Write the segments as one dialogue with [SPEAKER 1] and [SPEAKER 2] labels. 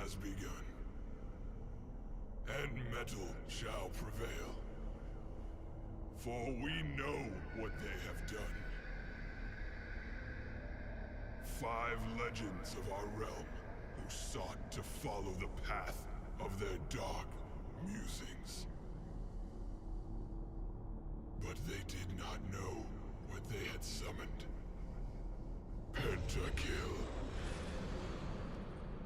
[SPEAKER 1] has begun, and metal shall prevail. For we know what they have done. 5 legends of our realm who sought to follow the path of their dark musings. But they did not know what they had summoned. Pentakill.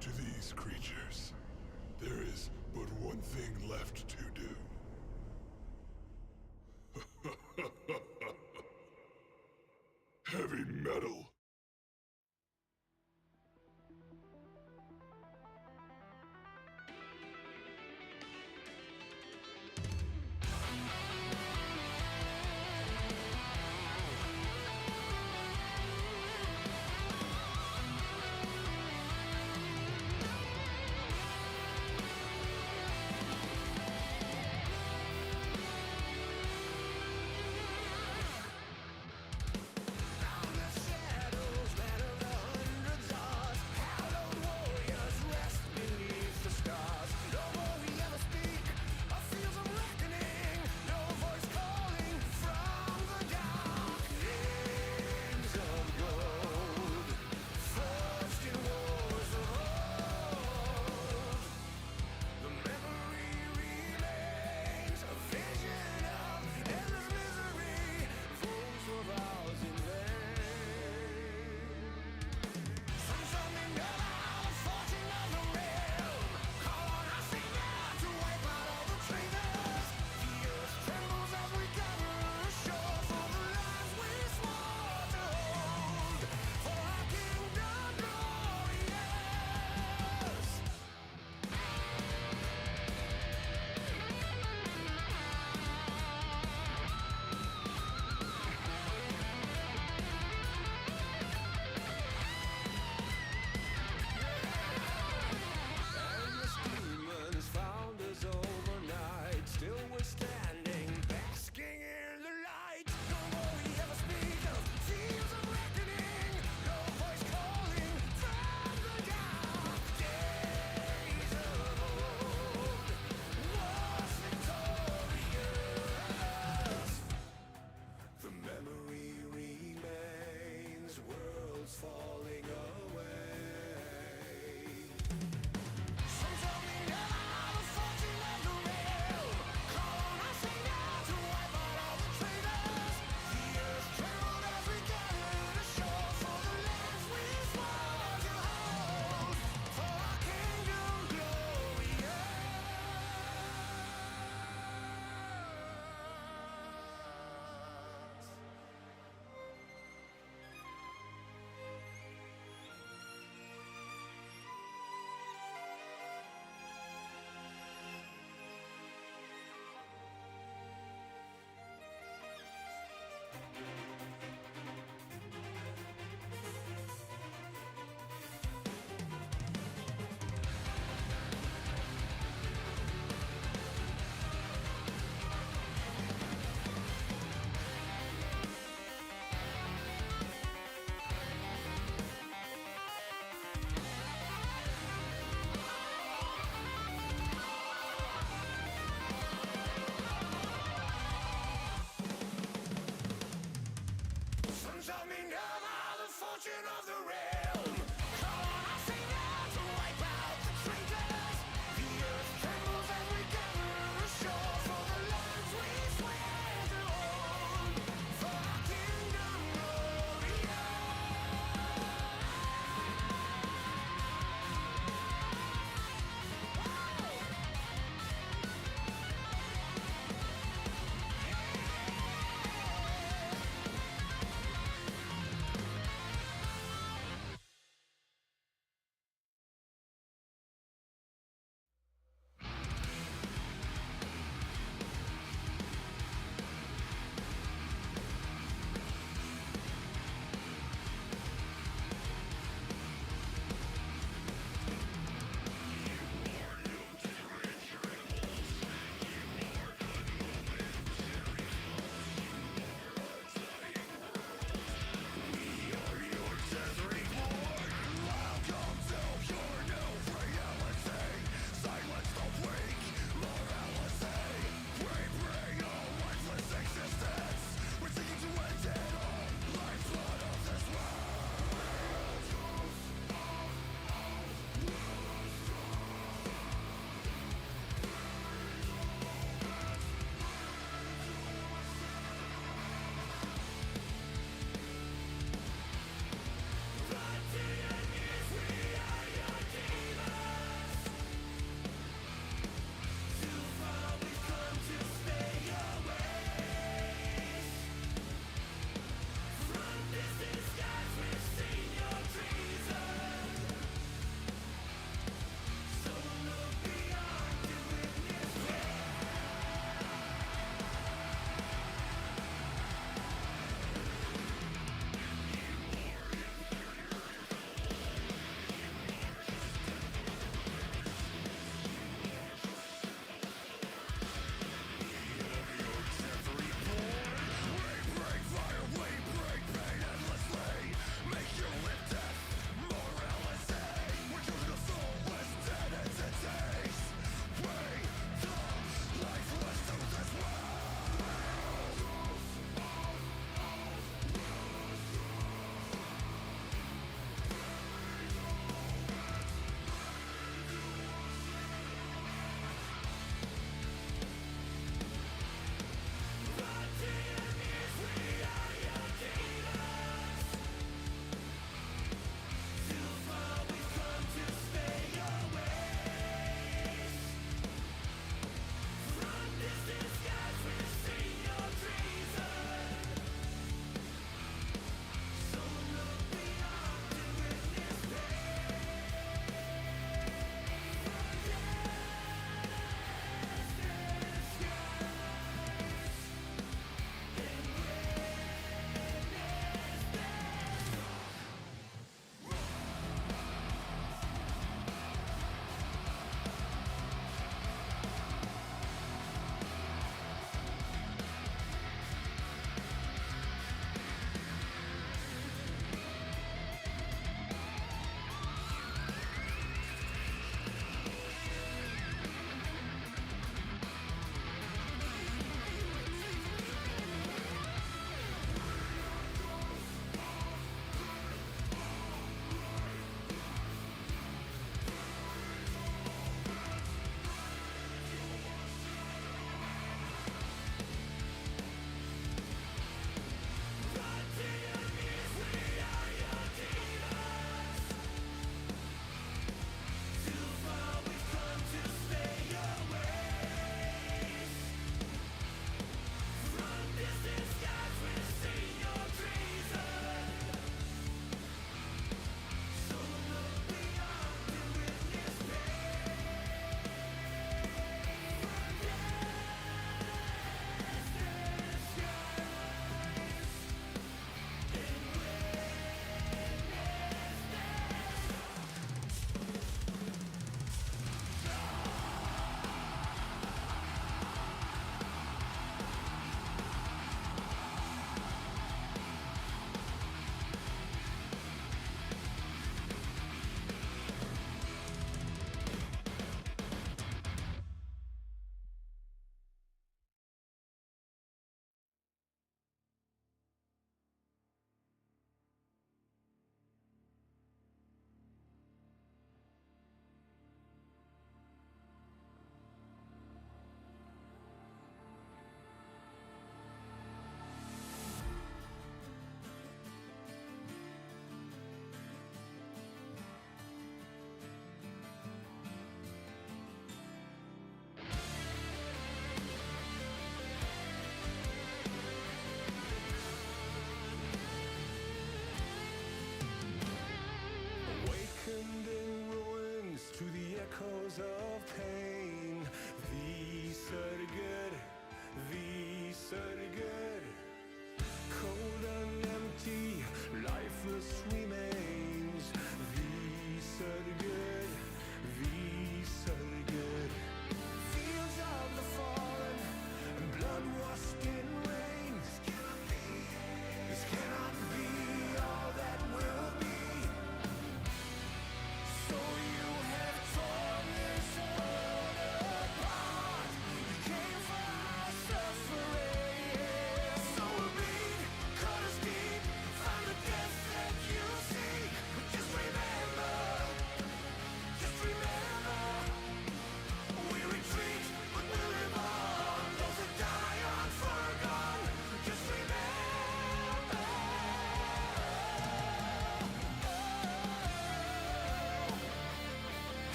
[SPEAKER 1] To these creatures, there is but one thing left to do. Heavy metal.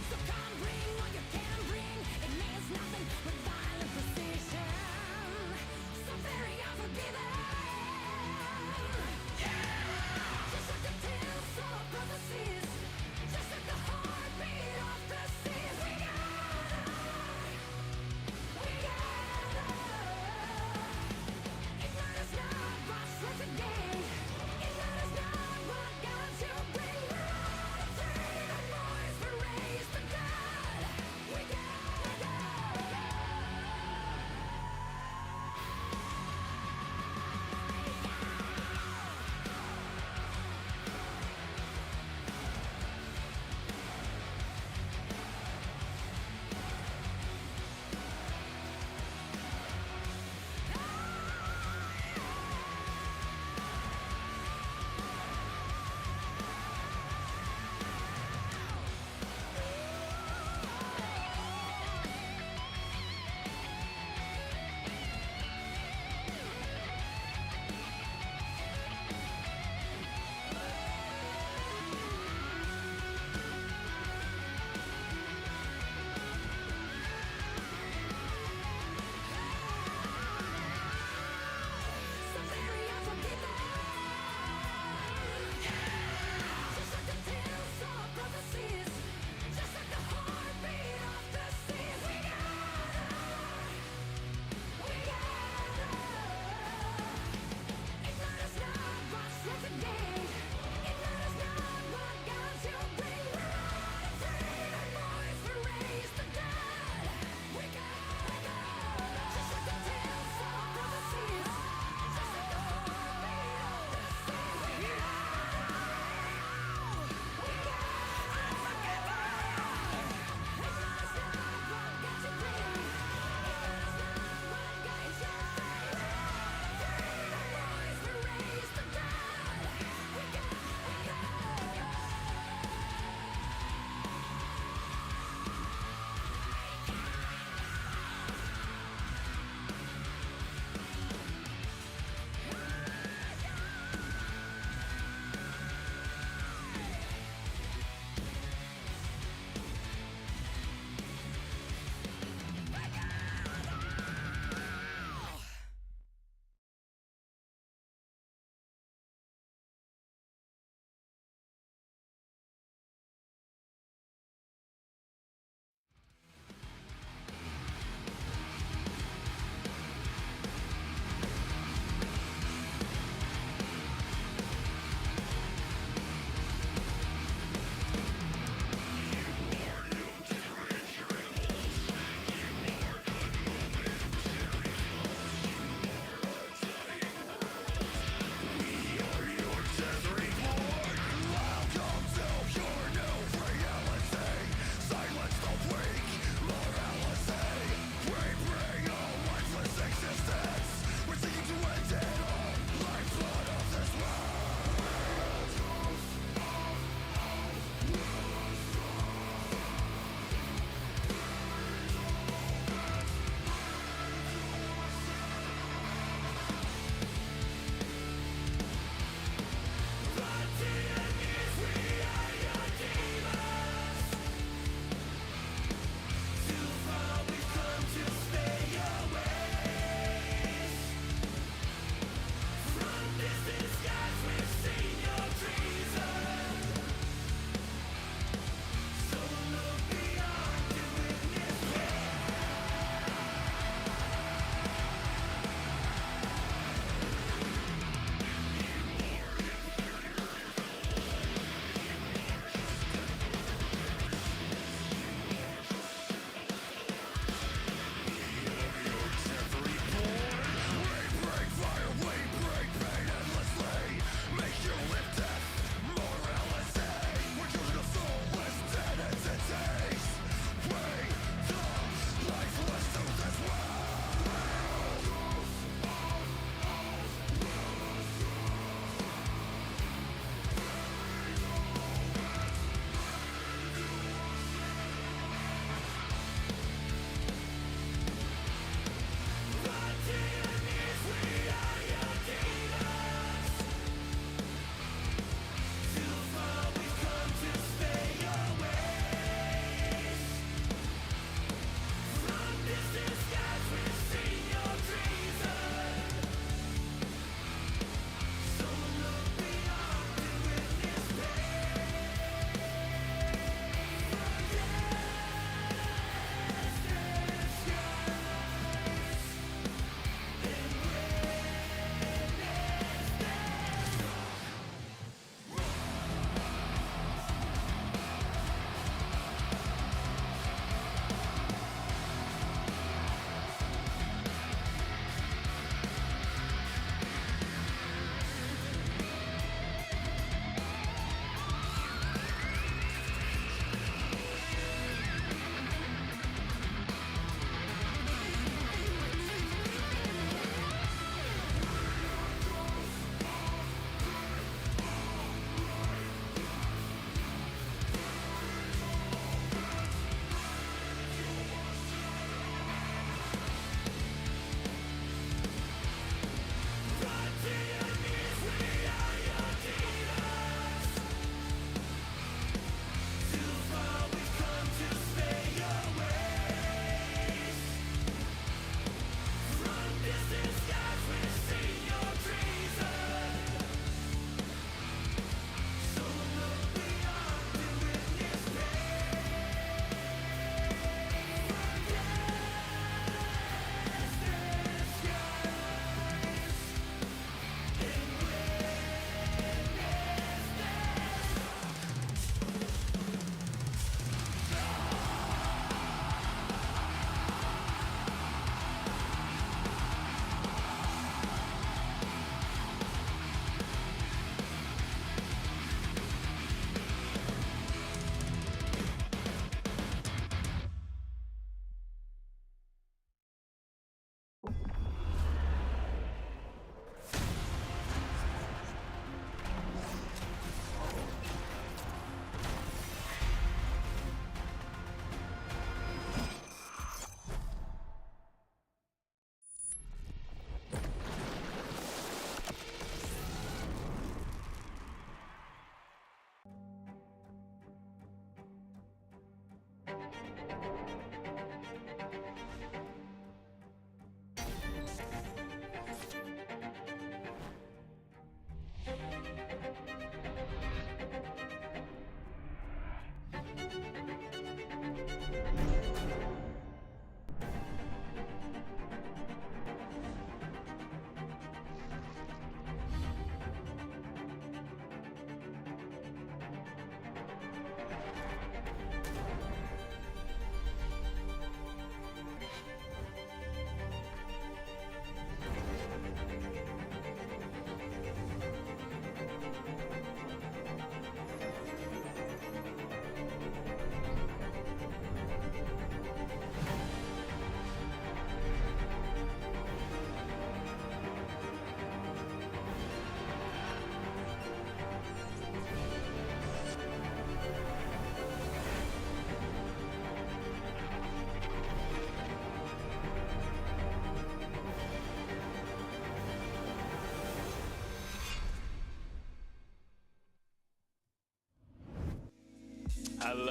[SPEAKER 2] So come bring what you can bring. It means nothing but violent precision. So very unforgiving. Just like the tales of prophecies. Just like the heartbeat of the seas. We gather. Ignite us not, watch us again. Ignite us not, what God you bring. We're all afraid of voice for raise the dead. We gather.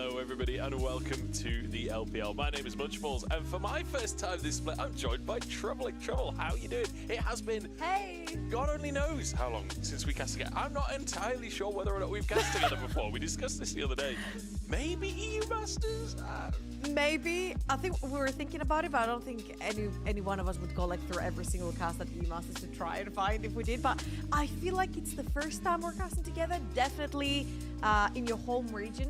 [SPEAKER 3] Hello everybody and welcome to the LPL. My name is Munchballs and for my first time this split I'm joined by Troubling Trouble. How are you doing? It has been, God only knows how long since we cast together. I'm not entirely sure whether or not we've cast together before. We discussed this the other day. Maybe EU Masters?
[SPEAKER 4] Maybe. I think we were thinking about it, but I don't think any one of us would go like through every single cast at EU Masters to try and find if we did. But I feel like it's the first time we're casting together. Definitely in your home region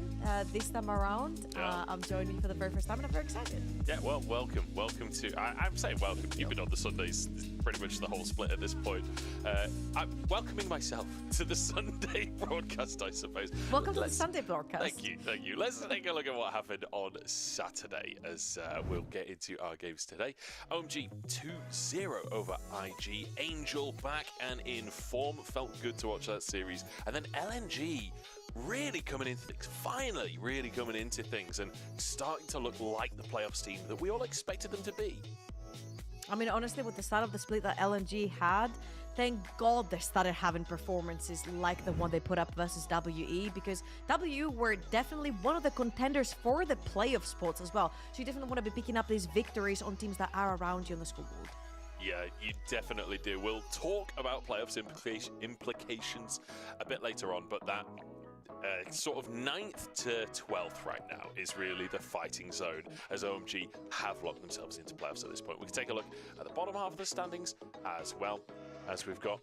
[SPEAKER 4] this time around.
[SPEAKER 3] Yeah.
[SPEAKER 4] I'm joining you for the very first time and I'm very excited.
[SPEAKER 3] Yeah, well, welcome to. I'm saying welcome. You've been on the Sundays pretty much the whole split at this point. I'm welcoming myself to the Sunday broadcast, I suppose.
[SPEAKER 4] Welcome to the Sunday broadcast.
[SPEAKER 3] Thank you. Let's take a look at what happened on Saturday as we'll get into our games today. OMG 2-0 over IG. Angel back and in form. Felt good to watch that series. And then LNG really coming into things. Finally really coming into things and starting to look like the playoffs team that we all expected them to be.
[SPEAKER 4] I mean, honestly, with the start of the split that LNG had, thank God they started having performances like the one they put up versus WE, because WE were definitely one of the contenders for the playoff spots as well. So you definitely want to be picking up these victories on teams that are around you on the scoreboard.
[SPEAKER 3] Yeah, you definitely do. We'll talk about playoffs implications a bit later on, but that sort of 9th to 12th right now is really the fighting zone as OMG have locked themselves into playoffs at this point. We can take a look at the bottom half of the standings as well, as we've got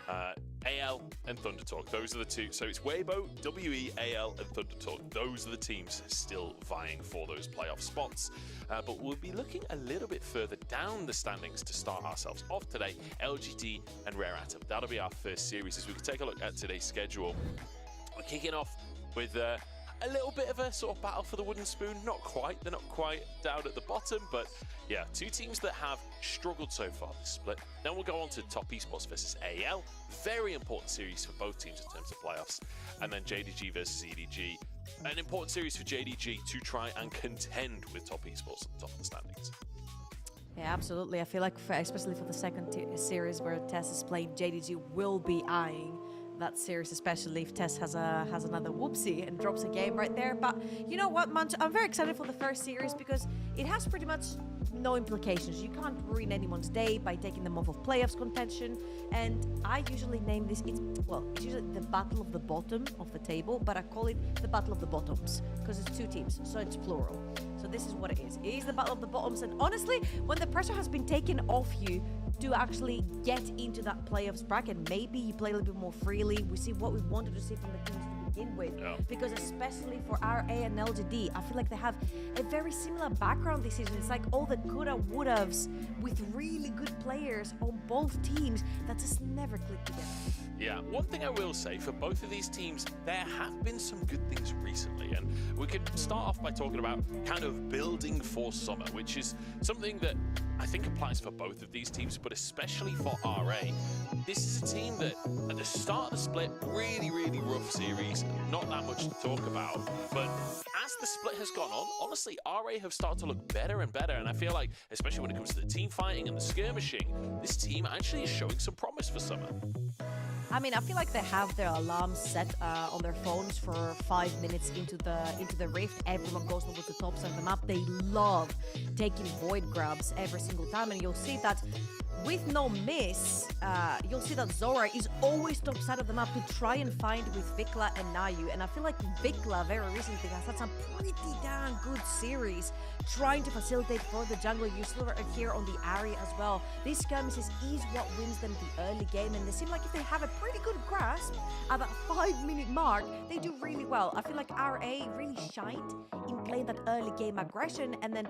[SPEAKER 3] AL and Thunder Talk. Those are the two. So it's Weibo, WE, AL and Thunder Talk. Those are the teams still vying for those playoff spots. But we'll be looking a little bit further down the standings to start ourselves off today. LGD and Rare Atom. That'll be our first series as we can take a look at today's schedule. We're kicking off with a little bit of a sort of battle for the wooden spoon. Not quite. They're not quite down at the bottom, but yeah, two teams that have struggled so far this split. Then we'll go on to Top Esports versus AL. Very important series for both teams in terms of playoffs. And then JDG versus EDG. An important series for JDG to try and contend with Top Esports at the top of the standings.
[SPEAKER 4] Yeah, absolutely. I feel like, especially for the second series where Tess is playing, JDG will be eyeing that series, especially if Tess has another whoopsie and drops a game right there. But you know what, Munch? I'm very excited for the first series because it has pretty much no implications. You can't ruin anyone's day by taking them off of playoffs contention. And I usually name this, it's usually the battle of the bottom of the table, but I call it the battle of the bottoms because it's two teams, so it's plural. So this is what it is. It is the battle of the bottoms. And honestly, when the pressure has been taken off you to actually get into that playoffs bracket, maybe you play a little bit more freely. We see what we wanted to see from the teams to begin with.
[SPEAKER 3] Yeah.
[SPEAKER 4] Because especially for RA and LGD, I feel like they have a very similar background this season. It's like all the coulda, woulda-haves with really good players on both teams that just never click together.
[SPEAKER 3] Yeah, one thing I will say for both of these teams, there have been some good things recently, and we could start off by talking about kind of building for summer, which is something that I think applies for both of these teams, but especially for RA. This is a team that at the start of the split, really rough series, not that much to talk about, but as the split has gone on, honestly, RA have started to look better and better, and I feel like, especially when it comes to the team fighting and the skirmishing, this team actually is showing some promise for summer.
[SPEAKER 4] I mean, I feel like they have their alarms set on their phones for 5 minutes into the rift. Everyone goes over the top side of the map. They love taking void grabs every single time, and you'll see that with no miss, you'll see that Zora is always top side of the map to try and find with Vikla and Nayu. And I feel like Vikla very recently has had some pretty damn good series trying to facilitate for the jungle. You still are here on the area as well. These skirmishes is what wins them the early game, and they seem like if they have a pretty good grasp at that 5-minute mark, they do really well. I feel like RA really shined in playing that early game aggression, and then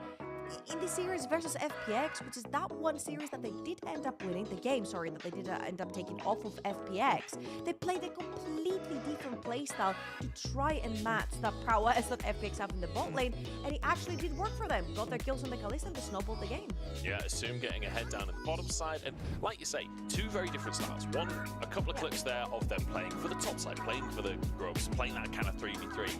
[SPEAKER 4] in the series versus FPX, which is that one series that they did end up winning, the game, sorry, that they did end up taking off of FPX, they played a completely different playstyle to try and match that prowess that FPX have in the bot lane, and it actually did work for them. Got their kills on the Kalista and they snowballed the game.
[SPEAKER 3] Yeah, Assume getting a head down at the bottom side, and like you say, two very different styles. One, a couple of clips there of them playing for the top side, playing for the Grubs, playing that kind of 3v3.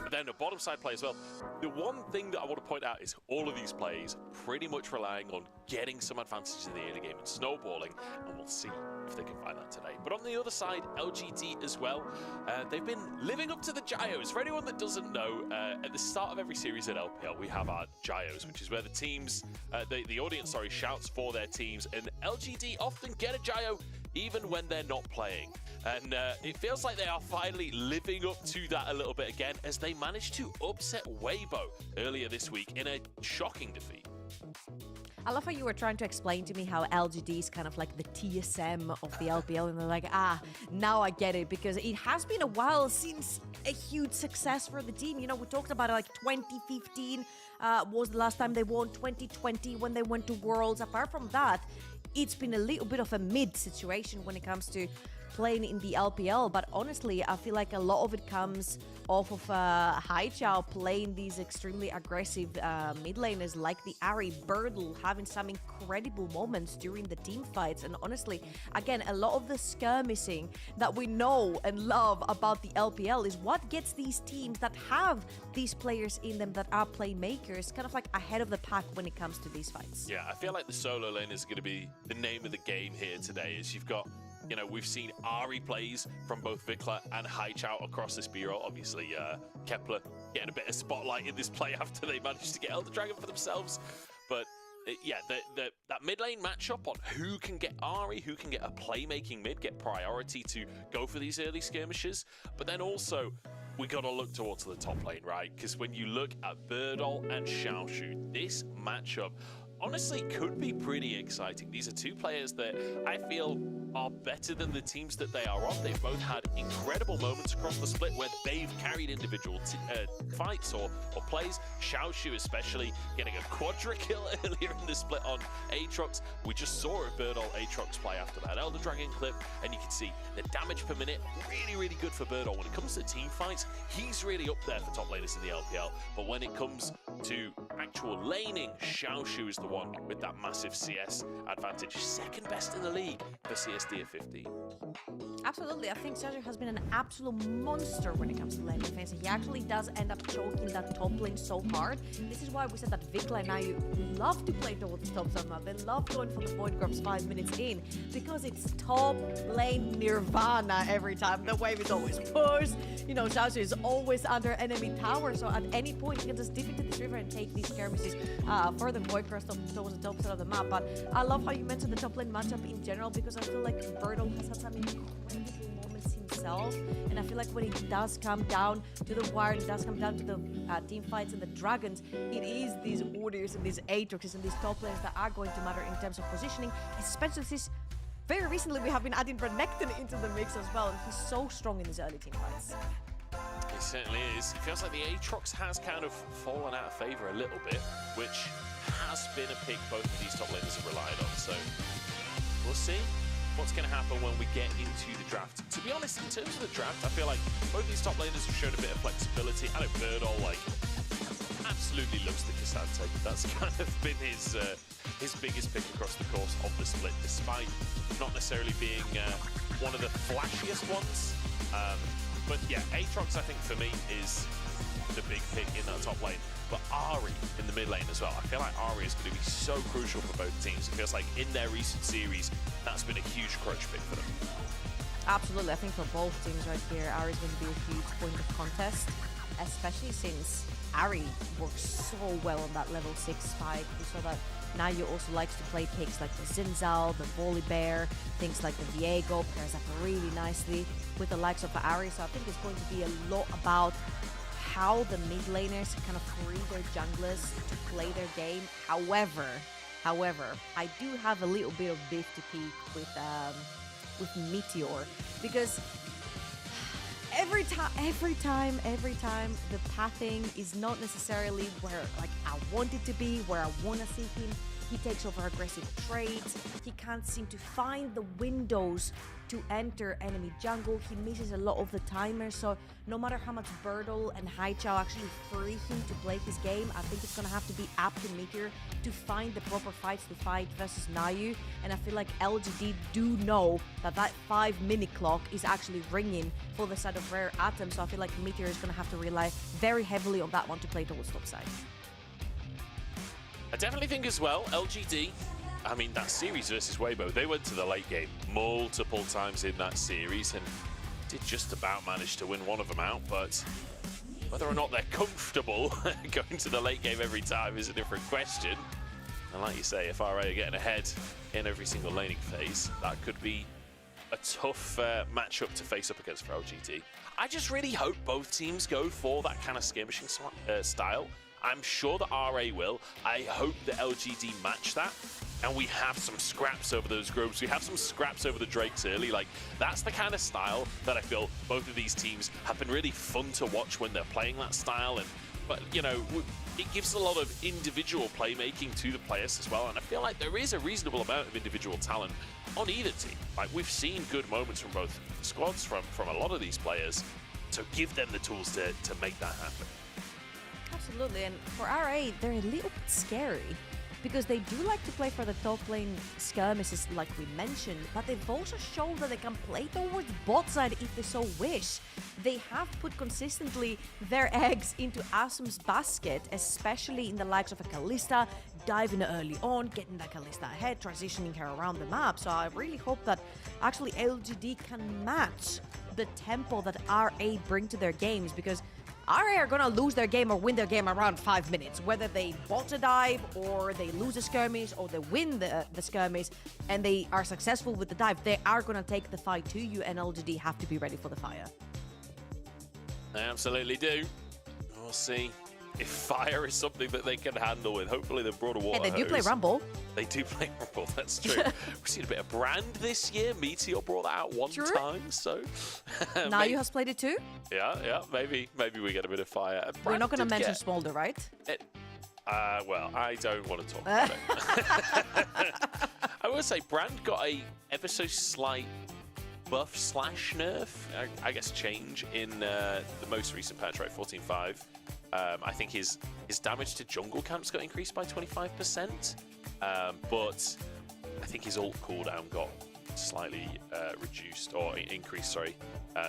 [SPEAKER 3] But then a bottom side play as well. The one thing that I want to point out is all of these plays, pretty much relying on getting some advantages in the early game and snowballing, and we'll see if they can find that today. But on the other side, LGD as well, they've been living up to the Gyos. For anyone that doesn't know, at the start of every series at LPL, we have our Gyos, which is where the teams, the audience, shouts for their teams, and LGD often get a Gyo even when they're not playing. And it feels like they are finally living up to that a little bit again, as they managed to upset Weibo earlier this week in a shocking defeat.
[SPEAKER 4] I love how you were trying to explain to me how LGD is kind of like the TSM of the LPL, and they're like, now I get it, because it has been a while since a huge success for the team. You know, we talked about it, like 2015 was the last time they won, 2020 when they went to Worlds. Apart from that, it's been a little bit of a mid situation when it comes to playing in the LPL, but honestly, I feel like a lot of it comes off of Haichao playing these extremely aggressive mid laners like the Ahri, Birdle, having some incredible moments during the team fights. And honestly, again, a lot of the skirmishing that we know and love about the LPL is what gets these teams that have these players in them that are playmakers kind of like ahead of the pack when it comes to these fights.
[SPEAKER 3] Yeah, I feel like the solo lane is going to be the name of the game here today, as you've got, you know, we've seen Ahri plays from both Vikla and Haichao across this B-roll. Obviously, Kepler getting a bit of spotlight in this play after they managed to get Elder Dragon for themselves. But yeah, that mid lane matchup on who can get Ahri, who can get a playmaking mid, get priority to go for these early skirmishes. But then also, we got to look towards the top lane, right? Because when you look at Birdol and Xiaoshu, this matchup honestly could be pretty exciting. These are two players that I feel are better than the teams that they are on. They've both had incredible moments across the split where they've carried individual fights or plays. Xiaoshu especially getting a quadra kill earlier in the split on Aatrox. We just saw a Birdol Aatrox play after that Elder Dragon clip, and you can see the damage per minute really good for Birdol. When it comes to team fights, he's really up there for top laners in the LPL, but when it comes to actual laning, Xiaoshu is the one with that massive CS advantage. Second best in the league for CSD at 15.
[SPEAKER 4] Absolutely, I think Xiaoshu has been an absolute monster when it comes to lane defense. He actually does end up choking that top lane so hard. This is why we said that Vikla and I love to play towards top zone map. They love going for the Void Grubs 5 minutes in, because it's top lane nirvana every time. The wave is always pushed. You know, Xiaoshu is always under enemy tower, so at any point you can just dip into this river and take these skirmishes for the Void Grubs towards the top side of the map. But I love how you mentioned the top lane matchup in general, because I feel like Birdle has had some incredible moments himself, and I feel like when it does come down to the wire, it does come down to the team fights and the Dragons, it is these Orders and these Aatroxes and these top lanes that are going to matter in terms of positioning, especially since very recently we have been adding Renekton into the mix as well, and he's so strong in these early team fights.
[SPEAKER 3] It certainly is. It feels like the Aatrox has kind of fallen out of favor a little bit, which has been a pick both of these top laners have relied on. So we'll see what's going to happen when we get into the draft. To be honest, in terms of the draft, I feel like both these top laners have shown a bit of flexibility. I know Birdol, like, absolutely loves the K'Sante. That's kind of been his biggest pick across the course of the split, despite not necessarily being one of the flashiest ones. But yeah, Aatrox, I think, for me, is the big pick in that top lane. But Ahri in the mid lane as well. I feel like Ahri is going to be so crucial for both teams. It feels like in their recent series, that's been a huge crutch pick for them.
[SPEAKER 4] Absolutely, I think for both teams right here, Ahri is going to be a huge point of contest, especially since Ahri works so well on that level 6 fight. We saw that Nayu also likes to play picks like the Zinzal, the Volibear, things like the Viego, pairs up really nicely with the likes of Ahri. So I think it's going to be a lot about how the mid laners kind of free their junglers to play their game. However, I do have a little bit of beef to pick with Meteor, because every time the pathing is not necessarily where like I want it to be, where I want to see him. He takes over aggressive trades. He can't seem to find the windows to enter enemy jungle. He misses a lot of the timers. So no matter how much Birdle and Haichao actually free him to play his game, I think it's gonna have to be up to Meteor to find the proper fights to fight versus Nayu. And I feel like LGD do know that 5-minute clock is actually ringing for the side of Rare Atom. So I feel like Meteor is gonna have to rely very heavily on that one to play towards top side.
[SPEAKER 3] I definitely think as well, LGD, I mean, that series versus Weibo, they went to the late game multiple times in that series and did just about manage to win one of them out, but whether or not they're comfortable going to the late game every time is a different question. And like you say, if RA are getting ahead in every single laning phase, that could be a tough matchup to face up against for LGD. I just really hope both teams go for that kind of skirmishing style. I'm sure that RA will. I hope that LGD match that. And we have some scraps over those Groves. We have some scraps over the Drakes early. Like, that's the kind of style that I feel both of these teams have been really fun to watch when they're playing that style. But, you know, it gives a lot of individual playmaking to the players as well. And I feel like there is a reasonable amount of individual talent on either team. Like, we've seen good moments from both squads, from a lot of these players. So give them the tools to make that happen.
[SPEAKER 4] Absolutely, and for RA, they're a little bit scary because they do like to play for the top lane skirmishes like we mentioned, but they've also shown that they can play towards bot side if they so wish. They have put consistently their eggs into Asum's basket, especially in the likes of a Kalista, diving early on, getting that Kalista ahead, transitioning her around the map. So I really hope that actually LGD can match the tempo that RA bring to their games, because RA are gonna lose their game or win their game around 5 minutes, whether they bot a dive or they lose a skirmish or they win the skirmish and they are successful with the dive. They are gonna take the fight to you, and LGD have to be ready for the fire.
[SPEAKER 3] They absolutely do. We'll see if fire is something that they can handle with. Hopefully they've brought a water
[SPEAKER 4] Hey, they do
[SPEAKER 3] hose.
[SPEAKER 4] play Rumble.
[SPEAKER 3] They do play Rumble, that's true. We've seen a bit of Brand this year. Meteor brought that out one
[SPEAKER 4] True.
[SPEAKER 3] time, so...
[SPEAKER 4] Now you has played it too?
[SPEAKER 3] Yeah, maybe we get a bit of fire.
[SPEAKER 4] We're
[SPEAKER 3] Brand
[SPEAKER 4] not gonna
[SPEAKER 3] did
[SPEAKER 4] mention
[SPEAKER 3] get
[SPEAKER 4] Smolder, right?
[SPEAKER 3] it. Well, I don't want to talk about it. I will say Brand got a ever so slight buff / nerf, I guess change in the most recent patch, right, 14.5. I think his damage to jungle camps got increased by 25%, but I think his ult cooldown got slightly reduced, or increased, sorry.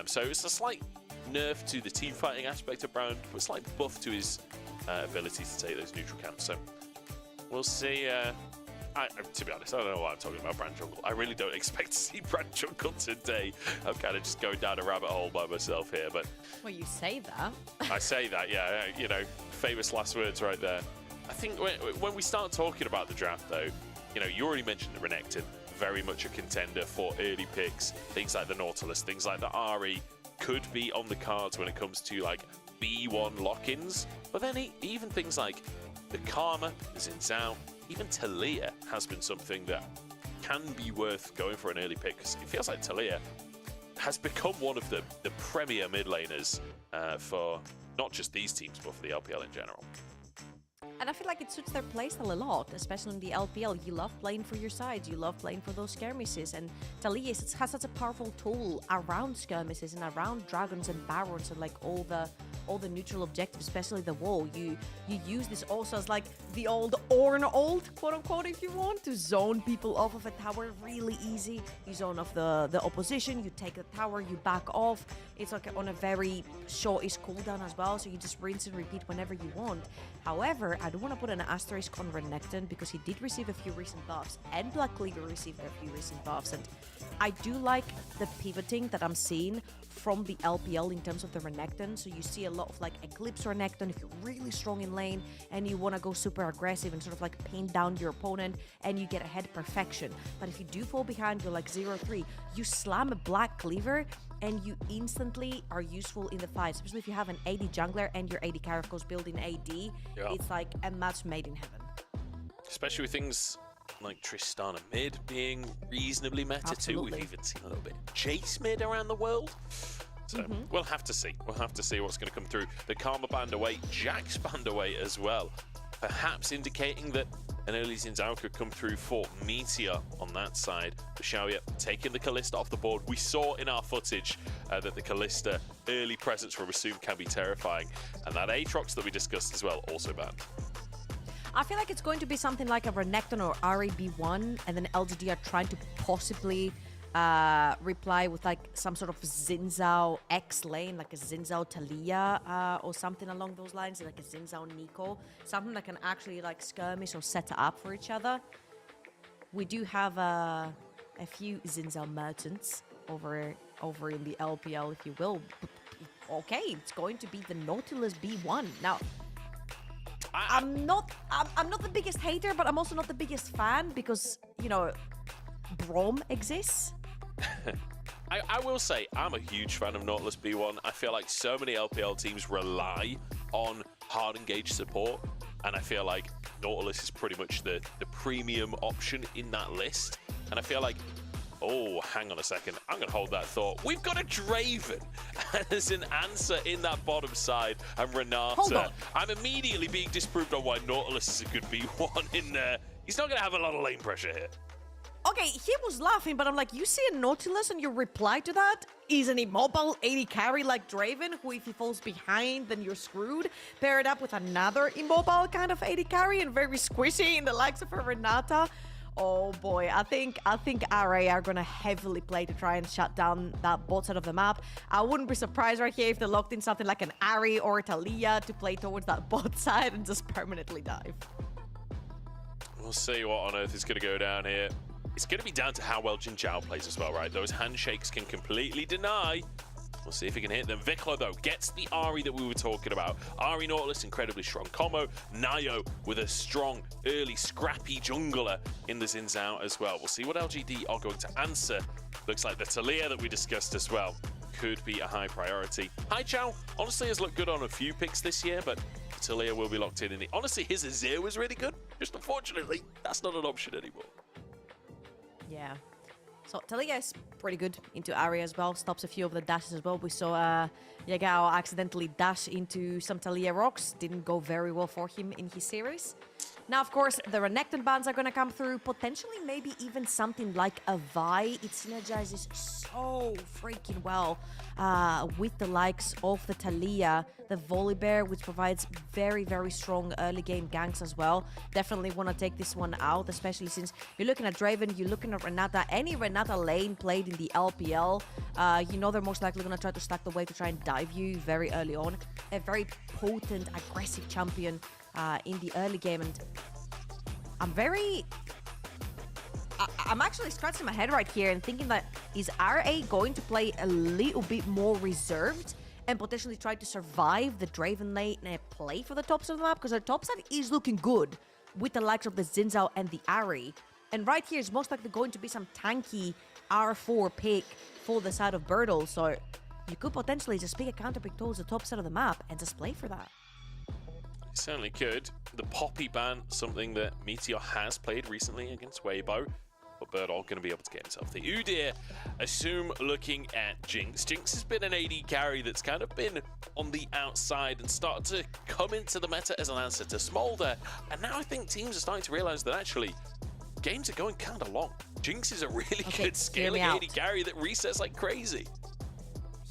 [SPEAKER 3] So it's a slight nerf to the team fighting aspect of Brand, but a slight buff to his ability to take those neutral camps. So we'll see. To be honest, I don't know why I'm talking about Brand Jungle. I really don't expect to see Brand Jungle today. I'm kind of just going down a rabbit hole by myself here, but...
[SPEAKER 4] Well, you say that.
[SPEAKER 3] I say that, yeah, you know, famous last words right there. I think when we start talking about the draft, though, you know, you already mentioned the Renekton, very much a contender for early picks. Things like the Nautilus, things like the Ahri could be on the cards when it comes to, like, B1 lock-ins. But then even things like the Karma, the Xin Zhao, even Taliyah has been something that can be worth going for an early pick, because it feels like Taliyah has become one of the premier mid laners for not just these teams, but for the LPL in general.
[SPEAKER 4] And I feel like it suits their playstyle a lot, especially in the LPL. You love playing for your sides, you love playing for those skirmishes, and Taliyah has such a powerful tool around skirmishes and around dragons and barons and like all the neutral objectives, especially the wall. You use this also as like the old Ornn ult, quote unquote, if you want, to zone people off of a tower really easy. You zone off the opposition, you take the tower, you back off. It's like on a very shortish cooldown as well, so you just rinse and repeat whenever you want. However, I do want to put an asterisk on Renekton because he did receive a few recent buffs, and Black Cleaver received a few recent buffs, and I do like the pivoting that I'm seeing from the LPL in terms of the Renekton. So you see a lot of like Eclipse Renekton if you're really strong in lane and you want to go super aggressive and sort of like pin down your opponent and you get ahead perfection. But if you do fall behind, you're like 0-3, you slam a Black Cleaver and you instantly are useful in the fight, especially if you have an AD jungler and your AD carry goes build in AD.
[SPEAKER 3] Yeah.
[SPEAKER 4] It's like a match made in heaven.
[SPEAKER 3] Especially with things like Tristana mid being reasonably meta too. We've even seen a little bit of Jace mid around the world. So we'll have to see. We'll have to see what's going to come through. The Karma band away, Jack's band away as well. Perhaps indicating that an early Xin Zhao could come through for Meteor on that side. The Xiaoya taking the Kalista off the board. We saw in our footage that the Kalista early presence from Assume can be terrifying. And that Aatrox that we discussed as well, also banned.
[SPEAKER 4] I feel like it's going to be something like a Renekton or RAB1, and then LGD are trying to possibly reply with like some sort of Xin Zhao X lane, like a Xin Zhao Talia or something along those lines, like a Xin Zhao Nico, something that can actually like skirmish or set up for each other. We do have a few Xin Zhao merchants over in the LPL, if you will. Okay, it's going to be the Nautilus B1 now. I'm not the biggest hater, but I'm also not the biggest fan because, you know, Braum exists.
[SPEAKER 3] I will say, I'm a huge fan of Nautilus B1. I feel like so many LPL teams rely on hard engaged support, and I feel like Nautilus is pretty much the premium option in that list. And I feel like, oh, hang on a second, I'm going to hold that thought. We've got a Draven as an answer in that bottom side, and Renata. I'm immediately being disproved on why Nautilus is a good B1 in there. He's not going to have a lot of lane pressure here.
[SPEAKER 4] Okay, he was laughing, but I'm like, you see a Nautilus and your reply to that is an immobile 80 carry like Draven, who if he falls behind, then you're screwed. Pair it up with another immobile kind of 80 carry and very squishy in the likes of a Renata. Oh boy, I think RA are gonna heavily play to try and shut down that bot side of the map. I wouldn't be surprised right here if they locked in something like an Ari or a Talia to play towards that bot side and just permanently dive.
[SPEAKER 3] We'll see what on earth is going to go down here. It's going to be down to how well Jin Zhao plays as well, right? Those handshakes can completely deny. We'll see if he can hit them. Viklo, though, gets the Ari that we were talking about. Ari Nautilus, incredibly strong combo. Nayo with a strong, early, scrappy jungler in the Xin Zhao as well. We'll see what LGD are going to answer. Looks like the Talia that we discussed as well could be a high priority. Haichao honestly has looked good on a few picks this year, but Talia will be locked in. Honestly, his Azir was really good. Just unfortunately, that's not an option anymore.
[SPEAKER 4] Yeah. So Talia is pretty good into Ari as well. Stops a few of the dashes as well. We saw Yagao accidentally dash into some Talia rocks. Didn't go very well for him in his series. Now, of course, the Renekton bans are going to come through. Potentially, maybe even something like a Vi. It synergizes so freaking well with the likes of the Talia, the Volibear, which provides very, very strong early game ganks as well. Definitely want to take this one out, especially since you're looking at Draven, you're looking at Renata. Any Renata lane played in the LPL, you know they're most likely going to try to stack the wave to try and dive you very early on. A very potent, aggressive champion in the early game, and I'm actually scratching my head right here and thinking that is RA going to play a little bit more reserved and potentially try to survive the Draven lane and play for the top side of the map, because the top side is looking good with the likes of the Xin Zhao and the Ari. And right here is most likely going to be some tanky R4 pick for the side of Bertle, so you could potentially just pick a counter pick towards the top side of the map and just play for that.
[SPEAKER 3] Certainly could. The Poppy ban, something that Meteor has played recently against Weibo, but Bertle going to be able to get himself the Udyr. Assume looking at Jinx. Jinx has been an AD carry that's kind of been on the outside and started to come into the meta as an answer to Smolder. And now I think teams are starting to realize that actually games are going kind of long. Jinx is a really good scaling AD carry that resets like crazy.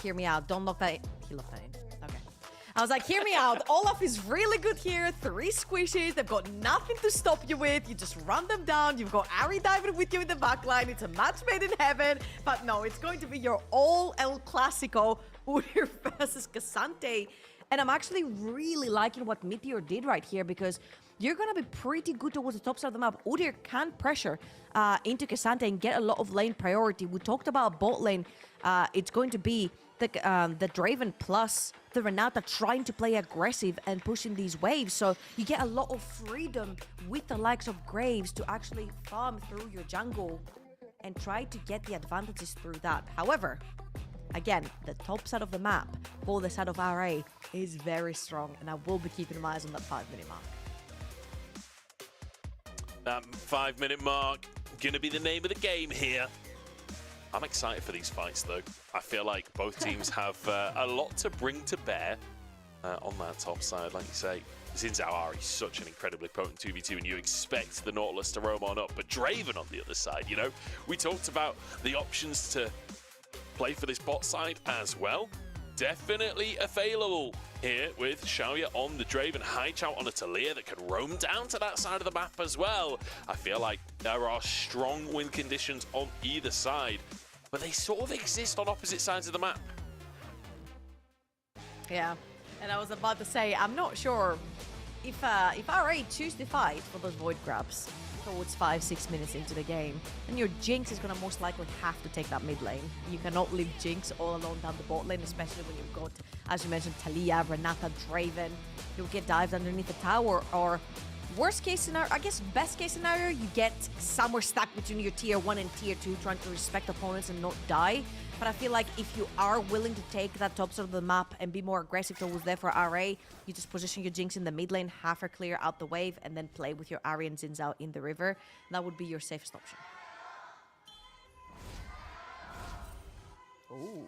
[SPEAKER 4] Hear me out. Don't lock that in. He locked that in. Okay. I was like, hear me out. Olaf is really good here. 3 squishes. They've got nothing to stop you with. You just run them down. You've got Ari diving with you in the backline. It's a match made in heaven. But no, it's going to be your all El Clasico, Udyr versus K'Sante. And I'm actually really liking what Meteor did right here, because you're going to be pretty good towards the top side of the map. Udyr can pressure into K'Sante and get a lot of lane priority. We talked about bot lane. It's going to be the Draven plus the Renata trying to play aggressive and pushing these waves. So you get a lot of freedom with the likes of Graves to actually farm through your jungle and try to get the advantages through that. However, again, the top side of the map for the side of RA is very strong, and I will be keeping my eyes on that 5-minute mark.
[SPEAKER 3] That 5-minute mark gonna be the name of the game here. I'm excited for these fights, though. I feel like both teams have a lot to bring to bear on that top side. Like you say, Xin Zhao Ari is such an incredibly potent 2v2, and you expect the Nautilus to roam on up. But Draven on the other side, you know, we talked about the options to play for this bot side as well. Definitely available here with Xiaoya on the Draven, Haichao on a Talia that can roam down to that side of the map as well. I feel like there are strong win conditions on either side. but they sort of exist on opposite sides of the map.
[SPEAKER 4] Yeah, and I was about to say, I'm not sure if RA choose to fight for those void grabs towards 5-6 minutes into the game, then your Jinx is gonna most likely have to take that mid lane. You cannot leave Jinx all alone down the bot lane, especially when you've got, as you mentioned, Talia, Renata, Draven. You'll get dived underneath the tower, or worst case scenario, I guess best case scenario, you get somewhere stuck between your tier 1 and tier 2, trying to respect opponents and not die. But I feel like if you are willing to take that top side of the map and be more aggressive towards there for RA, you just position your Jinx in the mid lane, half her clear out the wave, and then play with your Ahri and Xin Zhao in the river. That would be your safest option. Ooh.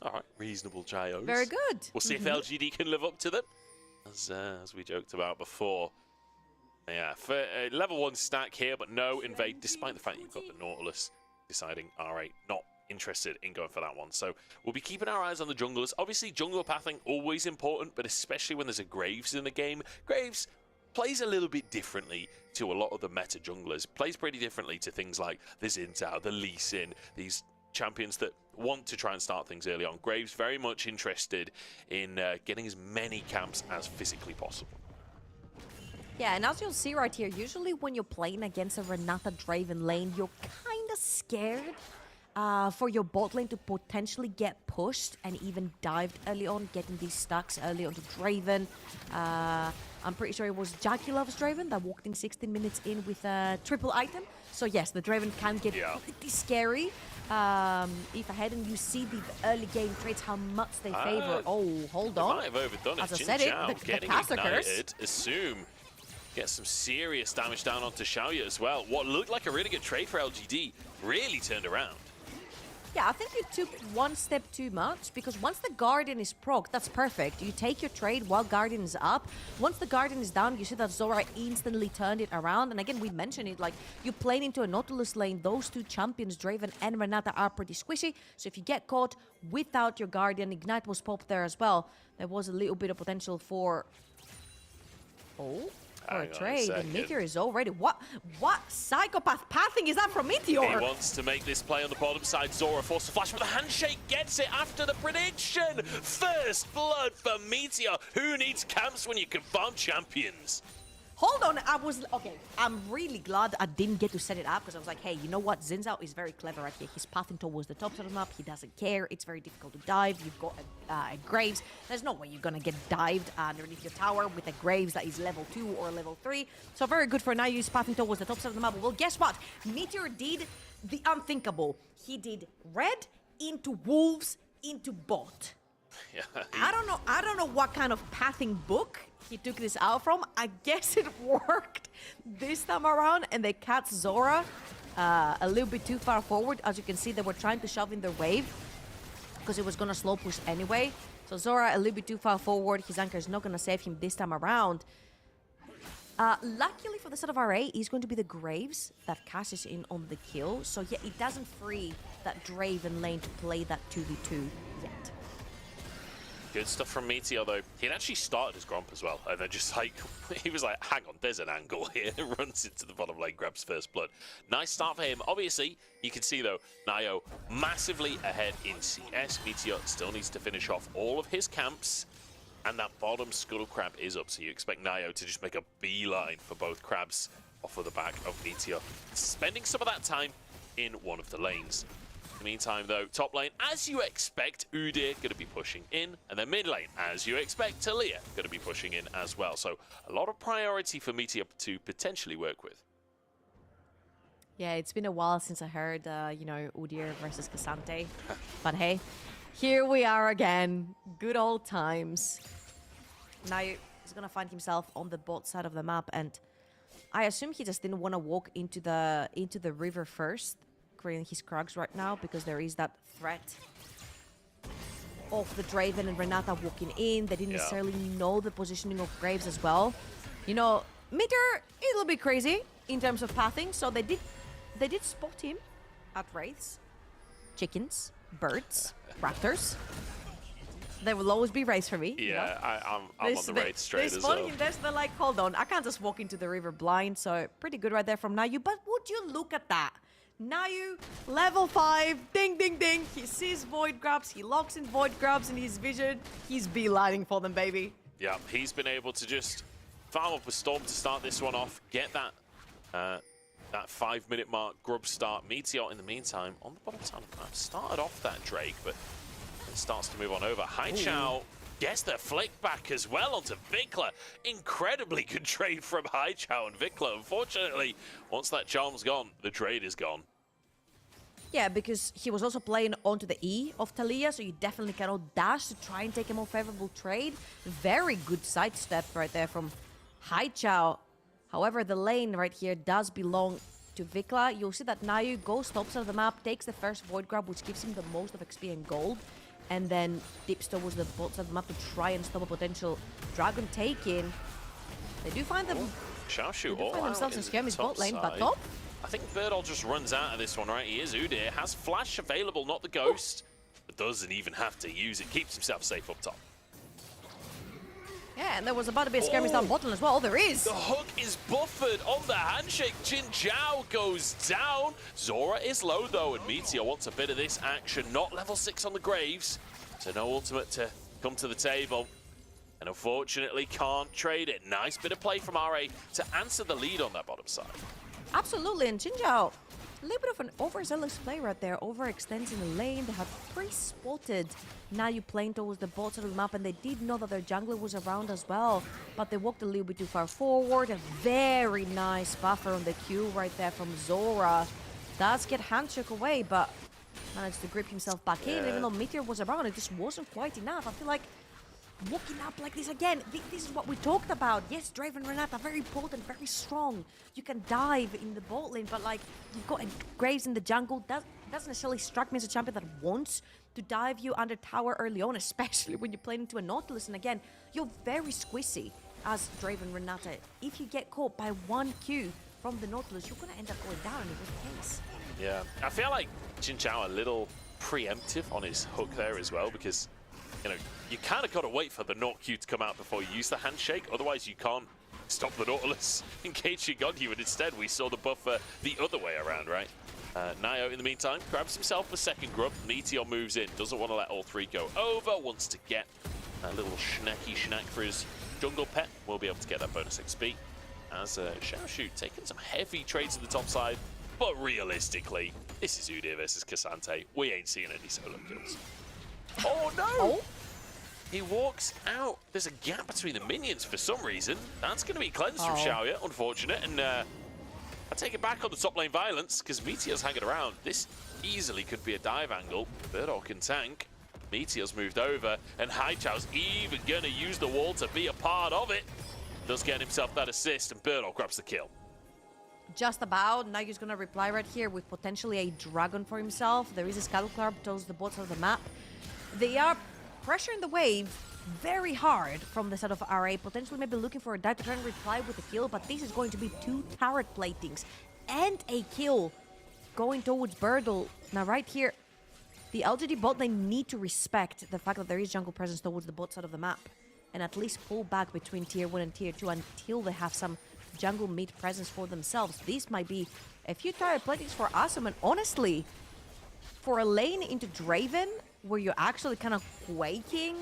[SPEAKER 3] All right, reasonable Gios.
[SPEAKER 4] Very good.
[SPEAKER 3] We'll see if LGD can live up to them, as we joked about before. Yeah, for level 1 stack here, but no invade, despite the fact you've got the Nautilus deciding, all right, not interested in going for that one. So we'll be keeping our eyes on the junglers. Obviously, jungler pathing, always important, but especially when there's a Graves in the game. Graves plays a little bit differently to a lot of the meta junglers. Plays pretty differently to things like the Xin Zhao, the Lee Sin, these champions that want to try and start things early on. Graves very much interested in getting as many camps as physically possible.
[SPEAKER 4] Yeah, and as you'll see right here, usually when you're playing against a Renata Draven lane, you're kind of scared for your bot lane to potentially get pushed and even dived early on, getting these stacks early onto Draven. I'm pretty sure it was Jackie Loves Draven that walked in 16 minutes in with a triple item. So yes, the Draven can get pretty scary. If ahead and you see the early game traits, how much they favor. Oh, hold on.
[SPEAKER 3] Might have overdone it.
[SPEAKER 4] As I said it, the
[SPEAKER 3] getting
[SPEAKER 4] caster curse.
[SPEAKER 3] ignited. Assume gets some serious damage down onto Xiaoya as well. What looked like a really good trade for LGD really turned around.
[SPEAKER 4] Yeah, I think you took one step too much, because once the Guardian is proc, that's perfect. You take your trade while Guardian is up. Once the Guardian is down, you see that Zora instantly turned it around. And again, we mentioned it, like, you played into a Nautilus lane. Those two champions, Draven and Renata, are pretty squishy. So if you get caught without your Guardian, Ignite was popped there as well. There was a little bit of potential for... Oh... for a trade, and Meteor is already... What psychopath pathing is that from Meteor?
[SPEAKER 3] He wants to make this play on the bottom side. Zora forced to flash, but the handshake gets it after the prediction. First blood for Meteor. Who needs camps when you can farm champions?
[SPEAKER 4] Hold on, okay, I'm really glad I didn't get to set it up, because I was like, hey, you know what? Xin Zhao is very clever right here. He's pathing towards the top side of the map. He doesn't care. It's very difficult to dive. You've got a Graves. There's no way you're going to get dived underneath your tower with a Graves that is level 2 or level 3. So very good for now. He's pathing towards the top side of the map. Well, guess what? Meteor did the unthinkable. He did red into wolves into bot.
[SPEAKER 3] Yeah,
[SPEAKER 4] I don't know what kind of pathing book he took this out from. I guess it worked this time around, and they cut Zora a little bit too far forward. As you can see, they were trying to shove in their wave because it was going to slow push anyway. So Zora a little bit too far forward. His anchor is not going to save him this time around. Luckily for the side of RA, he's going to be the Graves that cashes in on the kill. So yeah, it doesn't free that Draven lane to play that 2v2 yet.
[SPEAKER 3] Good stuff from Meteor, though. He'd actually started his Gromp as well, and then just like, he was like, hang on, there's an angle here. Runs into the bottom lane, grabs first blood. Nice start for him. Obviously, you can see, though, Nio massively ahead in CS. Meteor still needs to finish off all of his camps, and that bottom Scuttle Crab is up, so you expect Nio to just make a beeline for both crabs off of the back of Meteor, spending some of that time in one of the lanes. In the meantime, though, top lane, as you expect, Udyr going to be pushing in, and then mid lane, as you expect, Talia going to be pushing in as well. So a lot of priority for Meteor to potentially work with.
[SPEAKER 4] Yeah, it's been a while since I heard, you know, Udyr versus K'Sante. But hey, here we are again. Good old times. Now he's going to find himself on the bot side of the map, and I assume he just didn't want to walk into the river first, creating his Krugs right now, because there is that threat of the Draven and Renata walking in. They didn't necessarily know the positioning of Graves as well. You know, Meteor is a little bit crazy in terms of pathing, so they did spot him at wraiths, chickens, birds, raptors. There will always be race for me. you know?
[SPEAKER 3] Yeah, I'm on the raid straight
[SPEAKER 4] There's
[SPEAKER 3] as
[SPEAKER 4] spawning
[SPEAKER 3] well.
[SPEAKER 4] in there, so they're like, hold on, I can't just walk into the river blind. So pretty good right there from Nayu. But would you look at that? Nayu, level 5, ding, ding, ding. He sees Void Grubs, he locks in Void Grubs in his vision. He's beelining for them, baby.
[SPEAKER 3] Yeah, he's been able to just farm up a Storm to start this one off, get that that 5-minute mark grub start. Meteor in the meantime on the bottom side of the map started off that Drake, but it starts to move on over. Haichao gets the flick back as well onto Vikla. Incredibly good trade from Haichao and Vikla. Unfortunately, once that charm's gone, the trade is gone.
[SPEAKER 4] Yeah, because he was also playing onto the E of Talia, so you definitely cannot dash to try and take a more favorable trade. Very good sidestep right there from Haichao. However, the lane right here does belong to Vikla. You'll see that Nayu goes top side of the map, takes the first Void Grab, which gives him the most of XP and gold, and then dips towards the bot side of the map to try and stop a potential Dragon take-in. They do find them.
[SPEAKER 3] Xiaoshu
[SPEAKER 4] They do
[SPEAKER 3] all
[SPEAKER 4] find
[SPEAKER 3] out
[SPEAKER 4] themselves
[SPEAKER 3] in
[SPEAKER 4] in skirmish
[SPEAKER 3] top
[SPEAKER 4] bot lane, but
[SPEAKER 3] side.
[SPEAKER 4] top.
[SPEAKER 3] I think Birdall just runs out of this one, right? He is Udyr, has Flash available, not the Ghost, but doesn't even have to use it. Keeps himself safe up top.
[SPEAKER 4] Yeah, and there was about to be a skirmish down bottom as well. There is.
[SPEAKER 3] The hook is buffered on the handshake. Jin Zhao goes down. Zora is low though, and Meteor wants a bit of this action. Not level 6 on the Graves, so no ultimate to come to the table. And unfortunately can't trade it. Nice bit of play from RA to answer the lead on that bottom side.
[SPEAKER 4] Absolutely, and Jinzhao, a little bit of an overzealous play right there, overextends in the lane. They have pre-spotted Nayu playing towards the bottom of the map, and they did know that their jungler was around as well, but they walked a little bit too far forward. A very nice buffer on the Q right there from Zora. Does get handshake away, but managed to grip himself back in. Even though Meteor was around, it just wasn't quite enough. I feel like walking up like this again, this is what we talked about. Yes, Draven Renata, very potent, very strong. You can dive in the bot lane, but like, you've got Graves in the jungle. That doesn't necessarily strike me as a champion that wants to dive you under tower early on, especially when you're playing into a Nautilus. And again, you're very squishy as Draven Renata. If you get caught by one Q from the Nautilus, you're going to end up going down, and it was the case.
[SPEAKER 3] Yeah, I feel like Jin Zhao a little preemptive on his hook there as well, because you know, you kind of got to wait for the Naut Q to come out before you use the handshake. Otherwise, you can't stop the Nautilus engaging on you. And instead, we saw the buffer the other way around, right? Nayo, in the meantime, grabs himself a second grub. Meteor moves in. Doesn't want to let all three go over. Wants to get a little schnacky schnack for his jungle pet. Will be able to get that bonus XP. As Xiaoshu taking some heavy trades to the top side. But realistically, this is Udyr versus K'Sante. We ain't seeing any solo kills. Oh no!
[SPEAKER 4] Oh.
[SPEAKER 3] He walks out. There's a gap between the minions for some reason. That's going to be cleansed from Xiaoya, unfortunate. And I take it back on the top lane violence because Meteor's hanging around. This easily could be a dive angle. Birdall can tank. Meteor's moved over, and Haichao's even going to use the wall to be a part of it. Does get himself that assist, and Birdall grabs the kill.
[SPEAKER 4] Just about. Now he's going to reply right here with potentially a dragon for himself. There is a Scuttle Club towards the bottom of the map. They are pressuring the wave very hard from the side of RA, potentially maybe looking for a dive to try and reply with a kill, but this is going to be 2 turret platings and a kill going towards Birdall. Now right here, the LGD bot lane need to respect the fact that there is jungle presence towards the bot side of the map and at least pull back between tier 1 and tier 2 until they have some jungle mid presence for themselves. This might be a few turret platings for Awesome, and honestly, for a lane into Draven, where you're actually kind of quaking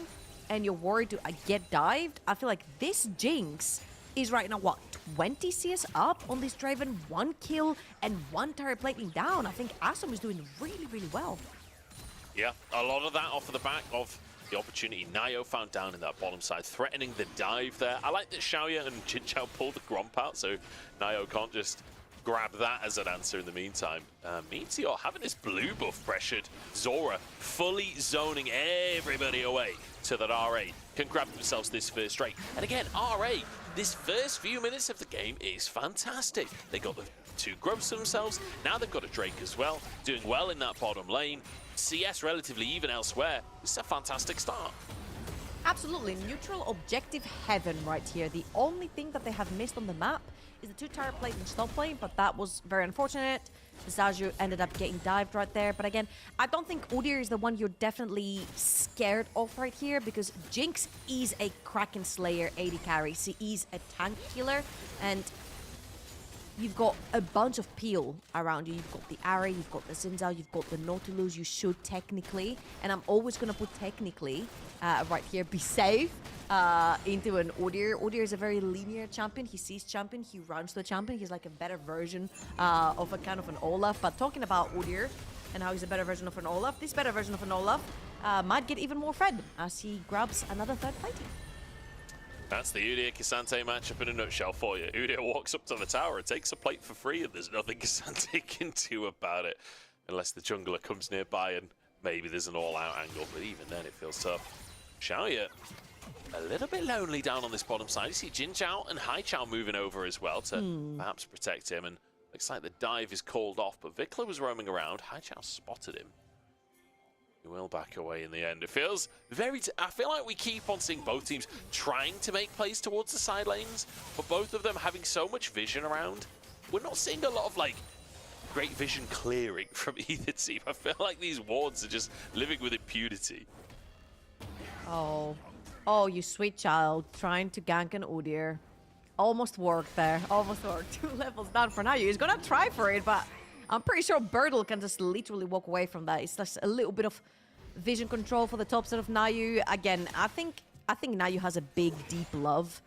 [SPEAKER 4] and you're worried to get dived, I feel like this Jinx is right now, what, 20 CS up on this Draven, 1 kill and 1 turret plating down. I think Awesome is doing really, really well.
[SPEAKER 3] Yeah, a lot of that off of the back of the opportunity Nayo found down in that bottom side, threatening the dive there. I like that Xiaoya and Jin Zhao pulled the Gromp out, so Nayo can't just grab that as an answer in the meantime. Meteor having this blue buff pressured. Zora fully zoning everybody away so that RA can grab themselves this first straight. And again, RA, this first few minutes of the game is fantastic. They got the 2 grubs to themselves. Now they've got a Drake as well, doing well in that bottom lane. CS relatively even elsewhere. This is a fantastic start.
[SPEAKER 4] Absolutely. Neutral objective heaven right here. The only thing that they have missed on the map is the 2 tower plate in top lane, but that was very unfortunate. Zaju ended up getting dived right there. But again, I don't think Udyr is the one you're definitely scared of right here, because Jinx is a Kraken Slayer AD carry. She is a tank killer, and you've got a bunch of peel around you. You've got the Ahri, you've got the Xin you've got the Nautilus. You should technically, and I'm always going to put technically right here, be safe into an Udyr. Udyr is a very linear champion. He sees champion, he runs to the champion. He's like a better version of a kind of an Olaf. But talking about Udyr and how he's a better version of an Olaf, this better version of an Olaf might get even more fed as he grabs another third plating.
[SPEAKER 3] That's the Udyr K'Sante matchup in a nutshell for you. Udyr walks up to the tower and takes a plate for free, and there's nothing K'Sante can do about it. Unless the jungler comes nearby and maybe there's an all-out angle, but even then it feels tough. Xiaoya, a little bit lonely down on this bottom side. You see Jin Zhao and Hai Chao moving over as well to perhaps protect him, and looks like the dive is called off, but Vikla was roaming around. Hai Chao spotted him. He will back away in the end. It feels very... I feel like we keep on seeing both teams trying to make plays towards the side lanes, but both of them having so much vision around. We're not seeing a lot of, like, great vision clearing from either team. I feel like these wards are just living with impunity.
[SPEAKER 4] Oh, you sweet child, trying to gank an Udyr. Almost worked there, almost worked. 2 levels down for Nayu. He's gonna try for it, but I'm pretty sure Birdle can just literally walk away from that. It's just a little bit of vision control for the top side of Nayu. Again, I think Nayu has a big, deep love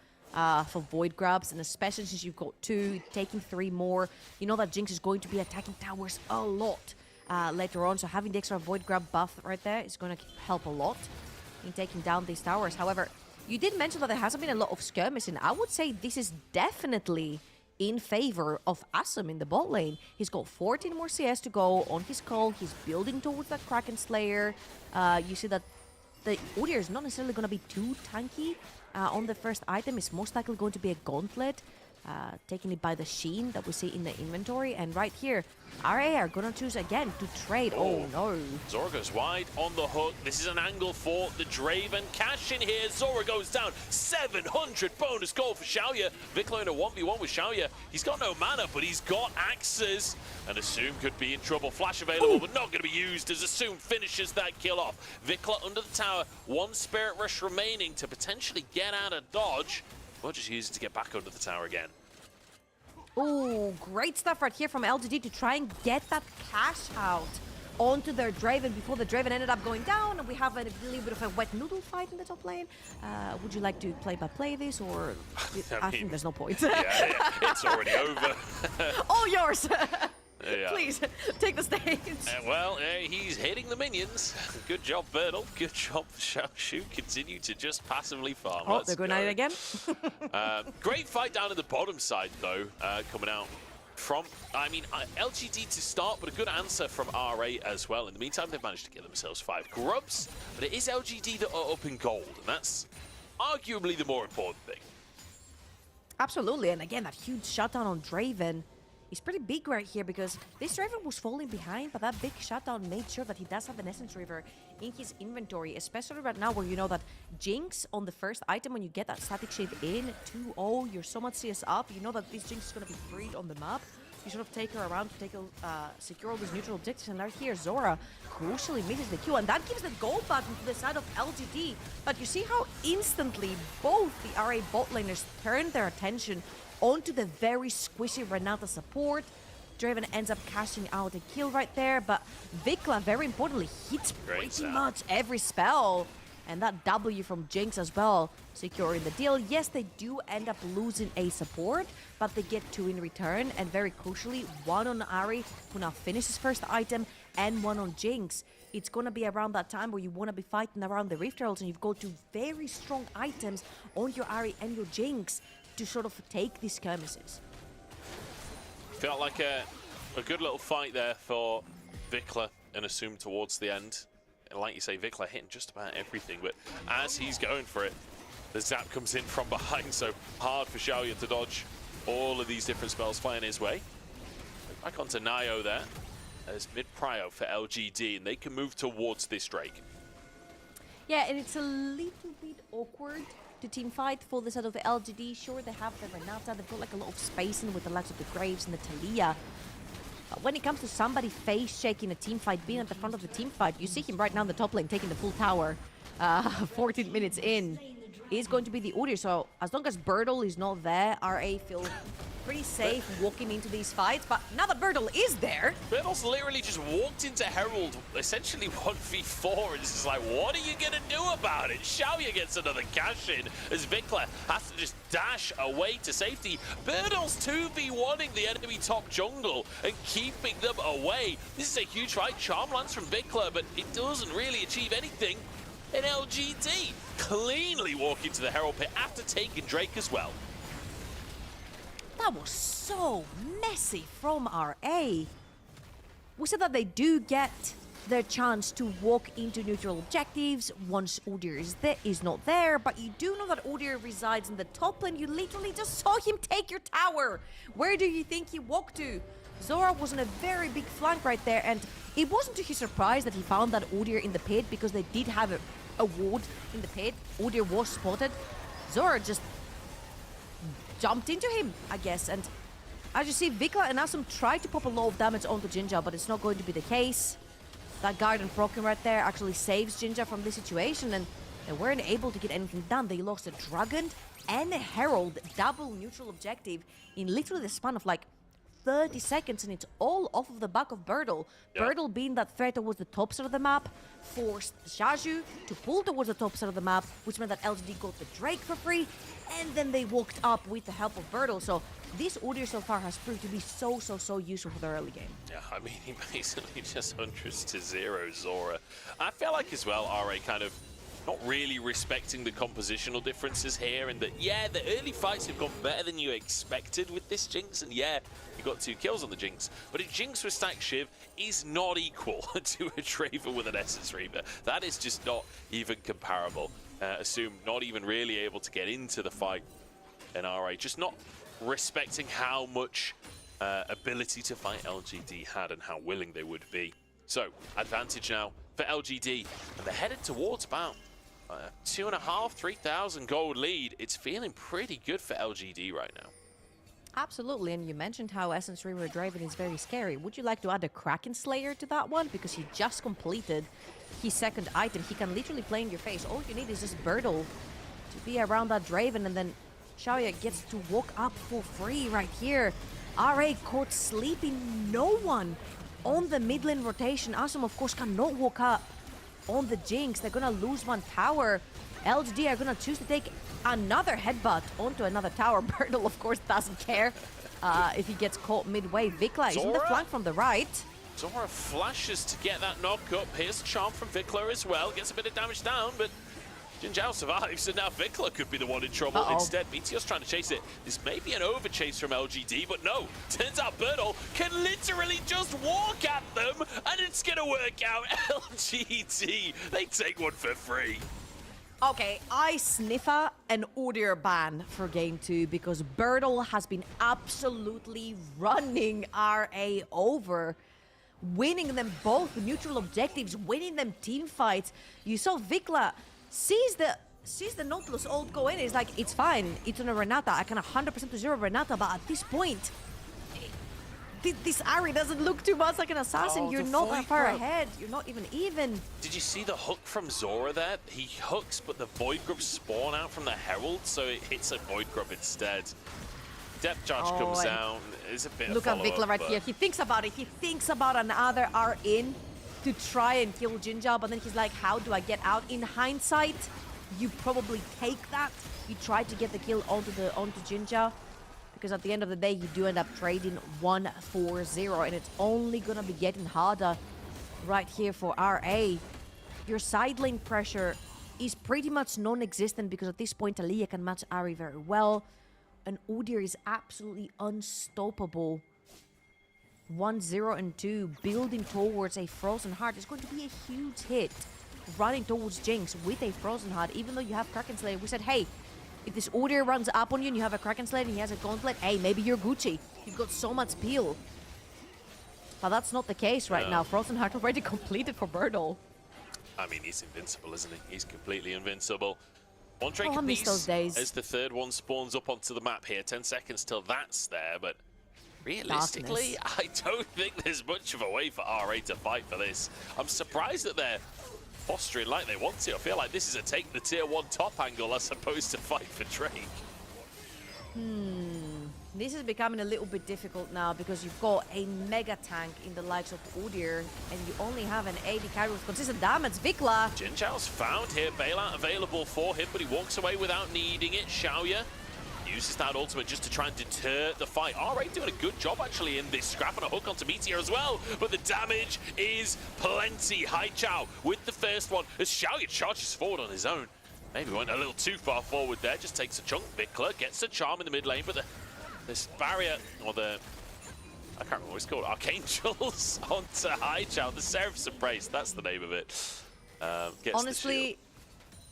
[SPEAKER 4] for Void grabs, and especially since you've got 2, taking 3 more, you know that Jinx is going to be attacking towers a lot later on, so having the extra Void grab buff right there is going to help a lot in taking down these towers. However, you did mention that there hasn't been a lot of skirmishing. I would say this is definitely in favor of Asum in the bot lane. He's got 14 more CS to go on his call. He's building towards that Kraken Slayer. You see that the Udyr is not necessarily going to be too tanky on the first item. It's most likely going to be a Gauntlet, taking it by the Sheen that we see in the inventory. And right here, RA are going to choose again to trade. Oh no.
[SPEAKER 3] Zora goes wide on the hook. This is an angle for the Draven. Cash in here. Zora goes down. 700 bonus gold for Xiaoya. Vikla in a 1v1 with Xiaoya. He's got no mana, but he's got axes. And Assume could be in trouble. Flash available, but not going to be used as Assume finishes that kill off. Vikla under the tower. 1 Spirit Rush remaining to potentially get out of dodge. We'll just use it to get back under the tower again.
[SPEAKER 4] Oh, great stuff right here from LGD to try and get that cash out onto their Draven before the Draven ended up going down, and we have a little bit of a wet noodle fight in the top lane. Would you like to play-by-play this, or I think there's no point.
[SPEAKER 3] Yeah, it's already over.
[SPEAKER 4] All yours.
[SPEAKER 3] Yeah.
[SPEAKER 4] Please, take the stage.
[SPEAKER 3] Well, he's hitting the minions. Good job, Birdle. Good job, Xiaoshu. Continue to just passively farm.
[SPEAKER 4] Oh, they're going at it again.
[SPEAKER 3] Great fight down in the bottom side, though, coming out from, I mean, LGD to start, but a good answer from RA as well. In the meantime, they've managed to get themselves 5 grubs, but it is LGD that are up in gold, and that's arguably the more important thing.
[SPEAKER 4] Absolutely, and again, that huge shutdown on Draven is pretty big right here, because this Draven was falling behind, but that big shutdown made sure that he does have an Essence River in his inventory, especially right now where you know that Jinx on the first item, when you get that static shield in 2-0, you're so much CS up, you know that this Jinx is going to be freed on the map. You sort of take her around to take secure all these neutral objectives, and right here Zora crucially misses the Q, and that gives the gold button to the side of LGD. But you see how instantly both the RA bot laners turned their attention onto the very squishy Renata support. Draven ends up cashing out a kill right there, but Vikla, very importantly, hits pretty much every spell. And that W from Jinx as well, securing the deal. Yes, they do end up losing a support, but they get 2 in return. And very crucially, 1 on Ahri, who now finishes first item, and 1 on Jinx. It's going to be around that time where you want to be fighting around the Rift Heralds, and you've got 2 very strong items on your Ahri and your Jinx to sort of take these skirmishes.
[SPEAKER 3] Felt like a good little fight there for Vikla and Assume towards the end. Like you say, Vikla hitting just about everything, but as he's going for it, the zap comes in from behind, so hard for Xiaoya to dodge all of these different spells flying his way. Back onto Nayo there. There's mid-prio for LGD, and they can move towards this Drake.
[SPEAKER 4] Yeah, and it's a little bit awkward to team fight for the side of the LGD. Sure, they have the Renata, they've got like a lot of spacing with the likes of the Graves and the Talia. But when it comes to somebody face shaking a team fight, being at the front of the team fight, you see him right now in the top lane taking the full tower. 14 minutes in is going to be the Udyr. So as long as Birdle is not there, RA feel pretty safe walking into these fights. But now that Birdle is there,
[SPEAKER 3] Birdle's literally just walked into Herald, essentially 1v4, and it's just like, what are you going to do about it? Xiaoya gets another cash in as Vikla has to just dash away to safety. Birdle's 2v1ing the enemy top jungle and keeping them away. This is a huge fight. Charm lands from Vikla, but it doesn't really achieve anything. And LGD cleanly walking to the Herald pit after taking Drake as well.
[SPEAKER 4] that was so messy from RA. We said that they do get their chance to walk into neutral objectives once Udyr is not there, but you do know that Udyr resides in the top lane. You literally just saw him take your tower. Where do you think he walked to? Zora was on a very big flank right there, and it wasn't to his surprise that he found that Udyr in the pit, because they did have a ward in the pit. Udyr was spotted. Zora just jumped into him, I guess, and as you see, Vikla and Asum tried to pop a lot of damage onto Jinja, but it's not going to be the case. That Garden Broken right there actually saves Jinja from this situation, and they weren't able to get anything done. They lost a Dragon and a Herald, double neutral objective in literally the span of like 30 seconds, and it's all off of the back of Birdle.
[SPEAKER 3] Yeah.
[SPEAKER 4] Birdle, being that threat towards the top side of the map, forced Shaju to pull towards the top side of the map, which meant that LGD got the Drake for free, and then they walked up with the help of Birdle. So this Udyr so far has proved to be so useful for the early game.
[SPEAKER 3] Yeah, I mean, he basically just 100s to 0 Zora. I feel like as well, RA kind of not really respecting the compositional differences here, and that, yeah, the early fights have gone better than you expected with this Jinx, and yeah, you got 2 kills on the Jinx, but a Jinx with stacked Shiv is not equal to a Draven with an Essence Reaver. That is just not even comparable. Assume not even really able to get into the fight, and RA just not respecting how much ability to fight LGD had and how willing they would be. So, advantage now for LGD, and they're headed towards about 2.5, 3,000 gold lead. It's feeling pretty good for LGD right now.
[SPEAKER 4] Absolutely, and you mentioned how Essence Reaver Draven is very scary. Would you like to add a Kraken Slayer to that one? Because he just completed his second item. He can literally play in your face. All you need is just Birdle to be around that Draven, and then Xiaoya gets to walk up for free right here. RA caught sleeping no one on the mid lane rotation. Asum, of course, cannot walk up on the Jinx. They're gonna lose one tower. LGD are gonna choose to take another headbutt onto another tower. Birdle, of course, doesn't care if he gets caught midway. Vikla is in the
[SPEAKER 3] Zora?
[SPEAKER 4] flank from the right.
[SPEAKER 3] Zora flashes to get that knock up. Here's Charm from Vikla as well. Gets a bit of damage down, but Jin Zhao survives, and now Vikla could be the one in trouble. Instead, Meteor's trying to chase it. This may be an overchase from LGD, but no. Turns out Birdle can literally just walk at them, and it's going to work out. LGD, they take one for free.
[SPEAKER 4] Okay, I sniffer an Udyr ban for game 2 because Birdle has been absolutely running RA over, winning them both neutral objectives, winning them team fights. You saw Vikla sees the Nautilus ult go in. It's like, it's fine, it's on a Renata. I can 100% to 0 Renata, but at this point, this Ahri doesn't look too much like an assassin.
[SPEAKER 3] Oh,
[SPEAKER 4] You're
[SPEAKER 3] the
[SPEAKER 4] not that far
[SPEAKER 3] Void Grub.
[SPEAKER 4] ahead. You're not even.
[SPEAKER 3] Did you see the hook from Zora there? He hooks, but the Void Grub spawn out from the Herald, so it hits a Void Grub instead. Depth charge comes
[SPEAKER 4] and
[SPEAKER 3] down. It's a bit
[SPEAKER 4] Look
[SPEAKER 3] of
[SPEAKER 4] at Vikla right
[SPEAKER 3] but
[SPEAKER 4] here. He thinks about it. He thinks about another R in to try and kill Jinja, but then he's like, how do I get out? In hindsight, you probably take that. You try to get the kill onto Jinja, because at the end of the day, you do end up trading 1-4-0, and it's only gonna be getting harder right here for RA. Your side lane pressure is pretty much non-existent, because at this point, Talia can match Ahri very well, and Udyr is absolutely unstoppable. 1-0 and 2, building towards a Frozen Heart is going to be a huge hit. Running towards Jinx with a Frozen Heart, even though you have Kraken Slayer. We said, hey, if this Udyr runs up on you and you have a Kraken Slayer and he has a Gauntlet, hey, maybe you're Gucci. You've got so much peel. But that's not the case right now. Frozen Heart already completed for Birdle.
[SPEAKER 3] I mean, he's invincible, isn't he? He's completely invincible. One Drake
[SPEAKER 4] I miss those days.
[SPEAKER 3] as the third one spawns up onto the map here. 10 seconds till that's there, but realistically, I don't think there's much of a way for RA to fight for this. I'm surprised that they're fostering like they want to. I feel like this is a take the tier 1 top angle as opposed to fight for Drake.
[SPEAKER 4] This is becoming a little bit difficult now because you've got a mega tank in the likes of Udyr and you only have an AD carry with consistent damage. Vikla.
[SPEAKER 3] Jin Chao's found here, bailout available for him, but he walks away without needing it. Xiaoya uses that ultimate just to try and deter the fight. RA doing a good job actually in this scrap and a hook onto Meteor as well, but the damage is plenty. Haichao with the first one as Xiaoya charges forward on his own. Maybe went a little too far forward there, just takes a chunk. Vikla gets a charm in the mid lane, but this barrier, or I can't remember what it's called, Archangels onto Haichao, the Seraphs of Praise, that's the name of it. Gets
[SPEAKER 4] Honestly,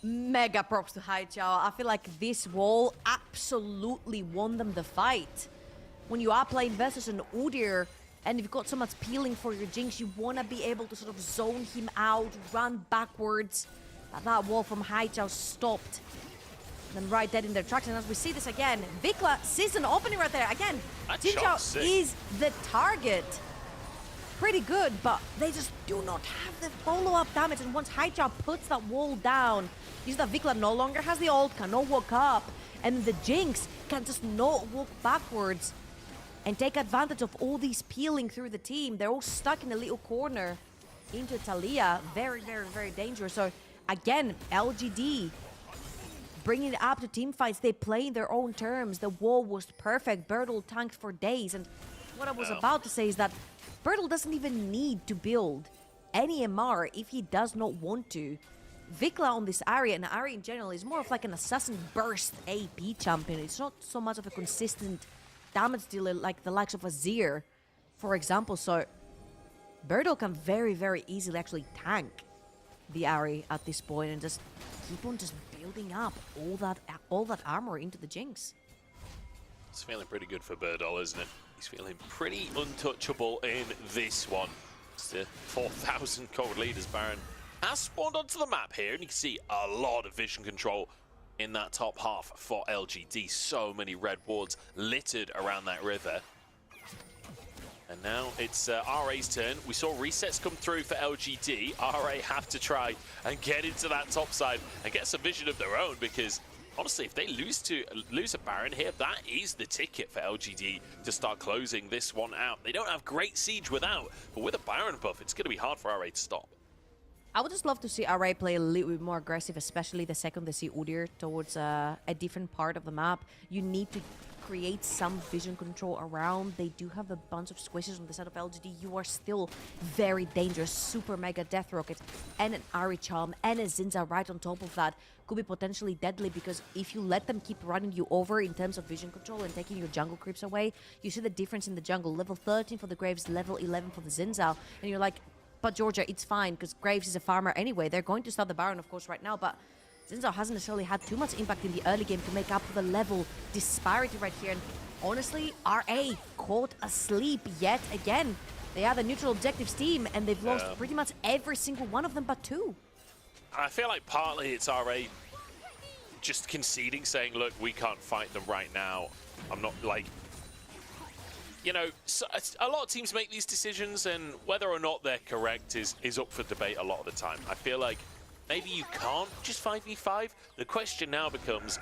[SPEAKER 4] mega props to Haichao. I feel like this wall absolutely won them the fight. When you are playing versus an Udyr and you've got so much peeling for your Jinx, you want to be able to sort of zone him out, run backwards. But that wall from Haichao stopped them right dead in their tracks. And as we see this again, Vikla sees an opening right there. Again, Jin Chao is the target. Pretty good, but they just do not have the follow-up damage. And once Haichao puts that wall down, you see that Vikla no longer has the ult, cannot walk up, and the Jinx can just not walk backwards and take advantage of all these peeling through the team. They're all stuck in a little corner into Taliyah. Very, very, very dangerous. So again, LGD bringing it up to team fights. They play in their own terms. The wall was perfect. Bertel tanked for days. And what I was about to say is that Bertel doesn't even need to build any MR if he does not want to. Vikla on this Ahri, and Ahri in general, is more of like an assassin burst AP champion. It's not so much of a consistent damage dealer like the likes of Azir, for example. So Bertel can very, very easily actually tank the Ahri at this point and just keep on just building up all that armor into the Jinx.
[SPEAKER 3] It's feeling pretty good for Bertel, isn't it? He's feeling pretty untouchable in this one. It's the 4,000 gold lead as Baron has spawned onto the map here, and you can see a lot of vision control in that top half for LGD. So many red wards littered around that river. And now it's RA's turn. We saw resets come through for LGD. RA have to try and get into that top side and get some vision of their own, because honestly, if they lose a Baron here, that is the ticket for LGD to start closing this one out. They don't have great siege without, but with a Baron buff, it's going to be hard for RA to stop.
[SPEAKER 4] I would just love to see RA play a little bit more aggressive, especially the second they see Udyr towards a different part of the map. You need to create some vision control around. They do have a bunch of squishes on the side of LGD. You are still very dangerous. Super mega death rocket and an Ahri charm and a Zinza right on top of that could be potentially deadly, because if you let them keep running you over in terms of vision control and taking your jungle creeps away, you see the difference in the jungle. Level 13 for the Graves, level 11 for the Zinza, and you're like, but Georgia, it's fine because Graves is a farmer anyway. They're going to start the Baron, of course, right now, but Zinza hasn't necessarily had too much impact in the early game to make up for the level disparity right here. And honestly, RA caught asleep yet again. They are the neutral objectives team, and they've lost pretty much every single one of them but two.
[SPEAKER 3] I feel like partly it's RA just conceding, saying, look, we can't fight them right now. I'm not like... You know, so a lot of teams make these decisions, and whether or not they're correct is up for debate a lot of the time. I feel like maybe you can't just 5v5. The question now becomes,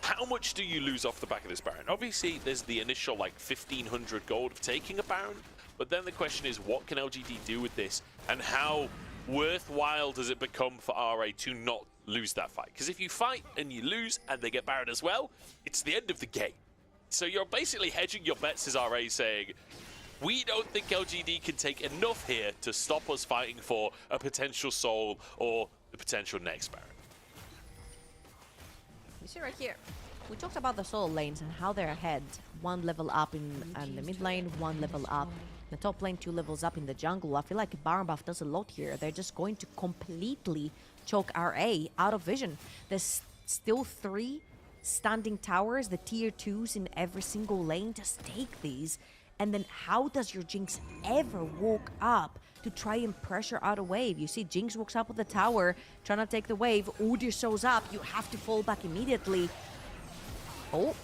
[SPEAKER 3] how much do you lose off the back of this Baron? Obviously, there's the initial, like, 1,500 gold of taking a Baron, but then the question is, what can LGD do with this, and how worthwhile does it become for RA to not lose that fight? Because if you fight and you lose, and they get Baron as well, it's the end of the game. So you're basically hedging your bets as RA, saying, we don't think LGD can take enough here to stop us fighting for a potential soul or the potential next Baron.
[SPEAKER 4] You see right here, we talked about the solo lanes and how they're ahead. One level up in the mid lane, one level up in the top lane, 2 levels up in the jungle. I feel like Baron buff does a lot here. They're just going to completely choke RA out of vision. There's still 3 standing towers, the tier 2s in every single lane. Just take these And then how does your Jinx ever walk up to try and pressure out a wave? You see Jinx walks up with the tower, trying to take the wave. Udyr shows up. You have to fall back immediately. Oh.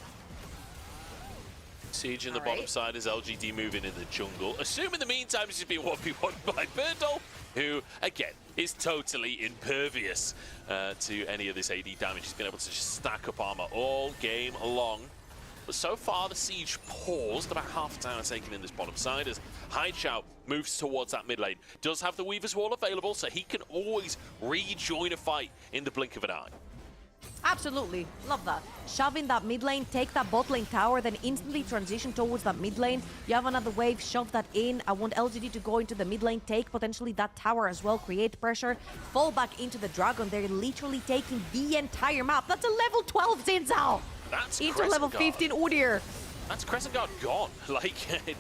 [SPEAKER 3] Siege in the
[SPEAKER 4] All
[SPEAKER 3] bottom
[SPEAKER 4] right.
[SPEAKER 3] side as LGD moving in the jungle. Assume in the meantime she's being 1v1 by Birdol, who, again, is totally impervious to any of this AD damage. He's been able to just stack up armor all game long. But so far, the siege paused. About half a tower taken in this bottom side as Haichao moves towards that mid lane. Does have the Weaver's Wall available, so he can always rejoin a fight in the blink of an eye.
[SPEAKER 4] Absolutely. Love that. Shove in that mid lane, take that bot lane tower, then instantly transition towards that mid lane. You have another wave, shove that in. I want LGD to go into the mid lane, take potentially that tower as well, create pressure, fall back into the Dragon. They're literally taking the entire map. That's a level 12 Xin Zhao.
[SPEAKER 3] That's
[SPEAKER 4] Into level
[SPEAKER 3] Crescent
[SPEAKER 4] 15 Udyr.
[SPEAKER 3] That's Crescent Guard gone. Like,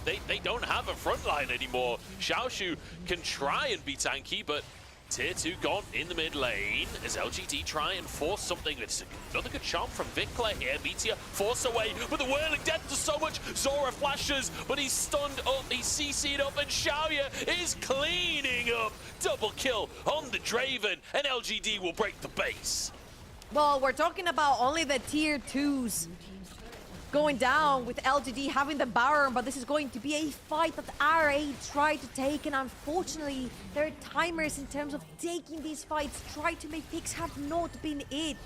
[SPEAKER 3] they don't have a front line anymore. Xiaoshu can try and be tanky, but Tier 2 gone in the mid lane as LGD try and force something. It's another good charm from Vikla here. Meteor forced away, but the Whirling Death does so much. Zora flashes, but he's stunned up, he's CC'd up, and Xiaoya is cleaning up. Double kill on the Draven, and LGD will break the base.
[SPEAKER 4] Well, we're talking about only the tier 2s going down with LGD having the Baron, but this is going to be a fight that RA tried to take, and unfortunately, their timers in terms of taking these fights, try to make picks, have not been it.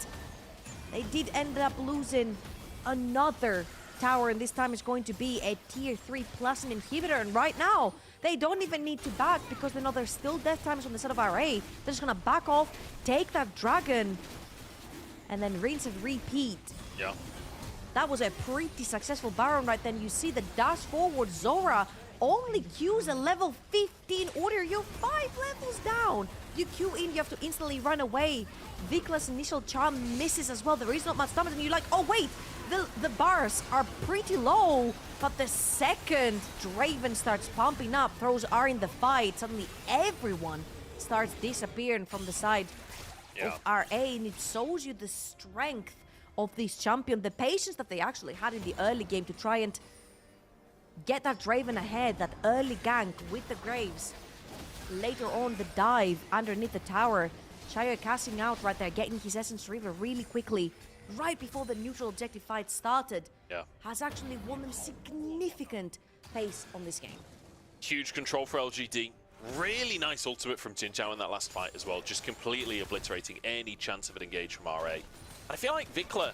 [SPEAKER 4] They did end up losing another tower, and this time it's going to be a tier 3 plus an inhibitor, and right now, they don't even need to back because they know there's still death timers on the side of RA. They're just gonna back off, take that Dragon, and then rinse and repeat.
[SPEAKER 3] Yeah.
[SPEAKER 4] That was a pretty successful Baron right then. You see the dash forward. Zora only Qs a level 15 order. You're 5 levels down. You Q in, you have to instantly run away. Vikla's initial charm misses as well. There is not much damage, and you're like, oh wait, the bars are pretty low. But the second Draven starts pumping up, throws R in the fight, suddenly everyone starts disappearing from the side of RA, and it shows you the strength of this champion, the patience that they actually had in the early game to try and get that Draven ahead, that early gank with the Graves. Later on, the dive underneath the tower. Shire casting out right there, getting his Essence River really quickly, right before the neutral objective fight started.
[SPEAKER 3] Yeah.
[SPEAKER 4] Has actually won them significant pace on this game.
[SPEAKER 3] Huge control for LGD. Really nice ultimate from Xin Zhao in that last fight as well, just completely obliterating any chance of an engage from RA. I feel like Vikla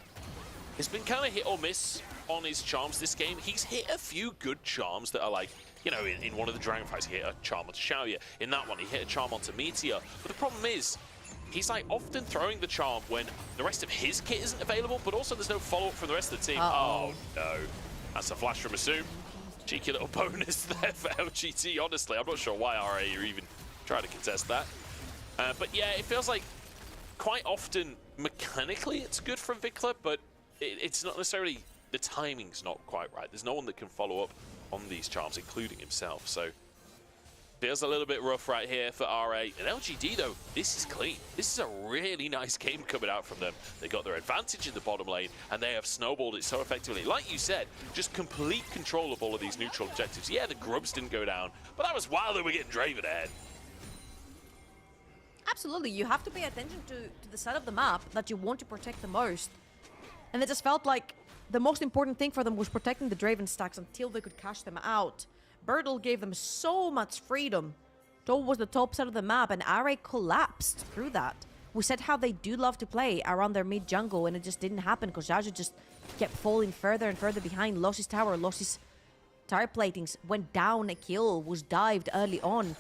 [SPEAKER 3] has been kind of hit or miss on his charms this game. He's hit a few good charms that are like, you know, in one of the Dragon fights, he hit a charm onto Xiaoya. In that one, he hit a charm onto Meteor. But the problem is, he's like often throwing the charm when the rest of his kit isn't available, but also there's no follow-up from the rest of the team. Oh no. That's a flash from Assume. Cheeky little bonus there for LGT, honestly. I'm not sure why RA are even trying to contest that. But yeah, it feels like quite often, mechanically, it's good from Vikla, but it's not necessarily, the timing's not quite right. There's no one that can follow up on these charms, including himself. So, feels a little bit rough right here for RA. And LGD, though, this is clean. This is a really nice game coming out from them. They got their advantage in the bottom lane, and they have snowballed it so effectively. Like you said, just complete control of all of these neutral objectives. Yeah, the grubs didn't go down, but that was while they were getting Draven ahead.
[SPEAKER 4] Absolutely, you have to pay attention to the side of the map that you want to protect the most. And it just felt like the most important thing for them was protecting the Draven stacks until they could cash them out. Birdle gave them so much freedom towards the top side of the map, and RA collapsed through that. We said how they do love to play around their mid jungle, and it just didn't happen because Xiaoyu just kept falling further and further behind, lost his tower, lost his tire platings, went down a kill, was dived early on.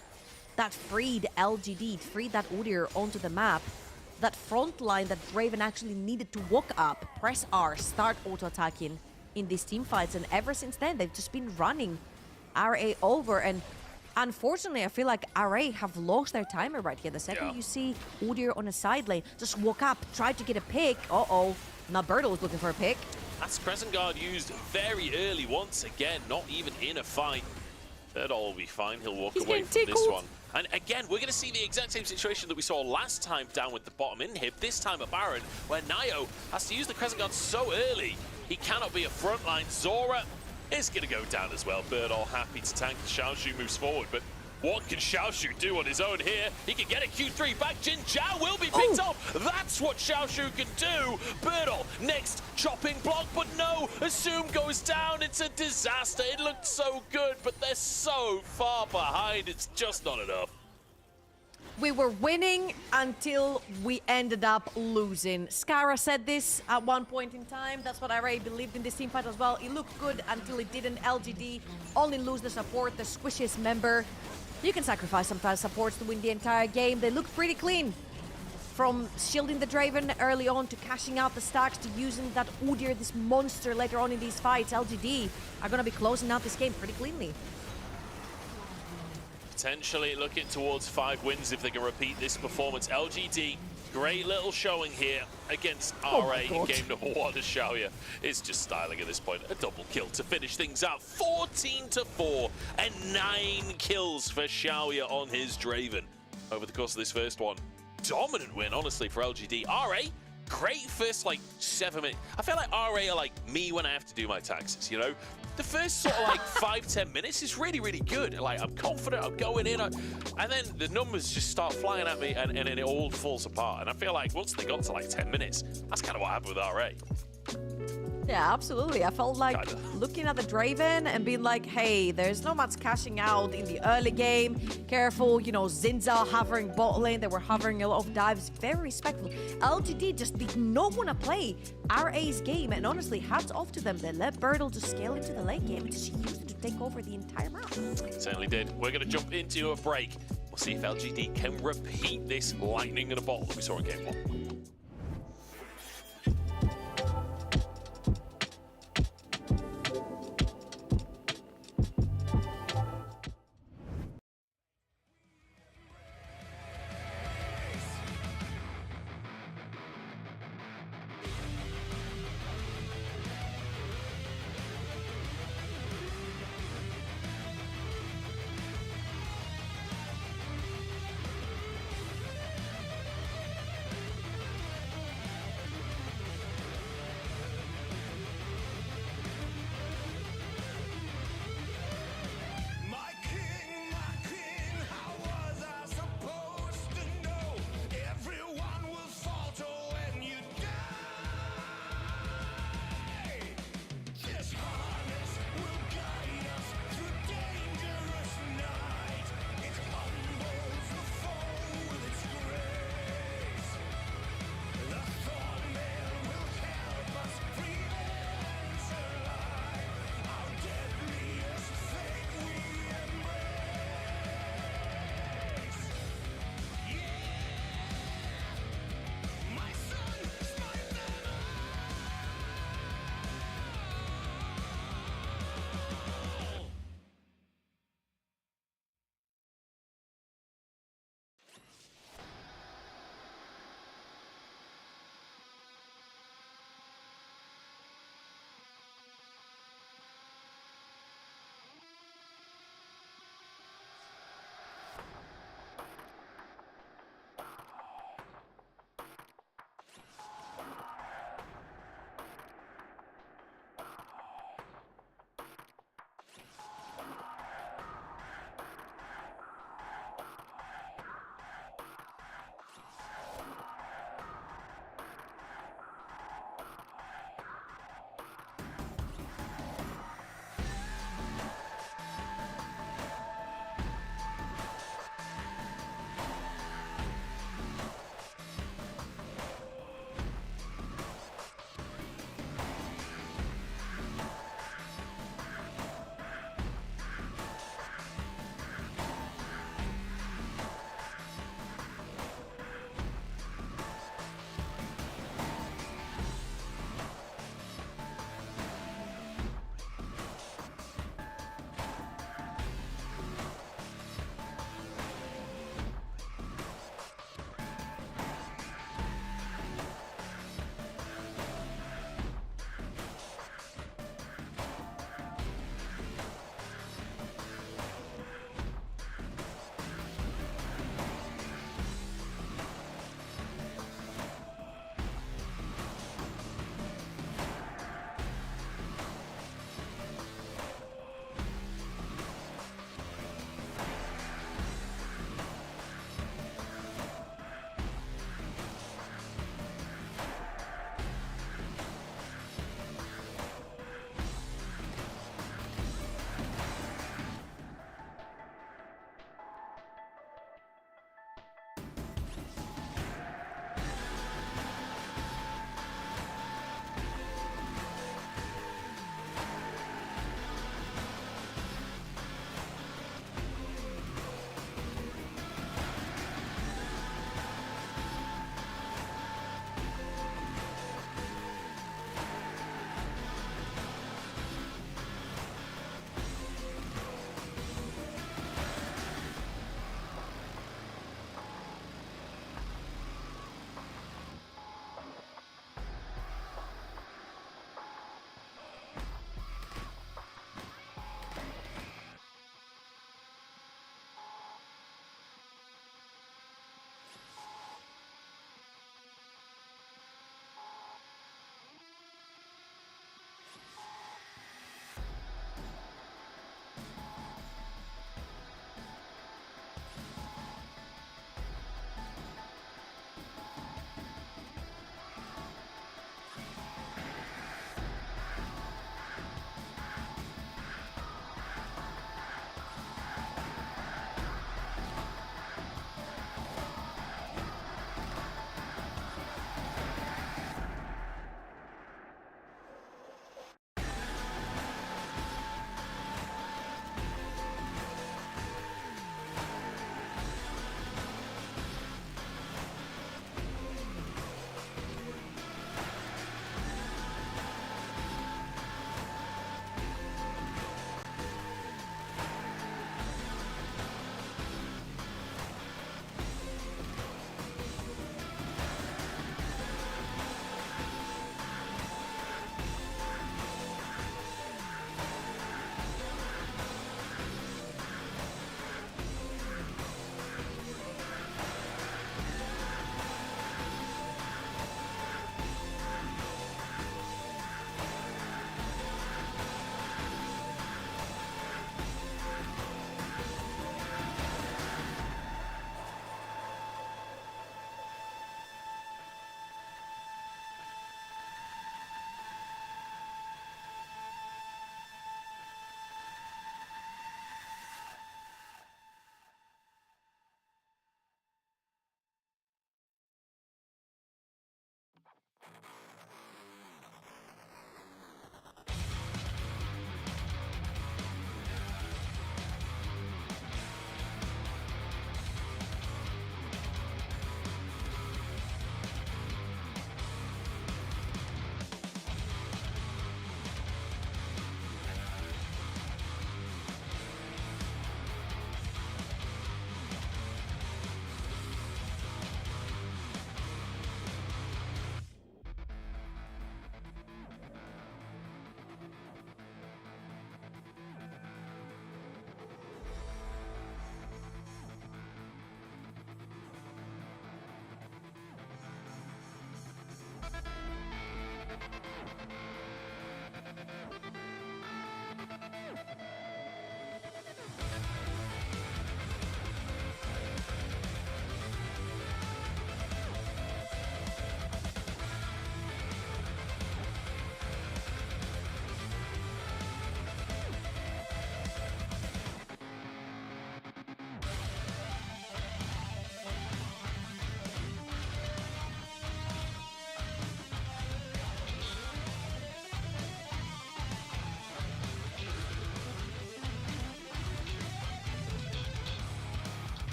[SPEAKER 4] That freed LGD, freed that Udyr onto the map. That front line that Draven actually needed to walk up, press R, start auto-attacking in these team fights. And ever since then, they've just been running RA over. And unfortunately, I feel like RA have lost their timer right here. The second you see Udyr on a side lane, just walk up, try to get a pick. Uh-oh, now Birdle is looking for a pick.
[SPEAKER 3] That's Crescent Guard used very early once again, not even in a fight. That all will be fine. He'll walk away from this one. And again, we're going to see the exact same situation that we saw last time down with the bottom inhib, this time at Baron, where Nio has to use the Crescent Guard so early, he cannot be a frontline. Zora is going to go down as well. Birdall happy to tank. Xiaoshu moves forward, but what can Xiaoshu do on his own here? He can get a Q3 back. Jin Zhao will be picked off. That's what Xiaoshu can do. Birdall next chopping block, but no. Assume goes down. It's a disaster. It looked so good, but they're so far behind. It's just not enough.
[SPEAKER 4] We were winning until we ended up losing. Skara said this at one point in time. That's what I already believed in this team fight as well. It looked good until it didn't. LGD only lose the support, the squishiest member. You can sacrifice sometimes supports to win the entire game. They looked pretty clean. From shielding the Draven early on to cashing out the stacks to using that Udyr, this monster later on in these fights. LGD are going to be closing out this game pretty cleanly.
[SPEAKER 3] Potentially looking towards 5 wins if they can repeat this performance. LGD, great little showing here against RA in game number 1 as Xiaoya is just styling at this point. A double kill to finish things out. 14-4 and 9 kills for Xiaoya on his Draven over the course of this first one. Dominant win, honestly, for LGD. RA, great first, 7 minutes. I feel like RA are like me when I have to do my taxes, you know? The first sort of 5-10 minutes is really, really good. I'm confident, I'm going in, and then the numbers just start flying at me, and then it all falls apart. And I feel like once they got to 10 minutes, that's kind of what happened with RA.
[SPEAKER 4] Yeah, absolutely. I felt like
[SPEAKER 3] Kinda.
[SPEAKER 4] looking at the Draven and being like, hey, there's not much cashing out in the early game. Careful, Zinza hovering bot lane. They were hovering a lot of dives. Very respectful. LGD just did not want to play RA's game. And honestly, hats off to them. They let Birdall just scale into the late game and just used it to take over the entire map.
[SPEAKER 3] Certainly did. We're going to jump into a break. We'll see if LGD can repeat this lightning in a bottle that we saw in game 1.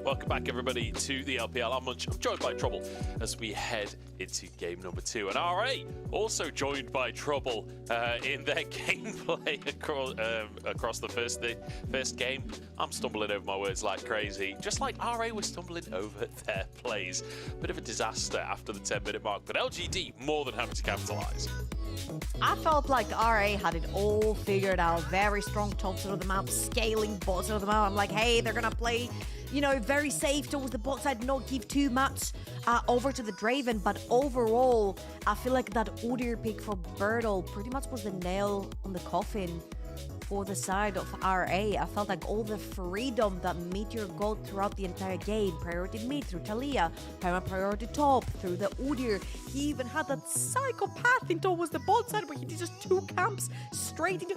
[SPEAKER 3] Welcome back, everybody, to the LPL. I'm Munch. I'm joined by Trouble as we head into game number 2. And RA also joined by Trouble in their gameplay across the first game. I'm stumbling over my words like crazy, just like RA was stumbling over their plays. Bit of a disaster after the 10-minute mark, but LGD more than happy to capitalize.
[SPEAKER 4] I felt like RA had it all figured out. Very strong top side of the map, scaling bot side of the map. I'm like, hey, they're gonna play, you know, very safe towards the bot side, not give too much over to the Draven. But overall, I feel like that Udyr pick for Bertel pretty much was the nail on the coffin for the side of RA. I felt like all the freedom that Meteor got throughout the entire game, priority mid through Taliyah, priority top through the Udyr. He even had that psychopath in towards the bot side where he did just 2 camps straight into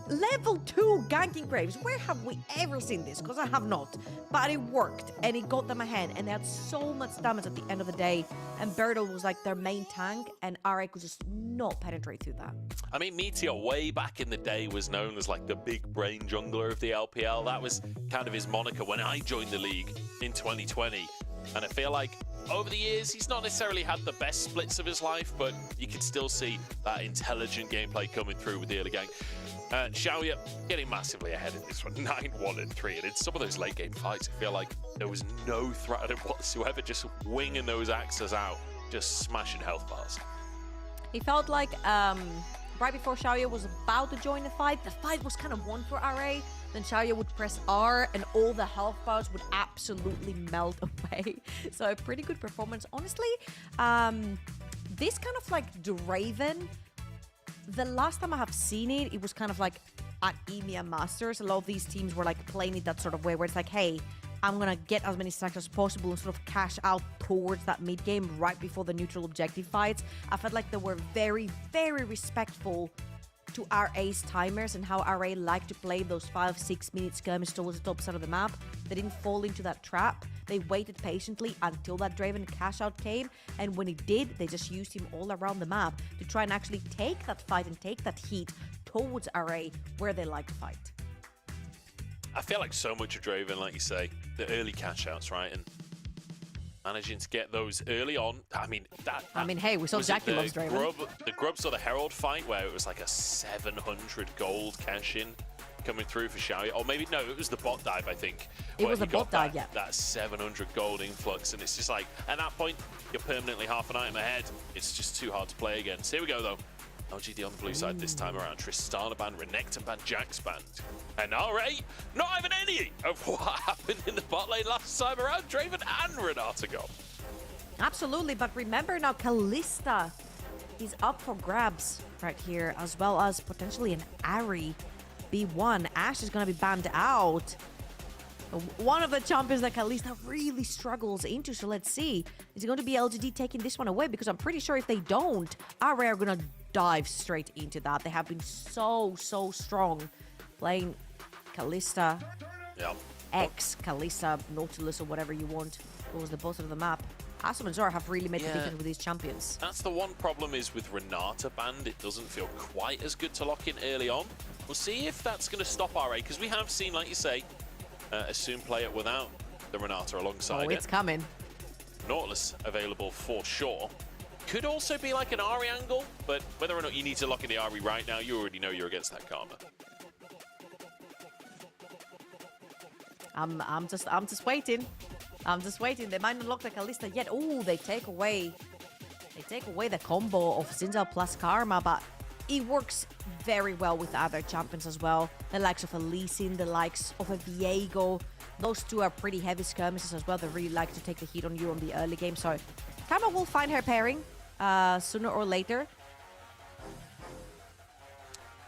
[SPEAKER 4] level 2 ganking Graves. Where have we ever seen this? Because I have not. But it worked and it got them ahead, and they had so much damage at the end of the day. And Bertel was like their main tank, and RA could just not penetrate through that.
[SPEAKER 3] I mean, Meteor way back in the day was known as like the big brain jungler of the LPL. That was kind of his moniker when I joined the league in 2020. And I feel like over the years, he's not necessarily had the best splits of his life, but you can still see that intelligent gameplay coming through with the early gang. Xiaoya getting massively ahead in this one, 9-1 and 3. And in some of those late game fights, I feel like there was no threat at him whatsoever, just winging those axes out, just smashing health bars.
[SPEAKER 4] He felt like right before Xiaoya was about to join the fight was kind of won for RA. Then Xiaoya would press R and all the health bars would absolutely melt away. So a pretty good performance. Honestly, this kind of like Draven, the last time I have seen it, it was kind of like at EMEA Masters. A lot of these teams were like playing it that sort of way where it's like, hey, I'm gonna get as many stacks as possible and sort of cash out towards that mid game right before the neutral objective fights. I felt like they were very, very respectful to RA's timers and how RA liked to play those 5-6 minute skirmish towards the top side of the map. They didn't fall into that trap. They waited patiently until that Draven cash out came, and when it did, they just used him all around the map to try and actually take that fight and take that heat towards RA where they like to fight.
[SPEAKER 3] I feel like so much of Draven, like you say, the early cash outs, right? And managing to get those early on. I mean,
[SPEAKER 4] hey, we saw Jackie loves Draven.
[SPEAKER 3] The Grubs or the Herald fight where it was like a 700 gold cash in coming through for Xiaoya. Or maybe, no, it was the bot dive, I think.
[SPEAKER 4] It was a bot dive, yeah.
[SPEAKER 3] That 700 gold influx. And it's just like, at that point, you're permanently half an item ahead. It's just too hard to play against. Here we go, though. LGD on the blue side this time around. Tristana banned, Renekton banned, Jax banned. And RA, not having any of what happened in the bot lane last time around. Draven and Renata go.
[SPEAKER 4] Absolutely, but remember now, Kalista is up for grabs right here, as well as potentially an Ahri B1. Ashe is going to be banned out. One of the champions that Kalista really struggles into, so let's see. Is it going to be LGD taking this one away? Because I'm pretty sure if they don't, RA are going to dive straight into that. They have been so strong playing Kalista, X, Kalista, Nautilus, or whatever you want. What was the bottom of the map? Asum and Zora have really made the difference with these champions.
[SPEAKER 3] That's the one problem is with Renata banned, it doesn't feel quite as good to lock in early on. We'll see if that's going to stop RA, because we have seen, like you say, Assume play it without the Renata alongside
[SPEAKER 4] it's coming.
[SPEAKER 3] Nautilus available for sure. Could also be like an Ahri angle, but whether or not you need to lock in the Ahri right now, you already know you're against that Karma.
[SPEAKER 4] I'm just waiting. I'm just waiting. They might not lock the Kalista yet. Oh, they take away the combo of Zinzal plus Karma, but it works very well with other champions as well. The likes of a Lee Sin, the likes of a Viego. Those two are pretty heavy skirmishes as well. They really like to take the heat on you on the early game. So Karma will find her pairing sooner or later.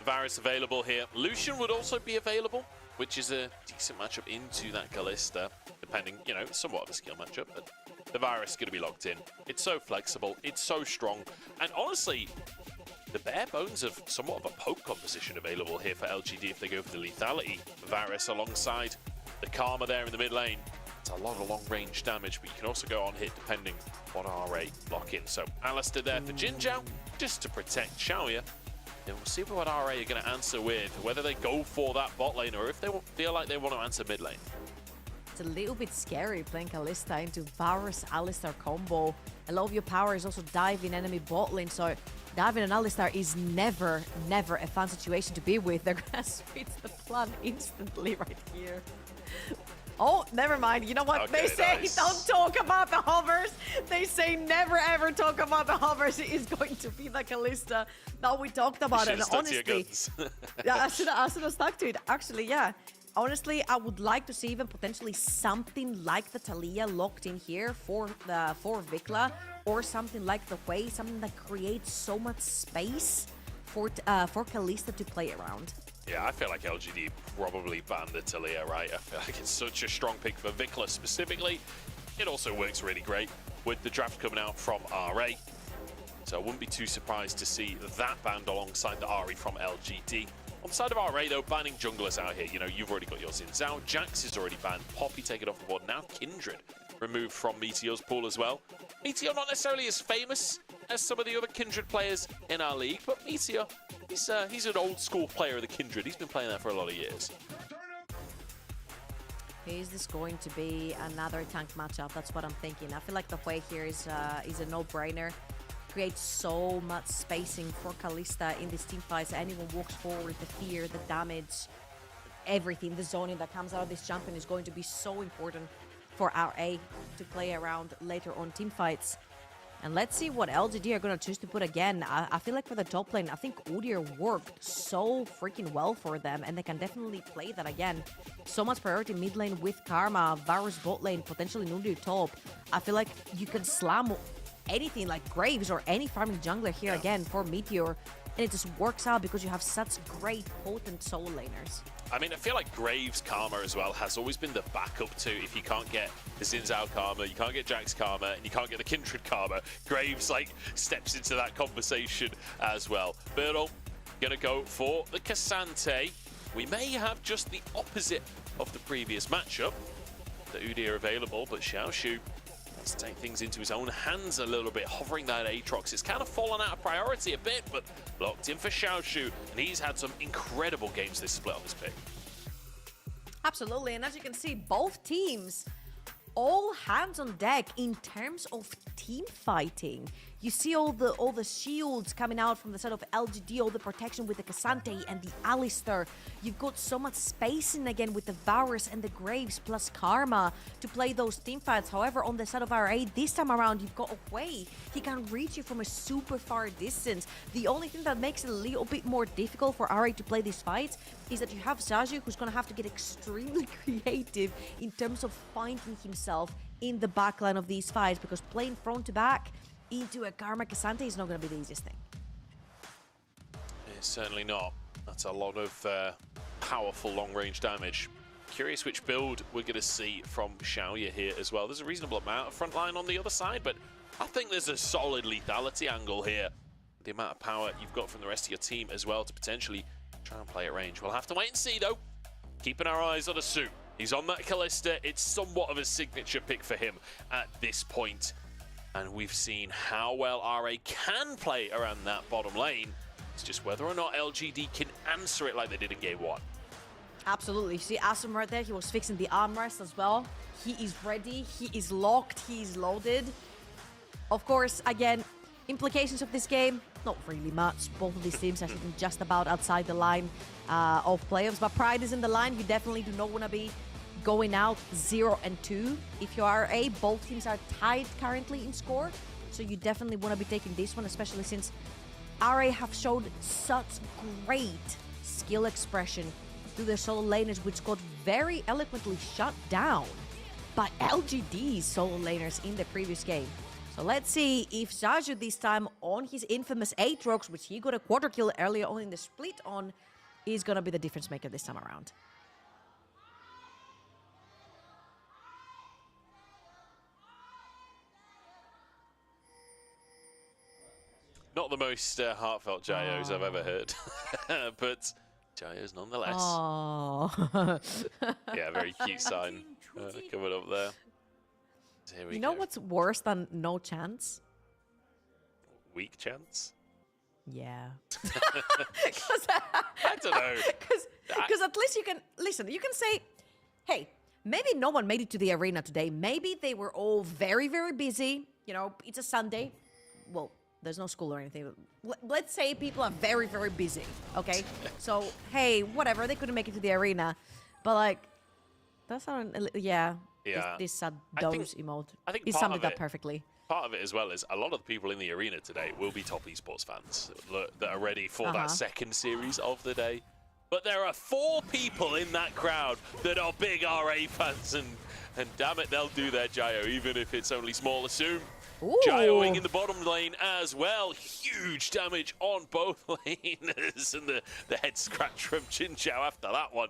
[SPEAKER 3] Varus available here. Lucian would also be available which is a decent matchup into that Kalista, depending, you know, somewhat of a skill matchup, but the Virus is going to be locked in. It's so flexible, it's so strong, and honestly, the bare bones of somewhat of a poke composition available here for LGD if they go for the lethality. Varus alongside the Karma there in the mid lane. It's a lot of long range damage, but you can also go on hit depending on RA lock in. So Alistair there for Xin Zhao, just to protect Xiaoya. And we'll see what RA are going to answer with, whether they go for that bot lane or if they feel like they want to answer mid lane.
[SPEAKER 4] It's a little bit scary playing Kalista into Varus Alistar combo. A lot of your power is also diving enemy bot lane, so diving an Alistar is never a fun situation to be with. They're gonna switch the plan instantly right here. Oh, never mind. You know what?
[SPEAKER 3] Okay,
[SPEAKER 4] they say
[SPEAKER 3] nice.
[SPEAKER 4] don't talk about the hovers. They say never ever talk about the hovers. It is going to be the Kalista that we talked about. And honestly, yeah, I should have stuck to it. Actually, yeah. Honestly, I would like to see even potentially something like the Talia locked in here for Vikla, or something like the Hui, something that creates so much space for Kalista to play around.
[SPEAKER 3] Yeah, I feel like LGD probably banned the Talia, right? I feel like it's such a strong pick for Vikla specifically. It also works really great with the draft coming out from RA. So I wouldn't be too surprised to see that banned alongside the Ahri from LGD. On the side of RA though, banning junglers out here. You know, you've already got your Xin Zhao, Jax is already banned, Poppy taken off the board. Now Kindred removed from Meteor's pool as well. Meteor not necessarily as famous as some of the other Kindred players in our league, but Meteor, he's an old school player of the Kindred. He's been playing there for a lot of years.
[SPEAKER 4] Is this going to be another tank matchup? That's what I'm thinking. I feel like the Hui here is a no-brainer. Creates so much spacing for Kalista in this team fight. So anyone walks forward, the fear, the damage, everything, the zoning that comes out of this champion is going to be so important for RA to play around later on team fights. And let's see what LGD are going to choose to put again. I feel like for the top lane, I think Udyr worked so freaking well for them, and they can definitely play that again. So much priority mid lane with Karma, Varus bot lane, potentially Udyr top. I feel like you can slam anything like Graves or any farming jungler here again for Meteor, and it just works out because you have such great potent solo laners.
[SPEAKER 3] I mean, I feel like Graves Karma as well has always been the backup to if you can't get the Xin Zhao Karma, you can't get Jax Karma, and you can't get the Kindred Karma. Graves, like, steps into that conversation as well. Birtle gonna go for the K'Sante. We may have just the opposite of the previous matchup. The Udyr available, but Xiaoshu wants to take things into his own hands a little bit, hovering that Aatrox. It's kind of fallen out of priority a bit, but locked in for Xiaoshu, and he's had some incredible games this split on this pick.
[SPEAKER 4] Absolutely, and as you can see, both teams all hands on deck in terms of team fighting. You see all the shields coming out from the side of LGD, all the protection with the K'Sante and the Alistar. You've got so much spacing again with the Varus and the Graves plus Karma to play those team fights. However, on the side of RA, this time around, you've got a Hui. He can reach you from a super far distance. The only thing that makes it a little bit more difficult for RA to play these fights is that you have Zaju, who's going to have to get extremely creative in terms of finding himself in the backline of these fights, because playing front to back into a Karma K'Sante is not going to be the easiest thing.
[SPEAKER 3] It's certainly not. That's a lot of powerful long-range damage. Curious which build we're going to see from Xiaoya here as well. There's a reasonable amount of front line on the other side, but I think there's a solid lethality angle here. The amount of power you've got from the rest of your team as well to potentially try and play at range. We'll have to wait and see, though. Keeping our eyes on Asu. He's on that Kalista. It's somewhat of a signature pick for him at this point. And we've seen how well RA can play around that bottom lane. It's just whether or not LGD can answer it like they did in game one.
[SPEAKER 4] Absolutely. You see Asum right there, he was fixing the armrest as well. He is ready, he is locked, he is loaded. Of course, again, implications of this game, not really much. Both of these teams are sitting just about outside the line of playoffs, but pride is in the line. You definitely do not want to be going out 0-2. If you are RA, both teams are tied currently in score, so you definitely want to be taking this one, especially since RA have showed such great skill expression through their solo laners, which got very eloquently shut down by LGD's solo laners in the previous game. So let's see if Zaju this time on his infamous Aatrox, which he got a quarter kill earlier on in the split on, is going to be the difference maker this time around.
[SPEAKER 3] not the most heartfelt Gyos I've ever heard, but Gyos nonetheless.
[SPEAKER 4] Oh.
[SPEAKER 3] Yeah, very cute sign coming up there. Here we
[SPEAKER 4] You know
[SPEAKER 3] go.
[SPEAKER 4] what's worse than no chance?
[SPEAKER 3] Weak chance?
[SPEAKER 4] Yeah.
[SPEAKER 3] I don't know.
[SPEAKER 4] Because at least you can listen. You can say, "Hey, maybe no one made it to the arena today. Maybe they were all very, very busy. You know, it's a Sunday. Well, there's no school or anything. Let's say people are very, very busy. Okay, so hey, whatever. They couldn't make it to the arena, but like, that's not. Yeah.
[SPEAKER 3] Yeah.
[SPEAKER 4] This sad
[SPEAKER 3] I think-
[SPEAKER 4] dose emote.
[SPEAKER 3] I think
[SPEAKER 4] He
[SPEAKER 3] part
[SPEAKER 4] summed
[SPEAKER 3] of
[SPEAKER 4] it up
[SPEAKER 3] it-
[SPEAKER 4] perfectly.
[SPEAKER 3] Part of it as well is a lot of the people in the arena today will be top esports fans that are ready for
[SPEAKER 4] Uh-huh.
[SPEAKER 3] that second series of the day. But there are 4 people in that crowd that are big RA fans, and damn it, they'll do their Gyro, even if it's only small. Assume
[SPEAKER 4] Ooh.
[SPEAKER 3] Gyroing in the bottom lane as well. Huge damage on both laners, and the head scratch from Jinzhao after that one.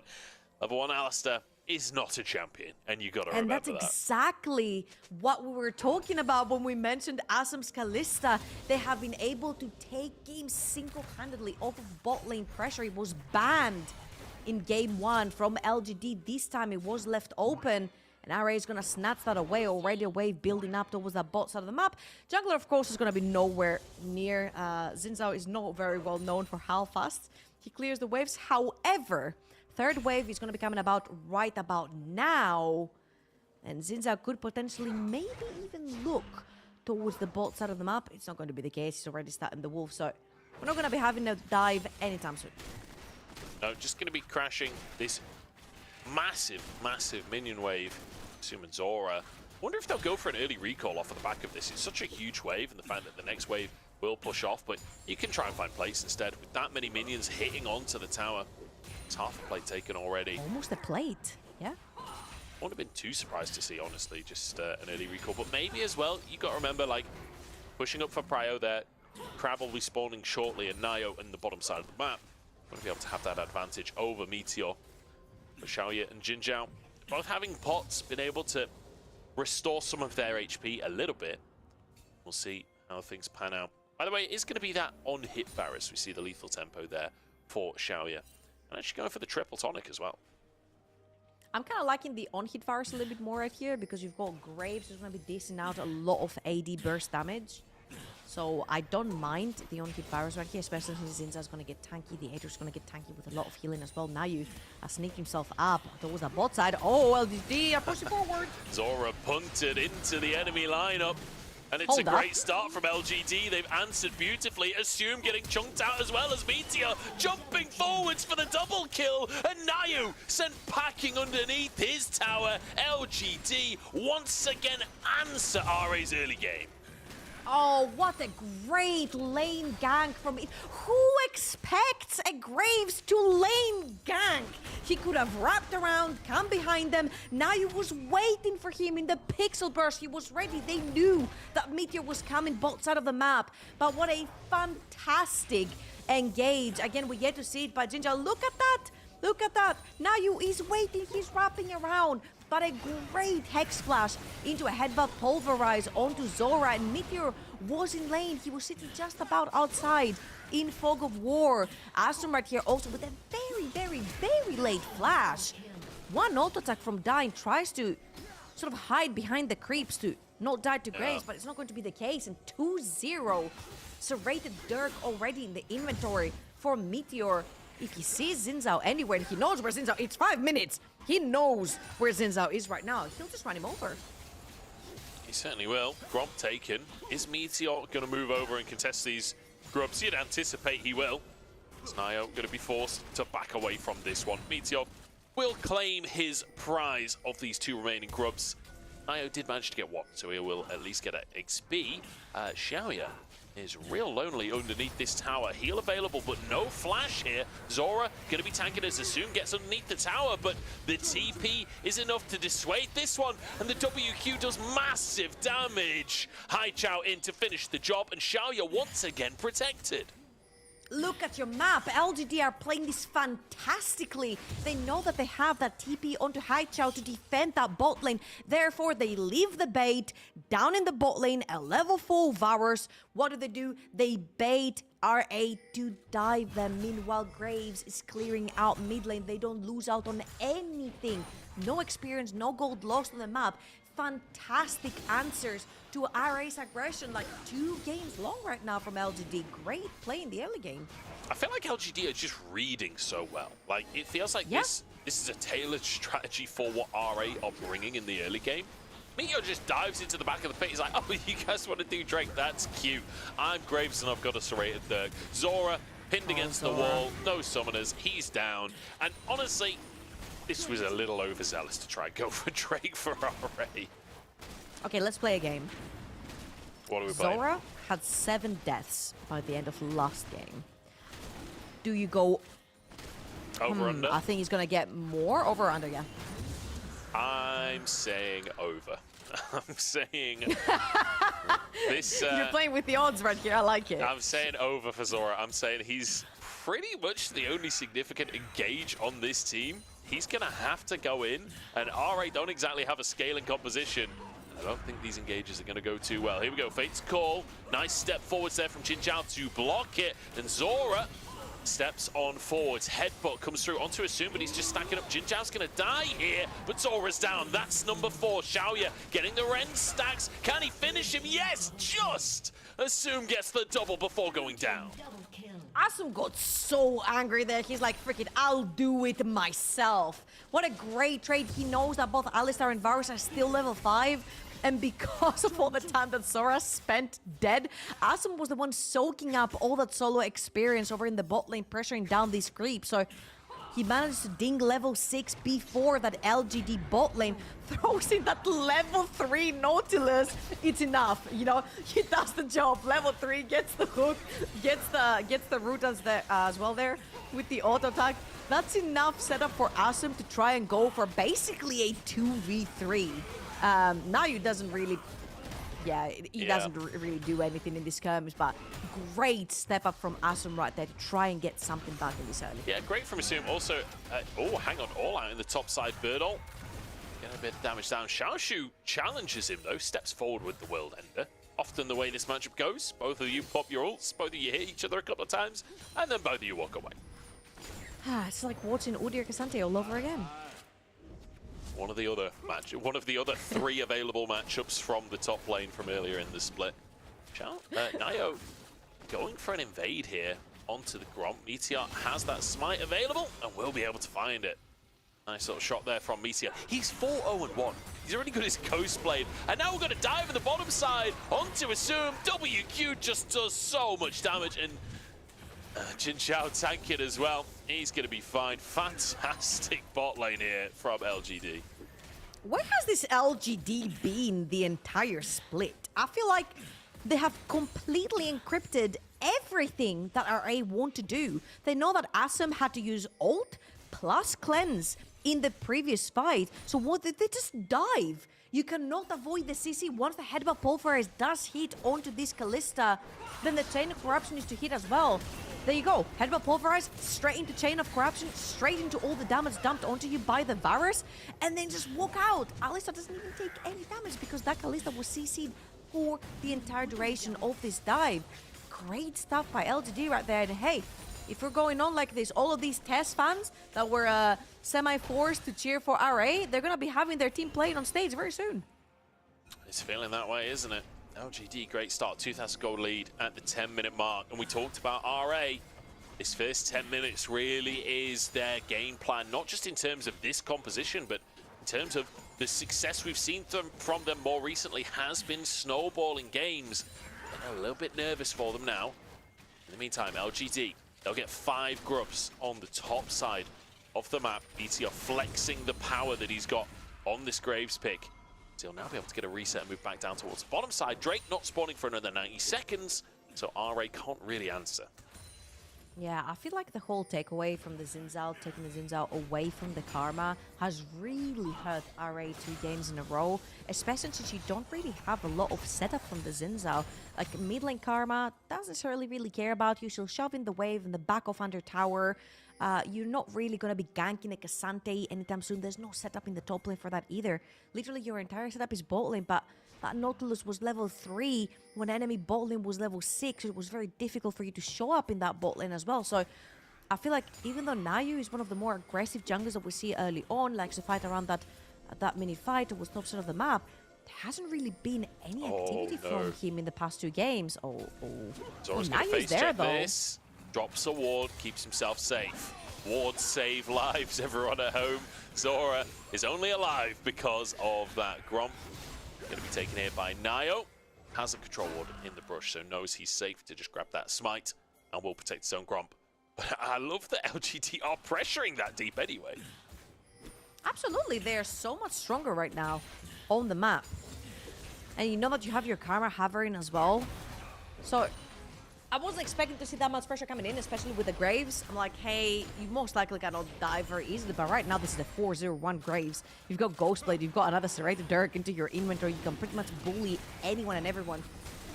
[SPEAKER 3] Level 1 Alistair is not a champion, and you got to
[SPEAKER 4] And
[SPEAKER 3] remember
[SPEAKER 4] that's
[SPEAKER 3] that.
[SPEAKER 4] exactly what we were talking about when we mentioned Asam's Kalista. They have been able to take games single-handedly off of bot lane pressure. It was banned in game 1 from LGD. This time it was left open, and RA is going to snatch that away. Already a wave building up towards that bot side of the map. Jungler, of course, is going to be nowhere near. Xin is not very well known for how fast he clears the waves. However, third wave is going to be coming about right about now. And Xin Zhao could potentially maybe even look towards the bot side of the map. It's not going to be the case. He's already starting the wolf, so we're not going to be having a dive anytime soon.
[SPEAKER 3] No, just going to be crashing this massive, massive minion wave. Assuming Zora. Wonder if they'll go for an early recall off of the back of this. It's such a huge wave, and the fact that the next wave will push off, but you can try and find place instead. With that many minions hitting onto the tower, it's half a plate taken already.
[SPEAKER 4] Almost a plate, yeah?
[SPEAKER 3] Wouldn't have been too surprised to see, honestly, just an early recall. But maybe as well, you got to remember, like, pushing up for Prio there, Crab will be spawning shortly, and Nayo in the bottom side of the map. Going to be able to have that advantage over Meteor. But Xiaoya and Jinzhao, both having pots, been able to restore some of their HP a little bit. We'll see how things pan out. By the way, it's going to be that on-hit Varus. We see the lethal tempo there for Xiaoya. And actually going for the triple tonic as well.
[SPEAKER 4] I'm kind of liking the on-hit Varus a little bit more right here because you've got Graves who's going to be dishing out a lot of AD burst damage. So I don't mind the on-hit Varus right here, especially since Zinza's going to get tanky. The Aether's going to get tanky with a lot of healing as well. Now you sneak himself up towards the bot side. Oh, LGD are pushing forward.
[SPEAKER 3] Zora punted into the enemy lineup. And it's
[SPEAKER 4] Hold
[SPEAKER 3] a
[SPEAKER 4] up.
[SPEAKER 3] great start from LGD. They've answered beautifully. Assume getting chunked out as well as Meteor. Jumping forwards for the double kill. And Nayu sent packing underneath his tower. LGD once again answer RA's early game.
[SPEAKER 4] Oh, what a great lane gank from it. Who expects a Graves to lane gank? He could have wrapped around, come behind them. Now he was waiting for him in the pixel burst. He was ready. They knew that Meteor was coming both side of the map. But what a fantastic engage. Again, we yet to see it by Jinzhao. Look at that. Look at that. Now he's waiting. He's wrapping around. But a great Hex Splash into a headbutt pulverize onto Zora, and Meteor was in lane. He was sitting just about outside in Fog of War. Astrum right here also with a very, very, very late flash. One auto attack from Dyne tries to sort of hide behind the creeps to not die to Graves, but it's not going to be the case. And 2-0, serrated Dirk already in the inventory for Meteor. If he sees Xin Zhao anywhere, and he knows where Xin Zhao, it's 5 minutes. He knows where Xin Zhao is right now. He'll just run him over.
[SPEAKER 3] He certainly will. Gromp taken. Is Meteor going to move over and contest these grubs? You'd anticipate he will. Is Nayo going to be forced to back away from this one? Meteor will claim his prize of these 2 remaining grubs. Nayo did manage to get 1, so he will at least get an XP. Xiaoya is real lonely underneath this tower. Heal available, but no flash here. Zora going to be tanking as Assume gets underneath the tower, but the TP is enough to dissuade this one, and the WQ does massive damage. Haichao in to finish the job, and Xiaoya once again protected.
[SPEAKER 4] Look at your map. LGD are playing this fantastically. They know that they have that TP onto Haichao to defend that bot lane. Therefore, they leave the bait down in the bot lane, a level 4 Varus. What do? They bait RA to dive them. Meanwhile, Graves is clearing out mid lane. They don't lose out on anything. No experience, no gold lost on the map. Fantastic answers to RA's aggression, like 2 games long right now from LGD. Great play in the early game.
[SPEAKER 3] I feel like LGD are just reading so well. Like, it feels like this is a tailored strategy for what RA are bringing in the early game. Meteor just dives into the back of the pit. He's like, oh, you guys want to do Drake? That's cute. I'm Graves and I've got a serrated Dirk. Zora pinned against the wall. No summoners. He's down. And honestly, this was a little overzealous to try and go for Drake for RA.
[SPEAKER 4] Okay, let's play a game.
[SPEAKER 3] What are we playing?
[SPEAKER 4] Zora had 7 deaths by the end of last game. Do you go
[SPEAKER 3] Over under?
[SPEAKER 4] I think he's gonna get more. Over or under, yeah.
[SPEAKER 3] I'm saying over. I'm saying this.
[SPEAKER 4] You're playing with the odds right here. I like it.
[SPEAKER 3] I'm saying over for Zora. I'm saying he's pretty much the only significant engage on this team. He's going to have to go in, and RA don't exactly have a scaling composition. I don't think these engages are going to go too well. Here we go, Fate's Call. Nice step forwards there from Xin Zhao to block it, and Zora steps on forwards. Headbutt comes through onto Asum, but he's just stacking up. Xin Zhao's going to die here, but Zora's down. That's number 4. Xiaoya getting the Ren stacks. Can he finish him? Yes, just! Asum gets the double before going down.
[SPEAKER 4] Asum got so angry there. He's like, freaking, I'll do it myself. What a great trade. He knows that both Alistar and Varus are still level 5. And because of all the time that Zora spent dead, Asum was the one soaking up all that solo experience over in the bot lane, pressuring down these creeps. So he managed to ding level 6 before that LGD bot lane throws in that level 3 Nautilus. It's enough, you know, he does the job. Level 3 gets the hook, gets the root as well there with the auto attack. That's enough setup for Asum to try and go for basically a 2v3. Nayu doesn't really, he doesn't really do anything in this skirmish, but great step up from Asum right there to try and get something back in this early.
[SPEAKER 3] Yeah, great from Asum. Also, hang on, all out in the top side, Birdall. Getting a bit of damage down. Xiaoshu challenges him though, steps forward with the World Ender. Often the way this matchup goes, both of you pop your ults, both of you hit each other a couple of times, and then both of you walk away.
[SPEAKER 4] It's like watching Udyr Cassante all over again.
[SPEAKER 3] One of the other 3 available matchups from the top lane from earlier in the split. Nayo going for an invade here onto the Gromp. Meteor has that smite available and will be able to find it. Nice little shot there from Meteor. He's 4-0-1. He's already got his Ghost Blade. And now we're going to dive in the bottom side onto Asum. WQ just does so much damage. And Xin Zhao tank it as well. He's going to be fine. Fantastic bot lane here from LGD.
[SPEAKER 4] Where has this LGD been the entire split? I feel like they have completely encrypted everything that RA want to do. They know that Asum had to use ult plus cleanse in the previous fight. So what did they just dive? You cannot avoid the CC once the Headbutt Pulverize does hit onto this Kalista. Then the Chain of Corruption is to hit as well. There you go. Headbutt Pulverize, straight into Chain of Corruption, straight into all the damage dumped onto you by the Varus, and then just walk out. Alistar doesn't even take any damage because that Kalista was CC'd for the entire duration of this dive. Great stuff by LGD right there. And hey, if we're going on like this, all of these TES fans that were semi-forced to cheer for RA, they're going to be having their team playing on stage very soon.
[SPEAKER 3] It's feeling that way, isn't it? LGD, great start. 2,000 gold lead at the 10-minute mark. And we talked about RA. This first 10 minutes really is their game plan, not just in terms of this composition, but in terms of the success we've seen from them more recently has been snowballing games. And a little bit nervous for them now. In the meantime, LGD, they'll get 5 grubs on the top side of the map. Meteor flexing the power that he's got on this Graves pick. He'll now be able to get a reset and move back down towards the bottom side. Drake not spawning for another 90 seconds, so RA can't really answer.
[SPEAKER 4] Yeah, I feel like the whole takeaway from the Xin Zhao, taking the Xin Zhao away from the Karma, has really hurt RA 2 games in a row, especially since you don't really have a lot of setup from the Xin Zhao. Like, mid lane Karma doesn't necessarily really care about you. She'll shove in the wave in the back of under tower. You're not really going to be ganking a Cassante anytime soon. There's no setup in the top lane for that either. Literally, your entire setup is bot lane, but that Nautilus was level 3 when enemy bot lane was level 6. It was very difficult for you to show up in that bot lane as well. So I feel like even though Nayu is one of the more aggressive junglers that we see early on, likes to fight around that mini fight towards top side of the map, there hasn't really been any activity from him in the past 2 games.
[SPEAKER 3] Zora's going to face check this. Drops a ward, keeps himself safe. Wards save lives, everyone at home. Zora is only alive because of that Gromp. Going to be taken here by Nio. Has a control ward in the brush, so knows he's safe to just grab that smite and will protect his own Gromp. But I love that LGD are pressuring that deep anyway.
[SPEAKER 4] Absolutely, they're so much stronger right now on the map. And you know that you have your Karma hovering as well. So I wasn't expecting to see that much pressure coming in, especially with the Graves. I'm like, hey, you most likely cannot die very easily, but right now this is a 4-0-1 Graves. You've got Ghostblade, you've got another Serrated Dirk into your inventory. You can pretty much bully anyone and everyone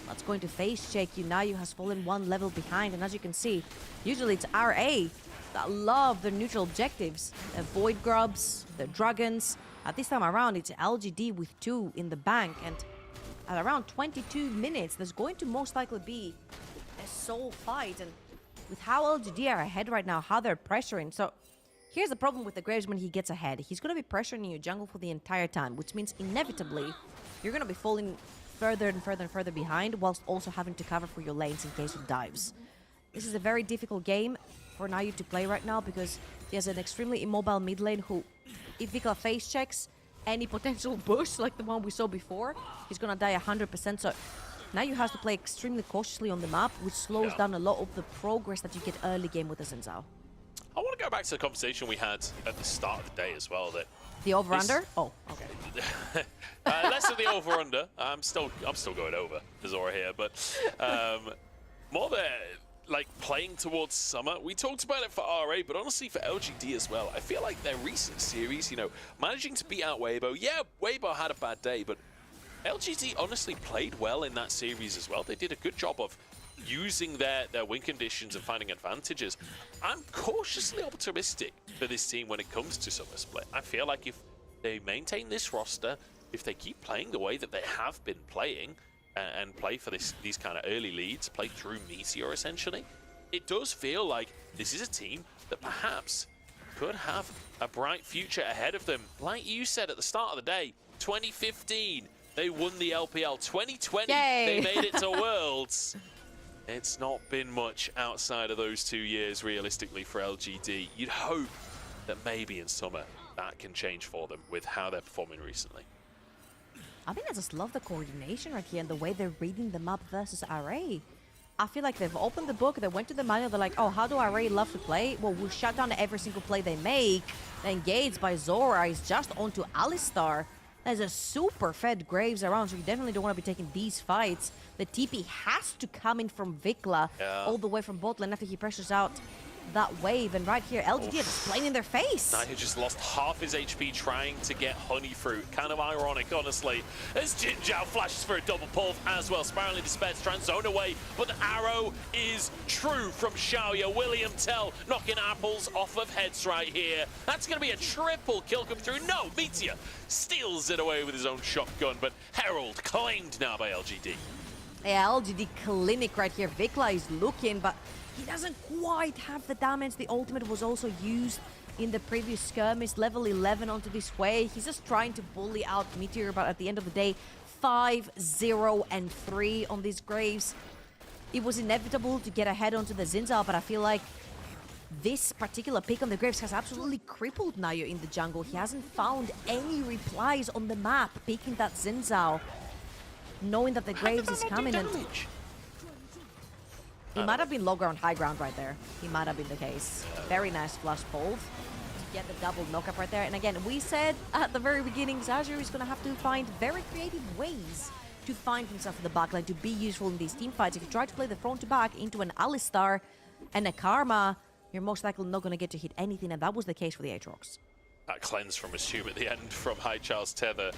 [SPEAKER 4] that's going to face check you. Nayu has fallen 1 level behind, and as you can see, usually it's RA that love their neutral objectives. The Void Grubs, the Dragons. At this time around, it's LGD with 2 in the bank, and at around 22 minutes, there's going to most likely be a soul fight. And with how LGD are ahead right now, how they're pressuring. So here's the problem with the Graves when he gets ahead. He's going to be pressuring your jungle for the entire time, which means inevitably you're going to be falling further and further and further behind, whilst also having to cover for your lanes in case of dives. This is a very difficult game for Nayu to play right now because he has an extremely immobile mid lane who, if Vikla face checks any potential bush like the one we saw before, he's going to die 100%. So Nayu has to play extremely cautiously on the map, which slows down a lot of the progress that you get early game with the Xin Zhao.
[SPEAKER 3] I want to go back to the conversation we had at the start of the day as well. That
[SPEAKER 4] the over/under? Oh, okay.
[SPEAKER 3] Less of the over/under. I'm still going over for Zora here, but more the like playing towards summer. We talked about it for RA, but honestly for LGD as well. I feel like their recent series, you know, managing to beat out Weibo. Yeah, Weibo had a bad day, but LGD honestly played well in that series as well. They did a good job of using their win conditions and finding advantages. I'm cautiously optimistic for this team when it comes to Summer Split. I feel like if they maintain this roster, if they keep playing the way that they have been playing, and play for these kind of early leads, play through Meteor essentially, it does feel like this is a team that perhaps could have a bright future ahead of them. Like you said at the start of the day, 2015, they won the LPL. 2020,
[SPEAKER 4] Yay!
[SPEAKER 3] They made it to Worlds. It's not been much outside of those 2 years, realistically, for LGD. You'd hope that maybe in summer that can change for them with how they're performing recently.
[SPEAKER 4] I think I just love the coordination right here and the way they're reading the map versus RA. I feel like they've opened the book, they went to the manual, they're like, oh, how do RA love to play? Well, we'll shut down every single play they make. Then Gates by Zora is just onto Alistar. There's a super fed Graves around, so you definitely don't want to be taking these fights. The TP has to come in from Vikla, all the way from bot lane after he pressures out that wave. And right here, LGD are just playing in their face.
[SPEAKER 3] Now he just lost half his HP trying to get Honey Fruit. Kind of ironic, honestly. As Jin Zhao flashes for a double pull as well. Spiraling Despair to try and zone away, but the arrow is true from Xiaoya. William Tell knocking apples off of heads right here. That's going to be a triple kill come through. No, Meteor steals it away with his own shotgun, but Herald claimed now by LGD.
[SPEAKER 4] Yeah, LGD clinic right here. Vikla is looking, but he doesn't quite have the damage. The ultimate was also used in the previous skirmish. Level 11 onto this way. He's just trying to bully out Meteor, but at the end of the day, 5-0-3 on these Graves. It was inevitable to get ahead onto the Xin Zhao, but I feel like this particular pick on the Graves has absolutely crippled Nayu in the jungle. He hasn't found any replies on the map, picking that Xin Zhao, knowing that the Graves is coming. And he might have been lower on high ground right there. He might have been the case. Very nice flush fold to get the double knockup right there. And again, we said at the very beginning, Zazir is going to have to find very creative ways to find himself in the backline to be useful in these team fights. If you try to play the front to back into an Alistar, And a Karma, you're most likely not going to get to hit anything, and that was the case for the Aatrox.
[SPEAKER 3] That cleanse from Assume at the end from High Charles Tether.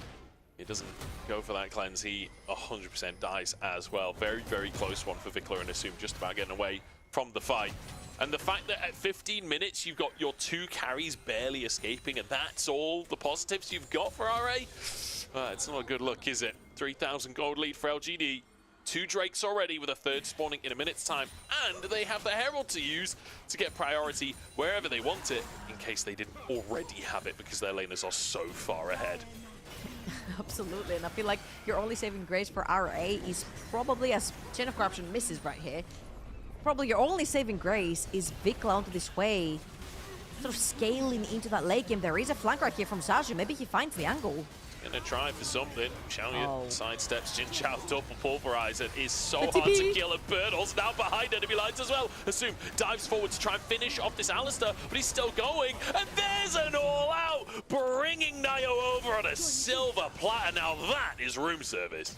[SPEAKER 3] He doesn't go for that cleanse. He 100% dies as well. Very, very close one for Vikla and Assume, just about getting away from the fight. And the fact that at 15 minutes you've got your 2 carries barely escaping, and that's all the positives you've got for RA? It's not a good look, is it? 3,000 gold lead for LGD. 2 Drakes already with a 3rd spawning in a minute's time, and they have the Herald to use to get priority wherever they want it, in case they didn't already have it, because their laners are so far ahead.
[SPEAKER 4] Absolutely, and I feel like your only saving grace for RA is probably, as Chain of Corruption misses right here, probably your only saving grace is Vikla onto this way, sort of scaling into that late game. There is a flank right here from Zaju. Maybe he finds the angle.
[SPEAKER 3] Gonna try for something. Xiaoyu sidesteps Jin Chao, double pulverize. It is so
[SPEAKER 4] The
[SPEAKER 3] hard to
[SPEAKER 4] TP.
[SPEAKER 3] kill, and Birdle's now behind enemy lines as well. Assume dives forward to try and finish off this Alistar, but he's still going. And there's an all-out, bringing Nayo over on a silver platter. Now that is room service.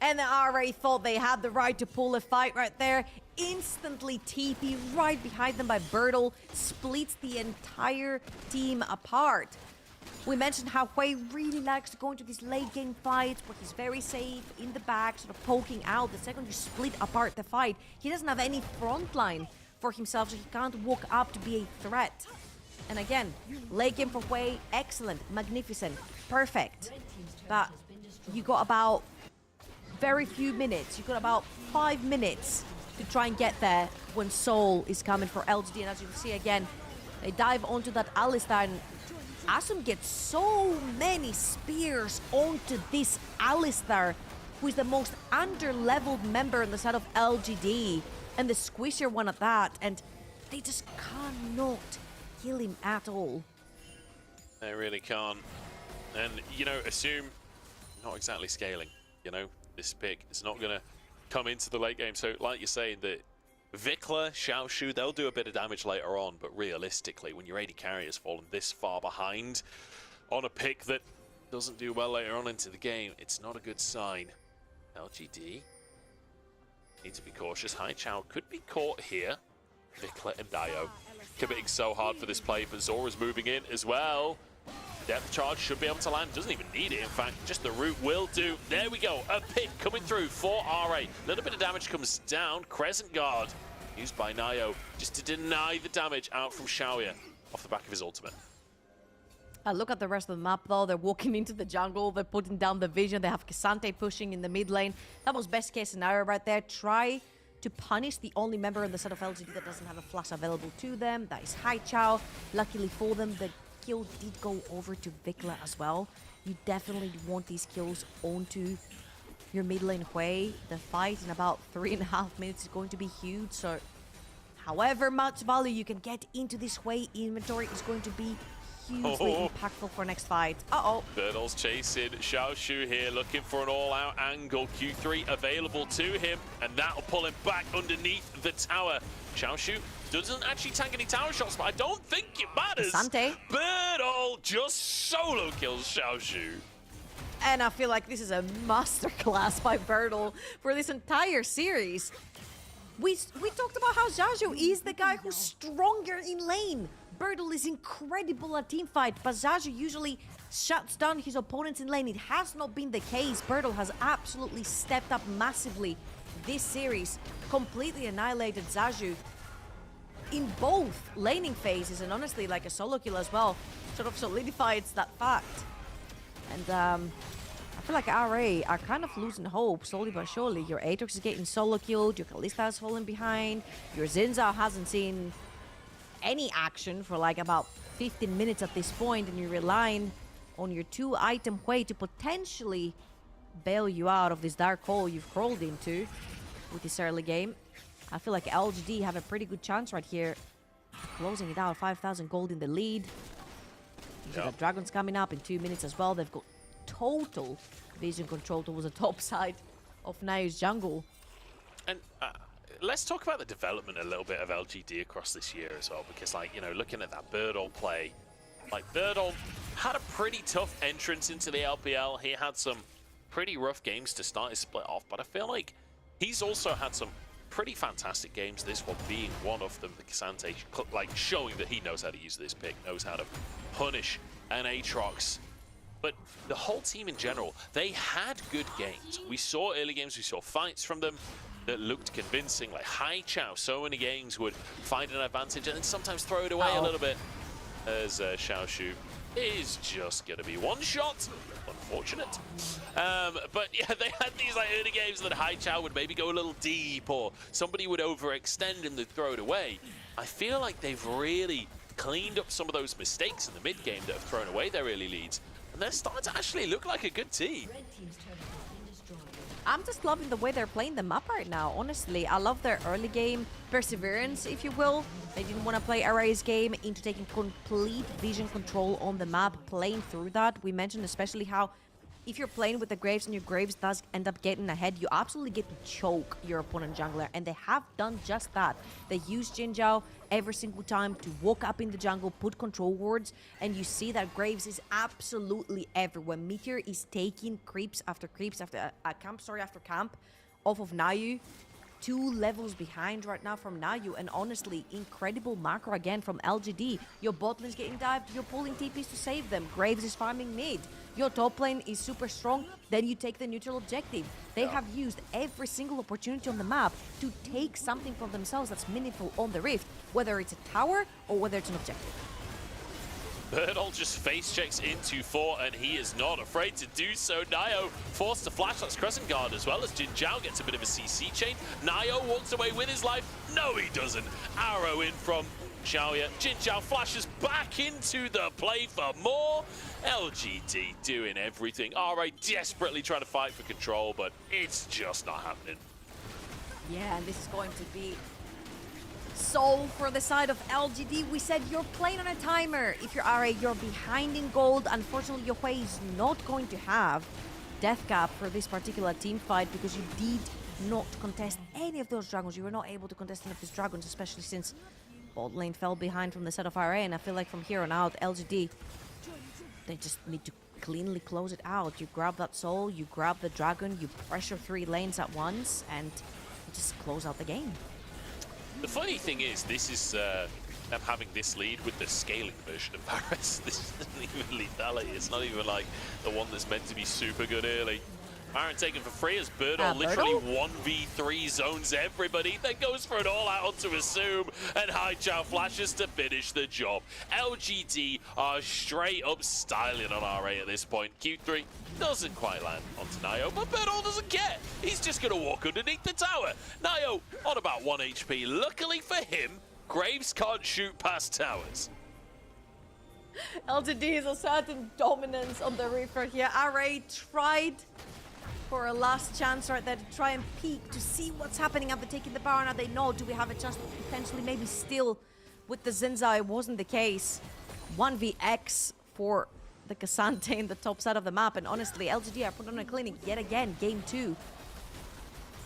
[SPEAKER 4] And the RA thought they had the right to pull a fight right there. Instantly TP right behind them by Birdle, splits the entire team apart. We mentioned how Hui really likes to go into these late game fights where he's very safe in the back, sort of poking out. The second you split apart the fight, he doesn't have any front line for himself, so he can't walk up to be a threat. And again, late game for Hui, excellent, magnificent, perfect. But you got about very few minutes. You got about 5 minutes to try and get there when Soul is coming for LGD. And as you can see again, they dive onto that Alistar, and Asum gets so many spears onto this Alistar, who is the most under-leveled member on the side of LGD, and the squishier one at that, and they just cannot kill him at all.
[SPEAKER 3] They really can't. And, you know, Assume not exactly scaling, you know. This pick is not going to come into the late game. So, like you're saying, that Vikla, Xiaoshu, they'll do a bit of damage later on, but realistically, when your AD carry has fallen this far behind on a pick that doesn't do well later on into the game, it's not a good sign. LGD need to be cautious. Hai Chao could be caught here. Vikla and Dio committing so hard for this play, but Zora's moving in as well. Depth charge should be able to land. Doesn't even need it, in fact. Just the root will do. There we go. A pick coming through for RA. A little bit of damage comes down. Crescent Guard used by Nayo just to deny the damage out from Xiaoya off the back of his ultimate.
[SPEAKER 4] Look at the rest of the map, though. They're walking into the jungle. They're putting down the vision. They have K'Sante pushing in the mid lane. That was best case scenario right there. Try to punish the only member on the set of LGD that doesn't have a flash available to them. That is Hai Chao. Luckily for them, the kill did go over to Vikla as well. You definitely want these kills onto your mid lane Hui. The fight in about 3.5 minutes is going to be huge, so however much value you can get into this Hui inventory is going to be hugely impactful for next fight.
[SPEAKER 3] Birdle's chasing Xiaoshu here, looking for an all-out angle. Q3 available to him, and that'll pull him back underneath the tower. Xiaoshu doesn't actually tank any tower shots, but I don't think it matters.
[SPEAKER 4] K'Sante.
[SPEAKER 3] Birdle just solo kills Xiaoshu.
[SPEAKER 4] And I feel like this is a masterclass by Birdle for this entire series. We talked about how Zaju is the guy who's stronger in lane. Birdle is incredible at teamfight, but Zaju usually shuts down his opponents in lane. It has not been the case. Birdle has absolutely stepped up massively this series, completely annihilated Zaju in both laning phases, and honestly, like a solo kill as well, sort of solidifies that fact. And I feel like RA are kind of losing hope slowly but surely. Your Aatrox is getting solo killed, your Kalista has fallen behind, your Zinzao hasn't seen any action for like about 15 minutes at this point, and you're relying on your 2-item Hui to potentially bail you out of this dark hole you've crawled into with this early game. I feel like LGD have a pretty good chance right here, closing it out. 5,000 gold in the lead. You see that Dragon's coming up in 2 minutes as well. They've got total vision control towards the top side of Nayo's jungle.
[SPEAKER 3] And let's talk about the development a little bit of LGD across this year as well, because, like, you know, looking at that Birdle play, like, Birdle had a pretty tough entrance into the LPL. He had some pretty rough games to start his split off, but I feel like he's also had some pretty fantastic games, this one being one of them. The K'Sante, like, showing that he knows how to use this pick, knows how to punish an Aatrox. But the whole team in general, they had good games. We saw early games, we saw fights from them that looked convincing, like Haichao. So many games would find an advantage and then sometimes throw it away a little bit, as Xiaoshu is just going to be one shot. Unfortunate. But yeah, they had these like early games that Haichao would maybe go a little deep, or somebody would overextend and they'd throw it away. I feel like they've really cleaned up some of those mistakes in the mid game that have thrown away their early leads, and they're starting to actually look like a good team.
[SPEAKER 4] I'm just loving the way they're playing the map right now, honestly. I love their early game perseverance, if you will. They didn't want to play Array's game into taking complete vision control on the map, playing through that. We mentioned especially how if you're playing with the Graves and your Graves does end up getting ahead, you absolutely get to choke your opponent jungler, and they have done just that. They use Jin Zhao every single time to walk up in the jungle, put control wards, and you see that Graves is absolutely everywhere. Meteor is taking creeps after camp after camp off of Nayu. 2 levels behind right now from Nayu, and honestly, incredible macro again from LGD. Your bot lane's getting dived, you're pulling TPs to save them. Graves is farming mid. Your top lane is super strong, then you take the neutral objective. They have used every single opportunity on the map to take something for themselves that's meaningful on the Rift, whether it's a tower or whether it's an objective.
[SPEAKER 3] Birdall just face checks into 4, and he is not afraid to do so. Nio forced to flash. That's Crescent Guard, as well as Jin Zhao gets a bit of a CC chain. Nio walks away with his life. No, he doesn't. Arrow in from Xiaoya. Jin Zhao flashes back into the play for more. LGD doing everything. RA desperately trying to fight for control, but it's just not happening.
[SPEAKER 4] Yeah, and this is going to be so for the side of LGD. We said you're playing on a timer. If you're RA, you're behind in gold. Unfortunately, Yohui is not going to have death cap for this particular team fight because you did not contest any of those dragons. You were not able to contest any of these dragons, especially since bot lane fell behind from the set of RA. And I feel like from here on out, LGD, they just need to cleanly close it out. You grab that soul, you grab the dragon, you pressure 3 lanes at once, and you just close out the game.
[SPEAKER 3] The funny thing is, this is them having this lead with the scaling version of Varus. This isn't even lethality. It's not even like the one that's meant to be super good early. Baron taken for free as Birdall literally 1v3 zones everybody, then goes for an all-out onto Assume, and Haichao flashes to finish the job. LGD are straight up styling on RA at this point. Q3 doesn't quite land onto Nio, but Birdall doesn't care. He's just going to walk underneath the tower. Nio on about 1 HP. Luckily for him, Graves can't shoot past towers.
[SPEAKER 4] LGD is a certain dominance on the Rift right here. RA tried for a last chance right there to try and peek to see what's happening after taking the Baron. Now they know, do we have a chance to potentially maybe steal with the Zinza? It wasn't the case. 1vx for the K'Sante in the top side of the map, and honestly, LGD are put on a clinic yet again, game 2.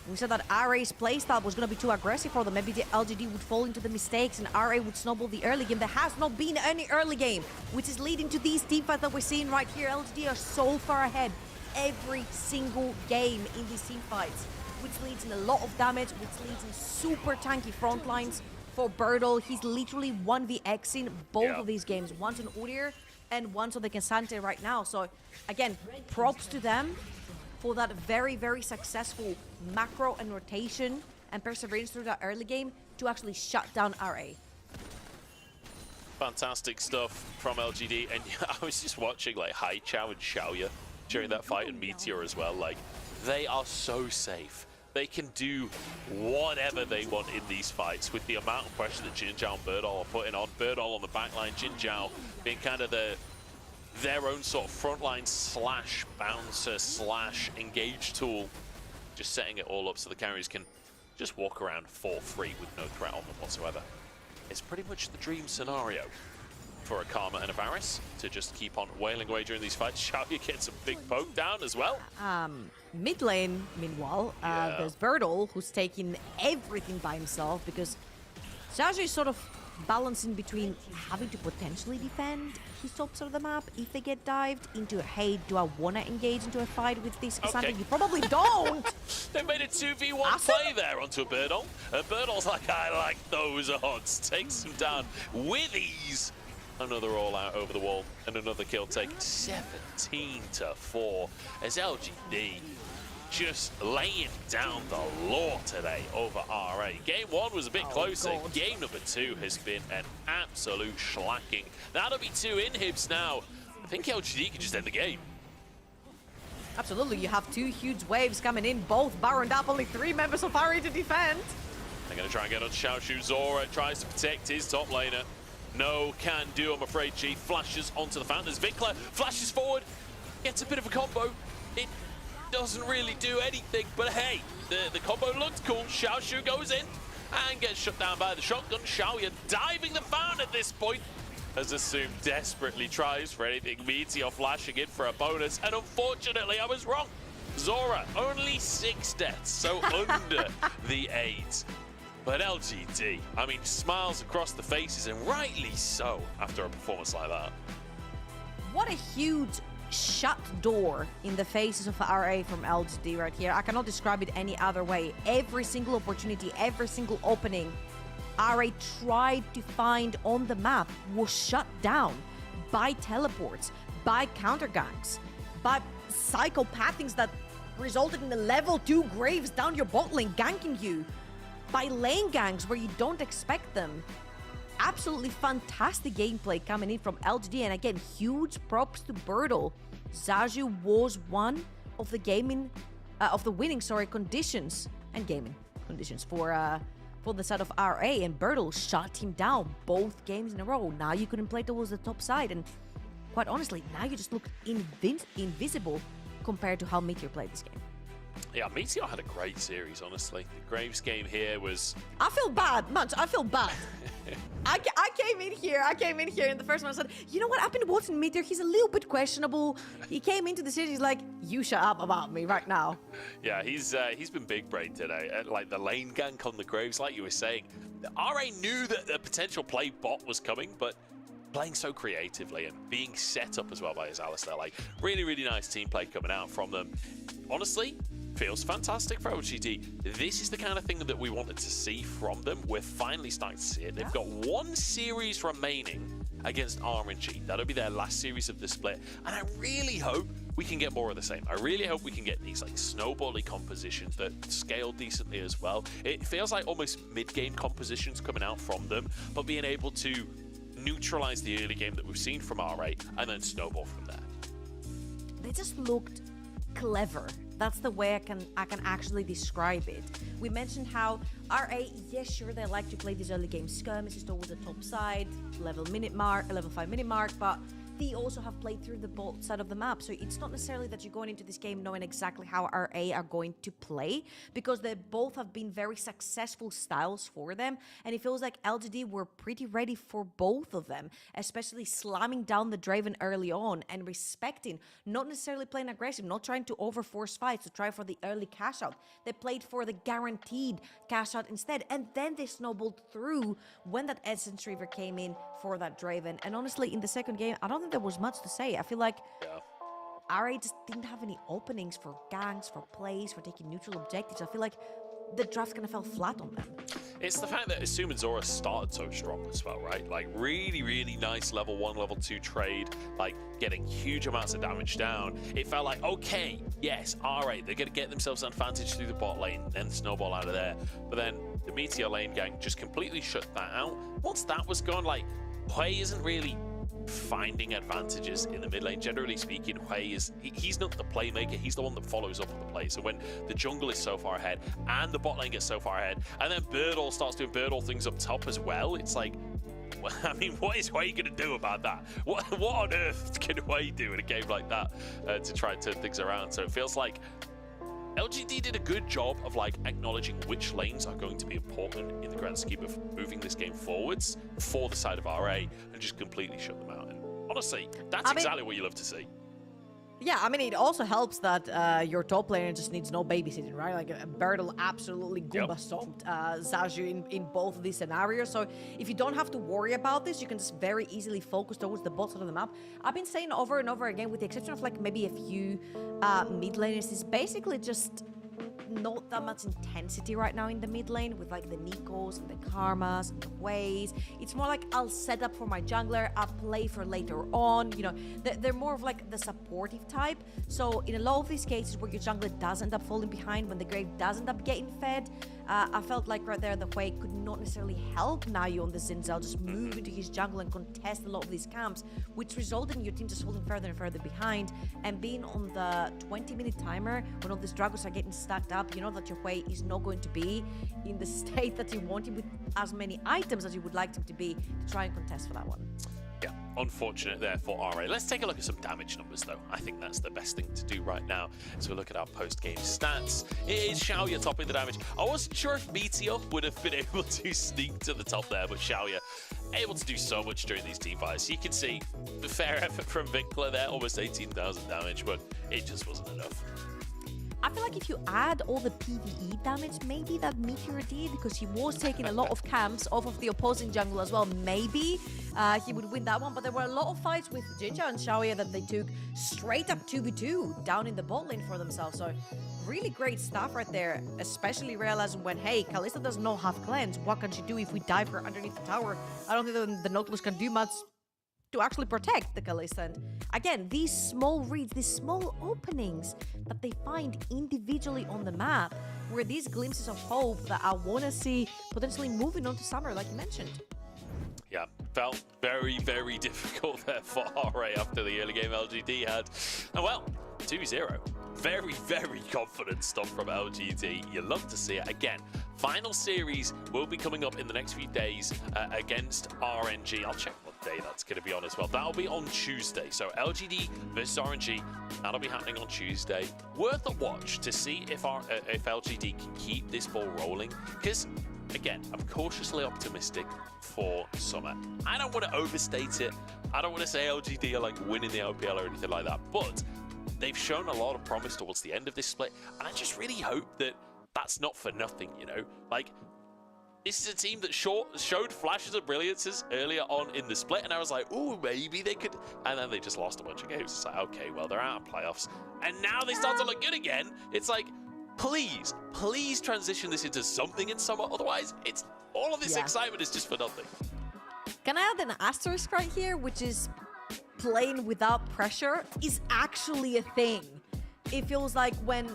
[SPEAKER 4] We said that RA's playstyle was going to be too aggressive for them. Maybe the LGD would fall into the mistakes and RA would snowball the early game. There has not been any early game, which is leading to these teamfights that we're seeing right here. LGD are so far ahead every single game in these team fights, which leads in a lot of damage, which leads in super tanky front lines for Birdall. He's literally 1vxing both of these games, once on Udyr and once on the K'Sante right now. So again, props to them for that very, very successful macro and rotation and perseverance through that early game to actually shut down RA.
[SPEAKER 3] Fantastic stuff from LGD, and I was just watching like Haichao and Xiaoya during that fight, and Meteor as well. Like, they are so safe. They can do whatever they want in these fights with the amount of pressure that Jin Zhao and Birdall are putting on. Birdall on the back line, Jin Zhao being kind of their own sort of frontline slash bouncer slash engage tool, just setting it all up so the carriers can just walk around for free with no threat on them whatsoever. It's pretty much the dream scenario for a Karma and a Varus to just keep on wailing away during these fights. Xiaoya gets a big poke down as well.
[SPEAKER 4] Mid lane, meanwhile, there's Birdall, who's taking everything by himself because Xiaoya is sort of balancing between having to potentially defend his top side of the map if they get dived into, hey, do I want to engage into a fight with this Cassandra?
[SPEAKER 3] Okay.
[SPEAKER 4] You probably don't.
[SPEAKER 3] They made a 2v1
[SPEAKER 4] Awesome.
[SPEAKER 3] play there onto a Birdle. And Birdle's like, I like those odds. Takes him down with ease. Another all-out over the wall and another kill take. 17-4 as LGD just laying down the law today over RA. Game 1 was a bit closer.
[SPEAKER 4] God.
[SPEAKER 3] Game number 2 has been an absolute shellacking. That'll be 2 inhibs now. I think LGD can just end the game.
[SPEAKER 4] Absolutely, you have 2 huge waves coming in, both Baroned up, only 3 members of RA to defend.
[SPEAKER 3] They're going to try and get on Xiaoshu. Zora tries to protect his top laner. No can do, I'm afraid. G flashes onto the fountain as Vikla flashes forward, gets a bit of a combo. It doesn't really do anything, but hey, the combo looked cool. Xiaoshu goes in and gets shut down by the shotgun. Xiaoya diving the fountain at this point as Assume desperately tries for anything. Meteor flashing in for a bonus, and unfortunately I was wrong. Zora, only 6 deaths, so under the 8. But LGD, I mean, smiles across the faces, and rightly so after a performance like that.
[SPEAKER 4] What a huge shut door in the faces of RA from LGD right here. I cannot describe it any other way. Every single opportunity, every single opening RA tried to find on the map was shut down by teleports, by counter ganks, by psychopathings that resulted in the level 2 Graves down your bot lane ganking you, by lane ganks where you don't expect them. Absolutely fantastic gameplay coming in from LGD, and again, huge props to Birdle. Zaju was one of the winning conditions and gaming conditions for the side of RA, and Birdle shut him down both games in a row. Now you couldn't play towards the top side, and quite honestly, now you just look invisible compared to how Meteor played this game.
[SPEAKER 3] Yeah, Meteor had a great series, honestly. The Graves game here was...
[SPEAKER 4] I feel bad, Munch. I feel bad. I came in here in the first one and said, you know what, I've been watching Meteor, he's a little bit questionable. He came into the series, he's like, you shut up about me right now.
[SPEAKER 3] Yeah, he's been big brain today. Like the lane gank on the Graves, like you were saying. RA knew that the potential play bot was coming, but playing so creatively and being set up as well by his Alistar. Like, really, really nice team play coming out from them. Honestly, feels fantastic for LGD. This is the kind of thing that we wanted to see from them. We're finally starting to see it. They've got 1 series remaining against RNG. That'll be their last series of the split. And I really hope we can get more of the same. I really hope we can get these like snowbally compositions that scale decently as well. It feels like almost mid-game compositions coming out from them, but being able to neutralize the early game that we've seen from RA and then snowball from there.
[SPEAKER 4] They just looked clever. That's the way I can actually describe it. We mentioned how RA, yes, sure, they like to play these early game skirmishes towards the top side, level 5 minute mark, but they also have played through the both side of the map. So it's not necessarily that you're going into this game knowing exactly how RA are going to play, because they both have been very successful styles for them. And it feels like LGD were pretty ready for both of them, especially slamming down the Draven early on and respecting, not necessarily playing aggressive, not trying to overforce fights to try for the early cash out. They played for the guaranteed cash out instead. And then they snowballed through when that Essence Reaver came in for that Draven. And honestly, in the second game, I don't think there was much to say. I feel like RA just didn't have any openings for ganks, for plays, for taking neutral objectives. I feel like the draft kind of fell flat on them.
[SPEAKER 3] It's the fact that Assume and Zora started so strong as well, right? Like really, really nice level 1, level 2 trade, like getting huge amounts of damage down. It felt like, okay, yes, all right, they're going to get themselves an advantage through the bot lane, then snowball out of there. But then the Meteor lane gang just completely shut that out. Once that was gone, like, Hui isn't really finding advantages in the mid lane. Generally speaking, Hui he's not the playmaker, he's the one that follows up on the play. So when the jungle is so far ahead and the bot lane gets so far ahead, and then Birdle starts doing Birdle things up top as well, it's like, I mean, what is Hui going to do about that? What on earth can Hui do in a game like that to try and turn things around? So it feels like LGD did a good job of like acknowledging which lanes are going to be important in the grand scheme of moving this game forwards for the side of RA, and just completely shut them out. And honestly, that's exactly what you love to see.
[SPEAKER 4] Yeah, I mean, it also helps that your top laner just needs no babysitting, right? Like, Bertel absolutely Goomba stomped Zaju in both of these scenarios. So if you don't have to worry about this, you can just very easily focus towards the bot side of the map. I've been saying over and over again, with the exception of like maybe a few mid laners, is basically just not that much intensity right now in the mid lane with like the Nikos and the Karmas and the Ways. It's more like I'll set up for my jungler, I'll play for later on. You know, they're more of like the supportive type. So in a lot of these cases where your jungler does end up falling behind, when the Grave does end up getting fed, I felt like right there the Hui could not necessarily help Nayu on the Zinzal, just move into his jungle and contest a lot of these camps, which resulted in your team just falling further and further behind. And being on the 20-minute timer, when all these Dragons are getting stacked up, you know that your Hui is not going to be in the state that you want him with as many items as you would like him to be to try and contest for that one.
[SPEAKER 3] Yeah, unfortunate there for RA. Let's take a look at some damage numbers, though. I think that's the best thing to do right now as we look at our post-game stats. It is Xiaoya topping the damage. I wasn't sure if Meteor would have been able to sneak to the top there, but Xiaoya able to do so much during these team fights. You can see the fair effort from Winkler there, almost 18,000 damage, but it just wasn't enough.
[SPEAKER 4] I feel like if you add all the PvE damage, maybe that Meteor did, because he was taking a lot of camps off of the opposing jungle as well. Maybe he would win that one, but there were a lot of fights with Jinja and Xiaoya that they took straight up 2v2 down in the bot lane for themselves. So really great stuff right there, especially realizing when, hey, Kalista does not have cleanse. What can she do if we dive her underneath the tower? I don't think the Nautilus can do much to actually protect the Kalista. And again, these small reads, these small openings that they find individually on the map, were these glimpses of hope that I want to see potentially moving on to summer, like you mentioned.
[SPEAKER 3] Yeah, felt very, very difficult there for RA after the early game LGD had. And well, 2-0. Very, very confident stuff from LGD. You love to see it. Again, final series will be coming up in the next few days against RNG. I'll check what day that's going to be on as well. That'll be on Tuesday. So LGD versus RNG, that'll be happening on Tuesday. Worth a watch to see if LGD can keep this ball rolling. Because, again, I'm cautiously optimistic for summer. I don't want to overstate it. I don't want to say LGD are like winning the LPL or anything like that. But they've shown a lot of promise towards the end of this split, and I just really hope that that's not for nothing, you know? Like, this is a team that showed flashes of brilliances earlier on in the split, and I was like, ooh, maybe they could, and then they just lost a bunch of games. It's like, okay, well, they're out of playoffs, and now they start to look good again. It's like, please transition this into something in summer, otherwise, it's all of this excitement is just for nothing.
[SPEAKER 4] Can I add an asterisk right here, which is playing without pressure is actually a thing. It feels like when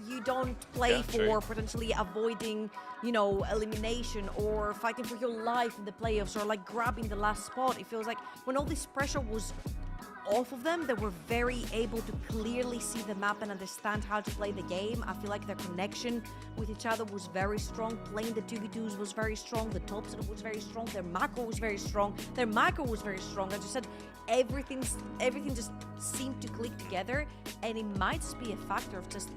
[SPEAKER 4] you don't play for potentially avoiding, you know, elimination or fighting for your life in the playoffs or like grabbing the last spot, it feels like when all this pressure was off of them, they were very able to clearly see the map and understand how to play the game. I feel like their connection with each other was very strong. Playing the 2v2s was very strong. The top setup was very strong. Their macro was very strong. Their macro was very strong. As you said, everything just seemed to click together, and it might just be a factor of just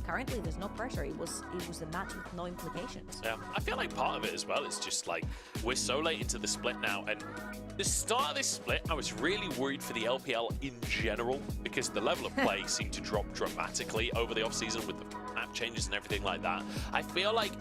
[SPEAKER 4] currently there's no pressure. It was a match with no implications.
[SPEAKER 3] Yeah, I feel like part of it as well is just like we're so late into the split now, and the start of this split I was really worried for the LPL in general because the level of play seemed to drop dramatically over the offseason with the map changes and everything like that. I feel like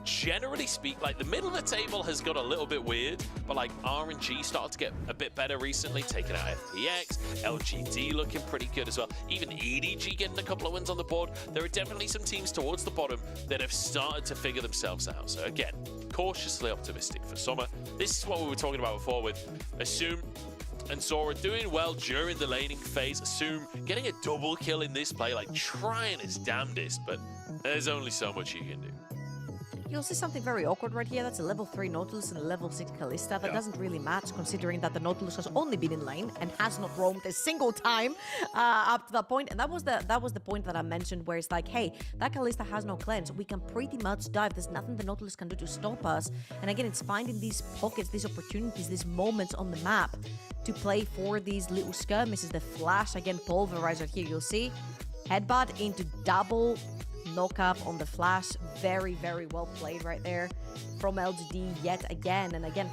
[SPEAKER 3] generally speak, like the middle of the table has got a little bit weird, but like RNG started to get a bit better recently, taking out FPX, LGD looking pretty good as well, even EDG getting a couple of wins on the board. There are definitely some teams towards the bottom that have started to figure themselves out. So again, cautiously optimistic for summer. This is what we were talking about before with Assume and Sora doing well during the laning phase. Assume getting a double kill in this play, like trying his damnedest, but there's only so much you can do.
[SPEAKER 4] You'll see something very awkward right here. That's a level 3 Nautilus and a level 6 Kalista. That doesn't really match, considering that the Nautilus has only been in lane and has not roamed a single time up to that point. And that was the point that I mentioned, where it's like, hey, that Kalista has no cleanse. We can pretty much dive. There's nothing the Nautilus can do to stop us. And again, it's finding these pockets, these opportunities, these moments on the map to play for these little skirmishes. The flash, again, pulverizer here, you'll see. Headbutt into double knock up on the flash. Very, very well played right there from LGD yet again. And again,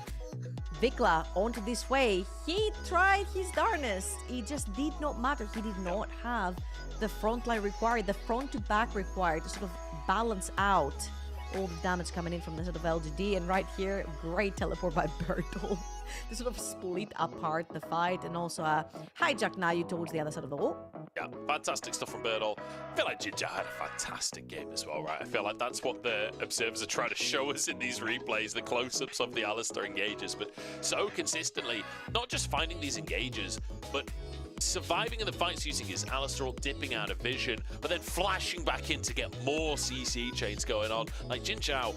[SPEAKER 4] Vikla onto this way. He tried his darnest. It just did not matter. He did not have the front line required, the front to back required to sort of balance out all the damage coming in from the sort of LGD. And right here, great teleport by Bertol to sort of split apart the fight and also hijack Nayu towards the other side of the wall.
[SPEAKER 3] Yeah, fantastic stuff from Birdall. I feel like Jinja had a fantastic game as well, right? I feel like that's what the observers are trying to show us in these replays, the close-ups of the Alistar engages, but so consistently, not just finding these engages, but surviving in the fights using his Alistar ult, dipping out of vision, but then flashing back in to get more CC chains going on. Like Jin Zhao,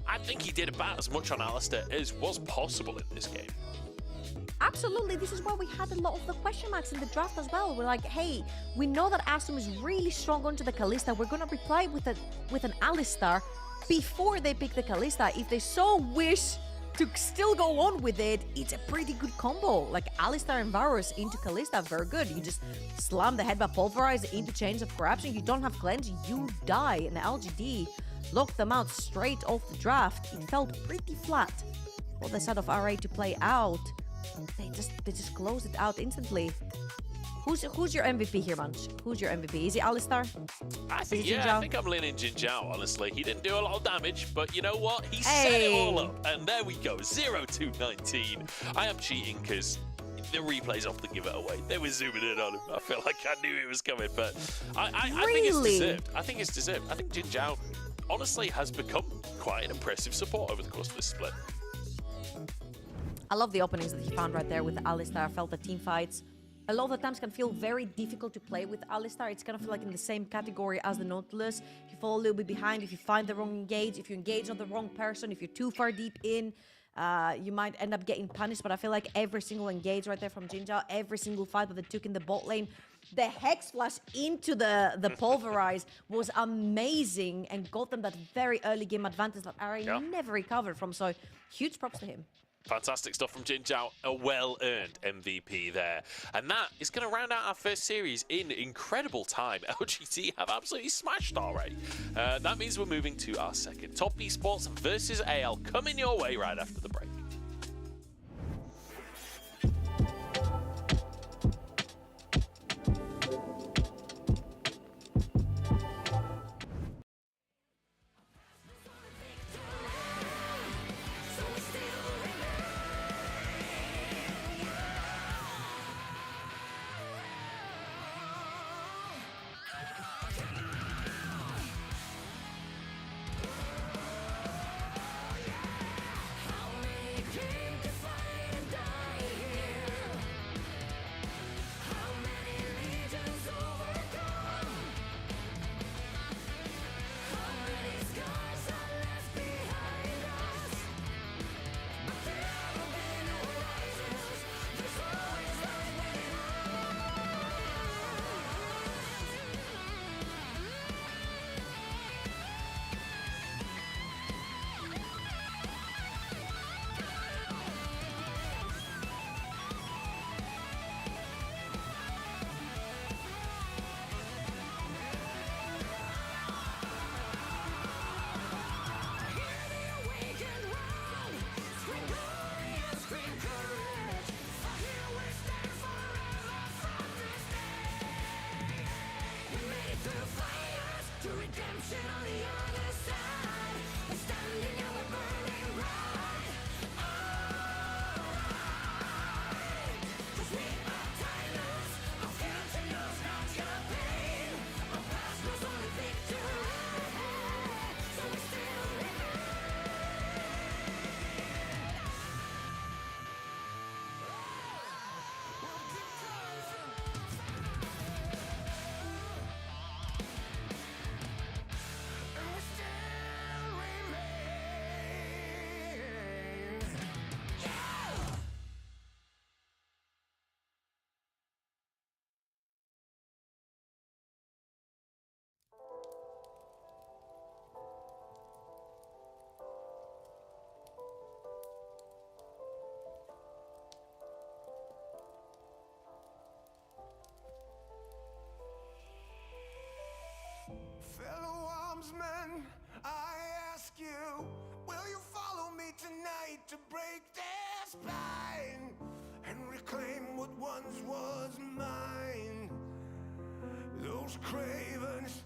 [SPEAKER 3] I think he did about as much on Alistar as was possible in this game.
[SPEAKER 4] Absolutely, this is why we had a lot of the question marks in the draft as well. We're like, hey, we know that Astum is really strong onto the Kalista. We're gonna reply with an Alistar before they pick the Kalista. If they so wish to still go on with it, it's a pretty good combo. Like Alistar and Varus into Kalista, very good. You just slam the headbutt pulverize into Chains of Corruption. You don't have cleanse, you die. And the LGD locked them out straight off the draft. It felt pretty flat for the side of RA to play out. They just closed it out instantly. Who's your MVP here, Munch? Who's your MVP? Is it Alistar?
[SPEAKER 3] I think,
[SPEAKER 4] Jin
[SPEAKER 3] yeah,
[SPEAKER 4] Zhao?
[SPEAKER 3] I think I'm leaning Jin Zhao, honestly. He didn't do a lot of damage, but you know what? He set it all up. And there we go, 0-2-19. I am cheating because the replays often give it away. They were zooming in on him. I feel like I knew it was coming, but I think it's deserved. I think it's deserved. I think Jin Zhao, honestly, has become quite an impressive support over the course of this split.
[SPEAKER 4] I love the openings that he found right there with Alistar. I felt the team fights a lot of the times can feel very difficult to play with Alistar. It's kind of like in the same category as the Nautilus. If you fall a little bit behind, if you find the wrong engage, if you engage on the wrong person, if you're too far deep in, you might end up getting punished. But I feel like every single engage right there from Jin Zhao, every single fight that they took in the bot lane, the Hex Flash into the Pulverize was amazing and got them that very early game advantage that RA never recovered from. So huge props to him.
[SPEAKER 3] Fantastic stuff from Jin Zhao, a well-earned MVP there. And that is going to round out our first series in incredible time. LGT have absolutely smashed already. That means we're moving to our second. Top Esports versus AL coming your way right after the break.
[SPEAKER 5] reclaim what once was mine. Those cravens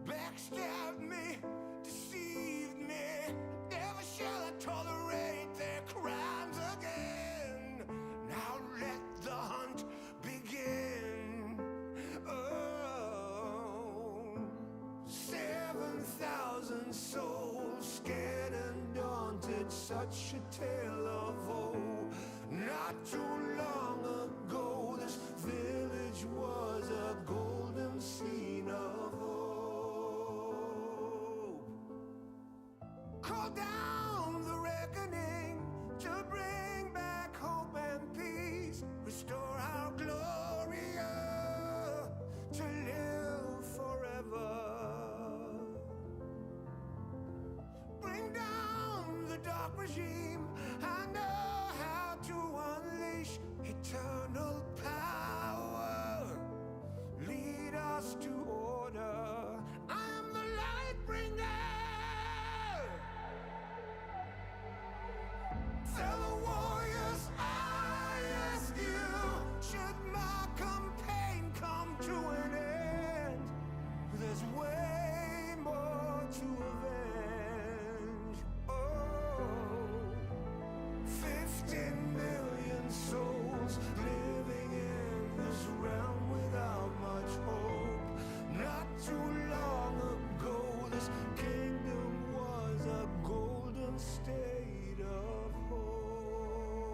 [SPEAKER 5] backstabbed me, deceived me. Never shall I tolerate their crimes again. Now let the hunt begin. Oh, 7,000 souls scared and daunted, such a tale of woe. Not too long ago, this village was a golden scene of hope. Call down the reckoning to bring back hope and peace. Restore our Gloria to live forever. Bring down the dark regime. I know how to unleash eternal power. Lead us to order. I am the light bringer. Fellow warriors, I ask you, should my campaign come to an end, there's way more to avenge. Oh, 15 million souls living in this realm without much hope. Not too long ago, this kingdom was a golden state of hope.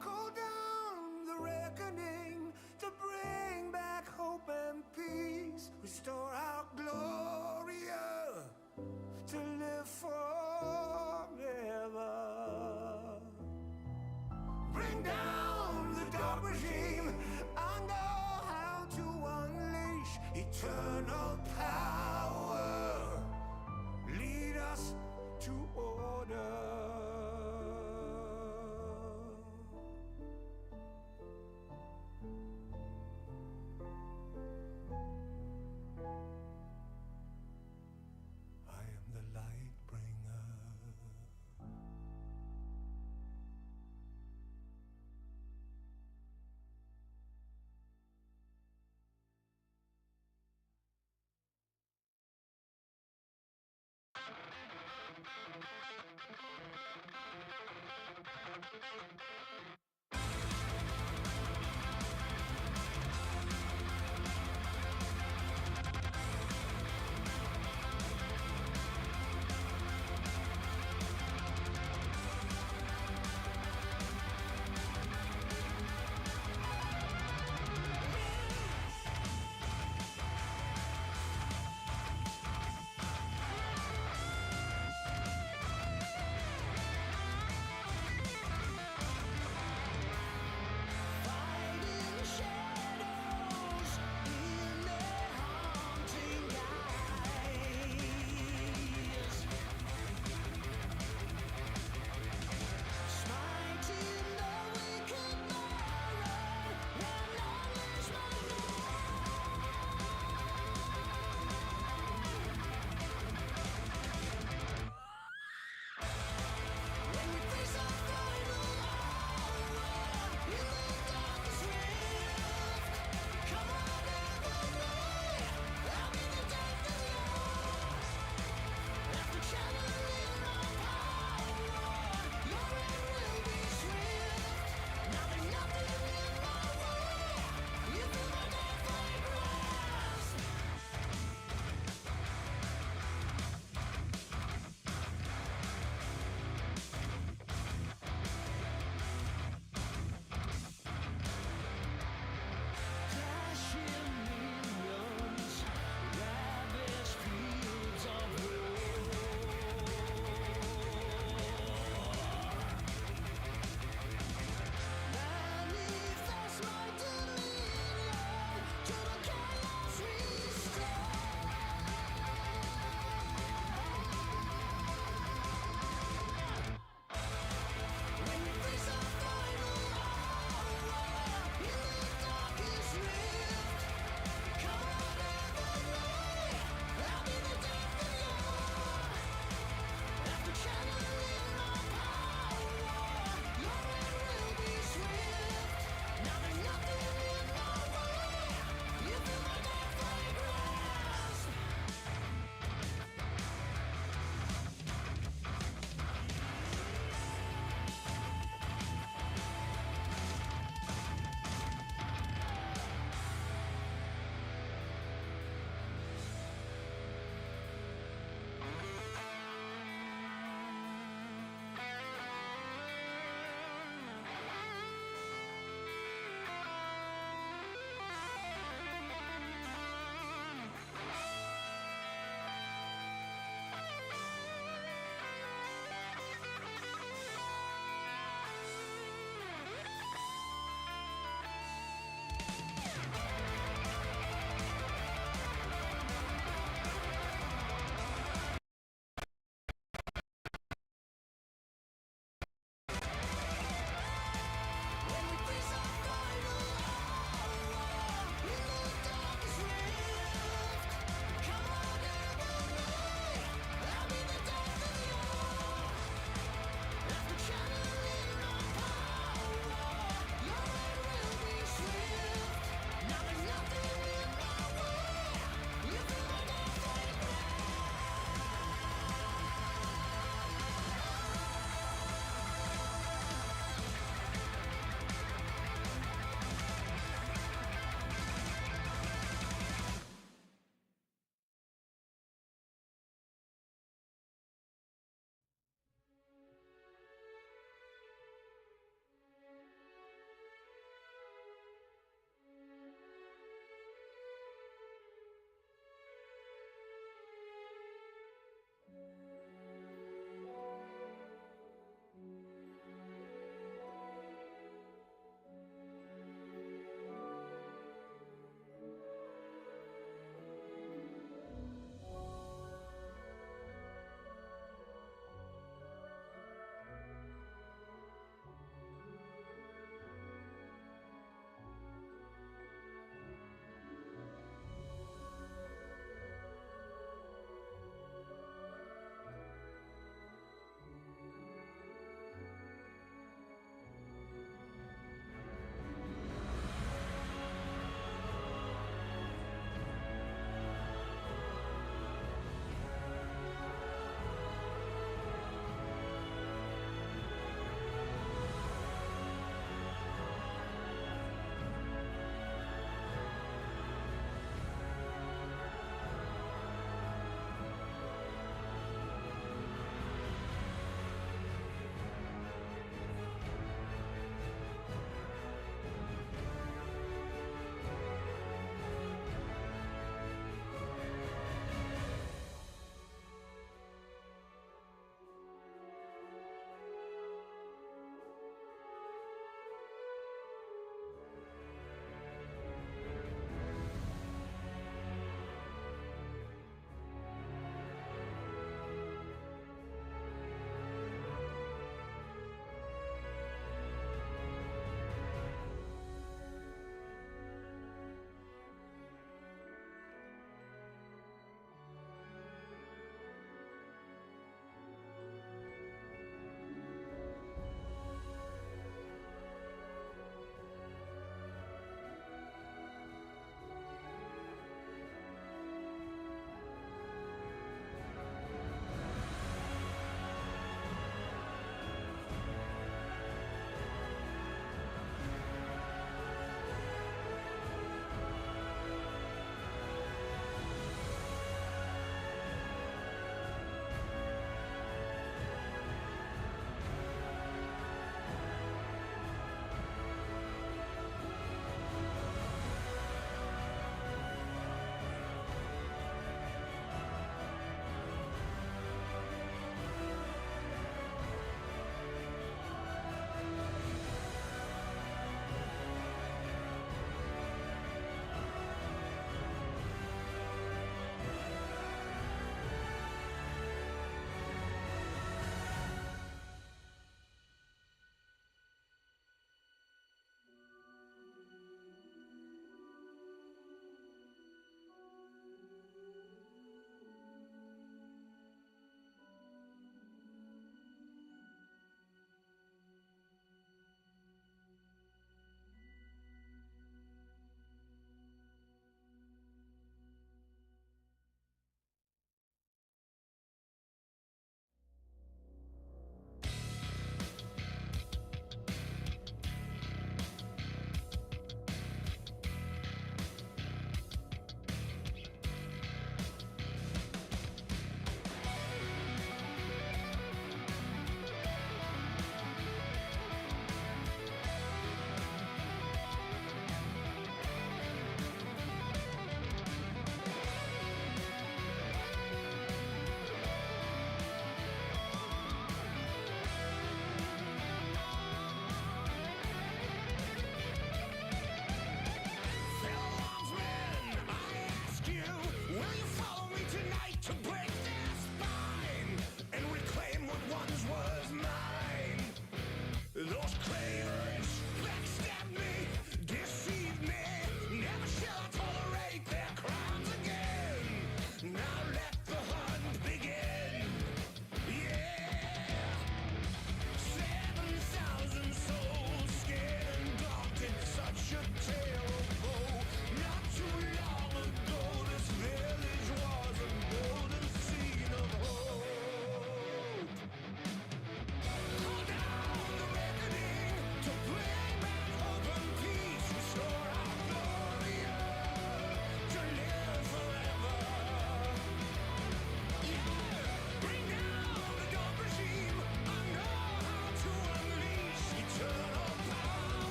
[SPEAKER 5] Call down the reckoning to bring back hope and peace. Restore our Gloria to live forever. Bring down the dark regime. I know how to unleash eternal power. Lead us to order.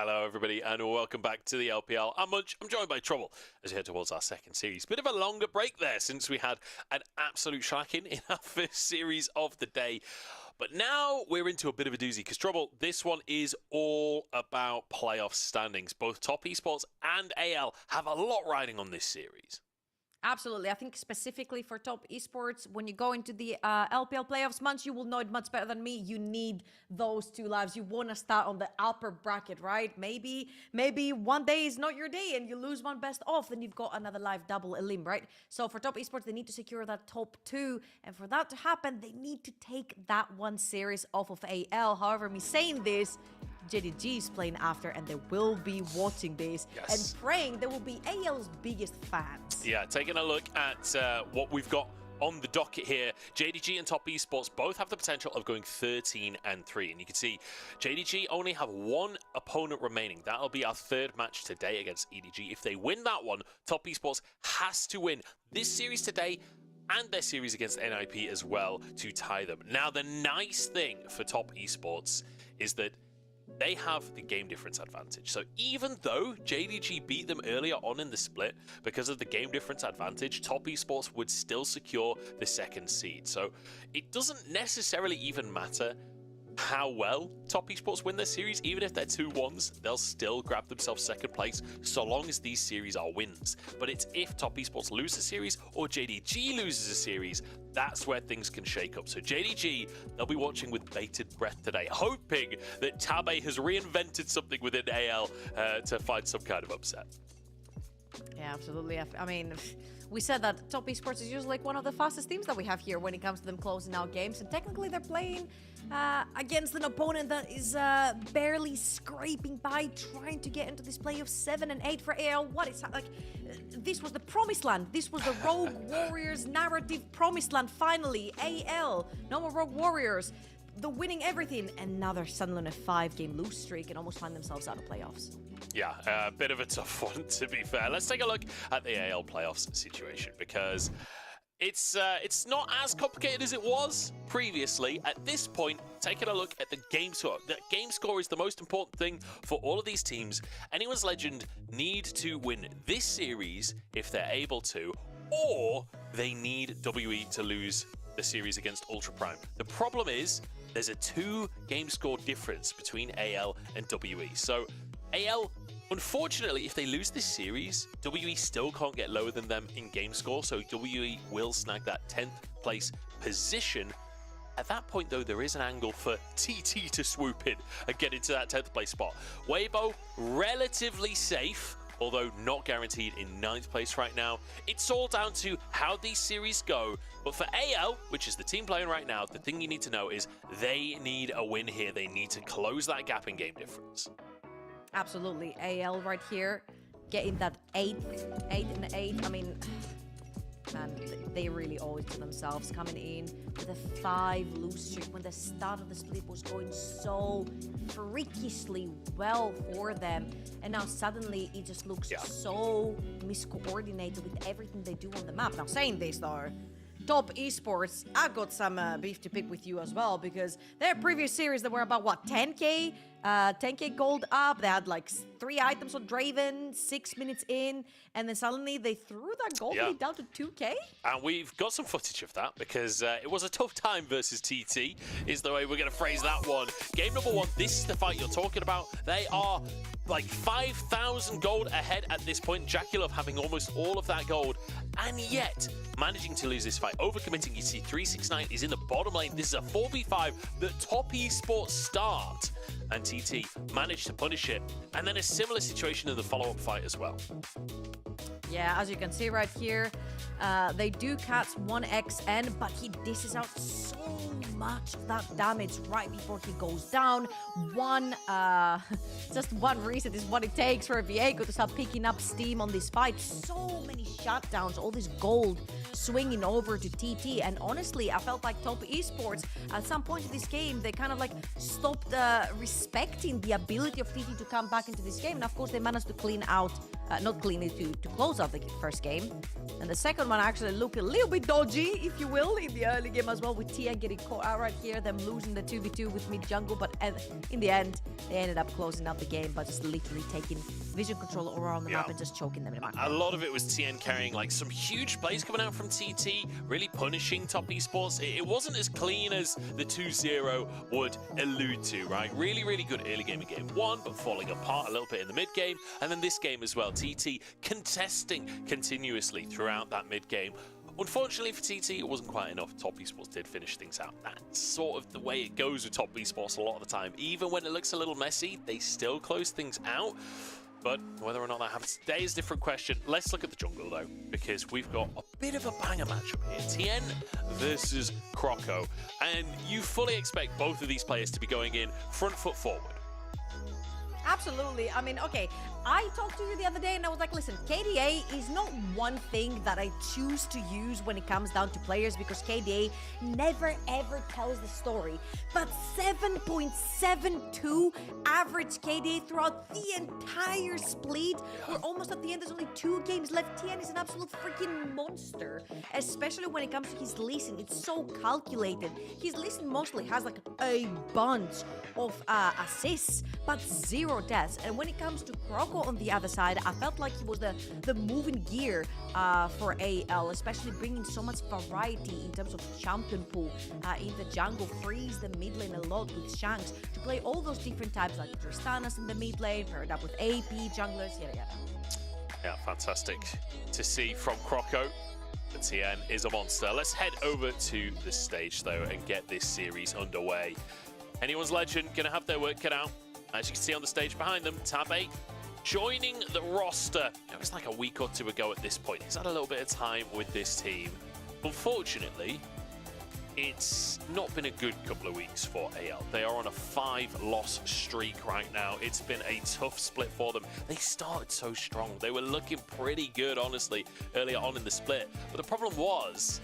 [SPEAKER 3] Hello, everybody, and welcome back to the LPL. I'm Munch. I'm joined by Trouble as we head towards our second series. Bit of a longer break there since we had an absolute shellacking in our first series of the day. But now we're into a bit of a doozy because, Trouble, this one is all about playoff standings. Both Top Esports and AL have a lot riding on this series.
[SPEAKER 4] Absolutely. I think specifically for Top Esports, when you go into the LPL playoffs, Munch, you will know it much better than me. You need those 2 lives. You want to start on the upper bracket, right? Maybe one day is not your day and you lose one best off, then you've got another live double elim, right? So for Top Esports, they need to secure that top 2. And for that to happen, they need to take that one series off of AL. However, me saying this, JDG is playing after, and they will be watching this and praying they will be AL's biggest fans.
[SPEAKER 3] Yeah, taking a look at what we've got on the docket here. JDG and Top Esports both have the potential of going 13-3, and you can see JDG only have 1 opponent remaining. That'll be our 3rd match today against EDG. If they win that one, Top Esports has to win this series today and their series against NIP as well to tie them. Now, the nice thing for Top Esports is that they have the game difference advantage. So even though JDG beat them earlier on in the split, because of the game difference advantage, Top Esports would still secure the 2nd seed. So it doesn't necessarily even matter how well Top Esports win their series. Even if they're 2-1s, they'll still grab themselves 2nd place so long as these series are wins. But it's if Top Esports lose a series or JDG loses a series, that's where things can shake up. So JDG, they'll be watching with bated breath today, hoping that Tabe has reinvented something within AL to find some kind of upset.
[SPEAKER 4] Yeah, absolutely. I mean, we said that Top Esports is usually like one of the fastest teams that we have here when it comes to them closing out games. And technically they're playing against an opponent that is barely scraping by, trying to get into this play of 7 and 8 for AL. What is like? This was the promised land. This was the Rogue Warriors narrative promised land. Finally, AL. No more Rogue Warriors. The winning everything. And now they're suddenly on a 5-game lose streak and almost find themselves out of playoffs.
[SPEAKER 3] Yeah, a bit of a tough one, to be fair. Let's take a look at the AL playoffs situation, because it's not as complicated as it was previously. At this point, taking a look at the game score. The game score is the most important thing for all of these teams. Anyone's Legend need to win this series if they're able to, or they need WE to lose the series against Ultra Prime. The problem is there's a 2-game score difference between AL and WE. So AL, unfortunately, if they lose this series, WE still can't get lower than them in game score, so WE will snag that 10th place position. At that point, though, there is an angle for TT to swoop in and get into that 10th place spot. Weibo, relatively safe, although not guaranteed in 9th place right now. It's all down to how these series go. But for AL, which is the team playing right now, the thing you need to know is they need a win here. They need to close that gap in game difference.
[SPEAKER 4] Absolutely. AL right here, getting that 8 and 8. I mean, man, they really owe it to themselves, coming in with a 5 lose streak when the start of the split was going so freakishly well for them. And now suddenly it just looks so miscoordinated with everything they do on the map. Now, saying this though, Top Esports, I've got some beef to pick with you as well, because their previous series, they were about, what, 10k? 10k gold up. They had like 3 items on Draven, 6 minutes in, and then suddenly they threw that gold lead down to 2k?
[SPEAKER 3] And we've got some footage of that, because it was a tough time versus TT, is the way we're going to phrase that one. Game number 1, this is the fight you're talking about. They are like 5,000 gold ahead at this point. JackeyLove having almost all of that gold, and yet managing to lose this fight. Overcommitting, you see 369 is in the bottom lane. This is a 4v5 that Top Esports start, and TT managed to punish it. And then a similar situation in the follow-up fight as well.
[SPEAKER 4] Yeah, as you can see right here, they do catch 1xN, but he dishes out so much of that damage right before he goes down. Just one reset is what it takes for Viego to start picking up steam on this fight. So many shutdowns, all this gold swinging over to TT, and honestly, I felt like Top Esports at some point in this game, they kind of like stopped respecting the ability of TT to come back into this game, and of course they managed to clean out not cleanly to close out the first game. And the second one actually looked a little bit dodgy, if you will, in the early game as well, with Tia getting caught out right here, them losing the 2v2 with mid jungle. But in the end, they ended up closing out the game by just literally taking vision control around the map and just choking them in the map.
[SPEAKER 3] A lot of it was TN carrying like some huge plays coming out from TT, really punishing Top Esports. It wasn't as clean as the 2-0 would allude to, right? Really, really good early game in game one, but falling apart a little bit in the mid game. And then this game as well, TT contesting continuously throughout that mid game. Unfortunately for TT, it wasn't quite enough. Top Esports did finish things out. That's sort of the way it goes with Top Esports a lot of the time. Even when it looks a little messy, they still close things out. But whether or not that happens today is a different question. Let's look at the jungle, though, because we've got a bit of a banger matchup here. TN versus Croco. And you fully expect both of these players to be going in front foot forward.
[SPEAKER 4] Absolutely. I mean, okay, I talked to you the other day and I was like, listen, KDA is not one thing that I choose to use when it comes down to players, because KDA never ever tells the story. But 7.72 average KDA throughout the entire split. We're almost at the end. There's only 2 games left. TN is an absolute freaking monster, especially when it comes to his leasing. It's so calculated. His leasing mostly has like a bunch of assists, but 0 deaths. And when it comes to Croco on the other side, I felt like he was the moving gear for AL, especially bringing so much variety in terms of champion pool in the jungle, frees the mid lane a lot with Shanks to play all those different types, like Tristanas in the mid lane, paired up with AP, junglers, yada yada.
[SPEAKER 3] Yeah, fantastic to see from Croco. The TN is a monster. Let's head over to the stage, though, and get this series underway. Anyone's Legend gonna have their work cut out. As you can see on the stage behind them, Tabbe joining the roster. It was like a week or 2 ago at this point. He's had a little bit of time with this team. Unfortunately, it's not been a good couple of weeks for AL. They are on a 5-loss streak right now. It's been a tough split for them. They started so strong. They were looking pretty good, honestly, earlier on in the split. But the problem was,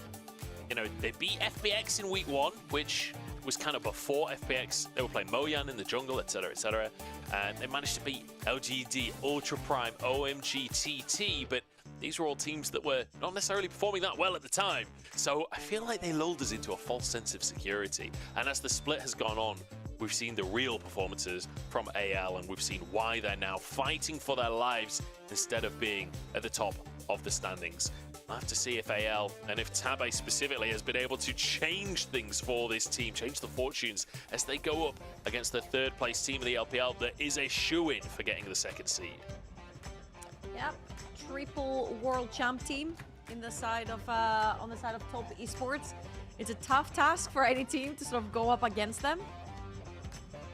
[SPEAKER 3] you know, they beat FPX in week 1, which was kind of before FPX. They were playing Moyan in the jungle, etc., etc. And they managed to beat LGD, Ultra Prime, OMG, TT, but these were all teams that were not necessarily performing that well at the time. So I feel like they lulled us into a false sense of security. And as the split has gone on, we've seen the real performances from AL, and we've seen why they're now fighting for their lives instead of being at the top of the standings. We'll have to see if AL, and if Tabbe specifically, has been able to change things for this team, change the fortunes as they go up against the 3rd place team of the LPL that is a shoo-in for getting the 2nd seed.
[SPEAKER 4] Yep, triple world champ team in the side of on the side of Top Esports. It's a tough task for any team to sort of go up against them.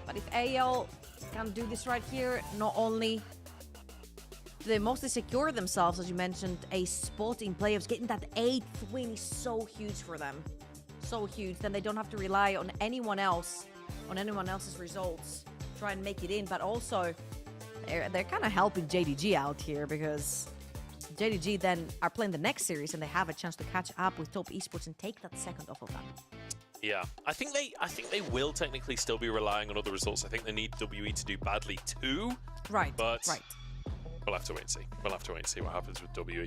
[SPEAKER 4] But if AL can do this right here, not only do they mostly secure themselves, as you mentioned, a spot in playoffs, getting that 8th win is so huge for them. So huge. Then they don't have to rely on anyone else, on anyone else's results, try and make it in. But also, they're kind of helping JDG out here, because JDG then are playing the next series and they have a chance to catch up with Top Esports and take that 2nd off of them.
[SPEAKER 3] Yeah, I think they will technically still be relying on other results. I think they need WE to do badly too.
[SPEAKER 4] Right.
[SPEAKER 3] But
[SPEAKER 4] right.
[SPEAKER 3] We'll have to wait and see. We'll have to wait and see what happens with WE.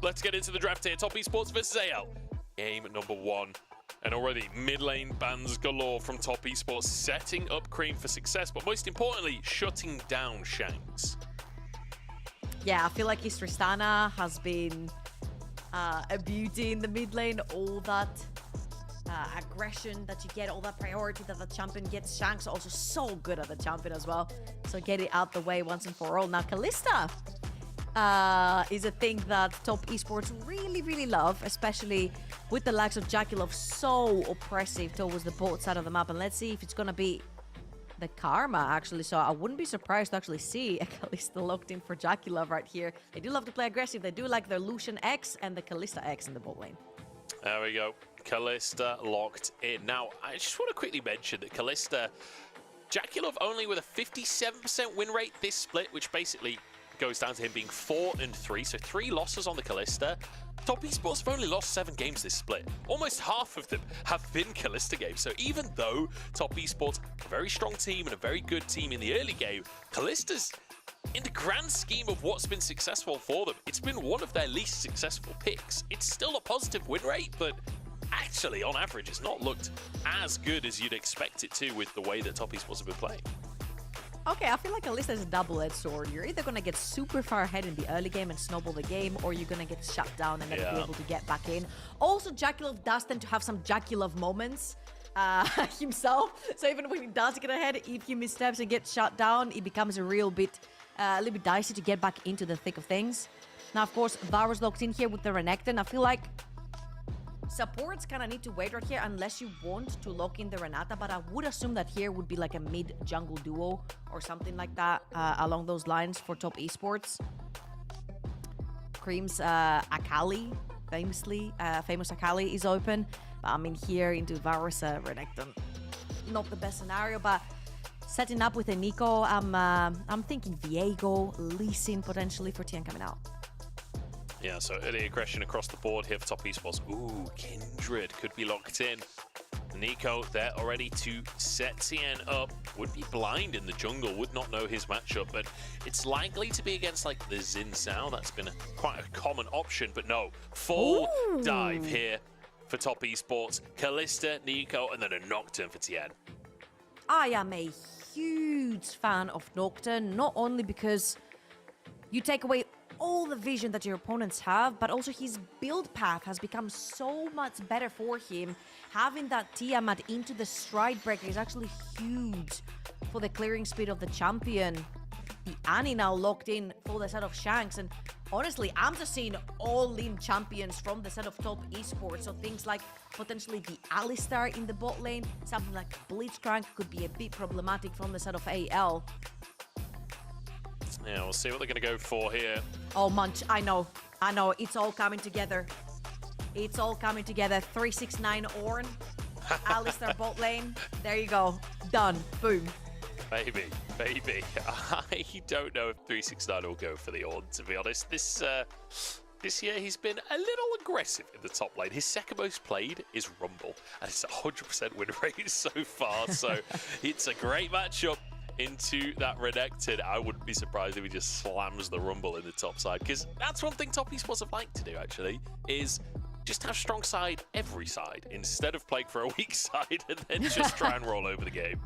[SPEAKER 3] Let's get into the draft here. Top Esports versus AL. Game number 1. And already mid lane bans galore from Top Esports, setting up Cream for success, but most importantly, shutting down Shanks.
[SPEAKER 4] Yeah, I feel like his Tristana has been a beauty in the mid lane. All that aggression that you get, all that priority that the champion gets. Shanks also so good at the champion as well. So get it out the way once and for all. Now, Kalista is a thing that Top Esports really, really love, especially with the likes of JackeyLove, so oppressive towards the bot side of the map. And let's see if it's going to be the Karma, actually. So I wouldn't be surprised to actually see a Kalista locked in for JackeyLove right here. They do love to play aggressive. They do like their Lucian X and the Kalista X in the bot lane.
[SPEAKER 3] There we go. Kalista locked in. Now, I just want to quickly mention that Kalista, JackeyLove only with a 57% win rate this split, which basically goes down to him being 4-3, so 3 losses on the Kalista. Top Esports have only lost 7 games this split. Almost half of them have been Kalista games. So even though Top Esports, a very strong team and a very good team in the early game, Kalista's in the grand scheme of what's been successful for them, it's been one of their least successful picks. It's still a positive win rate, but actually, on average, it's not looked as good as you'd expect it to with the way that Top Esports have been playing.
[SPEAKER 4] Okay, I feel like at least there's a double-edged sword. You're either gonna get super far ahead in the early game and snowball the game, or you're gonna get shut down and then be able to get back in. Also, JackeyLove does tend to have some JackeyLove moments himself. So even when he does get ahead, if he missteps and gets shut down, it becomes a little bit dicey to get back into the thick of things. Now, of course, Varus locked in here with the Renekton. I feel like supports kind of need to wait right here unless you want to lock in the Renata, but I would assume that here would be like a mid-jungle duo or something like that along those lines for Top Esports. Cream's Akali, famous Akali is open. But I mean, here into Varus Renekton, not the best scenario, but setting up with a Nico, I'm thinking Viego, Lee Sin potentially for TN coming out.
[SPEAKER 3] Yeah, so early aggression across the board here for Top Esports. Ooh, Kindred could be locked in. Nico there already to set TN up. Would be blind in the jungle, would not know his matchup, but it's likely to be against like the Xin Zhao. That's been quite a common option, but no. Full dive here for Top Esports. Kalista, Nico, and then a Nocturne for TN.
[SPEAKER 4] I am a huge fan of Nocturne, not only because you take away all the vision that your opponents have, but also his build path has become so much better for him. Having that Tiamat into the stride breaker is actually huge for the clearing speed of the champion. The Annie now locked in for the set of Shanks, and honestly, I'm just seeing all-in champions from the set of Top Esports. So things like potentially the Alistar in the bot lane, something like Blitzcrank could be a bit problematic from the set of AL.
[SPEAKER 3] Yeah, we'll see what they're going to go for here.
[SPEAKER 4] Oh, Munch, I know, it's all coming together. It's all coming together. 369 Ornn, Alistar bot lane. There you go. Done. Boom.
[SPEAKER 3] Maybe. I don't know if 369 will go for the Ornn, to be honest. This year he's been a little aggressive in the top lane. His second most played is Rumble, and it's 100% win rate so far. So it's a great matchup into that Renekton. I wouldn't be surprised if he just slams the Rumble in the top side, because that's one thing Top Esports have liked to do, actually, is just have strong side every side instead of playing for a weak side and then just try and roll over the game.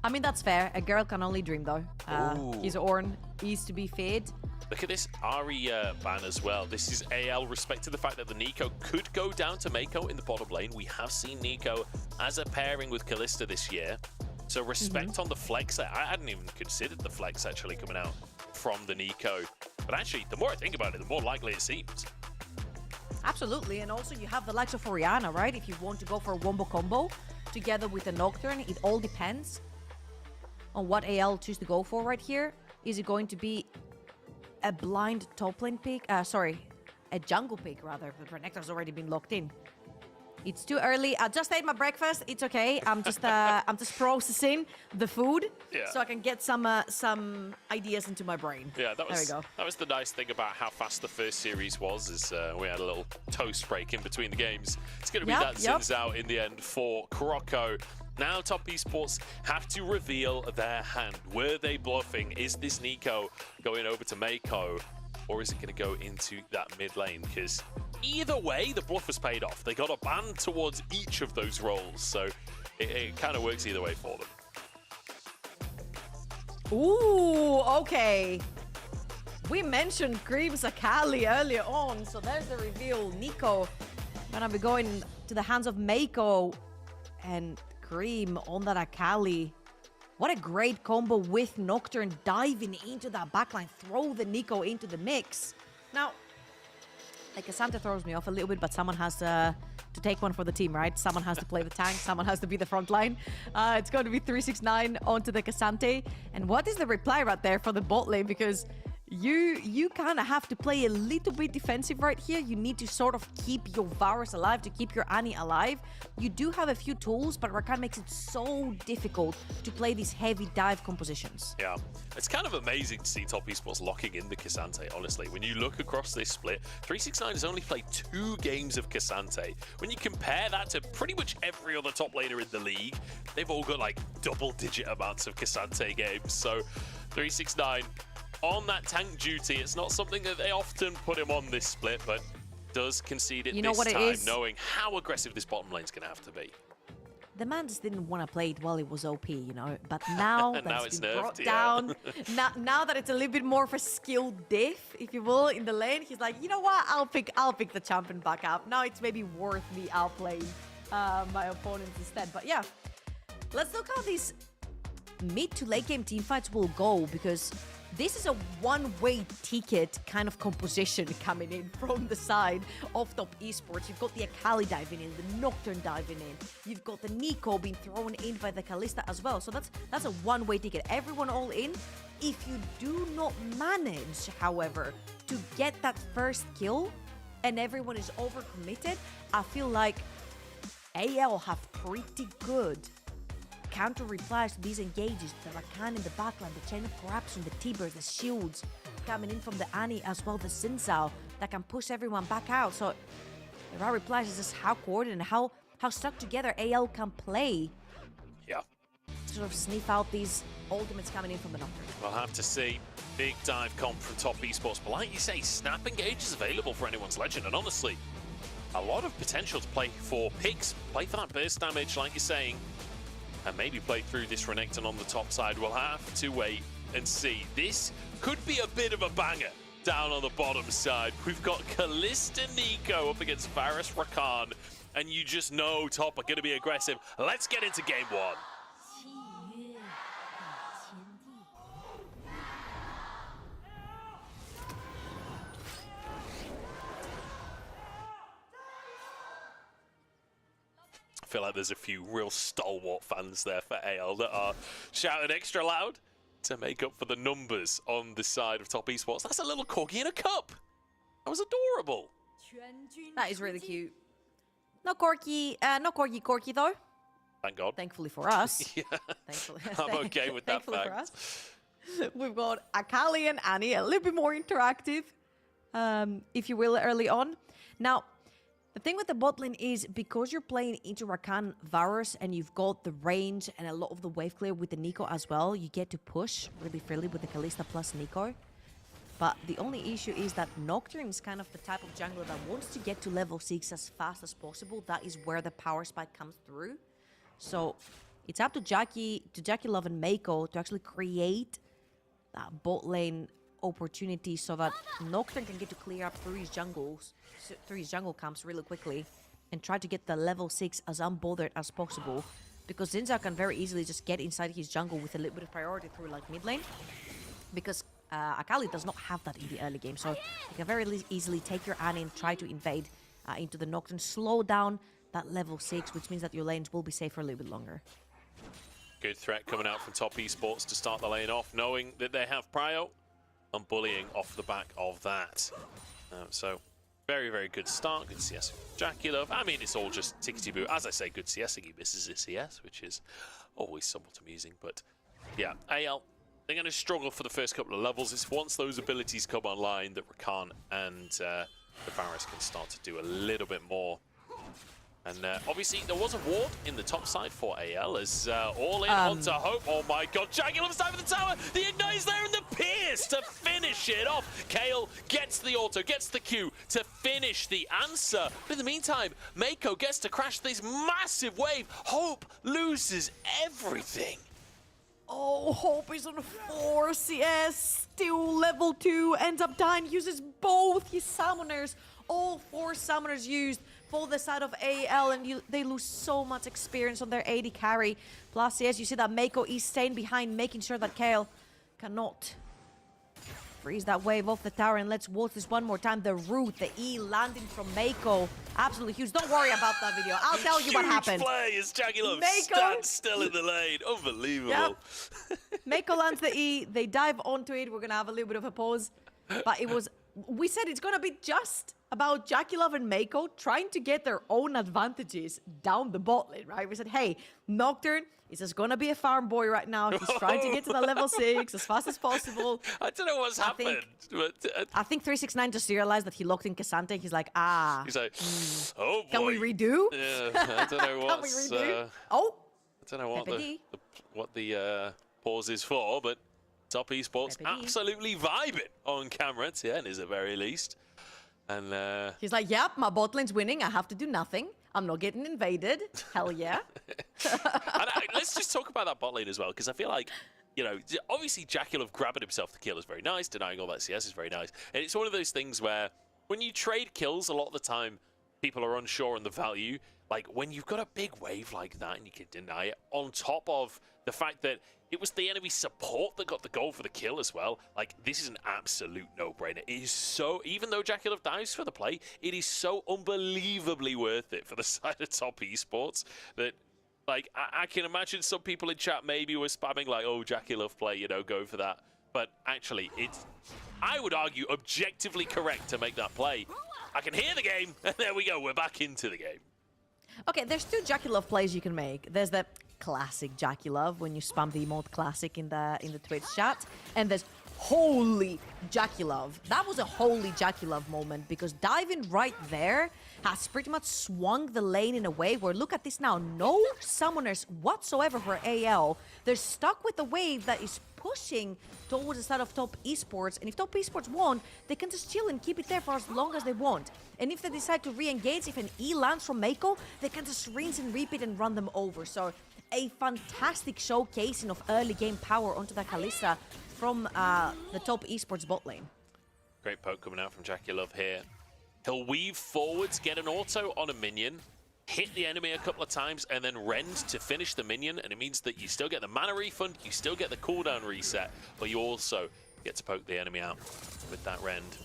[SPEAKER 4] I mean, that's fair. A girl can only dream, though. His Ornn is to be fed.
[SPEAKER 3] Look at this Ahri ban as well. This is AL, respect to the fact that the Nico could go down to Mako in the bottom lane. We have seen Nico as a pairing with Kalista this year. So respect on the flex. I hadn't even considered the flex actually coming out from the Nico. But actually, the more I think about it, the more likely it seems.
[SPEAKER 4] Absolutely, and also you have the likes of Orianna, right? If you want to go for a wombo combo together with a Nocturne, it all depends on what AL choose to go for right here. Is it going to be a blind top lane pick? A jungle pick rather. But Renekton's already been locked in. It's too early. I just ate my breakfast. It's okay. I'm just processing the food so I can get some ideas into my brain.
[SPEAKER 3] Yeah,
[SPEAKER 4] there we go.
[SPEAKER 3] That was the nice thing about how fast the first series was. Is we had a little toast break in between the games. It's going to be that Xin Zhao in the end for Croco. Now Top Esports have to reveal their hand. Were they bluffing? Is this Nico going over to Mako? Or is it going to go into that mid lane? Because either way, the bluff was paid off. They got a ban towards each of those roles. So it kind of works either way for them.
[SPEAKER 4] Ooh, okay. We mentioned Cream's Akali earlier on. So there's the reveal. Nico gonna be going to the hands of Mako and Cream on that Akali. What a great combo with Nocturne diving into that backline. Throw the Nico into the mix. Now, like K'Sante throws me off a little bit, but someone has to take one for the team, right? Someone has to play the tank. Someone has to be the front line. It's going to be 369 onto the K'Sante. And what is the reply right there for the bot lane? Because you kind of have to play a little bit defensive right here. You need to sort of keep your Varus alive, to keep your Annie alive. You do have a few tools, but Rakan makes it so difficult to play these heavy dive compositions.
[SPEAKER 3] Yeah, it's kind of amazing to see Top Esports locking in the K'Sante, honestly. When you look across this split, 369 has only played 2 games of K'Sante. When you compare that to pretty much every other top laner in the league, they've all got like double-digit amounts of K'Sante games. So 369 on that tank duty. It's not something that they often put him on this split, but does concede it
[SPEAKER 4] You know
[SPEAKER 3] this
[SPEAKER 4] what it
[SPEAKER 3] time,
[SPEAKER 4] is?
[SPEAKER 3] knowing how aggressive this bottom lane's going to have to be.
[SPEAKER 4] The man just didn't want to play it while it was OP, you know. But now that
[SPEAKER 3] Now
[SPEAKER 4] it's
[SPEAKER 3] it's
[SPEAKER 4] been
[SPEAKER 3] nerfed,
[SPEAKER 4] brought
[SPEAKER 3] yeah.
[SPEAKER 4] down, now that it's a little bit more of a skill diff, if you will, in the lane, he's like, you know what? I'll pick the champion back up. Now it's maybe worth me outplaying my opponents instead. But yeah, let's look how these mid to late game teamfights will go, because this is a one-way ticket kind of composition coming in from the side of Top Esports. You've got the Akali diving in, the Nocturne diving in. You've got the Neeko being thrown in by the Kalista as well. So that's a one-way ticket. Everyone all in. If you do not manage, however, to get that first kill and everyone is overcommitted, I feel like AL have pretty good counter replies to these engages. The Rakan in the backline, the chain of corruption, the T-Birds, the shields coming in from the Annie as well, the Xin Zhao that can push everyone back out. So the raw replies is just how coordinated and how stuck together AL can play
[SPEAKER 3] Yeah.
[SPEAKER 4] to sort of sniff out these ultimates coming in from the Nocturne.
[SPEAKER 3] We'll have to see. Big dive comp from Top Esports. But like you say, Snap Engage is available for anyone's legend. And honestly, a lot of potential to play for picks. Play for that burst damage, like you're saying. And maybe play through this Renekton on the top side. We'll have to wait and see. This could be a bit of a banger down on the bottom side. We've got Kalista Neeko up against Varus Rakan. And you just know Top are going to be aggressive. Let's get into game one. I feel like there's a few real stalwart fans there for AL that are shouting extra loud to make up for the numbers on the side of Top Esports. That's a little corgi in a cup. That was adorable.
[SPEAKER 4] That is really cute. No corky corky though.
[SPEAKER 3] Thank God.
[SPEAKER 4] Thankfully for us.
[SPEAKER 3] Yeah,
[SPEAKER 4] Thankfully,
[SPEAKER 3] I'm okay with that
[SPEAKER 4] thankfully for
[SPEAKER 3] fact.
[SPEAKER 4] us. We've got Akali and Annie, a little bit more interactive, if you will, early on. Now, the thing with the bot lane is because you're playing into Rakan Varus and you've got the range and a lot of the wave clear with the Neeko as well, you get to push really freely with the Kalista plus Neeko. But the only issue is that Nocturne is kind of the type of jungler that wants to get to level 6 as fast as possible. That is where the power spike comes through. So it's up to JackeyLove and Meiko to actually create that bot lane opportunity so that Nocturne can get to clear up through his jungle camps really quickly and try to get the level 6 as unbothered as possible, because Xin Zhao can very easily just get inside his jungle with a little bit of priority through like mid lane, because Akali does not have that in the early game, so you can very easily take your Annie and try to invade into the Nocturne, slow down that level 6, which means that your lanes will be safe for a little bit longer.
[SPEAKER 3] Good threat coming out from Top Esports to start the lane off, knowing that they have prio and bullying off the back of that. So very, very good start. Good CS JackeyLove. I mean, it's all just tickety-boo. As I say, good CSing. He misses his CS, which is always somewhat amusing. But yeah, AL, they're going to struggle for the first couple of levels. It's once those abilities come online that Rakan and the Varus can start to do a little bit more. And obviously, there was a ward in the top side for AL as all in onto Hope. Oh my god, JackeyLove's time for the tower. The Ignite's there and the Pierce to finish it off. Kayle gets the auto, gets the Q to finish the answer. But in the meantime, Meiko gets to crash this massive wave. Hope loses everything.
[SPEAKER 4] Oh, Hope is on 4 CS, still level 2, ends up dying, uses both his summoners. All 4 summoners used for the side of AL, and they lose so much experience on their AD carry. Plus, yes, you see that Meiko is staying behind, making sure that Kayle cannot freeze that wave off the tower. And let's watch this one more time. The root, the E landing from Meiko. Absolutely huge. Don't worry about that video. I'll tell you what happened.
[SPEAKER 3] Huge play as JackeyLove
[SPEAKER 4] Meiko
[SPEAKER 3] stands still in the lane. Unbelievable.
[SPEAKER 4] Yep. Meiko lands the E. They dive onto it. We're going to have a little bit of a pause. But it was... We said it's going to be just about JackeyLove and Meiko trying to get their own advantages down the bot lane, right? We said, hey, Nocturne is just going to be a farm boy right now. He's trying to get to the level 6 as fast as possible.
[SPEAKER 3] I don't know what's happened, but...
[SPEAKER 4] I think 369 just realized that he locked in Cassante. He's like,
[SPEAKER 3] He's like, oh boy.
[SPEAKER 4] Can we redo?
[SPEAKER 3] Yeah, I don't know
[SPEAKER 4] Can we
[SPEAKER 3] what's...
[SPEAKER 4] redo? Oh!
[SPEAKER 3] I don't know what
[SPEAKER 4] FND.
[SPEAKER 3] the pause is for, but Top Esports
[SPEAKER 4] Maybe.
[SPEAKER 3] absolutely vibing on camera, Tien is at very least. And
[SPEAKER 4] He's like, yep, my bot lane's winning. I have to do nothing. I'm not getting invaded. Hell yeah.
[SPEAKER 3] let's just talk about that bot lane as well, because I feel like, you know, obviously Jackulov grabbing himself the kill is very nice, denying all that CS is very nice. And it's one of those things where when you trade kills, a lot of the time, people are unsure on the value. Like, when you've got a big wave like that and you can deny it, on top of the fact that it was the enemy support that got the goal for the kill as well. Like, this is an absolute no-brainer. It is so, even though Jackulov dies for the play, it is so unbelievably worth it for the side of Top Esports that, like, I can imagine some people in chat maybe were spamming like, oh, Jackulov play, you know, go for that. But actually, it's, I would argue, objectively correct to make that play. I can hear the game, and there we go, we're back into the game.
[SPEAKER 4] Okay, there's two Jackulov plays you can make. There's the classic Jackulov when you spam the emote classic in the Twitch chat, and there's holy Jackulov. That was a holy Jackulov moment because diving right there has pretty much swung the lane in a way where, look at this now, no summoners whatsoever for AL. They're stuck with the wave that is pushing towards the side of Top Esports, and if Top Esports want, they can just chill and keep it there for as long as they want. And if they decide to re-engage, if an E lands from Mako, they can just rinse and repeat and run them over. So a fantastic showcasing of early game power onto the Kalista from the Top Esports bot lane.
[SPEAKER 3] Great poke coming out from Jackulov here. He'll weave forwards, get an auto on a minion, hit the enemy a couple of times, and then rend to finish the minion. And it means that you still get the mana refund, you still get the cooldown reset, but you also get to poke the enemy out with that rend.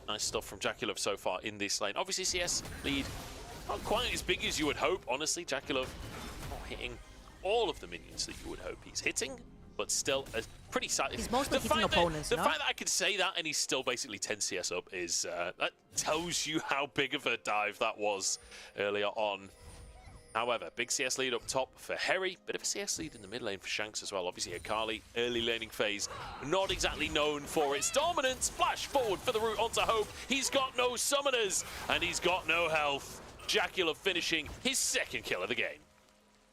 [SPEAKER 3] Nice stuff from Jackulov so far in this lane. Obviously, CS lead not quite as big as you would hope. Honestly, Jackulov not hitting all of the minions that you would hope he's hitting, but still a pretty sad.
[SPEAKER 4] He's mostly hitting opponents,
[SPEAKER 3] The
[SPEAKER 4] no?
[SPEAKER 3] fact that I can say that and he's still basically 10 CS up is, that tells you how big of a dive that was earlier on. However, big CS lead up top for Harry, bit of a CS lead in the mid lane for Shanks as well. Obviously, Akali, early laning phase, not exactly known for its dominance. Flash forward for the route onto Hope. He's got no summoners, and he's got no health. Jackulov finishing his second kill of the game.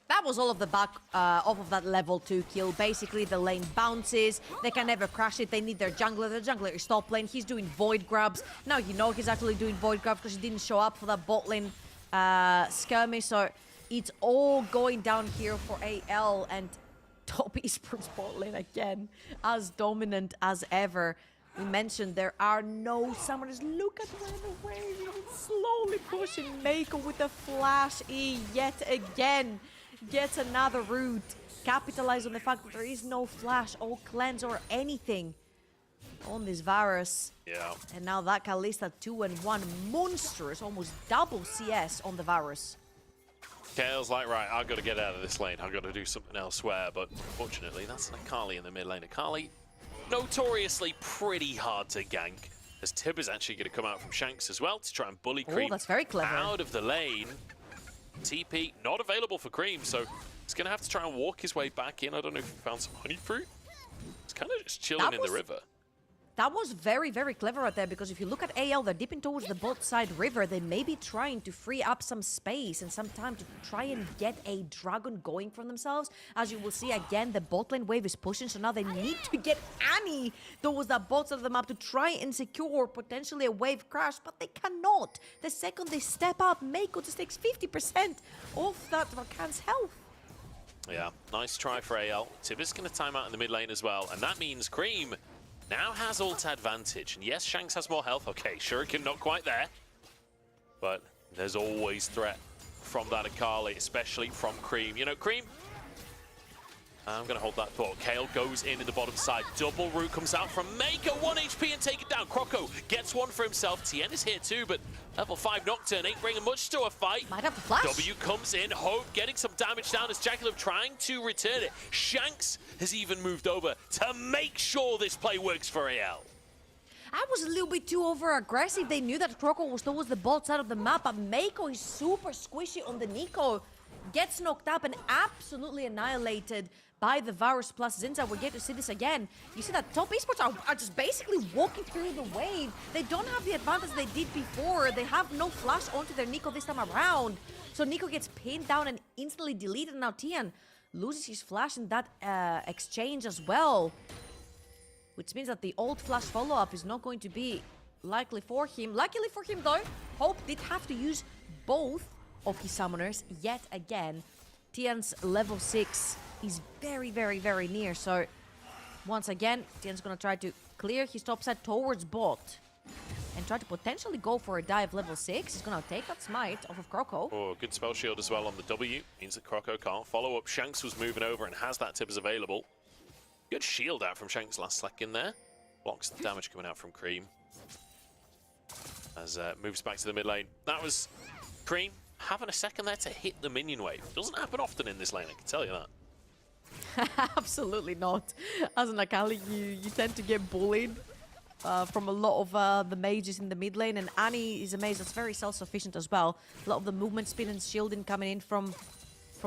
[SPEAKER 4] That was all of the back off of that level 2 kill. Basically, the lane bounces. They can never crash it. They need their jungler. Their jungler is top lane. He's doing void grabs. Now you know he's actually doing void grabs because he didn't show up for that bot lane skirmish. So it's all going down here for AL, and Top Esports bot lane again, as dominant as ever. We mentioned there are no summoners. Look at where the wave is slowly pushing Mako with the flash E yet again. Gets another route. Capitalize on the fact that there is no flash or cleanse or anything on this Varus.
[SPEAKER 3] Yeah.
[SPEAKER 4] And now that Kalista 2-1 monstrous, almost double CS on the Varus.
[SPEAKER 3] Kale's like, right, I've got to get out of this lane. I've got to do something elsewhere. But unfortunately, that's an Akali in the mid lane. Akali, notoriously pretty hard to gank, as Tib is actually going to come out from Shanks as well to try and bully
[SPEAKER 4] Oh,
[SPEAKER 3] Cream
[SPEAKER 4] that's very clever.
[SPEAKER 3] out of the lane. TP not available for Cream, so he's going to have to try and walk his way back in. I don't know if he found some honey fruit. It's kind of just chilling in the river.
[SPEAKER 4] That was very, very clever right there, because if you look at AL, they're dipping towards the bot side river. They may be trying to free up some space and some time to try and get a dragon going for themselves. As you will see, again, the bot lane wave is pushing, so now they need to get Annie towards the bot side of the map to try and secure potentially a wave crash, but they cannot. The second they step up, Mako just takes 50% off that Rakan's health.
[SPEAKER 3] Yeah, nice try for AL. Tib is going to time out in the mid lane as well, and that means Cream now has ult advantage. And yes, Shanks has more health. Okay, Shuriken not quite there, but there's always threat from that Akali, especially from Cream. You know, Cream, I'm going to hold that thought. Kale goes in the bottom side. Double root comes out from Mako. 1 HP and take it down. Croco gets one for himself. Tien is here too, but level 5 Nocturne ain't bringing much to a fight.
[SPEAKER 4] Might have to flash.
[SPEAKER 3] W comes in. Hope getting some damage down as Jackulov trying to return it. Shanks has even moved over to make sure this play works for AL.
[SPEAKER 4] I was a little bit too over-aggressive. They knew that Croco was towards the bot side of the map, but Mako is super squishy on the Nico. Gets knocked up and absolutely annihilated by the Varus plus Zinza. We get to see this again. You see that Top Esports are just basically walking through the wave. They don't have the advantage they did before. They have no flash onto their Nico this time around. So Nico gets pinned down and instantly deleted. Now Tien loses his flash in that exchange as well. which means that the old flash follow-up is not going to be likely for him. Luckily for him, though, Hope did have to use both of his summoners yet again. Tian's level 6 is very, very, very near, so once again, Tian's gonna try to clear his top side towards bot and try to potentially go for a dive level 6. He's gonna take that smite off of Croco.
[SPEAKER 3] Oh, good spell shield as well on the W. Means that Croco can't follow up. Shanks was moving over and has that Tibbers available. Good shield out from Shanks last second there. Blocks the damage coming out from Cream. As moves back to the mid lane. That was Cream having a second there to hit the minion wave. Doesn't happen often in this lane, I can tell you that.
[SPEAKER 4] Absolutely not. As an Akali, you tend to get bullied from a lot of the mages in the mid lane, and Annie is a mage that's very self-sufficient as well. A lot of the movement spin and shielding coming in from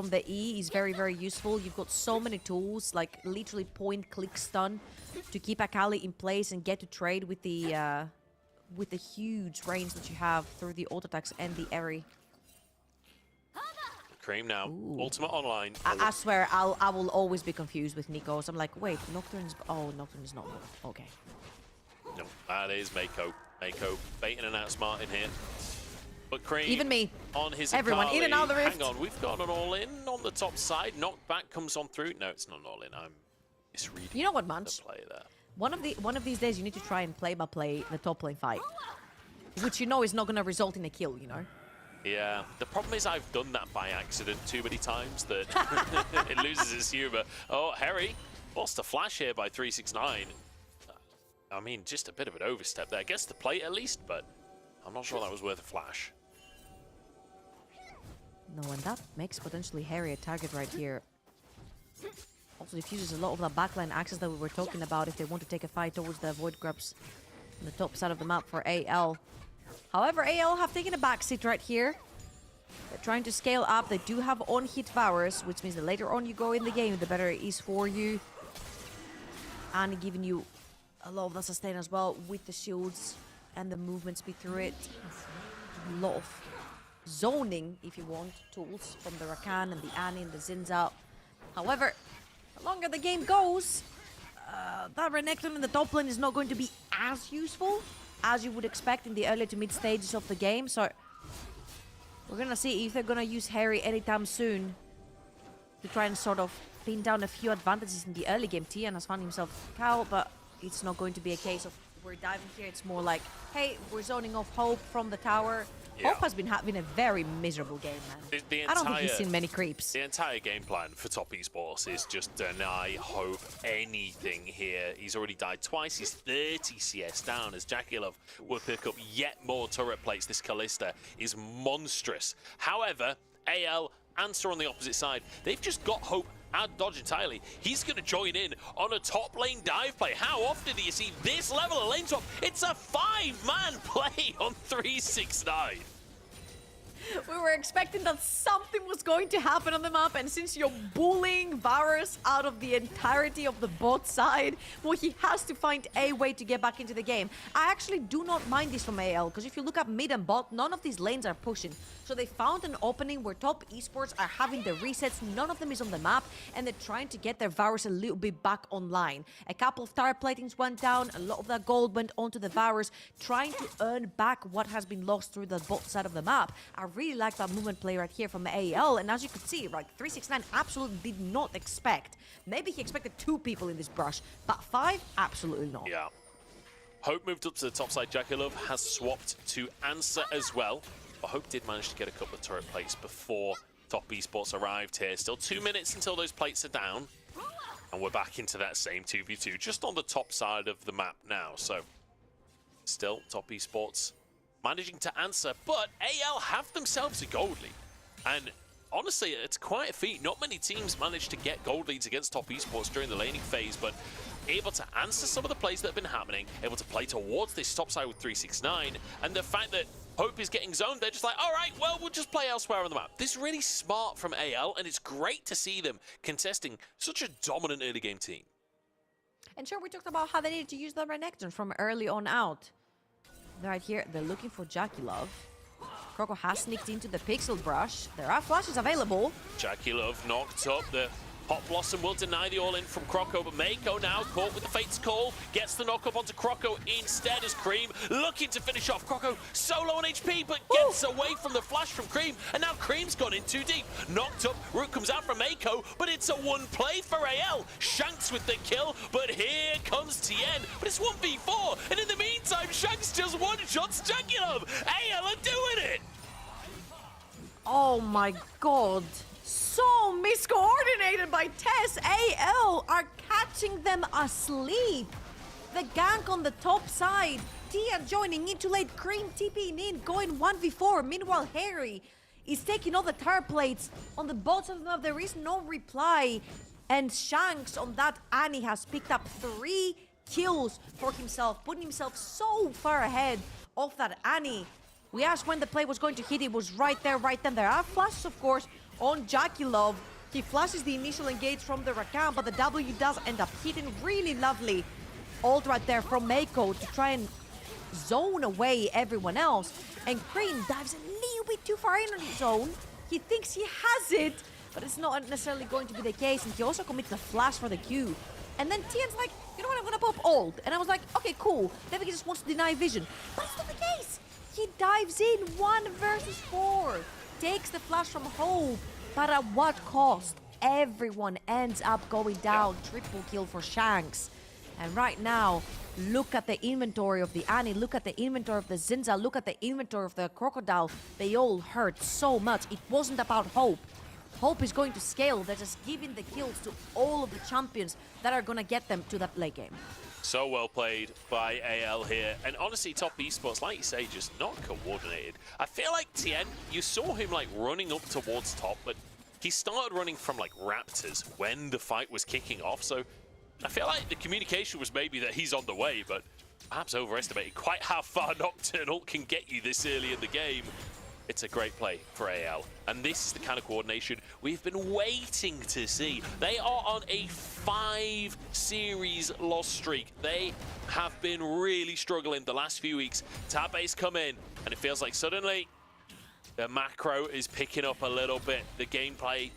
[SPEAKER 4] the E is very, very useful. You've got so many tools, like literally point, click, stun, to keep Akali in place and get to trade with the huge range that you have through the auto attacks and the Eri.
[SPEAKER 3] Cream now. Ultimate online.
[SPEAKER 4] I swear, I will always be confused with Nikos. I'm like, wait, Nocturne's... Oh, Nocturne is not... Okay.
[SPEAKER 3] No, that is Mako. Mako baiting and outsmarting here. But Cream...
[SPEAKER 4] Even me.
[SPEAKER 3] On his
[SPEAKER 4] Everyone,
[SPEAKER 3] Akali.
[SPEAKER 4] in and out of the rift.
[SPEAKER 3] Hang on, we've got an all-in on the top side. Knockback comes on through. No, it's not an all-in. I'm misreading
[SPEAKER 4] You know what,
[SPEAKER 3] the
[SPEAKER 4] Munch?
[SPEAKER 3] play there.
[SPEAKER 4] One of these days, you need to try and play-by-play the top lane fight. Which you know is not going to result in a kill, you know?
[SPEAKER 3] Yeah, the problem is I've done that by accident too many times that it loses its humor. Oh, Harry lost a flash here by 369. I mean, just a bit of an overstep there. Gets the plate at least, but I'm not sure that was worth a flash.
[SPEAKER 4] No, and that makes potentially Harry a target right here. Also diffuses a lot of that backline access that we were talking about if they want to take a fight towards the Void Grubs on the top side of the map for AL. However, AL have taken a backseat right here. They're trying to scale up. They do have on-hit Varus, which means the later on you go in the game, the better it is for you. And giving you a lot of the sustain as well with the shields and the movement speed through it. A lot of zoning, if you want, tools from the Rakan and the Annie and the Zinza. However, the longer the game goes, that Renekton in the top lane is not going to be as useful as you would expect in the early to mid stages of the game. So we're gonna see if they're gonna use Harry anytime soon to try and sort of pin down a few advantages in the early game. Tian has found himself Cow, but it's not going to be a case of we're diving here. It's more like, hey, we're zoning off Hope from the tower.
[SPEAKER 3] Yeah.
[SPEAKER 4] Hope has been having a very miserable game, man. I don't think he's seen many creeps.
[SPEAKER 3] The entire game plan for Top Esports is just deny Hope anything here. He's already died twice. He's 30 CS down as Jackie Love will pick up yet more turret plates. This Kalista is monstrous. However, AL, Answer on the opposite side, they've just got Hope out dodge entirely. He's going to join in on a top lane dive play. How often do you see this level of lane swap? It's a 5-man play on 369.
[SPEAKER 4] We were expecting that something was going to happen on the map, and since you're bullying Varus out of the entirety of the bot side, well, he has to find a way to get back into the game. I actually do not mind this from AL, because if you look at mid and bot, none of these lanes are pushing. So they found an opening where Top Esports are having the resets, none of them is on the map, and they're trying to get their Varus a little bit back online. A couple of tower platings went down, a lot of that gold went onto the Varus, trying to earn back what has been lost through the bot side of the map. I really like that movement play right here from AL, and as you could see, like 369 absolutely did not expect. Maybe he expected 2 people in this brush, but 5, absolutely not.
[SPEAKER 3] Yeah. Hope moved up to the top side. Jackie Love has swapped to Answer as well, but Hope did manage to get a couple of turret plates before Top Esports arrived here. Still 2 minutes until those plates are down, and we're back into that same 2v2, just on the top side of the map now. So, still Top Esports managing to answer, but AL have themselves a gold lead. And honestly, it's quite a feat. Not many teams manage to get gold leads against Top Esports during the laning phase, but able to answer some of the plays that have been happening, able to play towards this top side with 369, and the fact that Hope is getting zoned, they're just like, all right, well, we'll just play elsewhere on the map. This is really smart from AL, and it's great to see them contesting such a dominant early game team.
[SPEAKER 4] And sure, we talked about how they needed to use the Renekton from early on out. Right here, they're looking for Jackie Love. Croco has sneaked into the Pixel Brush. There are flashes available.
[SPEAKER 3] Jackie Love knocked up. The Hot Blossom will deny the all-in from Croco, but Mako now caught with the Fate's Call, gets the knock-up onto Croco instead as Cream looking to finish off. Croco solo on HP, but gets away from the flash from Cream, and now Cream's gone in too deep. Knocked up, Root comes out from Mako, but it's a one play for AL. Shanks with the kill, but here comes Tien, but it's 1v4, and in the meantime, Shanks just one-shots Jackilov. AL are doing it!
[SPEAKER 4] Oh my god. So miscoordinated by Tess. AL are catching them asleep. The gank on the top side. Tia joining in too late. Cream TPing in, going 1v4. Meanwhile, Harry is taking all the tower plates. On the bottom of there is no reply. And Shanks on that Annie has picked up 3 kills for himself, putting himself so far ahead of that Annie. We asked when the play was going to hit. It was right there, right then. There are flashes, of course, on Jackilov. He flashes the initial engage from the Rakan, but the W does end up hitting really lovely. Ult right there from Mako to try and zone away everyone else. And Cream dives a little bit too far in on his own. He thinks he has it, but it's not necessarily going to be the case. And he also commits a flash for the Q. And then Tien's like, you know what, I'm gonna pop ult. And I was like, okay, cool. Maybe he just wants to deny vision. But it's not the case. He dives in 1 versus 4. Takes the flash from Hope. But at what cost? Everyone ends up going down. Triple kill for Shanks. And right now, look at the inventory of the Annie. Look at the inventory of the Zinza. Look at the inventory of the Crocodile. They all hurt so much. It wasn't about Hope. Hope is going to scale. They're just giving the kills to all of the champions that are going to get them to that late game.
[SPEAKER 3] So well played by AL here. And honestly, top esports, like you say, just not coordinated. I feel like Tien, you saw him like running up towards top, but he started running from like Raptors when the fight was kicking off. So I feel like the communication was maybe that he's on the way, but perhaps overestimated quite how far Nocturnal can get you this early in the game. It's a great play for AL, and this is the kind of coordination we've been waiting to see. They are on a 5-series loss streak. They have been really struggling the last few weeks. Tab-base come in, and it feels like suddenly the macro is picking up a little bit. The gameplay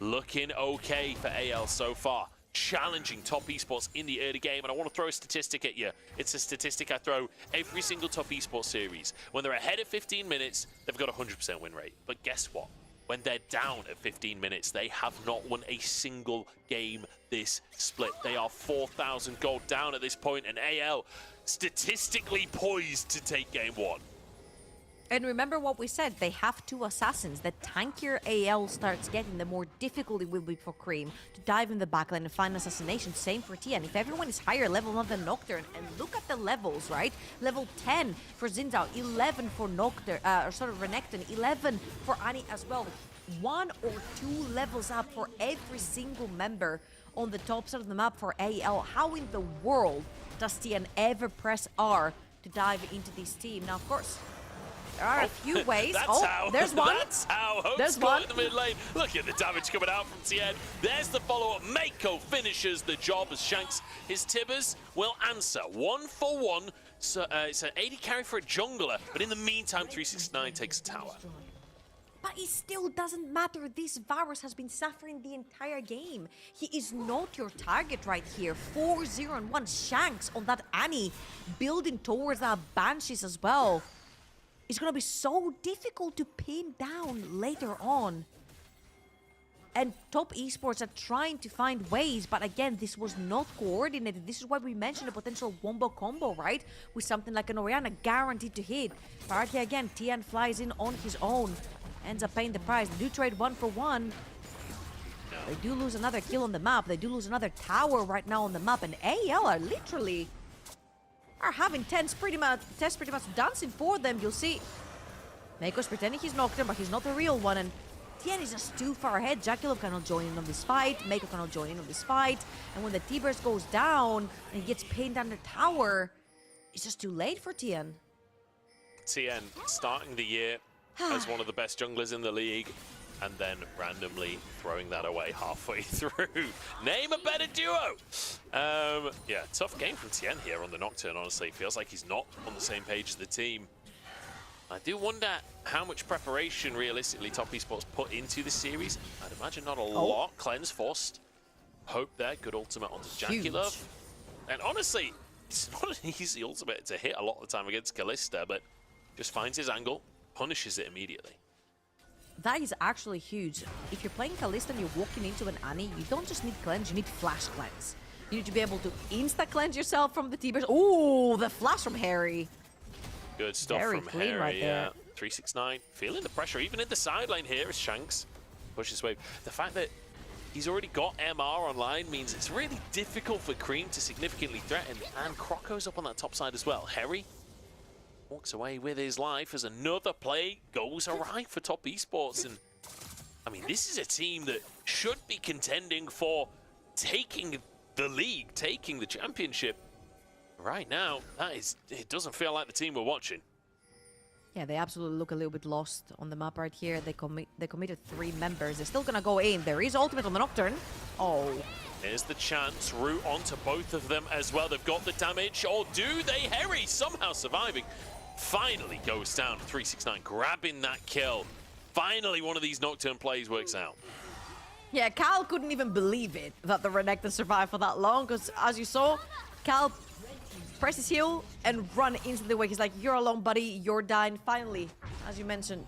[SPEAKER 3] looking okay for AL so far. Challenging top esports in the early game, and I want to throw a statistic at you. It's a statistic I throw every single top esports series. When they're ahead at 15 minutes, they've got a 100% win rate. But guess what? When they're down at 15 minutes, they have not won a single game this split. They are 4,000 gold down at this point, and AL statistically poised to take game 1.
[SPEAKER 4] And remember what we said, they have 2 assassins. The tankier AL starts getting, the more difficult it will be for Cream to dive in the backline and find assassination. Same for Tien. If everyone is higher level than Nocturne, and look at the levels, right? Level 10 for Zinzao, 11 for Nocturne, Renekton, 11 for Annie as well. 1 or 2 levels up for every single member on the top side of the map for AL. How in the world does Tien ever press R to dive into this team? Now, of course, there are a few ways. There's one.
[SPEAKER 3] That's how Hope's
[SPEAKER 4] There's
[SPEAKER 3] caught
[SPEAKER 4] one.
[SPEAKER 3] in the mid lane. Look at the damage coming out from Tien. There's the follow-up. Mako finishes the job as Shanks. His Tibbers will answer 1 for 1. So it's an 80 carry for a jungler, but in the meantime, 369 takes a tower.
[SPEAKER 4] But it still doesn't matter. This Varus has been suffering the entire game. He is not your target right here. 4-0-1 Shanks on that Annie, building towards that Banshees as well. It's going to be so difficult to pin down later on. And top esports are trying to find ways, but again, this was not coordinated. This is why we mentioned a potential wombo combo, right? With something like an Orianna guaranteed to hit. Party again, Tien flies in on his own. Ends up paying the price. They do trade 1 for 1. They do lose another kill on the map. They do lose another tower right now on the map. And AL are literally having Tess pretty much dancing for them. You'll see Mako's pretending he's Nocturne, but he's not the real one. And Tien is just too far ahead. Jackilov cannot join in on this fight. Mako cannot join in on this fight. And when the T-Burst goes down and he gets pinned under tower, it's just too late for Tien.
[SPEAKER 3] Tien starting the year as one of the best junglers in the league, and then randomly throwing that away halfway through. Name a better duo! Yeah, tough game from Tien here on the Nocturne, honestly. Feels like he's not on the same page as the team. I do wonder how much preparation realistically Top Esports put into this series. I'd imagine not a lot. Cleanse forced. Hope there. Good ultimate onto Jackie-Love. And honestly, it's not an easy ultimate to hit a lot of the time against Kalista, but just finds his angle, punishes it immediately.
[SPEAKER 4] That is actually huge. If you're playing Kalista and you're walking into an Annie, you don't just need cleanse, you need flash cleanse. You need to be able to insta-cleanse yourself from the T-burst. Ooh, the flash from Harry.
[SPEAKER 3] Good stuff
[SPEAKER 4] Very
[SPEAKER 3] from
[SPEAKER 4] clean
[SPEAKER 3] Harry.
[SPEAKER 4] right there.
[SPEAKER 3] 369, feeling the pressure, even in the side lane here as Shanks pushes wave. The fact that he's already got MR online means it's really difficult for Cream to significantly threaten, and Croco's up on that top side as well. Harry walks away with his life as another play goes awry for Top Esports. And I mean, this is a team that should be contending for taking the league, taking the championship. Right now, it doesn't feel like the team we're watching.
[SPEAKER 4] Yeah, they absolutely look a little bit lost on the map right here. They committed 3 members. They're still gonna go in. There is ultimate on the Nocturne. Oh.
[SPEAKER 3] Here's the chance. Root onto both of them as well. They've got the damage. Or do they? Harry somehow surviving. Finally goes down. 369 grabbing that kill. Finally, one of these Nocturne plays works out.
[SPEAKER 4] Yeah, Cal couldn't even believe it that the Renekton survived for that long, because as you saw, Cal press his heal and run instantly away. He's like, you're alone, buddy, you're dying. Finally, as you mentioned,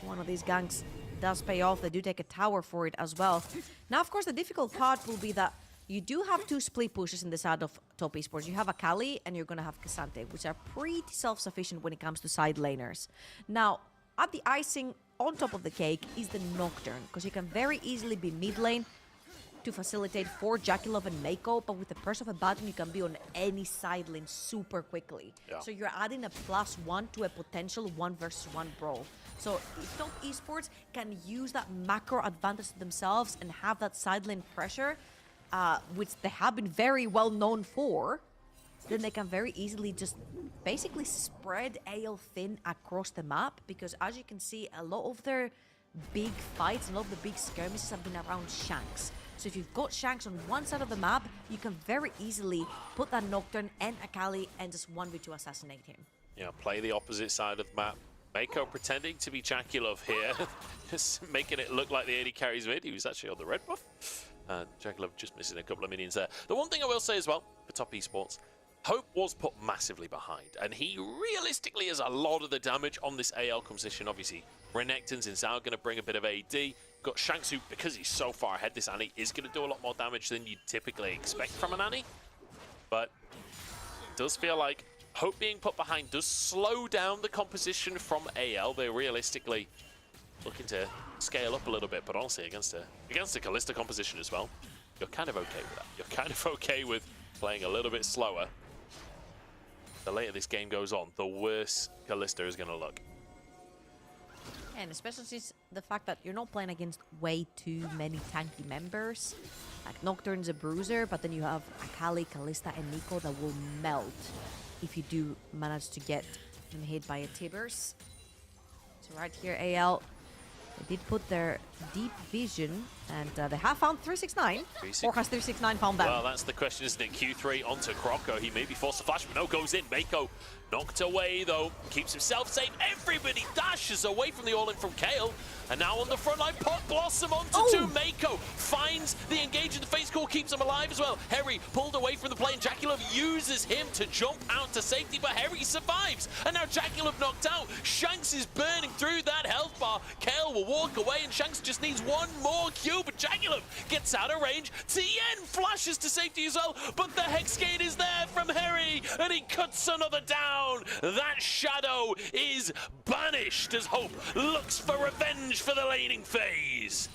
[SPEAKER 4] one of these ganks does pay off. They do take a tower for it as well. Now, of course, the difficult part will be that you do have 2 split pushes in the side of Top Esports. You have Akali and you're going to have K'Sante, which are pretty self-sufficient when it comes to side laners. Now, at the icing on top of the cake is the Nocturne, because you can very easily be mid lane to facilitate for Jackie-Love and Mako, but with the Purse of a Button, you can be on any side lane super quickly.
[SPEAKER 3] Yeah.
[SPEAKER 4] So you're adding a +1 to a potential 1 versus 1 brawl. So if Top Esports can use that macro advantage to themselves and have that side lane pressure, which they have been very well known for, then they can very easily just basically spread AL thin across the map, because as you can see, a lot of their big fights and a lot of the big skirmishes have been around Shanks. So if you've got Shanks on one side of the map, you can very easily put that Nocturne and Akali and just 1v2 assassinate him.
[SPEAKER 3] Yeah, play the opposite side of the map. Mako pretending to be Jackie-Love here, just making it look like the AD carries mid. He was actually on the red buff. Jackie-Love just missing a couple of minions there. The one thing I will say as well for Top Esports, Hope was put massively behind, and he realistically has a lot of the damage on this AL composition. Obviously, Renekton's in Zao going to bring a bit of AD. Got Shanks, who, because he's so far ahead, this Annie is going to do a lot more damage than you'd typically expect from an Annie. But it does feel like Hope being put behind does slow down the composition from AL. They're realistically looking to scale up a little bit, but honestly, against a Kalista composition as well, you're kind of okay with that. You're kind of okay with playing a little bit slower. The later this game goes on, the worse Kalista is going to look.
[SPEAKER 4] And especially since the fact that you're not playing against way too many tanky members. Like Nocturne's a bruiser, but then you have Akali, Kalista, and Nico that will melt if you do manage to get them hit by a Tibbers. So right here, AL, they did put their deep vision, and they have found 369. Or has 369 found them?
[SPEAKER 3] Well, that's the question, isn't it? Q3 onto Croco. He may be forced to flash, but no, goes in. Mako knocked away, though. Keeps himself safe. Everybody dashes away from the all-in from Kayle. And now on the front line, Pot Blossom onto 2. Mako finds the engage in the face call, keeps him alive as well. Harry pulled away from the play, and Jackie-Love uses him to jump out to safety, but Harry survives. And now Jackie-Love knocked out. Shanks is burning through that health bar. Kayle will walk away, and Shanks just needs one more Q, but Jackie-Love gets out of range. Tien flashes to safety as well, but the Hexgate is there from Harry, and he cuts another down. That shadow is banished as Hope looks for revenge for the laning phase.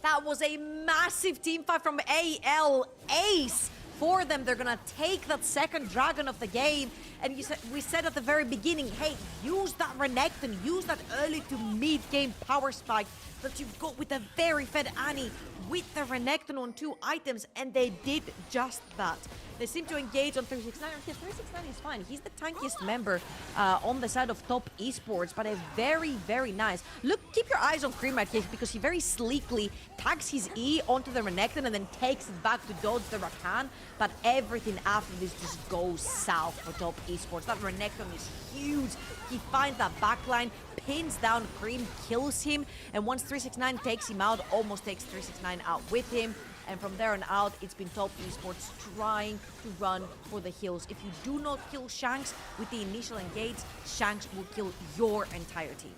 [SPEAKER 4] That was a massive team fight from AL. Ace for them. They're gonna take that second dragon of the game. And we said at the very beginning, hey, use that Renekton, use that early to mid-game power spike that you've got with the very fed Annie with the Renekton on 2 items, and they did just that. They seem to engage on 369. Okay, 369 is fine. He's the tankiest member on the side of Top Esports, but a very, very nice. Look, keep your eyes on Cream right here because he very sleekly tags his E onto the Renekton and then takes it back to dodge the Rakan. But everything after this just goes south for Top Esports. That Renekton is huge. He finds that backline, pins down Cream, kills him, and once 369 takes him out, almost takes 369 out with him. And from there on out, it's been Top Esports trying to run for the hills. If you do not kill Shanks with the initial engage, Shanks will kill your entire team.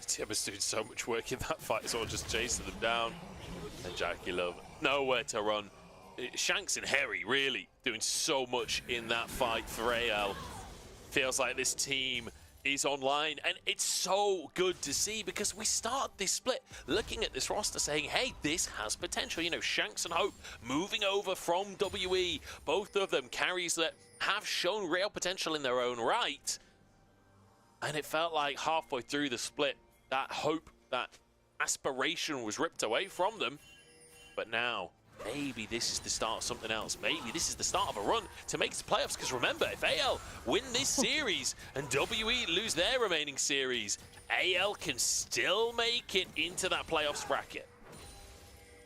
[SPEAKER 3] Tiamat's doing so much work in that fight, so just chasing them down. And JackeyLove, nowhere to run. Shanks and Harry really doing so much in that fight for AL. Feels like this team is online, and it's so good to see because we start this split looking at this roster saying, hey, this has potential. You know, Shanks and Hope moving over from WE, both of them carries that have shown real potential in their own right. And it felt like halfway through the split, that hope, that aspiration was ripped away from them. But now, maybe this is the start of something else. Maybe this is the start of a run to make the playoffs. Because remember, if AL win this series and WE lose their remaining series, AL can still make it into that playoffs bracket.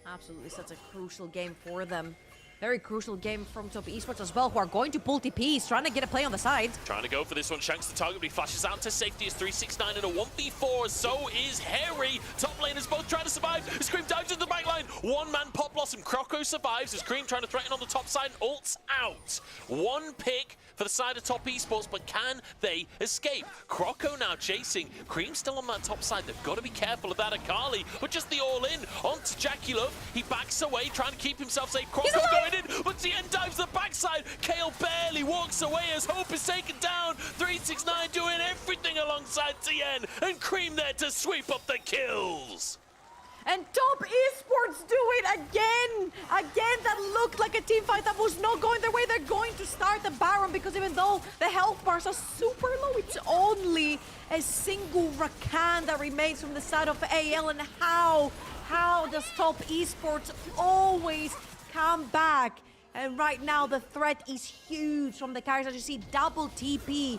[SPEAKER 4] Absolutely, such a crucial game for them. Very crucial game from Top Esports as well, who are going to pull TPs, trying to get a play on the side.
[SPEAKER 3] Trying to go for this one. Shanks the target, but he flashes out to safety as 369 in a 1v4. So is Harry. Top laners both trying to survive. Scream dives into the backline. One-man pop blossom. Croco survives as Cream trying to threaten on the top side. Ults out. One pick for the side of Top Esports, but can they escape? Croco now chasing. Cream still on that top side. They've got to be careful of that Akali, but just the all-in onto JackeyLove. He backs away, trying to keep himself safe. Croco going in, but Tien dives the backside. Kale barely walks away as Hope is taken down. 369 doing everything alongside Tien, and Cream there to sweep up the kills.
[SPEAKER 4] And Top Esports do it again! Again, that looked like a team fight that was not going their way. They're going to start the Baron because even though the health bars are super low, it's only a single Rakan that remains from the side of AL. And how does Top Esports always come back? And right now, the threat is huge from the carries. As you see, double TP.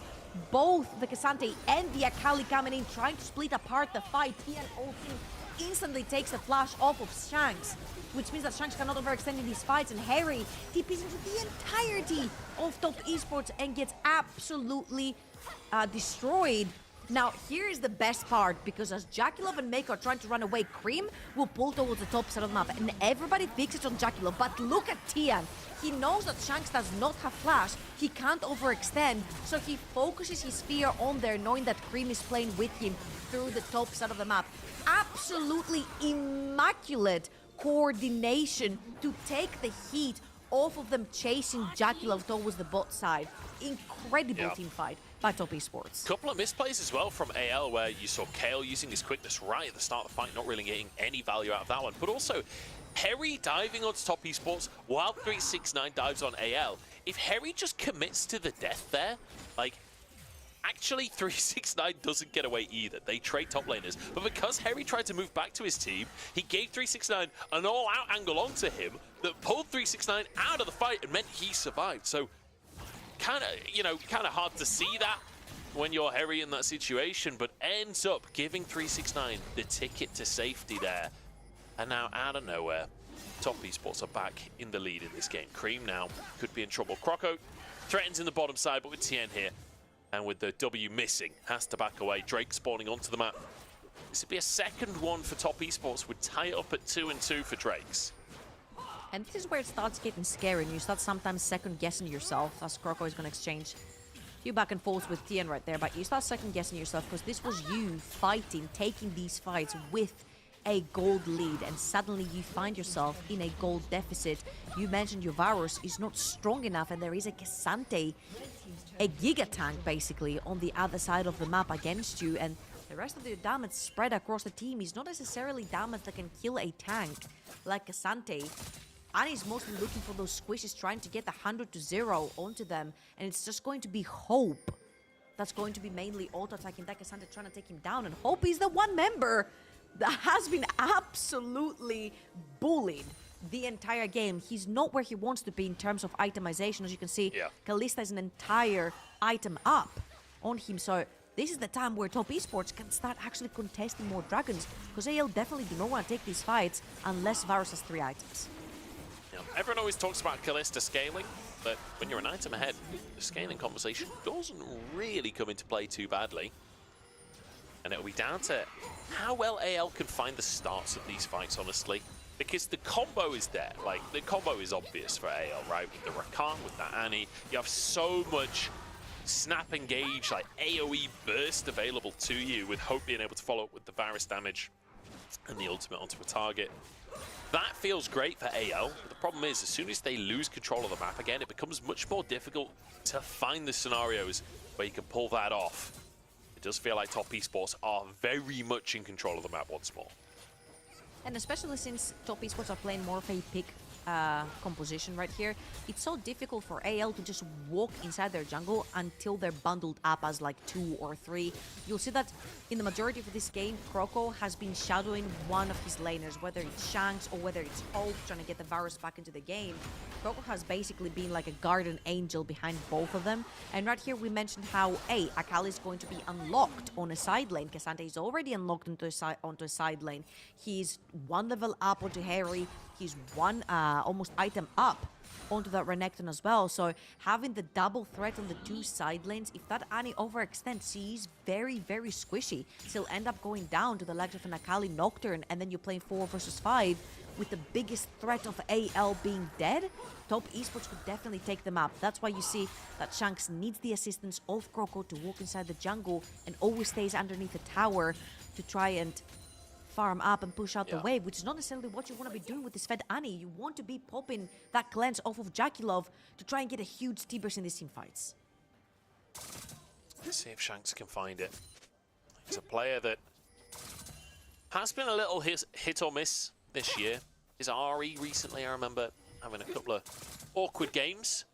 [SPEAKER 4] Both the K'Sante and the Akali coming in, trying to split apart the fight. Tien ulting instantly takes the flash off of Shanks, which means that Shanks cannot overextend in these fights, and Harry TPs into the entirety of Top Esports and gets absolutely destroyed. Now, here is the best part, because as JackeyLove and Mako are trying to run away, Cream will pull towards the top side of the map, and everybody fixes on JackeyLove, but look at Tien. He knows that Shanks does not have flash, he can't overextend, so he focuses his fear on there, knowing that Cream is playing with him through the top side of the map. Absolutely immaculate coordination to take the heat off of them chasing JackeyLove towards the bot side. Incredible team fight by Top Esports.
[SPEAKER 3] Couple of misplays as well from AL, where you saw Kale using his quickness right at the start of the fight, not really getting any value out of that one. But also, Harry diving onto Top Esports while 369 dives on AL. If Harry just commits to the death there, like, actually 369 doesn't get away either. They trade top laners. But because Harry tried to move back to his team, he gave 369 an all-out angle onto him that pulled 369 out of the fight and meant he survived. So, kind of hard to see that when you're Harry in that situation, but ends up giving 369 the ticket to safety there. And now, out of nowhere, Top Esports are back in the lead in this game. Cream now could be in trouble. Croco threatens in the bottom side, but with Tien here, and with the W missing, has to back away. Drake spawning onto the map. This would be a second one for Top Esports, would tie it up at 2-2 for Drakes.
[SPEAKER 4] And this is where it starts getting scary, and you start sometimes second-guessing yourself, as Croco is going to exchange a few back and forths with Tien right there, but you start second-guessing yourself, because this was you fighting, taking these fights with a gold lead, and suddenly you find yourself in a gold deficit. You mentioned your Varus is not strong enough, and there is a K'Sante, a Giga tank basically, on the other side of the map against you, and the rest of the damage spread across the team is not necessarily damage that can kill a tank like K'Sante. Annie's mostly looking for those squishes, trying to get the 100-0 onto them, and it's just going to be Hope that's going to be mainly auto-attacking that K'Sante, trying to take him down, and Hope is the one member that has been absolutely bullied the entire game. He's not where he wants to be in terms of itemization. As you can see,
[SPEAKER 3] Yeah.
[SPEAKER 4] Kalista is an entire item up on him. So this is the time where Top Esports can start actually contesting more dragons, because AL definitely do not want to take these fights unless Varus has 3 items.
[SPEAKER 3] You know, everyone always talks about Kalista scaling, but when you're an item ahead, the scaling conversation doesn't really come into play too badly. And it'll be down to how well AL can find the starts of these fights, honestly. Because the combo is there. Like, the combo is obvious for AL, right? With the Rakan, with that Annie. You have so much snap engage, like AoE burst available to you, with Hope being able to follow up with the Varus damage and the ultimate onto a target. That feels great for AL, but the problem is, as soon as they lose control of the map again, it becomes much more difficult to find the scenarios where you can pull that off. It does feel like Top Esports are very much in control of the map once more.
[SPEAKER 4] And especially since Top Esports are playing more of a pick composition right here, it's so difficult for AL to just walk inside their jungle until they're bundled up as like 2 or 3. You'll see that in the majority of this game, Croco has been shadowing one of his laners, whether it's Shanks or whether it's Hope trying to get the Varus back into the game. Croco has basically been like a guardian angel behind both of them. And right here we mentioned how Akali is going to be unlocked on a side lane. Cassandra is already unlocked onto a side lane. He's 1 level up onto Harry. He's 1 almost item up onto that Renekton as well. So having the double threat on the 2 side lanes, if that Annie overextends, she's very, very squishy. She'll end up going down to the likes of an Akali Nocturne, and then you're playing 4 versus 5 with the biggest threat of AL being dead. Top Esports could definitely take them up. That's why you see that Shanks needs the assistance of Croco to walk inside the jungle and always stays underneath the tower to try and farm up and push out the wave, which is not necessarily what you want to be doing with this Fed Annie. You want to be popping that cleanse off of Jakilov to try and get a huge T-burst in these team fights.
[SPEAKER 3] Let's see if Shanks can find it. He's a player that has been a little hit or miss this year. His RE recently, I remember having a couple of awkward games.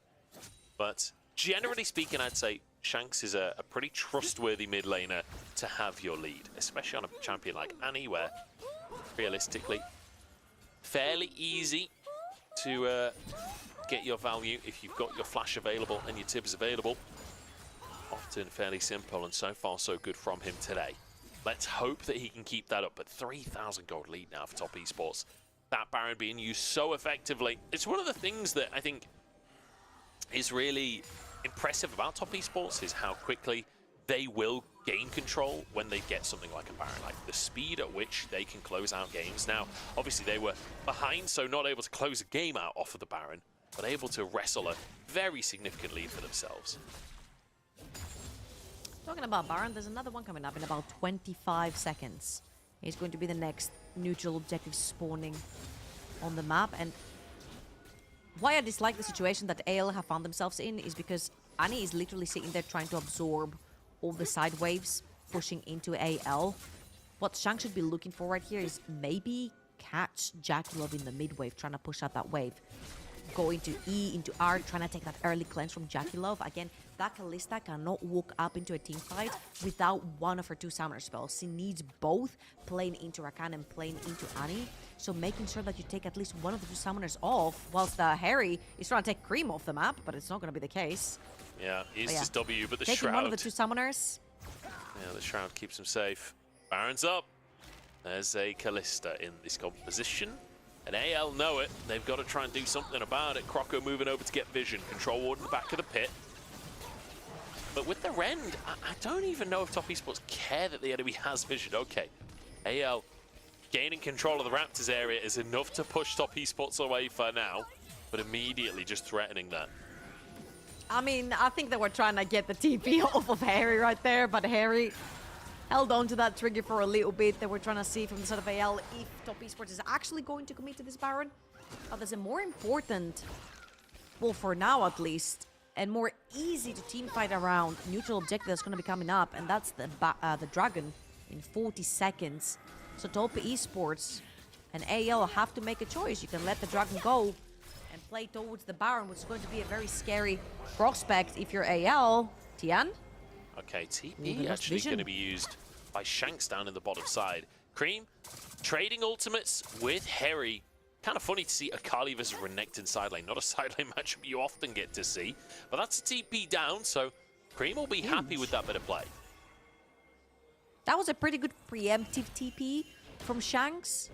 [SPEAKER 3] But generally speaking, I'd say Shanks is a pretty trustworthy mid laner to have your lead, especially on a champion like Annie, where realistically, fairly easy to get your value if you've got your flash available and your tibs available. Often fairly simple, and so far so good from him today. Let's hope that he can keep that up, but 3,000 gold lead now for Top Esports. That Baron being used so effectively. It's one of the things that I think is really impressive about Top Esports, is how quickly they will gain control when they get something like a Baron, like the speed at which they can close out games. Now, obviously they were behind, so not able to close a game out off of the Baron, but able to wrestle a very significant lead for themselves.
[SPEAKER 4] Talking about Baron, there's another one coming up in about 25 seconds. He's going to be the next neutral objective spawning on the map. And why I dislike the situation that AL have found themselves in is because Annie is literally sitting there trying to absorb all the side waves pushing into AL. What Shanks should be looking for right here is maybe catch Jakilov in the mid wave, trying to push out that wave. Go into E, into R, trying to take that early cleanse from Jakilov. Again, that Kalista cannot walk up into a team fight without one of her 2 summoner spells. She needs both, playing into Rakan and playing into Annie. So making sure that you take at least one of the 2 summoners off, whilst Harry is trying to take Cream off the map, but it's not going to be the case.
[SPEAKER 3] Yeah, he's just W, but the
[SPEAKER 4] Taking
[SPEAKER 3] Shroud.
[SPEAKER 4] one of the 2 summoners.
[SPEAKER 3] Yeah, the Shroud keeps him safe. Baron's up. There's a Kalista in this composition. And AL know it. They've got to try and do something about it. Croco moving over to get vision. Control Ward in the back of the pit. But with the Rend, I don't even know if Top Esports care that the enemy has vision. Okay, AL gaining control of the Raptors area is enough to push Top Esports away for now, but immediately just threatening that.
[SPEAKER 4] I mean, I think they were trying to get the TP off of Harry right there, but Harry held on to that trigger for a little bit. They were trying to see from the side of AL if Top Esports is actually going to commit to this Baron. But there's a more important, well, for now at least, and more easy to teamfight around neutral objective that's going to be coming up, and that's the Dragon in 40 seconds. So Top Esports and AL have to make a choice. You can let the Dragon go and play towards the Baron, which is going to be a very scary prospect if you're AL. Tian?
[SPEAKER 3] Okay,
[SPEAKER 4] Ooh,
[SPEAKER 3] TP
[SPEAKER 4] they lost
[SPEAKER 3] actually
[SPEAKER 4] vision.
[SPEAKER 3] going to be used by Shanks down in the bottom side. Cream trading ultimates with Harry. Kind of funny to see Akali versus Renekton side lane. Not a side lane matchup you often get to see. But that's a TP down, so Cream will be happy with that bit of play.
[SPEAKER 4] That was a pretty good preemptive TP from Shanks.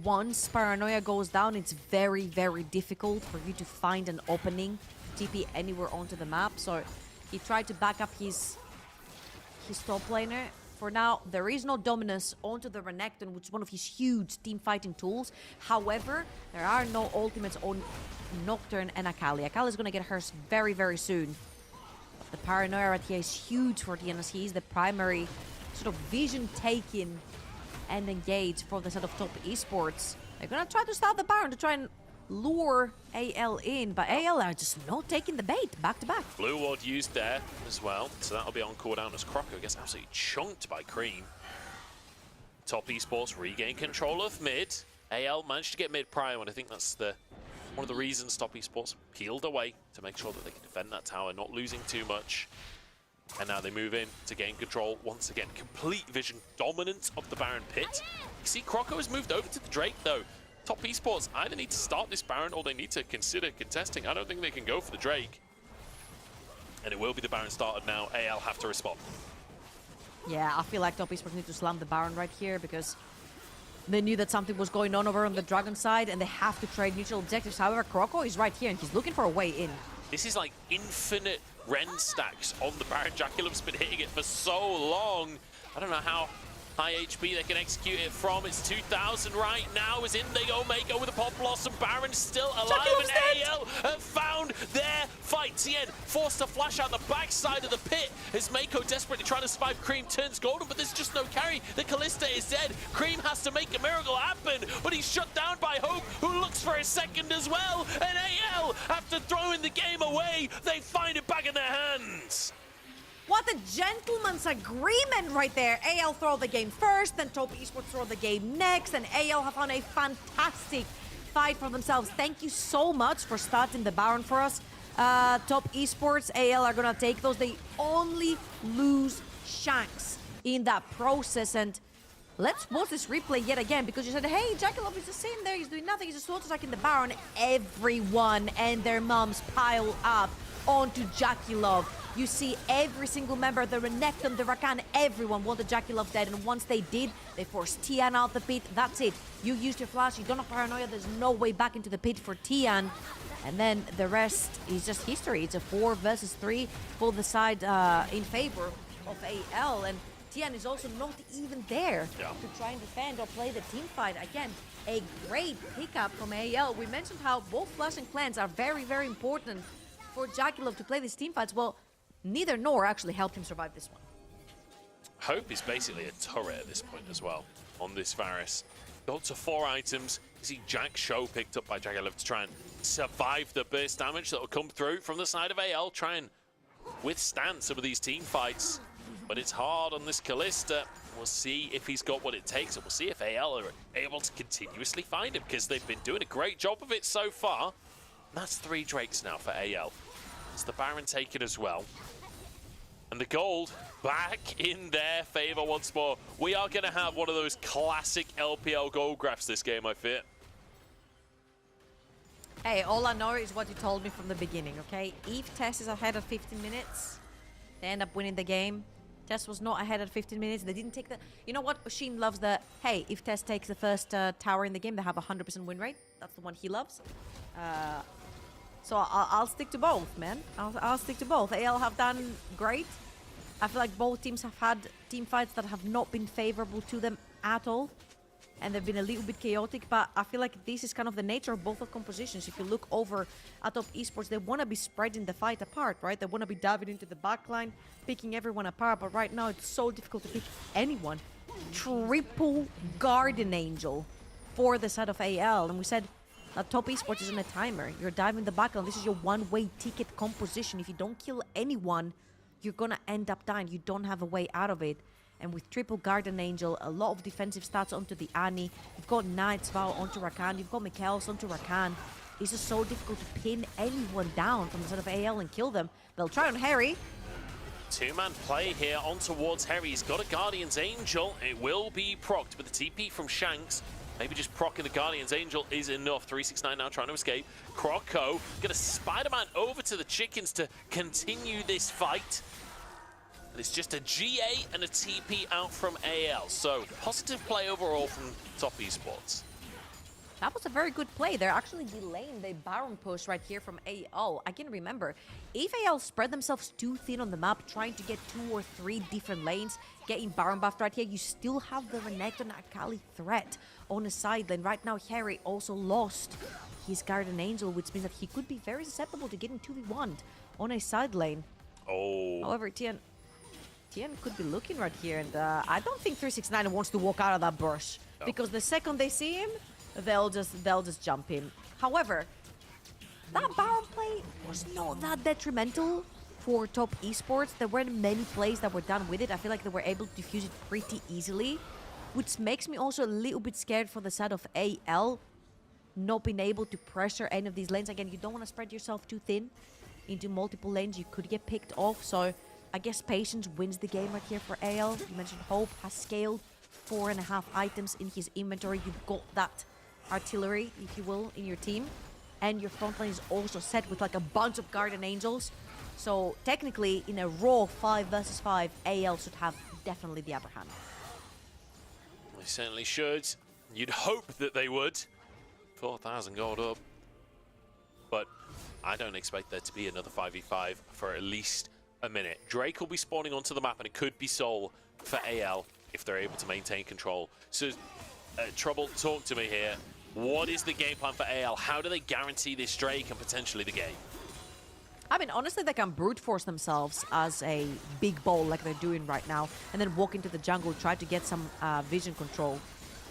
[SPEAKER 4] Once Paranoia goes down, it's very, very difficult for you to find an opening to TP anywhere onto the map. So he tried to back up his top laner. For now, there is no dominance onto the Renekton, which is one of his huge team fighting tools. However, there are no ultimates on Nocturne and Akali. Akali is going to get hers very, very soon. But the Paranoia right here is huge for TN, as he is the primary sort of vision taking and engage for the set of top esports. They're going to try to start the Baron to try and lure AL in, but AL are just not taking the bait back to back.
[SPEAKER 3] Blue Ward used there as well, so that'll be on cooldown as Croco gets absolutely chunked by Cream. Top esports regain control of mid. AL managed to get mid prior, and I think that's one of the reasons Top esports peeled away to make sure that they can defend that tower, not losing too much. And now they move in to gain control once again. Complete vision dominance of the Baron pit. You see Croco has moved over to the Drake though. Top esports either need to start this Baron or they need to consider contesting. I don't think they can go for the Drake. And it will be the Baron started now. AL have to respond.
[SPEAKER 4] Yeah, I feel like Top esports need to slam the Baron right here because they knew that something was going on over on the Dragon side and they have to trade neutral objectives. However, Croco is right here and he's looking for a way in.
[SPEAKER 3] This is like infinite Ren stacks on the Baron. Jaculum's been hitting it for so long. I don't know how high HP they can execute it from. It's 2,000 right now. Is in they go. Mako with a pop blossom. Baron still alive, and AL have found their fight. TN forced to flash out the backside of the pit as Mako desperately trying to survive. Cream turns golden, but there's just no carry. The Callista is dead. Cream has to make a miracle happen, but he's shut down by Hope, who looks for a second as well. And AL, after throwing the game away, they find it back in their hands.
[SPEAKER 4] What a gentleman's agreement right there. AL throw the game first, then Top esports throw the game next, and AL have won a fantastic fight for themselves. Thank you so much for starting the Baron for us. Top esports, AL are gonna take those. They only lose Shanks in that process, and let's watch this replay yet again, because you said, hey, Jackalope is just sitting there, he's doing nothing, he's just auto-attacking the Baron. Everyone and their moms pile up onto Jackalope. You see every single member, the Renekton, the Rakan, everyone wanted Jackalope dead, and once they did, they forced Tian out the pit. That's it. You used your flash, you don't have Paranoia, there's no way back into the pit for Tian. And then the rest is just history. It's a 4 versus 3 for the side in favor of AL, and Tian is also not even there to try and defend or play the team fight. Again, a great pickup from AL. We mentioned how both Flash and Clans are very, very important for Jackalope to play these team fights. Well, neither nor actually helped him survive this one.
[SPEAKER 3] Hope is basically a turret at this point as well on this Varus. Got to 4 items. You see Jack Show picked up by Jackalope to try and survive the burst damage that will come through from the side of AL. Try and withstand some of these team fights. But it's hard on this Callista. We'll see if he's got what it takes, and we'll see if AL are able to continuously find him, because they've been doing a great job of it so far. And that's 3 Drakes now for AL. It's the Baron taken as well. And the gold back in their favor once more. We are going to have one of those classic LPL gold graphs this game, I fear.
[SPEAKER 4] Hey, all I know is what you told me from the beginning, okay? If Tess is ahead at 15 minutes, they end up winning the game. Tess was not ahead at 15 minutes. They didn't take the... You know what? Oshin loves the... Hey, if Tess takes the first tower in the game, they have a 100% win rate. That's the one he loves. So I'll stick to both, man. I'll stick to both. AL have done great. I feel like both teams have had team fights that have not been favorable to them at all. And they've been a little bit chaotic, but I feel like this is kind of the nature of both of compositions. If you look over at Top esports, they want to be spreading the fight apart, right? They want to be diving into the backline, picking everyone apart, but right now it's so difficult to pick anyone. Triple Guardian Angel for the side of AL, and we said that Top esports is on a timer. You're diving the backline. This is your one-way ticket composition. If you don't kill anyone, you're gonna end up dying. You don't have a way out of it. And with triple Guardian Angel, a lot of defensive stats onto the Annie. You've got Knight's Vow onto Rakan. You've got Mikhails onto Rakan. It's just so difficult to pin anyone down from the side of AL and kill them. They'll try on Harry.
[SPEAKER 3] 2-man play here on towards Harry. He's got a Guardian's Angel. It will be procced with the TP from Shanks. Maybe just proccing the Guardian's Angel is enough. 369 now trying to escape. Croco gonna Spider-Man over to the chickens to continue this fight. And it's just a GA and a TP out from AL. So positive play overall from Top Esports.
[SPEAKER 4] That was a very good play. They're actually delaying the Baron push right here from AL. I can remember, if AL spread themselves too thin on the map, trying to get 2 or 3 different lanes, getting Baron buffed right here, you still have the Renekton and Akali threat on the side lane. Right now, Harry also lost his Guardian Angel, which means that he could be very susceptible to getting 2v1'd on a side lane.
[SPEAKER 3] Oh.
[SPEAKER 4] However, Tian could be looking right here, and I don't think 369 wants to walk out of that bush, because the second they see him, they'll just jump in. However, that Baron play was not that detrimental for Top Esports. There weren't many plays that were done with it. I feel like they were able to defuse it pretty easily, which makes me also a little bit scared for the side of AL, not being able to pressure any of these lanes. Again, you don't want to spread yourself too thin into multiple lanes. You could get picked off, so I guess patience wins the game right here for AL. You mentioned Hope has scaled 4.5 items in his inventory. You've got that artillery, if you will, in your team, and your front line is also set with like a bunch of Guardian Angels. So technically, in a raw 5 versus 5, AL should have definitely the upper hand.
[SPEAKER 3] They certainly should. You'd hope that they would. 4,000 gold up. But I don't expect there to be another 5v5 for at least a minute. Drake will be spawning onto the map, and it could be Soul for AL if they're able to maintain control. So, Trouble, talk to me here. What is the game plan for AL? How do they guarantee this Drake and potentially the game?
[SPEAKER 4] I mean, honestly, they can brute force themselves as a big ball like they're doing right now, and then walk into the jungle, try to get some vision control.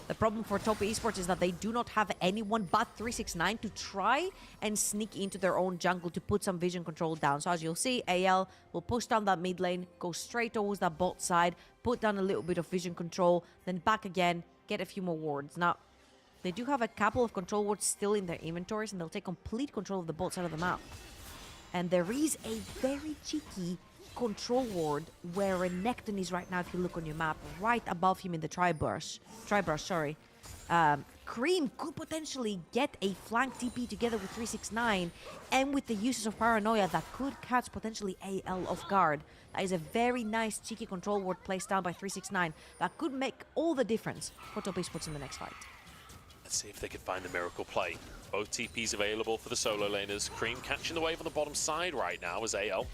[SPEAKER 4] The problem for Top Esports is that they do not have anyone but 369 to try and sneak into their own jungle to put some vision control down. So as you'll see, AL will push down that mid lane, go straight towards that bot side, put down a little bit of vision control, then back again, get a few more wards. Now, they do have a couple of control wards still in their inventories, and they'll take complete control of the bot side of the map. And there is a very cheeky control ward where Renekton is right now, if you look on your map, right above him in the tri-brush, sorry. Cream could potentially get a flank TP together with 369, and with the uses of Paranoia, that could catch potentially AL off guard. That is a very nice cheeky control ward placed down by 369 that could make all the difference for Top Esports in the next fight.
[SPEAKER 3] Let's see if they can find the miracle play. Both TPs available for the solo laners. Cream catching the wave on the bottom side right now as AL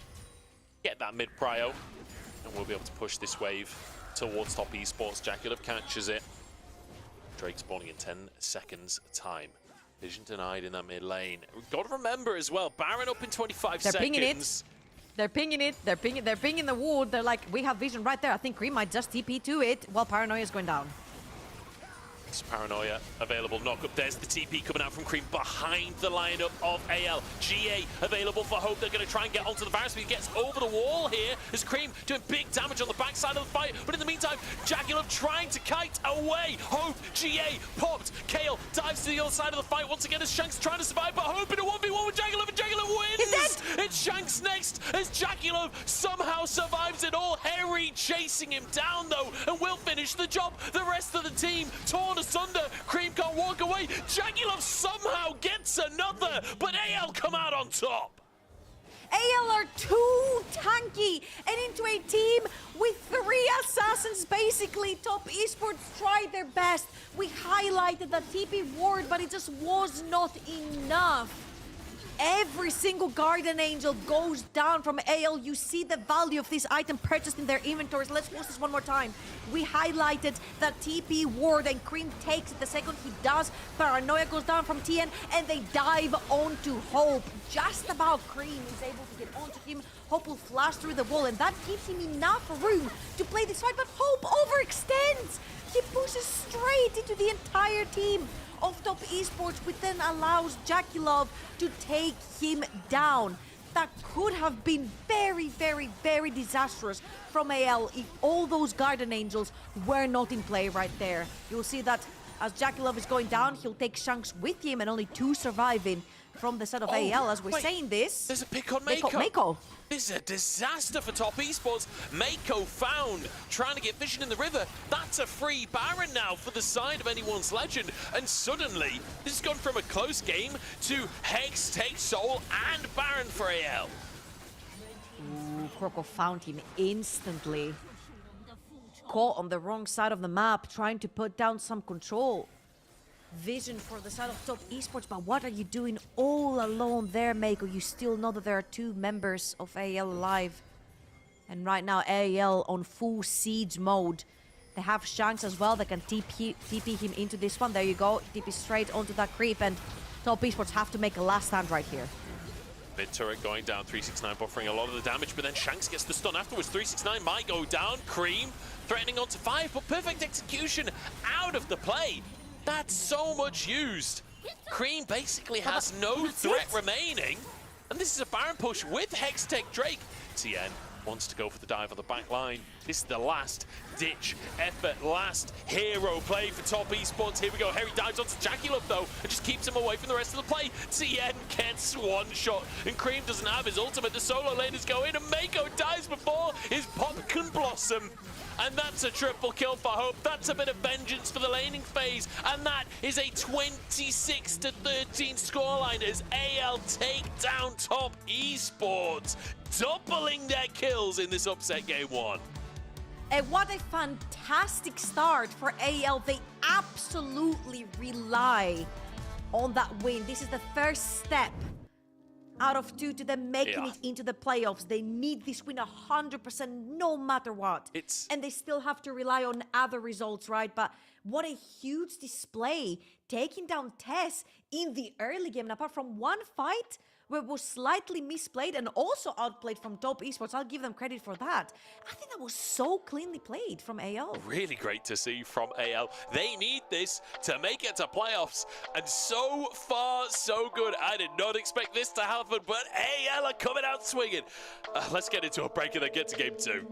[SPEAKER 3] get that mid prio, and we'll be able to push this wave towards Top Esports. Jaculov catches it. Drake spawning in 10 seconds time. Vision denied in that mid lane. We've got to remember as well, Baron up in 25
[SPEAKER 4] They're
[SPEAKER 3] seconds.
[SPEAKER 4] pinging it. They're pinging it. They're pinging the ward. They're like, we have vision right there. I think Cream might just TP to it while Paranoia is going down.
[SPEAKER 3] It's Paranoia available. Knock up. There's the TP coming out from Cream behind the lineup of AL. GA available for Hope. They're going to try and get onto the Varus, but he gets over the wall here. Is Cream doing big damage on the backside of the fight. But in the meantime, Jaculov trying to kite away. Hope, GA, popped. Kale dives to the other side of the fight once again as Shanks trying to survive, but Hope in a 1v1 with Jaculov, and Jaculov wins!
[SPEAKER 4] He's dead!
[SPEAKER 3] It's Shanks next as Jaculov somehow survives it all. Harry chasing him down though, and will finish the job. The rest of the team torn asunder. Cream can't walk away. Jaculov somehow gets another, but AL come out on top.
[SPEAKER 4] AL are too tanky and into a team with 3 assassins basically. Top Esports tried their best. We highlighted the TP ward, but it just was not enough. Every single Guardian Angel goes down from AL. You see the value of this item purchased in their inventories. Let's watch this one more time. We highlighted that TP ward, and Cream takes it the second he does. Paranoia goes down from TN, and they dive onto Hope. Just about Cream is able to get onto him. Hope will flash through the wall, and that gives him enough room to play this fight, but Hope overextends. He pushes straight into the entire team of Top Esports, which then allows Jaculov to take him down. That could have been very, very, very disastrous from AL if all those Guardian Angels were not in play right there. You'll see that as Jaculov is going down, he'll take Shanks with him, and only 2 surviving. from the side of
[SPEAKER 3] Oh,
[SPEAKER 4] AL. As we're
[SPEAKER 3] wait,
[SPEAKER 4] saying this,
[SPEAKER 3] There's a pick on
[SPEAKER 4] they caught
[SPEAKER 3] Mako.
[SPEAKER 4] Mako.
[SPEAKER 3] This is a disaster for Top Esports. Mako found, trying to get vision in the river. That's a free Baron now for the side of anyone's legend. And suddenly, this has gone from a close game to Hex takes Soul and Baron for AL.
[SPEAKER 4] Ooh, Kroko found him instantly. Caught on the wrong side of the map, trying to put down some control. Vision for the side of Top Esports, but what are you doing all alone there, Mako? You still know that there are 2 members of AL alive. And right now, AL on full siege mode. They have Shanks as well that can TP him into this one. There you go, TP straight onto that creep, and Top Esports have to make a last stand right here.
[SPEAKER 3] Mid turret going down, 369 buffering a lot of the damage, but then Shanks gets the stun afterwards. 369 might go down. Cream threatening onto 5, but perfect execution out of the play. That's so much used. Cream basically has no threat remaining. And this is a Baron push with Hextech Drake. TN wants to go for the dive on the back line. This is the last ditch effort, last hero play for Top Esports. Here we go. Harry dives onto Jackulov though and just keeps him away from the rest of the play. TN gets one shot and Cream doesn't have his ultimate. The solo laners go in and Mako dies before his pop can blossom. And that's a triple kill for Hope. That's a bit of vengeance for the laning phase. And that is a 26-13 scoreline as AL take down Top Esports, doubling their kills in this upset game 1.
[SPEAKER 4] And what a fantastic start for AL. They absolutely rely on that win. This is the first step out of 2 to them making it into the playoffs. They need this win 100% no matter what. And they still have to rely on other results, right? But what a huge display, taking down Tess in the early game. And apart from one fight where it was slightly misplayed and also outplayed from Top Esports, I'll give them credit for that. I think that was so cleanly played from AL.
[SPEAKER 3] Really great to see from AL. They need this to make it to playoffs. And so far, so good. I did not expect this to happen, but AL are coming out swinging. Let's get into a break and then get to game 2.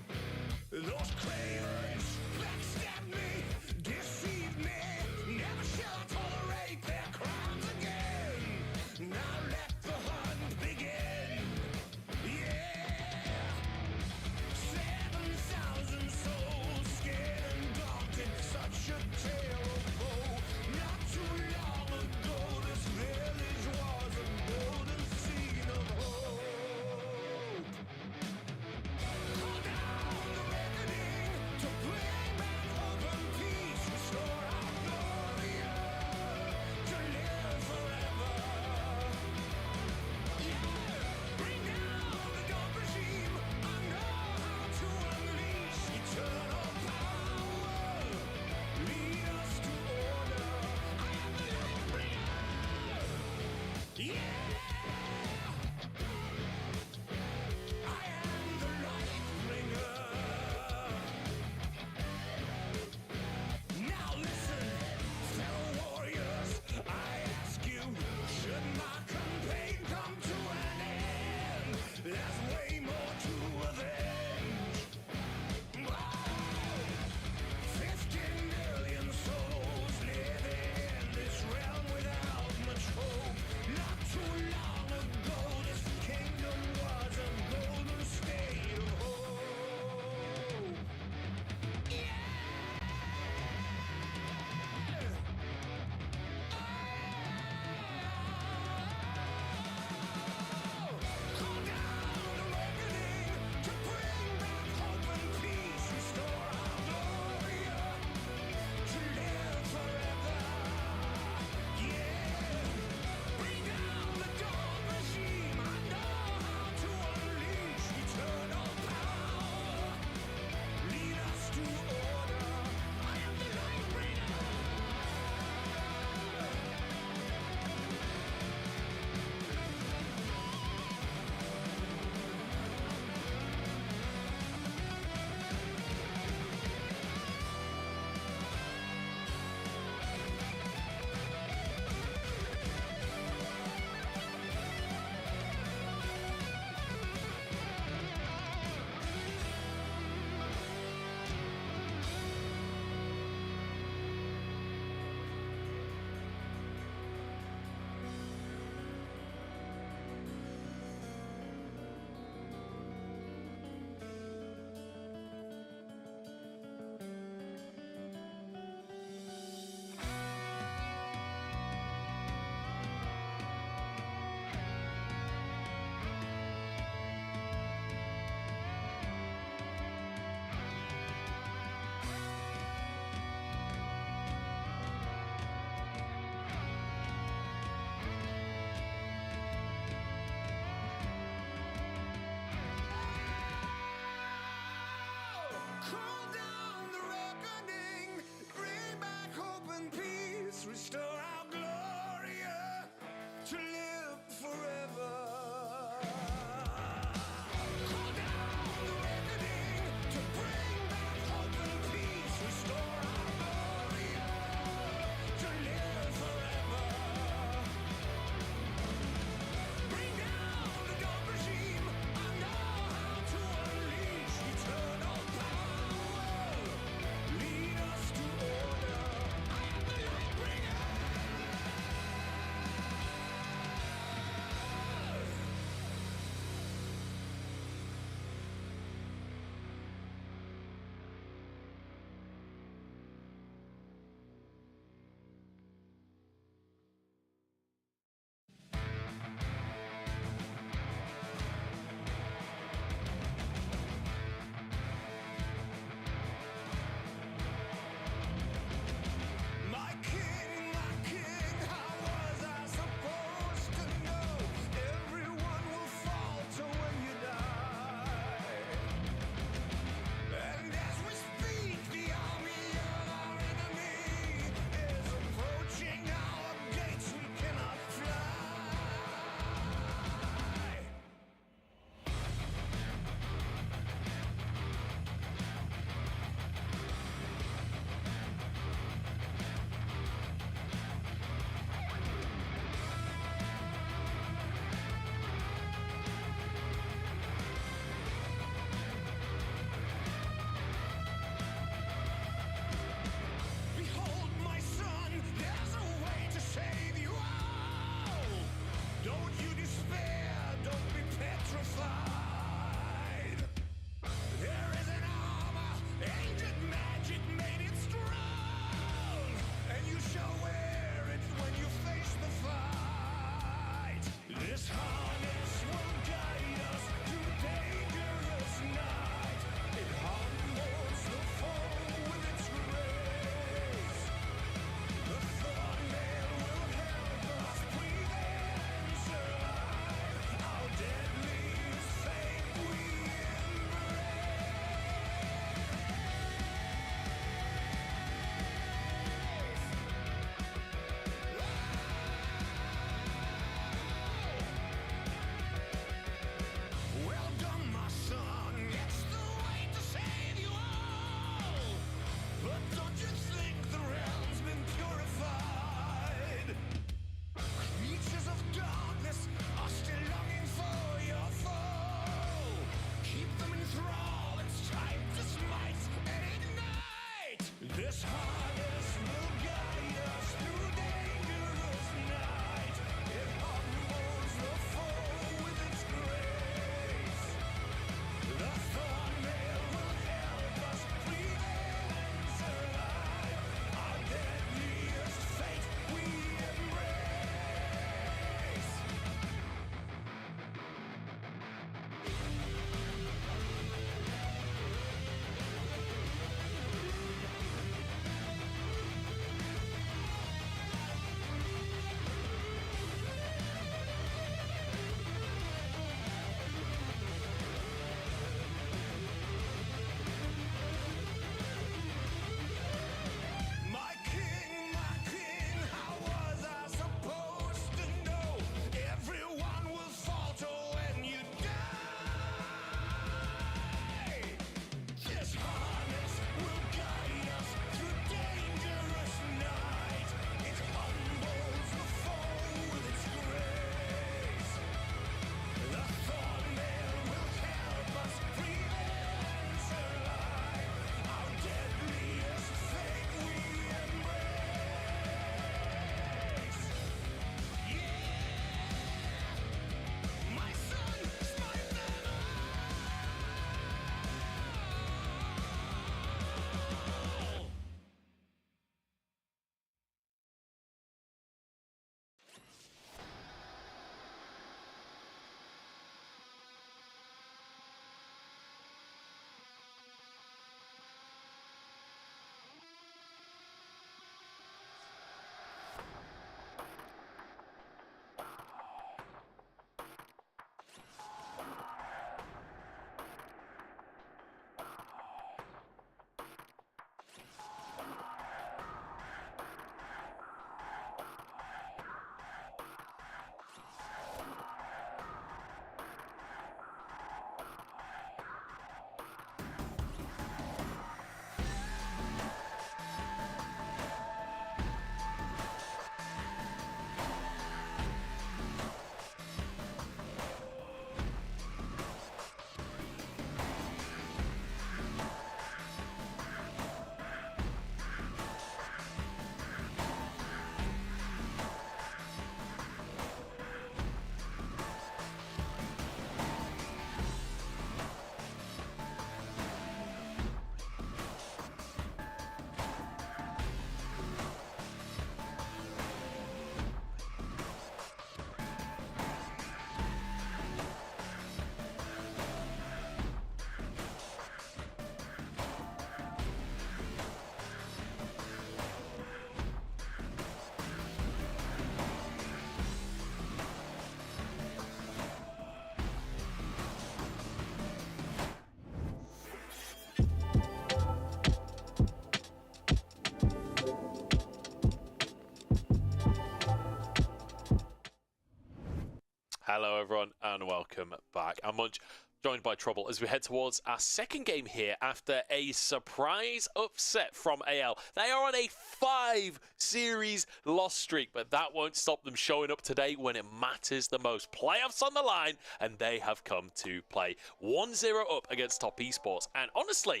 [SPEAKER 3] Hello, everyone, and welcome back. I'm Munch, joined by Trouble as we head towards our second game here after a surprise upset from AL. They are on a 5-series loss streak, but that won't stop them showing up today when it matters the most. Playoffs on the line, and they have come to play. 1-0 up against Top Esports, and honestly,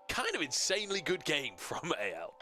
[SPEAKER 3] kind of insanely good game from AL.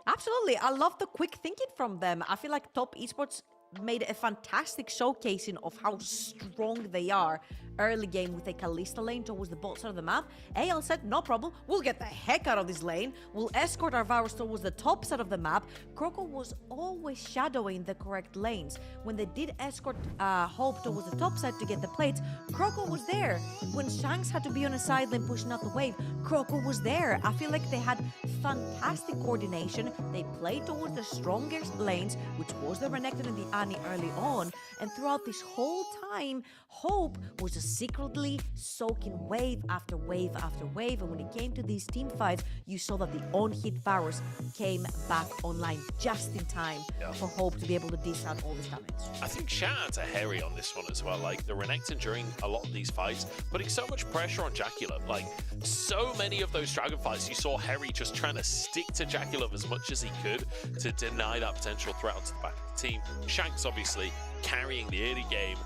[SPEAKER 4] Absolutely. I love the quick thinking from them. I feel like Top Esports made a fantastic showcasing of how strong they are early game with a Kalista lane towards the bot side of the map. AL said, no problem, we'll get the heck out of this lane. We'll escort our Varus towards the top side of the map. Kroko was always shadowing the correct lanes. When they did escort Hope towards the top side to get the plates, Kroko was there. When Shanks had to be on a side lane pushing out the wave, Kroko was there. I feel like they had fantastic coordination. They played towards the strongest lanes, which was the Renekton and the Annie early on. And throughout this whole time, Hope was just secretly soaking wave after wave after wave. And when it came to these team fights, you saw that the on-hit Varus came back online just in time for Hope to be able to dish out all this damage.
[SPEAKER 3] I think shout out to Harry on this one as well. Like, the Renekton during a lot of these fights, putting so much pressure on Jaculov. Like, so many of those Dragon fights, you saw Harry just trying to stick to Jaculov as much as he could to deny that potential threat onto the back of the team. Shanks, obviously, carrying the early game.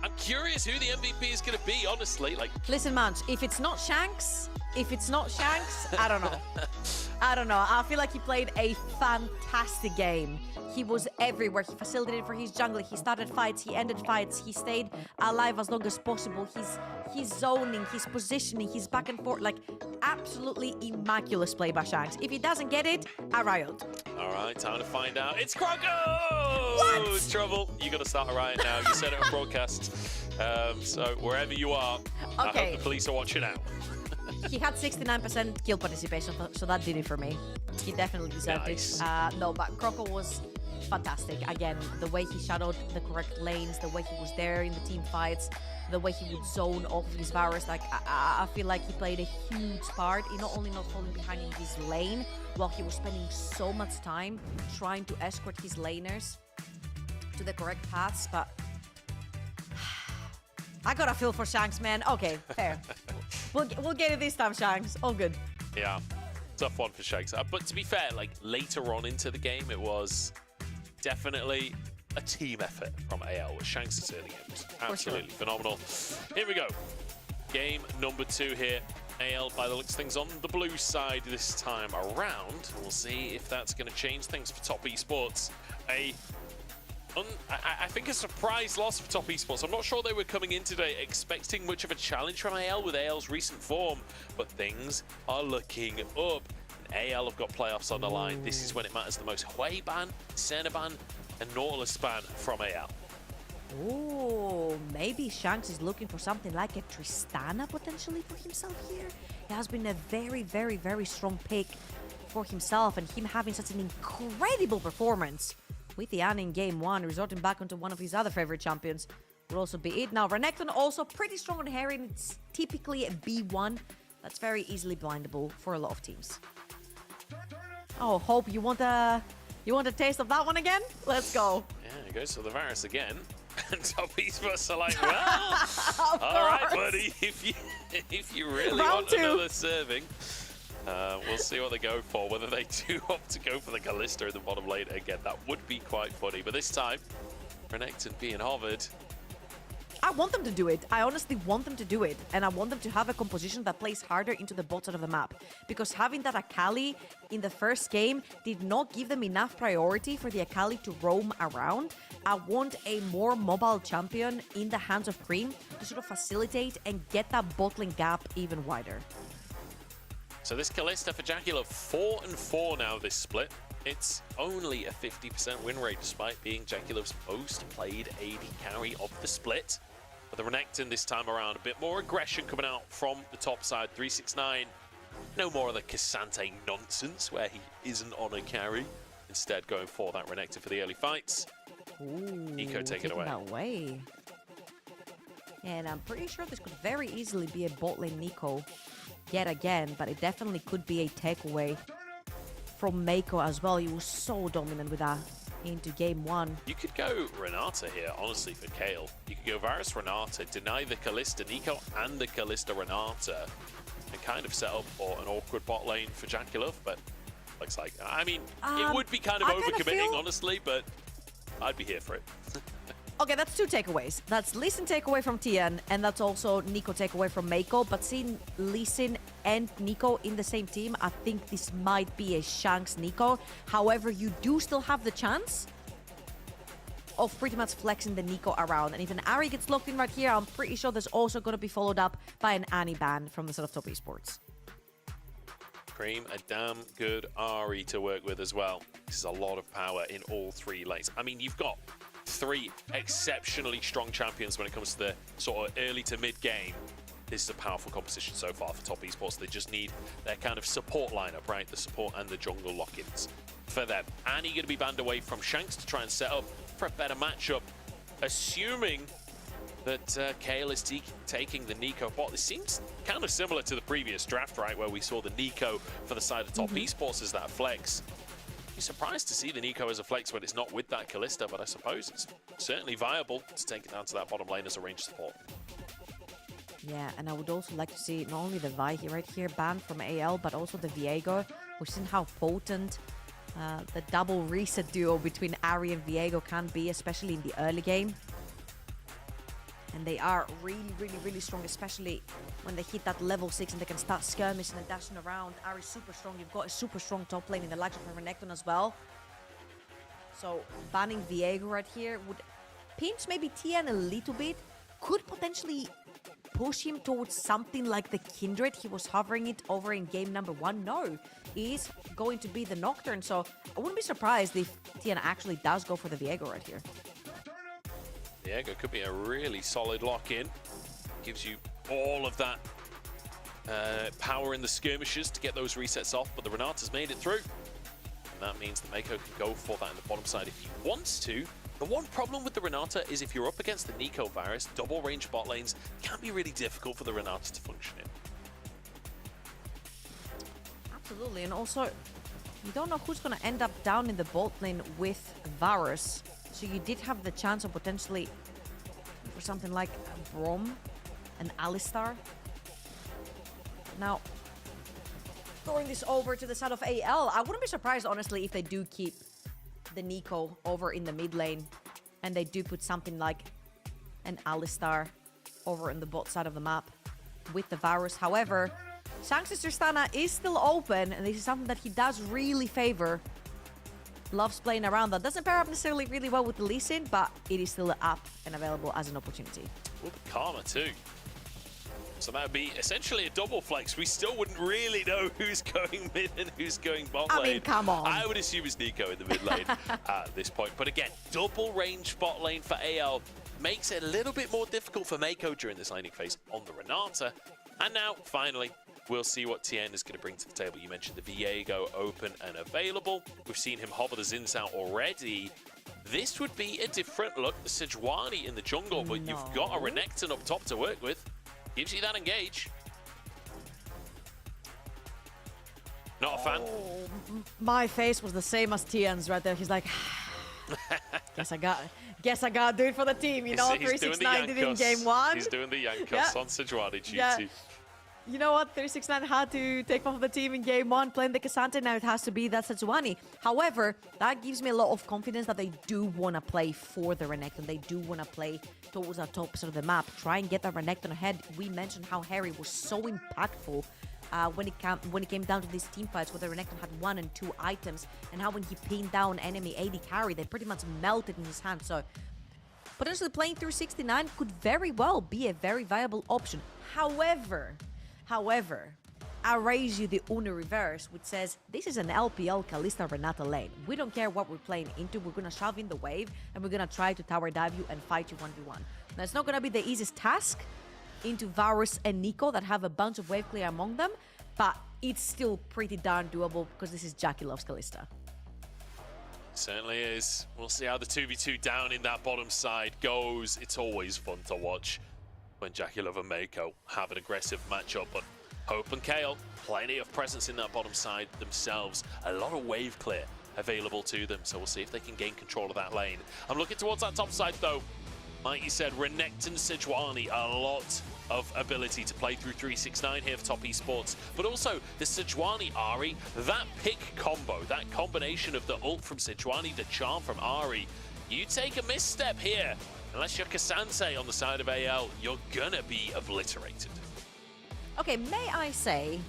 [SPEAKER 3] I'm curious who the MVP is going to be, honestly. Like,
[SPEAKER 4] listen, Manch, if it's not Shanks, I don't know. I don't know. I feel like he played a fantastic game. He was everywhere. He facilitated for his jungler. He started fights. He ended fights. He stayed alive as long as possible. He's zoning. He's positioning. He's back and forth. Like, absolutely immaculate play by Shanks. If he doesn't get it, I riot.
[SPEAKER 3] all right, time to find out. It's Kroko!
[SPEAKER 4] What?
[SPEAKER 3] Trouble, you got to start a riot now. You said it on broadcast. So wherever you are, I
[SPEAKER 4] Okay.
[SPEAKER 3] hope the police are watching out.
[SPEAKER 4] He had 69% kill participation, so that did it for me. He definitely deserved
[SPEAKER 3] Nice.
[SPEAKER 4] it. No, but Kroko was fantastic. Again, the way he shadowed the correct lanes, the way he was there in the team fights, the way he would zone off his Varus. Like, I feel like he played a huge part in not only not falling behind in his lane, while he was spending so much time trying to escort his laners to the correct paths, but I got a feel for Shanks, man. Okay, fair. We'll get it this time, Shanks. All good.
[SPEAKER 3] Yeah, tough one for Shanks. But to be fair, like, later on into the game, it was definitely a team effort from AL, with Shanks' early game was absolutely phenomenal. Here we go. Game number 2 here. AL, by the looks of things, on the blue side this time around. We'll see if that's going to change things for Top Esports. I think a surprise loss for Top Esports. I'm not sure they were coming in today expecting much of a challenge from AL with AL's recent form, but things are looking up. And AL have got playoffs on the line. This is when it matters the most. Hui ban, Senna ban, and Nautilus ban from AL.
[SPEAKER 4] Ooh, maybe Shanks is looking for something like a Tristana potentially for himself here. He has been a very, very, very strong pick for himself, and him having such an incredible performance with the Anne in game 1, resorting back onto one of his other favorite champions will also be it. Now, Renekton also pretty strong on Harry, and it's typically a B1 that's very easily blindable for a lot of teams. Oh, Hope, you want a taste of that one again? Let's go.
[SPEAKER 3] Yeah, it goes for the Varus again. And Top Esports are like, well, all right, buddy, if you really
[SPEAKER 4] Round
[SPEAKER 3] want
[SPEAKER 4] 2.
[SPEAKER 3] another serving, we'll see what they go for. Whether they do opt to go for the Kalista in the bottom lane again, that would be quite funny. But this time, Renekton being hovered.
[SPEAKER 4] I want them to do it. I honestly want them to do it. And I want them to have a composition that plays harder into the bot side of the map. Because having that Akali in the first game did not give them enough priority for the Akali to roam around. I want a more mobile champion in the hands of Cream to sort of facilitate and get that bot lane gap even wider.
[SPEAKER 3] So this Kalista for Jaculov, 4-4 now this split. It's only a 50% win rate despite being Jaculov's most played AD carry of the split. But the Renekton this time around, a bit more aggression coming out from the top side. 369, no more of the Cassante nonsense where he isn't on a carry. Instead going for that Renekton for the early fights.
[SPEAKER 4] Ooh,
[SPEAKER 3] Eco take it away.
[SPEAKER 4] that way. And I'm pretty sure this could very easily be a bot lane Nico yet again, but it definitely could be a takeaway from Mako as well. He was so dominant with that into game one.
[SPEAKER 3] You could go Renata here, honestly, for Kayle. You could go Varus Renata, deny the Kalista Neeko and the Kalista Renata, and kind of set up for an awkward bot lane for JackeyLove, but looks like, I mean, it would be kind of
[SPEAKER 4] I kinda
[SPEAKER 3] overcommitting,
[SPEAKER 4] feel-
[SPEAKER 3] honestly, but I'd be here for it.
[SPEAKER 4] Okay, that's two takeaways. That's Lee Sin takeaway from Tian, and that's also Neeko takeaway from Meiko. But seeing Lee Sin and Neeko in the same team, I think this might be a Shanks Neeko. However, you do still have the chance of pretty much flexing the Neeko around. And if an Ari gets locked in right here, I'm pretty sure there's also going to be followed up by an Annie ban from the side of Top Esports.
[SPEAKER 3] Cream, a damn good Ari to work with as well. This is a lot of power in all three lanes. I mean, you've got three exceptionally strong champions when it comes to the sort of early to mid game. This is a powerful competition so far for Top Esports. They just need their kind of support lineup, right? The support and the jungle lock-ins for them. Annie going to be banned away from Shanks to try and set up for a better matchup, assuming that Kayle is taking the Neeko bot. This seems kind of similar to the previous draft, right? Where we saw the Neeko for the side of Top Esports as that flex. Be surprised to see the Neeko as a flex when it's not with that Kalista, but I suppose it's certainly viable to take it down to that bottom lane as a range support.
[SPEAKER 4] Yeah, and I would also like to see not only the Vi right here banned from AL, but also the Viego. We've seen how potent the double reset duo between Ari and Viego can be, especially in the early game. And they are really, really, really strong, especially when they hit that level 6 and they can start skirmishing and dashing around. Ari's super strong. You've got a super strong top lane in the likes of Renekton as well. So banning Viego right here would pinch maybe Tian a little bit. Could potentially push him towards something like the Kindred. He was hovering it over in game number 1. No, it is going to be the Nocturne. So I wouldn't be surprised if Tian actually does go for the Viego right here.
[SPEAKER 3] Viego could be a really solid lock-in. Gives you all of that power in the skirmishes to get those resets off, but the Renata's made it through. And that means that Meiko can go for that in the bottom side if he wants to. The one problem with the Renata is if you're up against the Neeko Varus, double range bot lanes can be really difficult for the Renata to function in.
[SPEAKER 4] Absolutely, and also, you don't know who's going to end up down in the bot lane with Varus. So you did have the chance of potentially for something like a Braum, an Alistar. Now, throwing this over to the side of AL, I wouldn't be surprised, honestly, if they do keep the Neeko over in the mid lane and they do put something like an Alistar over in the bot side of the map with the Varus. However, Shanks' Tristana is still open, and this is something that he does really favor. Loves playing around that. Doesn't pair up necessarily really well with the Lee Sin, but it is still up and available as an opportunity.
[SPEAKER 3] Well, the Karma too. So that would be essentially a double flex. We still wouldn't really know who's going mid and who's going bot lane.
[SPEAKER 4] I mean, come on.
[SPEAKER 3] I would assume it's Neeko in the mid lane at this point. But again, double range bot lane for AL makes it a little bit more difficult for Meiko during this laning phase on the Renata. And now, finally, we'll see what Tien is going to bring to the table. You mentioned the Viego open and available. We've seen him hover the Xin Zhao already. This would be a different look. The Sejuani in the jungle, but you've got a Renekton up top to work with. Gives you that engage. Not a fan.
[SPEAKER 4] My face was the same as Tian's right there. He's like, guess I got to do it for the team. You know,
[SPEAKER 3] He's doing the
[SPEAKER 4] 369 did it in
[SPEAKER 3] Yankos.
[SPEAKER 4] game 1.
[SPEAKER 3] He's doing the Yankos
[SPEAKER 4] Yeah.
[SPEAKER 3] on Sejuani duty.
[SPEAKER 4] Yeah. You know what? 369 had to take off the team in game 1, playing the Cassandra. Now it has to be that Sejuani. However, that gives me a lot of confidence that they do want to play for the Renekton. They do want to play towards the top side of the map. Try and get that Renekton ahead. We mentioned how Harry was so impactful when it came down to these team fights where the Renekton had 1 and 2 items, and how when he pinned down enemy AD carry, they pretty much melted in his hand. So potentially playing through 69 could very well be a very viable option. However, I raise you the Uno reverse, which says this is an LPL Kalista Renata lane. We don't care what we're playing into. We're going to shove in the wave and we're going to try to tower dive you and fight you 1v1. Now, it's not going to be the easiest task into Varus and Neeko that have a bunch of wave clear among them, but it's still pretty darn doable because this is JackeyLove's Kalista.
[SPEAKER 3] Certainly is. We'll see how the 2v2 down in that bottom side goes. It's always fun to watch when JackeyLove and Meiko have an aggressive matchup, but Hope and Kayle, plenty of presence in that bottom side themselves. A lot of wave clear available to them. So we'll see if they can gain control of that lane. I'm looking towards that top side though. Like you said, Renekton Sejuani, a lot of ability to play through 369 here for Top Esports. But also the Sejuani Ahri, that pick combo, that combination of the ult from Sejuani, the charm from Ahri. You take a misstep here, unless you're K'Sante on the side of AL, you're gonna be obliterated.
[SPEAKER 4] Okay, may I say,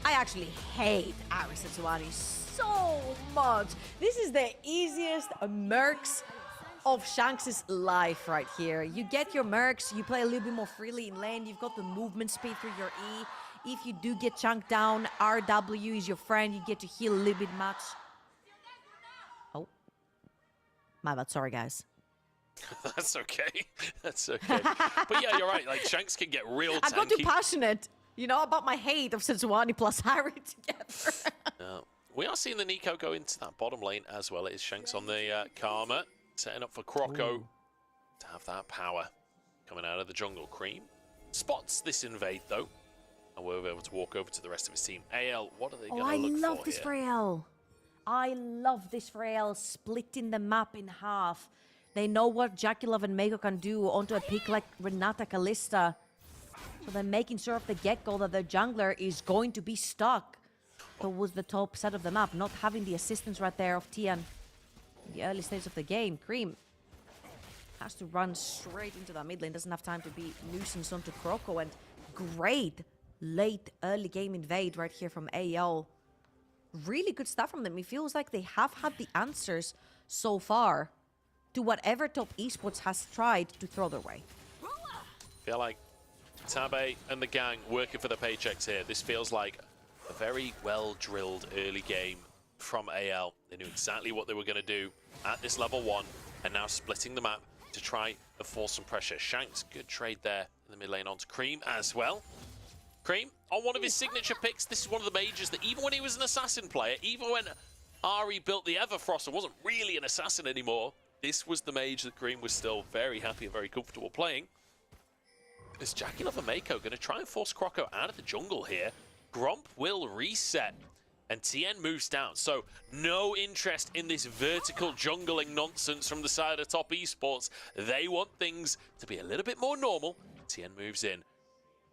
[SPEAKER 4] I actually hate Ahri Sejuani so much. This is the easiest Mercs of Shanks' life right here. You get your Mercs, you play a little bit more freely in lane, you've got the movement speed through your E. If you do get chunked down, RW is your friend, you get to heal a little bit much. Oh. My bad, sorry guys.
[SPEAKER 3] That's okay. That's okay. But yeah, you're right. Like, Shanks can get real tanky.
[SPEAKER 4] I got too passionate, you know, about my hate of Sejuani plus Ahri together.
[SPEAKER 3] We are seeing the Nico go into that bottom lane as well. It is Shanks on the Karma, setting up for Croco to have that power coming out of the jungle. Cream spots this invade though, and we'll be able to walk over to the rest of his team. AL, what are they going to look for?
[SPEAKER 4] I love this for AL. I love this for AL, splitting the map in half. They know what JackeyLove and Mako can do onto a pick like Renata Kalista. So they're making sure of the get-go that their jungler is going to be stuck towards the top side of the map, not having the assistance right there of Tian in the early stage of the game. Cream has to run straight into that mid lane, doesn't have time to be nuisance onto Croco, and great late early game invade right here from AL. Really good stuff from them. It feels like they have had the answers so far to whatever Top Esports has tried to throw their way.
[SPEAKER 3] Feel like Tabe and the gang working for the paychecks here. This feels like a very well-drilled early game from AL. They knew exactly what they were going to do at this level 1, and now splitting the map to try and force some pressure. Shanks, good trade there in the mid lane onto Cream as well. Cream, on one of his signature picks, this is one of the mages that even when he was an assassin player, even when Ahri built the Everfrost and wasn't really an assassin anymore, this was the mage that Cream was still very happy and very comfortable playing. Is JackeyLove and Mako going to try and force Croco out of the jungle here? Gromp will reset, and Tien moves down. So no interest in this vertical jungling nonsense from the side of Top Esports. They want things to be a little bit more normal. Tien moves in.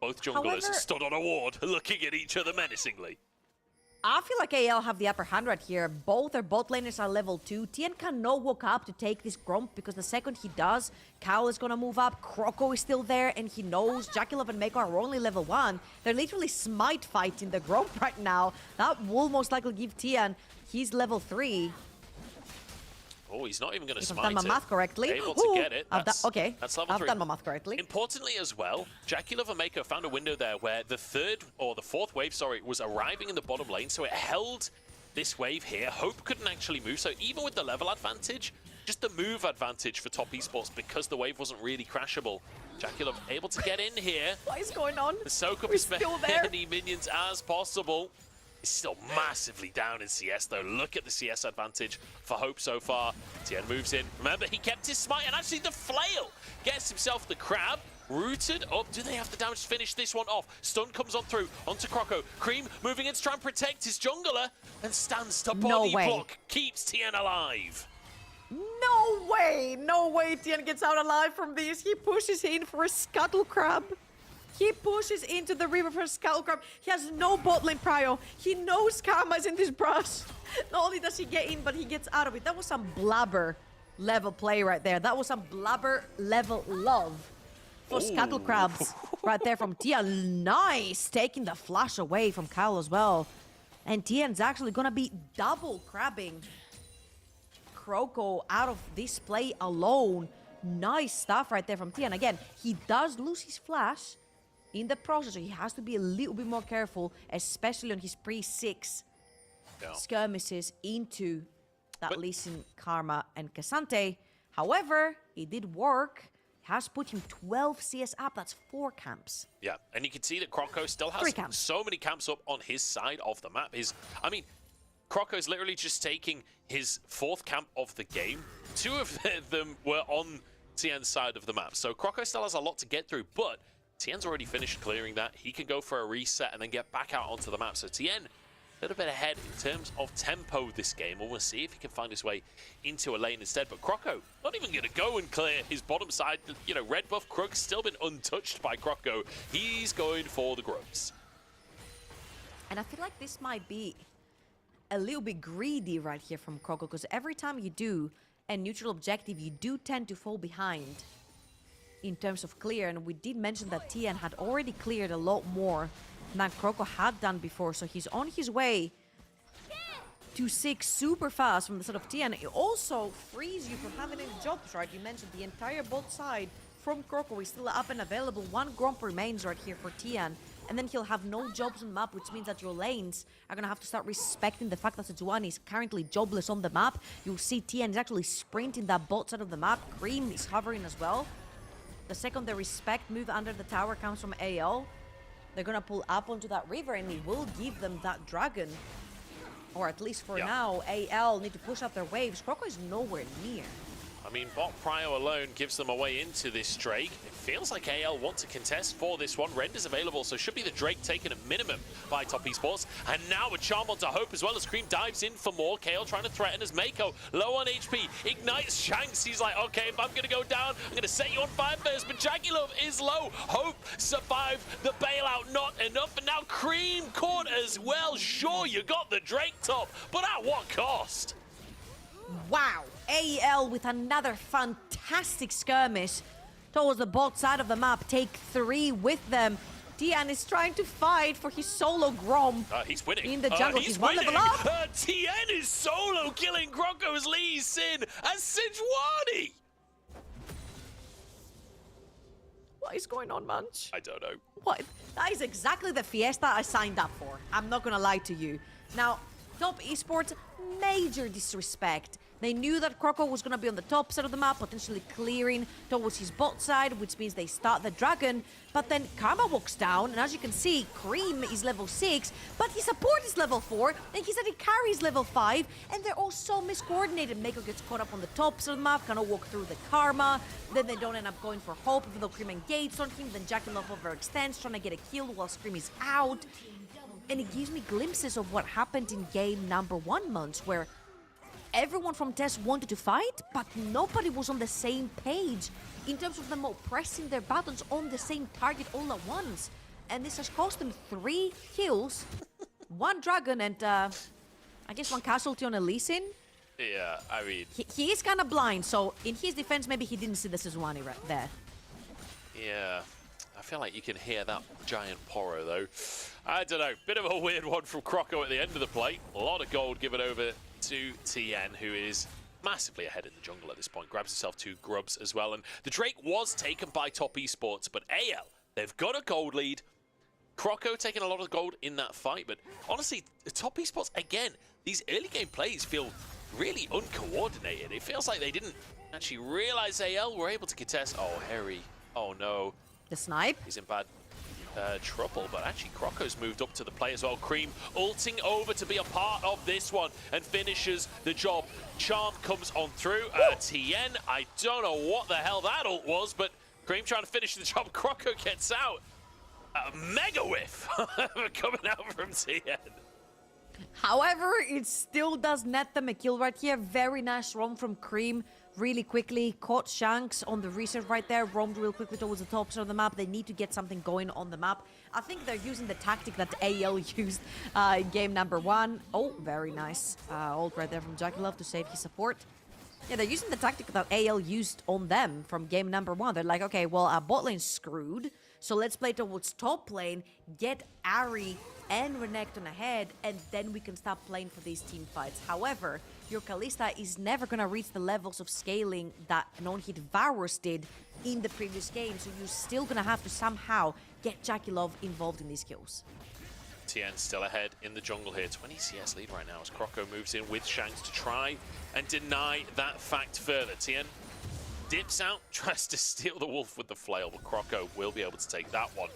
[SPEAKER 3] Both junglers stood on a ward, looking at each other menacingly.
[SPEAKER 4] I feel like AL have the upper hand right here. Both their bot laners are level 2. Tien can no walk up to take this Gromp, because the second he does, Cowl is gonna move up, Croco is still there, and he knows JackeyLove and Mako are only level 1. They're literally smite fighting the Gromp right now. That will most likely give Tien, he's level 3.
[SPEAKER 3] Oh, he's not even going to smite it.
[SPEAKER 4] I've done my math correctly.
[SPEAKER 3] Able to get it. That's level 3.
[SPEAKER 4] I've done my math correctly.
[SPEAKER 3] Importantly as well, JackeyLove and Mako found a window there where the fourth wave, was arriving in the bottom lane, so it held this wave here. Hope couldn't actually move, so even with the level advantage, just the move advantage for Top Esports because the wave wasn't really crashable. JackeyLove able to get in here.
[SPEAKER 4] What is going on?
[SPEAKER 3] Soak up
[SPEAKER 4] We're
[SPEAKER 3] as
[SPEAKER 4] still there.
[SPEAKER 3] many minions as possible. He's still massively down in CS though. Look at the CS advantage for Hope so far. Tien moves in. Remember, he kept his smite, and actually the flail gets himself the crab. Rooted up. Do they have the damage to finish this one off? Stun comes on through onto Croco. Cream moving in to try and protect his jungler, and stands to body block. Keeps Tien alive.
[SPEAKER 4] No way! No way Tien gets out alive from this. He pushes in for a Scuttle Crab. He pushes into the river for a Scuttle Crab. He has no bot lane prio. He knows Karma is in this brush. Not only does he get in, but he gets out of it. That was some blabber level play right there. That was some blabber level love for Scuttle Crabs right there from Tien. Nice! Taking the flash away from Kyle as well. And Tien's actually gonna be double crabbing Croco out of this play alone. Nice stuff right there from Tien. Again, he does lose his flash in the process, so he has to be a little bit more careful, especially on his pre-6 skirmishes into that Lee Sin, Karma, and K'Sante. However, it did work. Has put him 12 CS up. That's 4 camps.
[SPEAKER 3] Yeah, and you can see that Croco still has so many camps up on his side of the map. Croco is literally just taking his 4th camp of the game. 2 of them were on Tien's side of the map. So Croco still has a lot to get through, but Tien's already finished clearing that. He can go for a reset and then get back out onto the map. So Tien little bit ahead in terms of tempo this game, and we'll see if he can find his way into a lane instead. But Croco, not even going to go and clear his bottom side. You know, red buff Krug's still been untouched by Croco. He's going for the grubs.
[SPEAKER 4] And I feel like this might be a little bit greedy right here from Croco, because every time you do a neutral objective, you do tend to fall behind in terms of clear. And we did mention that Tian had already cleared a lot more than Croco had done before, so he's on his way to 6 super fast from the side of Tian. It also frees you from having any jobs, right? You mentioned the entire bot side from Croco is still up and available. 1 Gromp remains right here for Tian, and then he'll have no jobs on the map, which means that your lanes are gonna have to start respecting the fact that Sejuani is currently jobless on the map. You'll see Tian is actually sprinting that bot side of the map. Cream is hovering as well. The second the respect move under the tower comes from AL, they're gonna pull up onto that river, and it will give them that dragon. Or at least for now, AL need to push up their waves. Croco is nowhere near.
[SPEAKER 3] I mean, bot Prio alone gives them a way into this Drake. It feels like AL want to contest for this one. Render's available, so should be the Drake taken at minimum by Top Esports. And now a charm onto Hope as well as Cream dives in for more. KO trying to threaten as Mako low on HP. Ignites Shanks. He's like, okay, if I'm going to go down, I'm going to set you on fire first. But Jaggylove is low. Hope survived the bailout. Not enough. And now Cream caught as well. Sure, you got the Drake top, but at what cost?
[SPEAKER 4] Wow, AL with another fantastic skirmish towards the bot side of the map. Take 3 with them. Tian is trying to fight for his solo Grom.
[SPEAKER 3] He's winning.
[SPEAKER 4] In the jungle,
[SPEAKER 3] he's
[SPEAKER 4] one
[SPEAKER 3] winning.
[SPEAKER 4] level up.
[SPEAKER 3] Tien is solo killing Croco's Lee Sin and Sejuani.
[SPEAKER 4] What is going on, Munch?
[SPEAKER 3] I don't know.
[SPEAKER 4] What? That is exactly the fiesta I signed up for. I'm not gonna lie to you. Now, Top Esports, major disrespect. They knew that Croco was gonna be on the top side of the map, potentially clearing towards his bot side, which means they start the dragon. But then Karma walks down, and as you can see, Cream is level 6, but his support is level 4, and his AD carry is level 5, and they're all so miscoordinated. Mako gets caught up on the top side of the map, cannot walk through the Karma, then they don't end up going for Hope, even though Cream engages on him, then Jackalope overextends, trying to get a kill while Scream is out. And it gives me glimpses of what happened in game number 1 months, where everyone from TES wanted to fight, but nobody was on the same page in terms of them all pressing their buttons on the same target all at once. And this has cost them 3 kills, 1 dragon, and I guess 1 casualty on a Lee Sin.
[SPEAKER 3] Yeah, I mean...
[SPEAKER 4] He is kind of blind, so in his defense, maybe he didn't see the Sejuani right there.
[SPEAKER 3] Yeah, I feel like you can hear that giant Poro, though. I don't know, bit of a weird one from Croco at the end of the plate. A lot of gold given over to Tien, who is massively ahead in the jungle at this point. Grabs himself 2 grubs as well. And the Drake was taken by Top Esports, but AL, they've got a gold lead. Croco taking a lot of gold in that fight, but honestly, Top Esports, again, these early game plays feel really uncoordinated. It feels like they didn't actually realize AL were able to contest. Oh, Harry. Oh, no.
[SPEAKER 4] The snipe?
[SPEAKER 3] He's in bad trouble, but actually Croco's moved up to the play as well. Cream ulting over to be a part of this one and finishes the job. Charm comes on through. Tien, I don't know what the hell that ult was, but Cream trying to finish the job. Croco gets out. A mega whiff coming out from Tien.
[SPEAKER 4] However, it still does net them a kill right here. Very nice roam from Cream. Really quickly caught Shanks on the reset right there, roamed real quickly towards the top side of the map. They need to get something going on the map. I think they're using the tactic that AL used in game number 1. Oh, very nice ult right there from Jackalope to save his support. Yeah, they're using the tactic that AL used on them from game number 1. They're like, okay, well, bot lane's screwed, so let's play towards top lane, get Ahri and Renekton ahead, and then we can start playing for these team fights. However, your Kalista is never going to reach the levels of scaling that non-hit Varus did in the previous game, so you're still going to have to somehow get Jackylove involved in these kills.
[SPEAKER 3] Tien still ahead in the jungle here. 20 CS lead right now as Croco moves in with Shanks to try and deny that fact further. Tien dips out, tries to steal the wolf with the flail, but Croco will be able to take that one.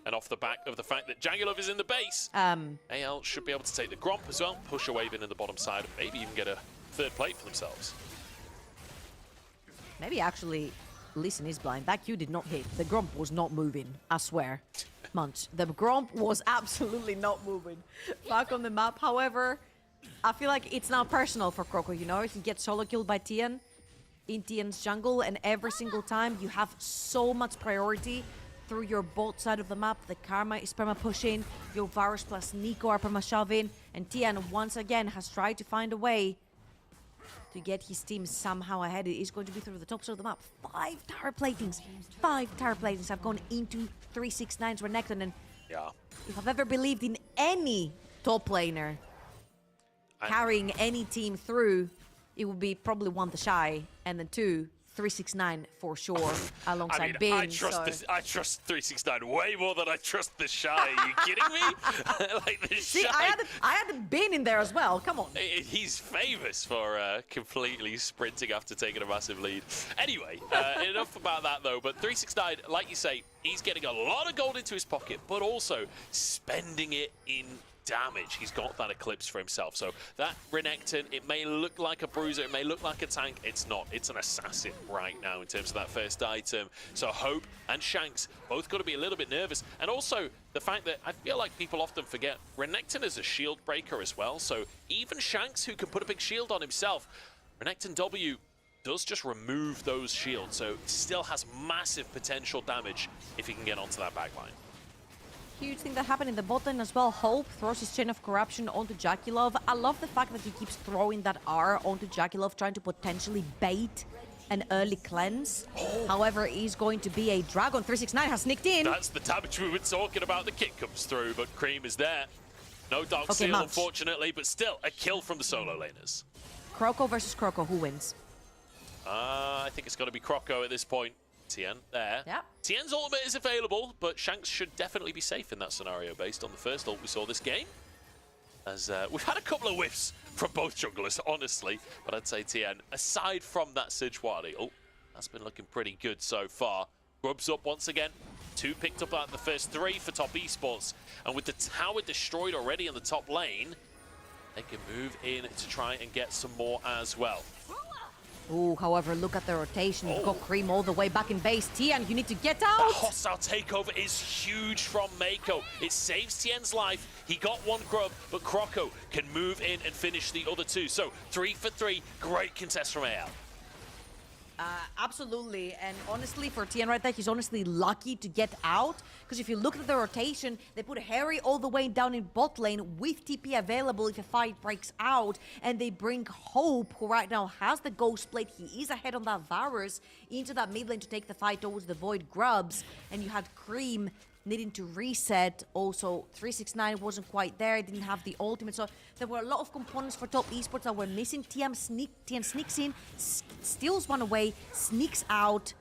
[SPEAKER 3] And off the back of the fact that Jaggylove is in the base, AL should be able to take the Gromp as well, push a wave in the bottom side, and maybe even get a 3rd plate for themselves.
[SPEAKER 4] Maybe actually, Lee Sin is blind. That Q did not hit. The Gromp was not moving, I swear. Munch. The Gromp was absolutely not moving back on the map. However, I feel like it's now personal for Croco, you know? He gets solo killed by Tian in Tian's jungle, and every single time you have so much priority through your bot side of the map. The Karma is perma pushing, your Varus plus Nico are perma shoving, and Tian once again has tried to find a way to get his team somehow ahead. It is going to be through the top side of the map. 5 tower platings. 5 tower platings have gone into 369's Renekton, and
[SPEAKER 3] Yeah.
[SPEAKER 4] if I've ever believed in any top laner carrying any team through, it would be probably 1 the Shy, and then 2 369 for sure, alongside
[SPEAKER 3] I mean,
[SPEAKER 4] Bin.
[SPEAKER 3] I trust 369 way more than I trust the Shy. Are you kidding me? Like the
[SPEAKER 4] See,
[SPEAKER 3] Shy.
[SPEAKER 4] I had the Bin in there as well. Come on.
[SPEAKER 3] He's famous for completely sprinting after taking a massive lead. Anyway, enough about that though. But 369, like you say, he's getting a lot of gold into his pocket, but also spending it in damage. He's got that Eclipse for himself. So that Renekton, it may look like a bruiser, it may look like a tank. It's not. It's an assassin right now in terms of that first item. So Hope and Shanks both got to be a little bit nervous. And also the fact that I feel like people often forget Renekton is a shield breaker as well. So even Shanks, who can put a big shield on himself, Renekton W does just remove those shields. So still has massive potential damage if he can get onto that backline.
[SPEAKER 4] Huge thing that happened in the bot lane as well. Hope throws his Chain of Corruption onto Jakilov. I love the fact that he keeps throwing that R onto Jakilov, trying to potentially bait an early cleanse. However, he's going to be a Dragon. 369 has sneaked in.
[SPEAKER 3] That's the damage we were talking about. The kick comes through, but Cream is there. No Dark
[SPEAKER 4] Okay,
[SPEAKER 3] Seal,
[SPEAKER 4] Munch.
[SPEAKER 3] unfortunately, but still a kill from the solo laners.
[SPEAKER 4] Croco versus Croco, who wins?
[SPEAKER 3] I think it's got to be Croco at this point. Tien there.
[SPEAKER 4] Yeah.
[SPEAKER 3] Tien's ultimate is available, but Shanks should definitely be safe in that scenario based on the first ult we saw this game. As we've had a couple of whiffs from both junglers, honestly, but I'd say Tien, aside from that Sejuani ult, that's been looking pretty good so far. Grubs up once again. 2 picked up out the first 3 for top esports, and with the tower destroyed already in the top lane, they can move in to try and get some more as well.
[SPEAKER 4] Ooh, however, look at the rotation. You've got Cream all the way back in base. Tian, you need to get
[SPEAKER 3] The
[SPEAKER 4] out!
[SPEAKER 3] hostile takeover is huge from Mako. It saves Tien's life. He got 1 grub, but Croco can move in and finish the other 2. So 3 for 3, great contest from AL.
[SPEAKER 4] Absolutely, and honestly, for Tian right there, he's honestly lucky to get out, because if you look at the rotation, they put Harry all the way down in bot lane with TP available if a fight breaks out, and they bring Hope, who right now has the Ghost Blade. He is ahead on that Varus, into that mid lane to take the fight towards the Void Grubs, and you had Cream needing to reset. Also, 369 wasn't quite there, didn't have the ultimate, so there were a lot of components for top esports that were missing. Tian sneaks in, steals one away, sneaks out.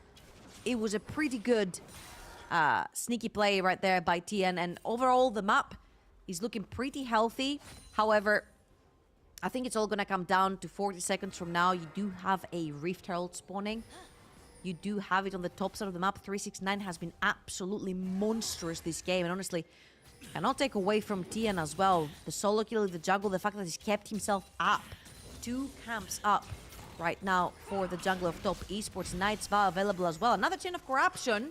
[SPEAKER 4] It was a pretty good sneaky play right there by Tian, and overall the map is looking pretty healthy. However, I think it's all gonna come down to 40 seconds from now. You do have a Rift Herald spawning. You do have it on the top side of the map. 369 has been absolutely monstrous this game, and honestly, cannot take away from Tian as well. The solo kill, the juggle, the fact that he's kept himself up. 2 camps up right now for the jungler of top esports. Knight's Vow available as well. Another Chain of Corruption,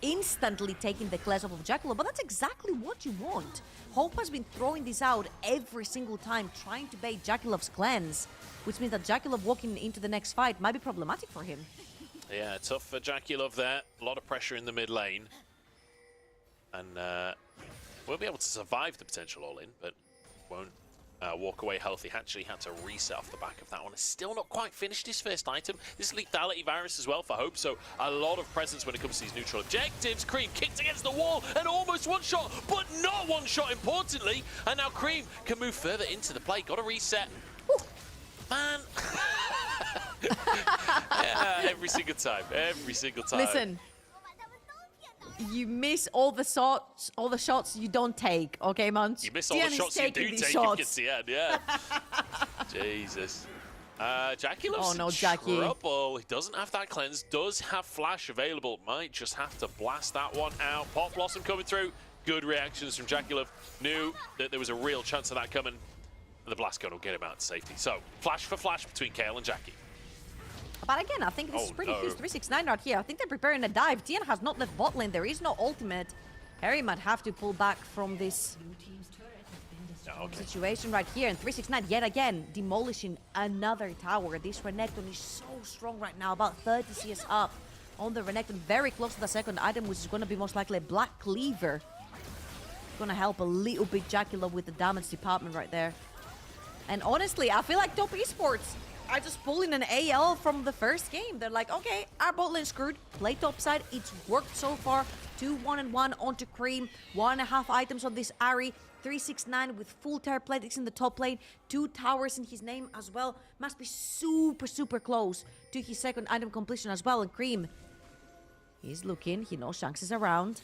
[SPEAKER 4] instantly taking the class off of Jakilov, but that's exactly what you want. Hope has been throwing this out every single time, trying to bait Jakilov's cleanse, which means that Jakilov walking into the next fight might be problematic for him.
[SPEAKER 3] Yeah, tough for Jakilov there. A lot of pressure in the mid lane. And we'll be able to survive the potential all-in, but won't walk away healthy. Actually had to reset off the back of that one. Has still not quite finished his first item. This is lethality virus as well for Hope, so a lot of presence when it comes to these neutral objectives. Cream kicked against the wall and almost one shot, but not one shot importantly. And now Cream can move further into the play. Got to reset.
[SPEAKER 4] Whew.
[SPEAKER 3] Man. Yeah, every single time. Every single time.
[SPEAKER 4] Listen, you miss all the shots you don't take, okay, Munch?
[SPEAKER 3] You miss all
[SPEAKER 4] Tian
[SPEAKER 3] the
[SPEAKER 4] is
[SPEAKER 3] shots you
[SPEAKER 4] taking
[SPEAKER 3] do
[SPEAKER 4] these
[SPEAKER 3] take
[SPEAKER 4] shots.
[SPEAKER 3] if you get Tien, yeah. Jesus. Jakilov's
[SPEAKER 4] Oh, no,
[SPEAKER 3] in
[SPEAKER 4] Jackie.
[SPEAKER 3] trouble. He doesn't have that cleanse, does have flash available. Might just have to blast that one out. Pop Blossom coming through. Good reactions from Jakilov. Knew that there was a real chance of that coming. And the blast gun will get him out to safety. So, flash for flash between Kayle and Jackie.
[SPEAKER 4] But again, I think this is pretty
[SPEAKER 3] no.
[SPEAKER 4] huge. 369 right here. I think they're preparing a dive. Tian has not left bot lane. There is no ultimate. Harry might have to pull back from this
[SPEAKER 3] Okay.
[SPEAKER 4] situation right here. And 369 yet again demolishing another tower. This Renekton is so strong right now, about 30 CS up on the Renekton, very close to the second item, which is going to be most likely a Black Cleaver. Gonna help a little bit Jackula with the damage department right there. And honestly, I feel like Top Esports are just pulling an AL from the first game. They're like, okay, our bot lane screwed, play topside, it's worked so far. 2 1-1 onto Cream, 1.5 items on this Ahri. 369 with full Terrapletics in the top lane, 2 towers in his name as well. Must be super, super close to his second item completion as well. And Cream, he's looking, he knows Shanks is around.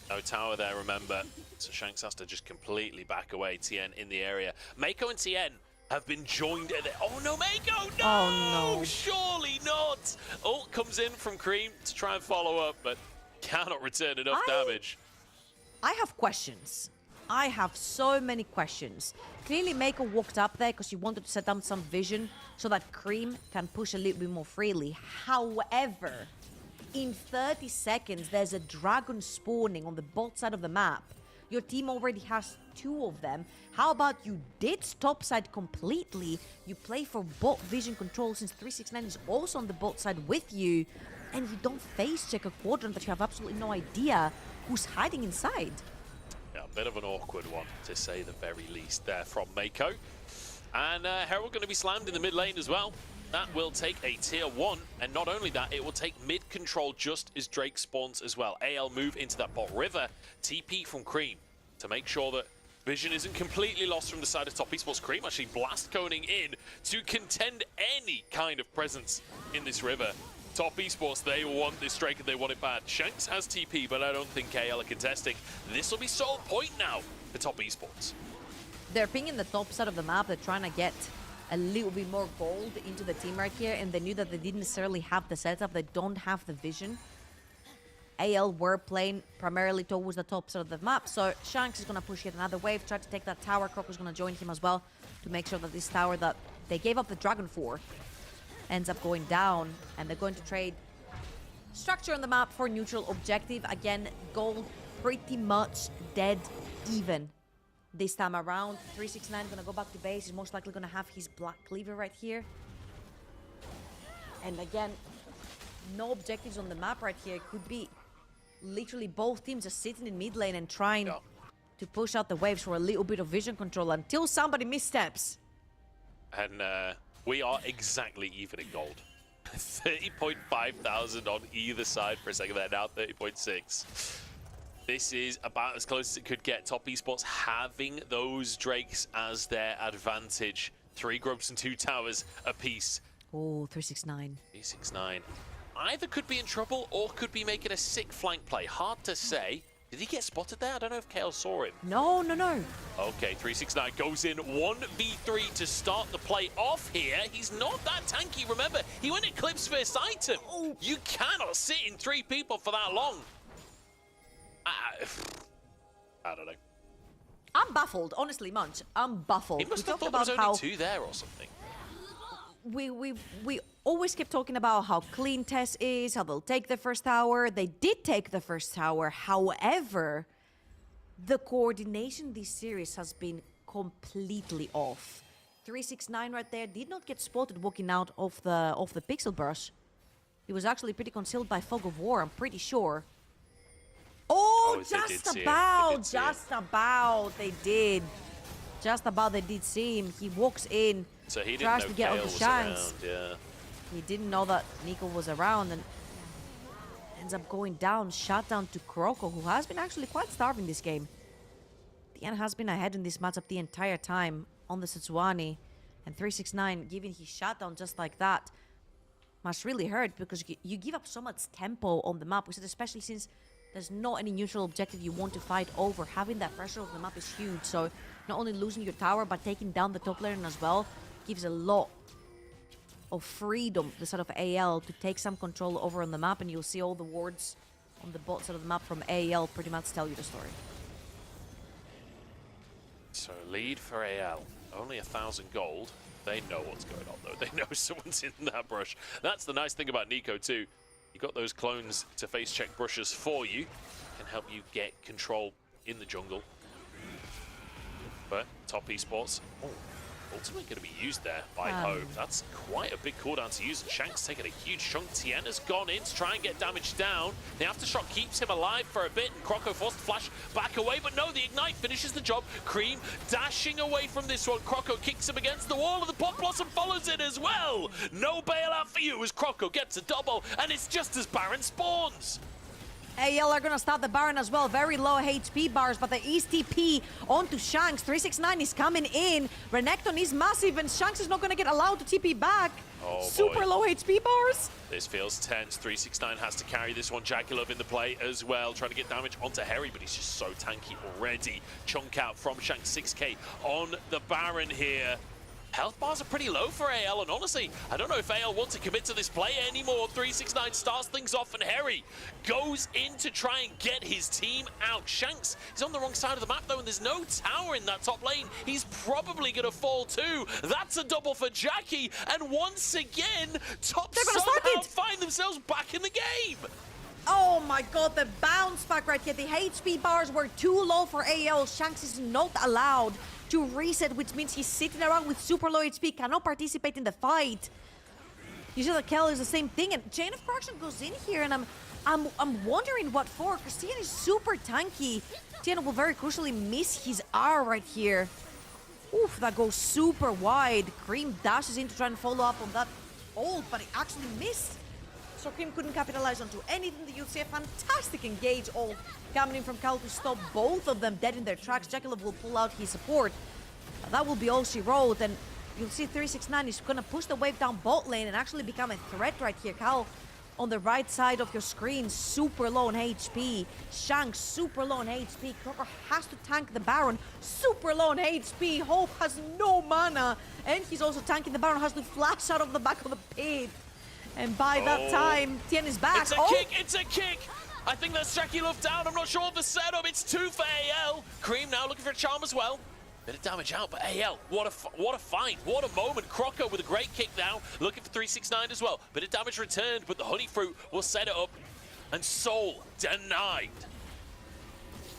[SPEAKER 3] No tower there, remember. So Shanks has to just completely back away. Tien in the area. Mako and Tien have been joined at the... Oh no, Mako! No!
[SPEAKER 4] Oh, no.
[SPEAKER 3] Surely not! Ult comes in from Cream to try and follow up, but cannot return enough damage.
[SPEAKER 4] I have questions. I have so many questions. Clearly, Mako walked up there because he wanted to set down some vision so that Cream can push a little bit more freely. However, in 30 seconds, there's a dragon spawning on the bot side of the map. Your team already has 2 of them. How about you ditch top side completely? You play for bot vision control since 369 is also on the bot side with you. And you don't face check a quadrant that you have absolutely no idea who's hiding inside.
[SPEAKER 3] Yeah, a bit of an awkward one, to say the very least, there from Mako. And Herald going to be slammed in the mid lane as well. That will take a tier 1, and not only that, it will take mid control just as Drake spawns as well. AL move into that bot river, TP from Cream to make sure that vision isn't completely lost from the side of Top Esports. Cream actually blast coning in to contend any kind of presence in this river. Top Esports, they want this Drake and they want it bad. Shanks has TP, but I don't think KL are contesting. This will be sole point now for Top Esports.
[SPEAKER 4] They're pinging the top side of the map. They're trying to get a little bit more gold into the team right here, and they knew that they didn't necessarily have the setup. They don't have the vision. AL were playing primarily towards the top side of the map, so Shanks is going to push yet another wave, try to take that tower. Croc is going to join him as well to make sure that this tower that they gave up the dragon for ends up going down, and they're going to trade structure on the map for neutral objective. Again, gold pretty much dead even this time around. 369 gonna go back to base. He's most likely gonna have his Black Cleaver right here. And again, no objectives on the map right here. It could be literally both teams just sitting in mid lane and trying to push out the waves for a little bit of vision control until somebody missteps.
[SPEAKER 3] And we are exactly even in gold. 30.5 thousand on either side for a second there, now 30.6. This is about as close as it could get. Top Esports having those Drakes as their advantage. 3 Grubs and 2 towers apiece.
[SPEAKER 4] Oh, 369.
[SPEAKER 3] 369 either could be in trouble or could be making a sick flank play. Hard to say. Did he get spotted there? I don't know if Kale saw him.
[SPEAKER 4] No.
[SPEAKER 3] Okay, 369 goes in 1v3 to start the play off here. He's not that tanky, remember. He went Eclipse first item.
[SPEAKER 4] Oh.
[SPEAKER 3] You cannot sit in 3 people for that long. I don't know.
[SPEAKER 4] I'm baffled, honestly, Munch. I'm baffled.
[SPEAKER 3] He must
[SPEAKER 4] We
[SPEAKER 3] have
[SPEAKER 4] talked
[SPEAKER 3] thought there was
[SPEAKER 4] about
[SPEAKER 3] only 2 there or something.
[SPEAKER 4] we always kept talking about how clean Tess is, how they'll take the first tower. They did take the first tower. However, the coordination this series has been completely off. 369 right there did not get spotted walking out of the pixel brush. He was actually pretty concealed by Fog of War, I'm pretty sure. Oh,
[SPEAKER 3] they did
[SPEAKER 4] just
[SPEAKER 3] see him.
[SPEAKER 4] about,
[SPEAKER 3] They did see him.
[SPEAKER 4] they did. Just about they did see him. He walks in,
[SPEAKER 3] So he didn't
[SPEAKER 4] tries
[SPEAKER 3] know
[SPEAKER 4] to get
[SPEAKER 3] Kale
[SPEAKER 4] onto
[SPEAKER 3] was
[SPEAKER 4] Shanks.
[SPEAKER 3] around, yeah.
[SPEAKER 4] He didn't know that Nico was around and ends up going down, shot down to Kroko, who has been actually quite starving this game. Tien has been ahead in this matchup the entire time on the Sejuani, and 369 giving his shutdown just like that must really hurt because you give up so much tempo on the map. We said especially since there's not any neutral objective you want to fight over. Having that pressure on the map is huge. So not only losing your tower, but taking down the top lane as well gives a lot of freedom to the side of AL to take some control over on the map, and you'll see all the wards on the bot side of the map from AL pretty much tell you the story.
[SPEAKER 3] So lead for AL, only 1,000 gold. They know what's going on though. They know someone's in that brush. That's the nice thing about Nico too. You got those clones to face check brushes for you, can help you get control in the jungle. But Top Esports, ultimately going to be used there by Hove. That's quite a big cooldown to use, and Shank's taking a huge chunk. Tien has gone in to try and get damage down. The Aftershock keeps him alive for a bit, and Croco forced to flash back away, but no, the Ignite finishes the job. Cream dashing away from this one. Croco kicks him against the wall, and the Pop Blossom follows it as well. No bailout for you as Croco gets a double, and it's just as Baron spawns.
[SPEAKER 4] AL are gonna stop the Baron as well. Very low HP bars, but the East TP onto Shanks. 369 is coming in. Renekton is massive, and Shanks is not gonna get allowed to TP back.
[SPEAKER 3] Oh,
[SPEAKER 4] Super
[SPEAKER 3] boy.
[SPEAKER 4] low HP bars.
[SPEAKER 3] This feels tense. 369 has to carry this one. Jackulov in the play as well, trying to get damage onto Harry, but he's just so tanky already. Chunk out from Shanks, 6k on the Baron here. Health bars are pretty low for AL, and honestly, I don't know if AL want to commit to this play anymore. 369 starts things off, and Harry goes in to try and get his team out. Shanks is on the wrong side of the map, though, and there's no tower in that top lane. He's probably going to fall, too. That's a double for Jackie, and once again, Top
[SPEAKER 4] They're gonna
[SPEAKER 3] somehow
[SPEAKER 4] start it.
[SPEAKER 3] find themselves back in the game.
[SPEAKER 4] Oh my god, the bounce back right here. The HP bars were too low for AL. Shanks is not allowed to reset, which means he's sitting around with super low HP, cannot participate in the fight. You see that Kel is the same thing, and Chain of Corruption goes in here, and I'm wondering what for, because Tien is super tanky. Tien will very crucially miss his R right here. Oof, that goes super wide. Cream dashes in to try and follow up on that ult, but it actually missed. So Cream couldn't capitalize onto anything. You'll see a fantastic engage ult coming in from Cal to stop both of them dead in their tracks. Jackulov will pull out his support. That will be all she wrote, and you'll see 369 is gonna push the wave down bot lane and actually become a threat right here. Cal on the right side of your screen, super low on HP. Shanks, super low on HP. Crocker has to tank the Baron, super low on HP. Hope has no mana, and he's also tanking the Baron, has to flash out of the back of the pit. And by that time, Tien is back.
[SPEAKER 3] It's a kick, it's a kick! I think that's Jackulov down. I'm not sure of the setup. It's 2 for AL. Cream now looking for a charm as well. Bit of damage out, but AL, what a fight, what a moment. Croco with a great kick now, looking for 369 as well. Bit of damage returned, but the Honey Fruit will set it up. And Soul denied.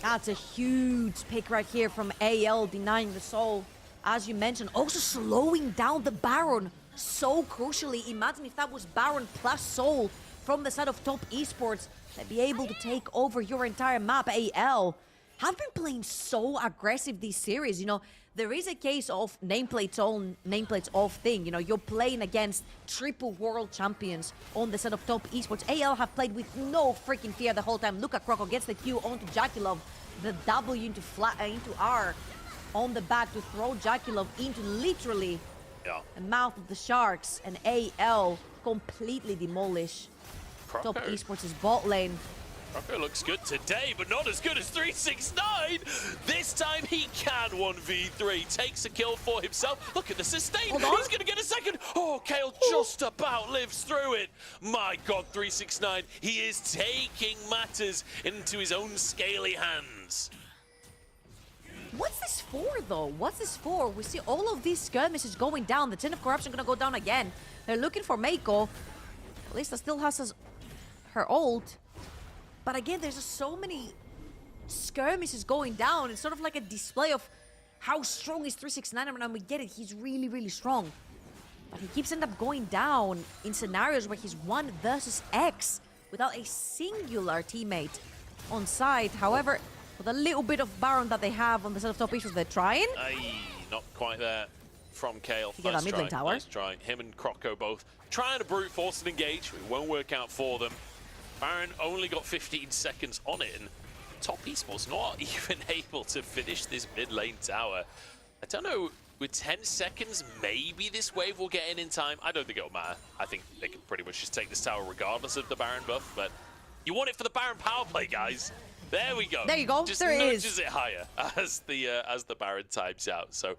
[SPEAKER 4] That's a huge pick right here from AL, denying the Soul. As you mentioned, also slowing down the Baron so crucially. Imagine if that was Baron plus Soul from the side of Top Esports. They'd be able to take over your entire map. AL have been playing so aggressive this series. You know, there is a case of nameplates on, nameplates off thing. You know, you're playing against triple world champions on the side of Top Esports. AL have played with no freaking fear the whole time. Look at Croco, gets the Q onto Jackulov, the W into R on the back to throw Jackulov into literally the mouth of the sharks, and AL completely demolish Top Esports' bot lane.
[SPEAKER 3] Croco looks good today, but not as good as 369. This time he can 1v3. Takes a kill for himself. Look at the sustain. He's going to get a second. Oh, Kale just about lives through it. My God, 369. He is taking matters into his own scaly hands.
[SPEAKER 4] What's this for, though? What's this for? We see all of these skirmishes going down. The Chain of Corruption going to go down again. They're looking for Meiko. Kalista still has her ult. But again, there's just so many skirmishes going down. It's sort of like a display of how strong is 369. And we get it, he's really, really strong. But he keeps ending up going down in scenarios where he's 1 versus X without a singular teammate on site. However, with a little bit of Baron that they have on the side of Top Esports, they're trying.
[SPEAKER 3] Not quite there from Kale.
[SPEAKER 4] You get that mid lane tower.
[SPEAKER 3] Nice try. Him and Croco both trying to brute force and engage. It won't work out for them. Baron only got 15 seconds on it, and Top Esports not even able to finish this mid lane tower. I don't know, with 10 seconds, maybe this wave will get in time. I don't think it'll matter. I think they can pretty much just take this tower regardless of the Baron buff, but you want it for the Baron power play, guys. There we go.
[SPEAKER 4] There you go.
[SPEAKER 3] Just
[SPEAKER 4] there it
[SPEAKER 3] nudges
[SPEAKER 4] is.
[SPEAKER 3] it higher as the Baron times out. So,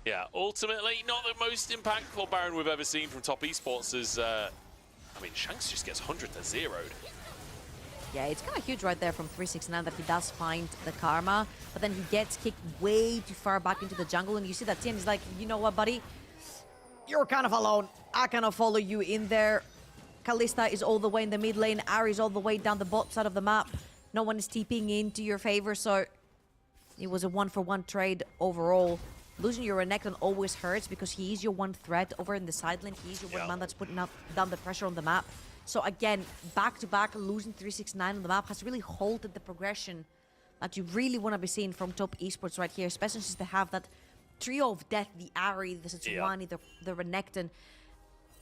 [SPEAKER 3] yeah, ultimately not the most impactful Baron we've ever seen from Top Esports. As I mean, Shanks just gets 100 to 0'd.
[SPEAKER 4] Yeah, it's kind of huge right there from 369 that he does find the Karma, but then he gets kicked way too far back into the jungle, and you see that Tien is like, you know what, buddy? You're kind of alone. I cannot follow you in there. Kalista is all the way in the mid lane. Ari's all the way down the bot side of the map. No one is TPing into your favor, so it was a 1-for-1 trade overall. Losing your Renekton always hurts because he is your one threat over in the side lane. He is your one man that's putting down the pressure on the map. So again, back-to-back, losing 369 on the map has really halted the progression that you really want to be seeing from top esports right here, especially since they have that trio of death, the Ari, the Sejuani, the Renekton.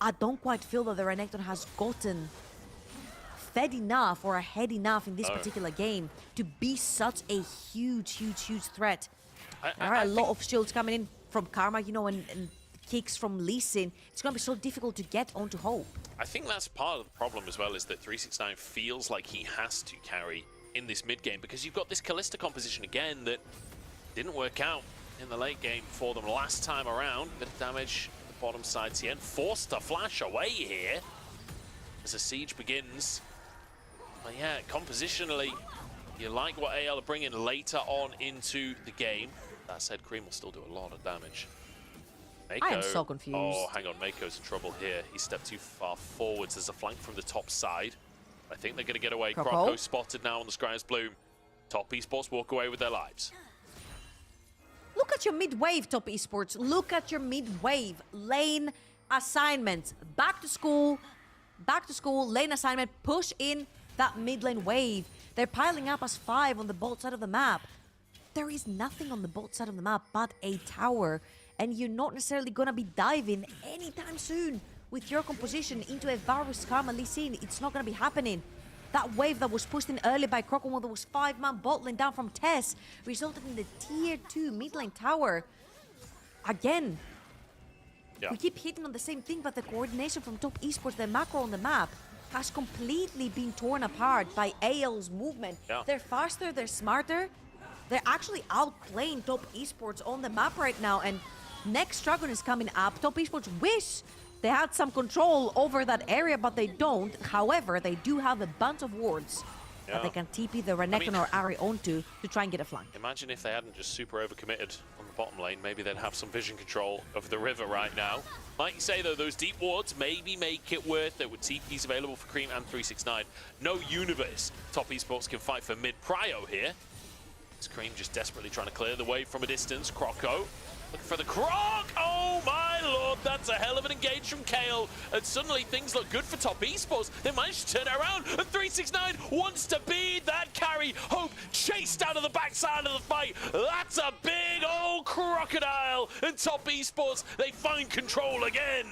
[SPEAKER 4] I don't quite feel that the Renekton has gotten fed enough or ahead enough in this particular game to be such a huge threat. There are a lot of shields coming in from Karma, you know, and kicks from Lee Sin. It's going to be so difficult to get onto Hope.
[SPEAKER 3] I think that's part of the problem as well, is that 369 feels like he has to carry in this mid game because you've got this Kalista composition again that didn't work out in the late game for them last time around. Bit of damage at the bottom side. Tien forced to flash away here as the siege begins. But yeah, compositionally, you like what AL are bringing later on into the game. That said, Cream will still do a lot of damage. Mako,
[SPEAKER 4] I am so confused.
[SPEAKER 3] Oh, hang on, Mako's in trouble here. He stepped too far forwards. There's a flank from the top side. I think they're going to get away. Croco spotted now on the Scryer's Bloom. Top Esports walk away with their lives.
[SPEAKER 4] Look at your mid-wave, Top Esports. Look at your mid-wave. Lane assignments. Back to school, lane assignment. Push in that mid-lane wave. They're piling up as 5 on the bot side of the map. There is nothing on the bot side of the map but a tower. And you're not necessarily going to be diving anytime soon with your composition into a Varus Karma Lee Sin. It's not going to be happening. That wave that was pushed in early by Croco when there was 5-man bot lane down from Tess resulted in the tier 2 mid lane tower. Again, we keep hitting on the same thing, but the coordination from Top Esports, the macro on the map, has completely been torn apart by AL's movement. They're faster, they're smarter. They're actually outplaying Top Esports on the map right now, and next Dragon is coming up. Top Esports wish they had some control over that area, but they don't. However, they do have a bunch of wards that they can TP the Renekton or Ari onto to try and get a flank.
[SPEAKER 3] Imagine if they hadn't just super overcommitted on the bottom lane. Maybe they'd have some vision control of the river right now. Like you say, though, those deep wards maybe make it worth it with TPs available for Cream and 369. No universe. Top Esports can fight for mid-prio here. It's Cream just desperately trying to clear the way from a distance. Croco looking for the Croc! Oh my lord, that's a hell of an engage from Kayle. And suddenly things look good for Top Esports. They managed to turn it around, and 369 wants to be that carry. Hope chased out of the backside of the fight. That's a big old crocodile. And Top Esports, they find control again.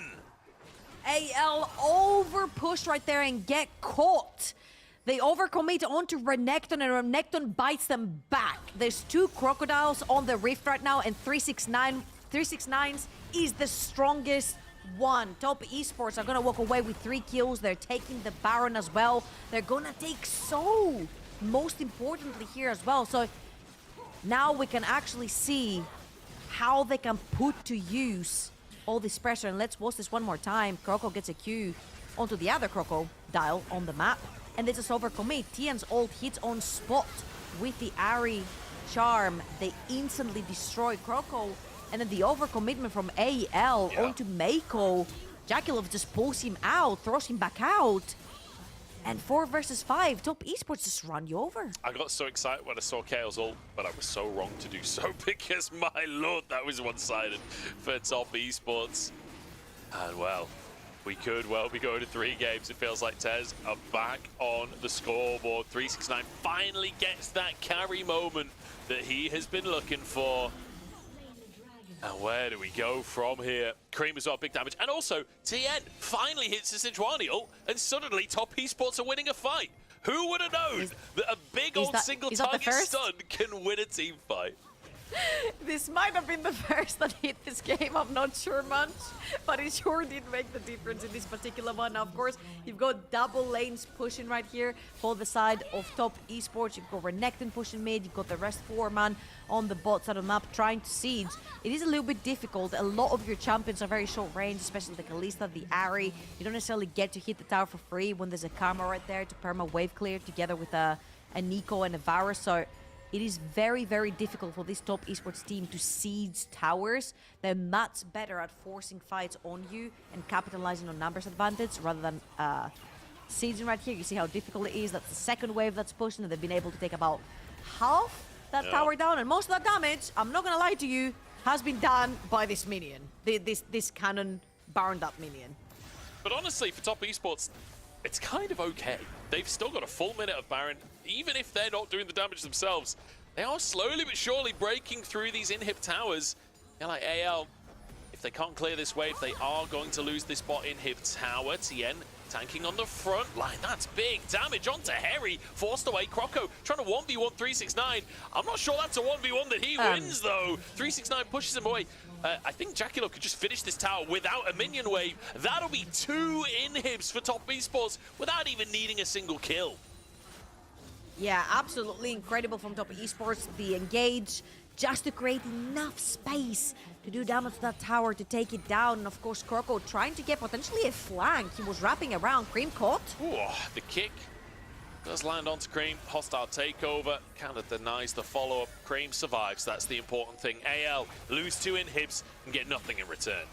[SPEAKER 4] AL over push right there and get caught. They overcommit onto Renekton, and Renekton bites them back. There's 2 crocodiles on the rift right now, and 369's is the strongest one. Top Esports are gonna walk away with 3 kills. They're taking the Baron as well. They're gonna take Soul, most importantly here as well. So now we can actually see how they can put to use all this pressure. And let's watch this one more time. Croco gets a Q onto the other crocodile on the map. And this is overcommit. Tien's ult hits on spot with the Ari charm. They instantly destroy Croco. And then the overcommitment from AL onto Mako. JackeyLove just pulls him out, throws him back out. And 4 versus 5, Top Esports just run you over.
[SPEAKER 3] I got so excited when I saw Kayle's ult, but I was so wrong to do so because, my lord, that was one-sided for Top Esports. And, well, we could well be going to 3 games. It feels like Tez are back on the scoreboard. 369 finally gets that carry moment that he has been looking for. And where do we go from here? Cream as well, big damage. And also, Tien finally hits the Sejuani ult, and suddenly Top Esports are winning a fight. Who would have known that a big old single target stun can win a team fight?
[SPEAKER 4] This might have been the first that hit this game, I'm not sure much, but it sure did make the difference in this particular one. Now, of course, you've got double lanes pushing right here for the side of Top Esports. You've got Renekton pushing mid, you've got the rest 4-man on the bot side of the map trying to siege. It is a little bit difficult. A lot of your champions are very short range, especially the Kalista, the Ari. You don't necessarily get to hit the tower for free when there's a Karma right there to perma wave clear together with a Nico and a Varus. So it is very, very difficult for this top esports team to siege towers. They're much better at forcing fights on you and capitalizing on numbers advantage rather than sieging right here. You see how difficult it is. That's the second wave that's pushing, and they've been able to take about half that tower down. And most of that damage, I'm not gonna lie to you, has been done by this minion. This cannon burned up minion.
[SPEAKER 3] But honestly, for top esports, it's kind of okay. They've still got a full minute of Baron. Even if they're not doing the damage themselves, they are slowly but surely breaking through these inhib towers. They're like, AL, if they can't clear this wave, they are going to lose this bot inhib tower. Tien tanking on the front line. That's big damage onto Harry. Forced away. Croco trying to 1v1 369. I'm not sure that's a 1v1 that he wins, though. 369 pushes him away. I think Jackalope could just finish this tower without a minion wave. That'll be 2 inhibs for top esports without even needing a single kill.
[SPEAKER 4] Yeah, absolutely incredible from top esports. The engage just to create enough space to do damage to that tower to take it down. And of course, Croco trying to get potentially a flank. He was wrapping around. Cream caught.
[SPEAKER 3] Ooh, the kick does land onto Cream. Hostile takeover kind of denies the follow-up. Cream survives. That's the important thing. AL lose 2 inhibs and get nothing in return.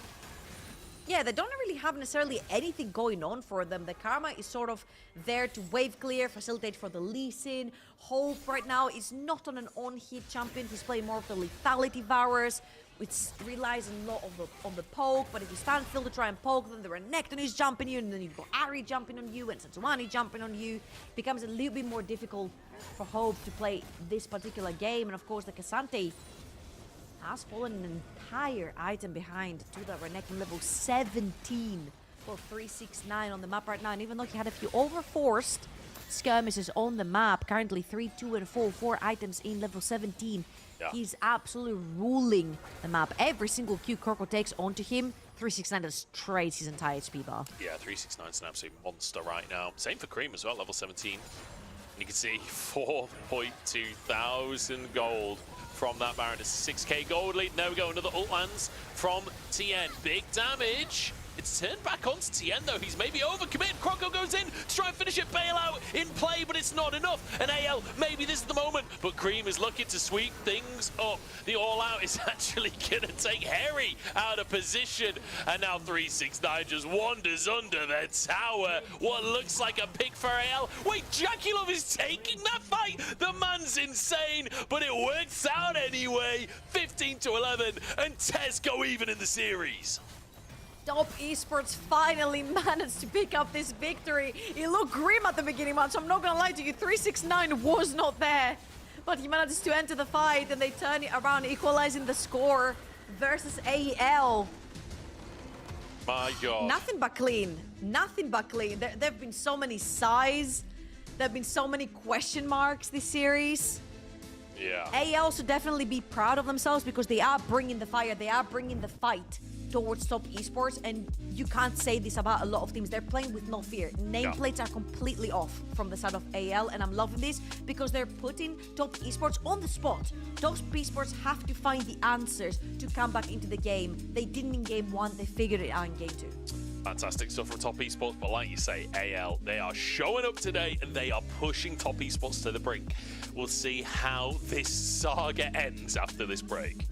[SPEAKER 4] Yeah, they don't really have necessarily anything going on for them. The Karma is sort of there to wave clear, facilitate for the Lee Sin. Hope right now is not on an on-hit champion. He's playing more of the lethality Devourers, which relies a lot on the poke. But if you stand still to try and poke them, the Renekton is jumping you, and then you've got Ari jumping on you, and Sejuani jumping on you. It becomes a little bit more difficult for Hope to play this particular game. And of course, the K'Sante has fallen an entire item behind to the Renekton level 17 for 369 on the map right now. And even though he had a few overforced skirmishes on the map, currently 3, 2, and 4 items in level 17, he's absolutely ruling the map. Every single Q Croco takes onto him, 369 destroys his entire HP bar.
[SPEAKER 3] Yeah, 369 is an absolute monster right now. Same for Cream as well, level 17. And you can see 4.2 thousand gold from that Baron. It's a 6k gold lead. There we go, another ult lands from Tien. Big damage. It's turned back onto Tien, though. He's maybe overcommitted. Croco goes in to try and finish it. Bailout in play, but it's not enough. And AL, maybe this is the moment. But Cream is looking to sweep things up. The all-out is actually going to take Harry out of position. And now 369 just wanders under their tower. What looks like a pick for AL. Wait, Jackalope is taking that fight. The man's insane, but it works out anyway. 15-11, and Tez go even in the series.
[SPEAKER 4] Top esports finally managed to pick up this victory. It looked grim at the beginning, man, so I'm not gonna lie to you. 369 was not there, but he managed to enter the fight, and they turn it around, equalizing the score versus AL.
[SPEAKER 3] My God.
[SPEAKER 4] Nothing but clean. Nothing but clean. There have been so many sighs. There have been so many question marks this series.
[SPEAKER 3] Yeah.
[SPEAKER 4] AL should definitely be proud of themselves because they are bringing the fire. They are bringing the fight towards top esports, and you can't say this about a lot of teams. They're playing with no fear. Nameplates are completely off from the side of AL, and I'm loving this because they're putting top esports on the spot. Top esports have to find the answers to come back into the game. They didn't in game 1, they figured it out in game 2.
[SPEAKER 3] Fantastic stuff from top esports, but like you say, AL, they are showing up today and they are pushing top esports to the brink. We'll see how this saga ends after this break.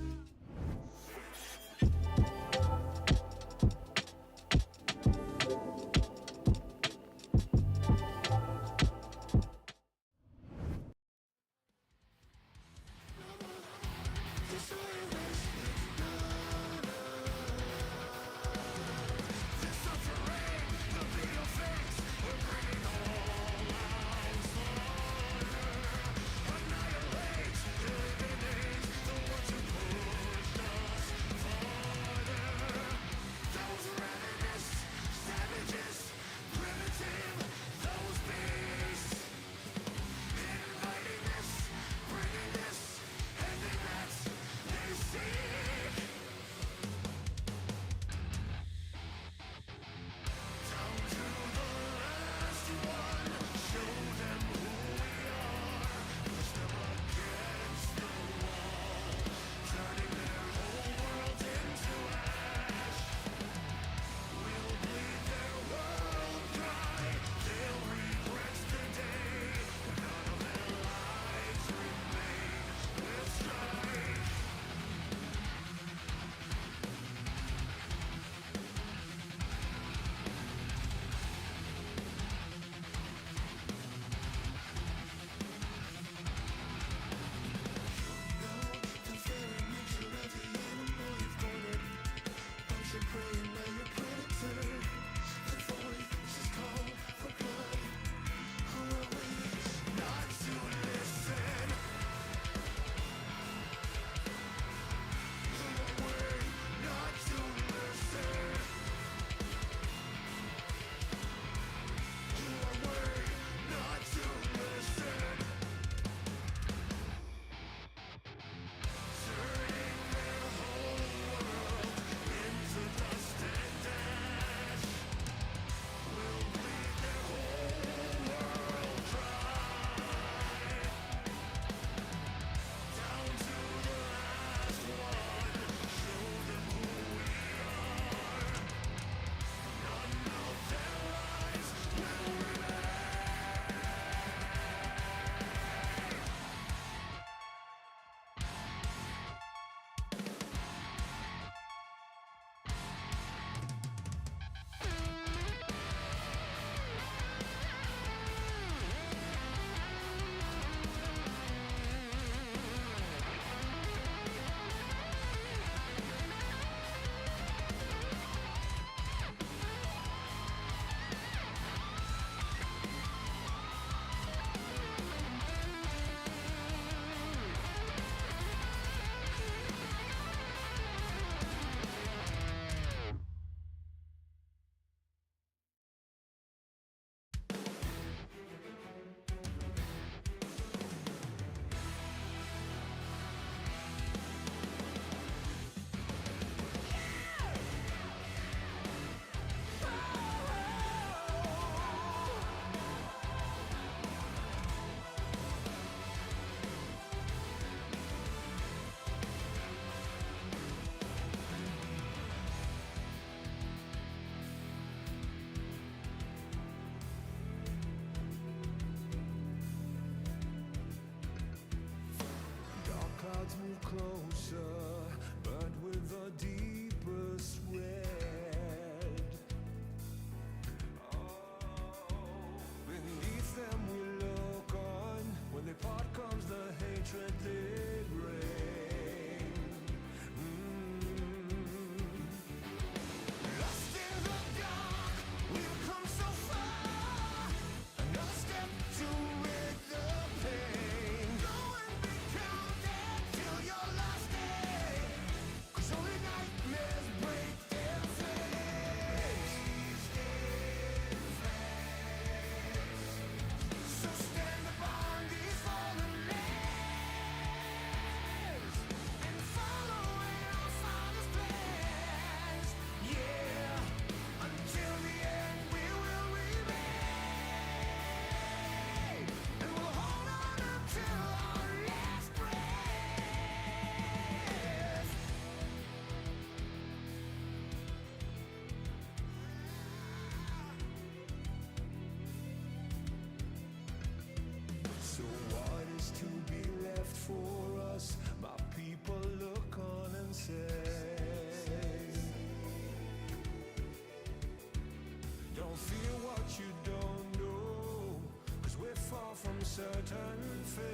[SPEAKER 5] certain fate.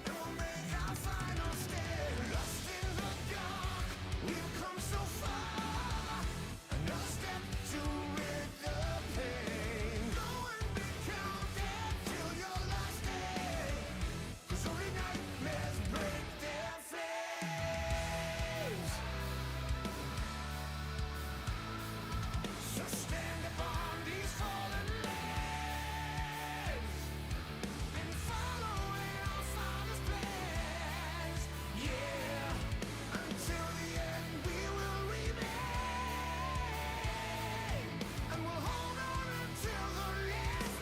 [SPEAKER 5] And we'll make our final stand, lost in the dark. We've come so far, another step to rid the pain. Go and be counted till your last day, 'cause only nightmares break their flames. So stand upon these fallen lands and follow in our Father's plans. Yeah, until the end we will remain, and we'll hold on until the last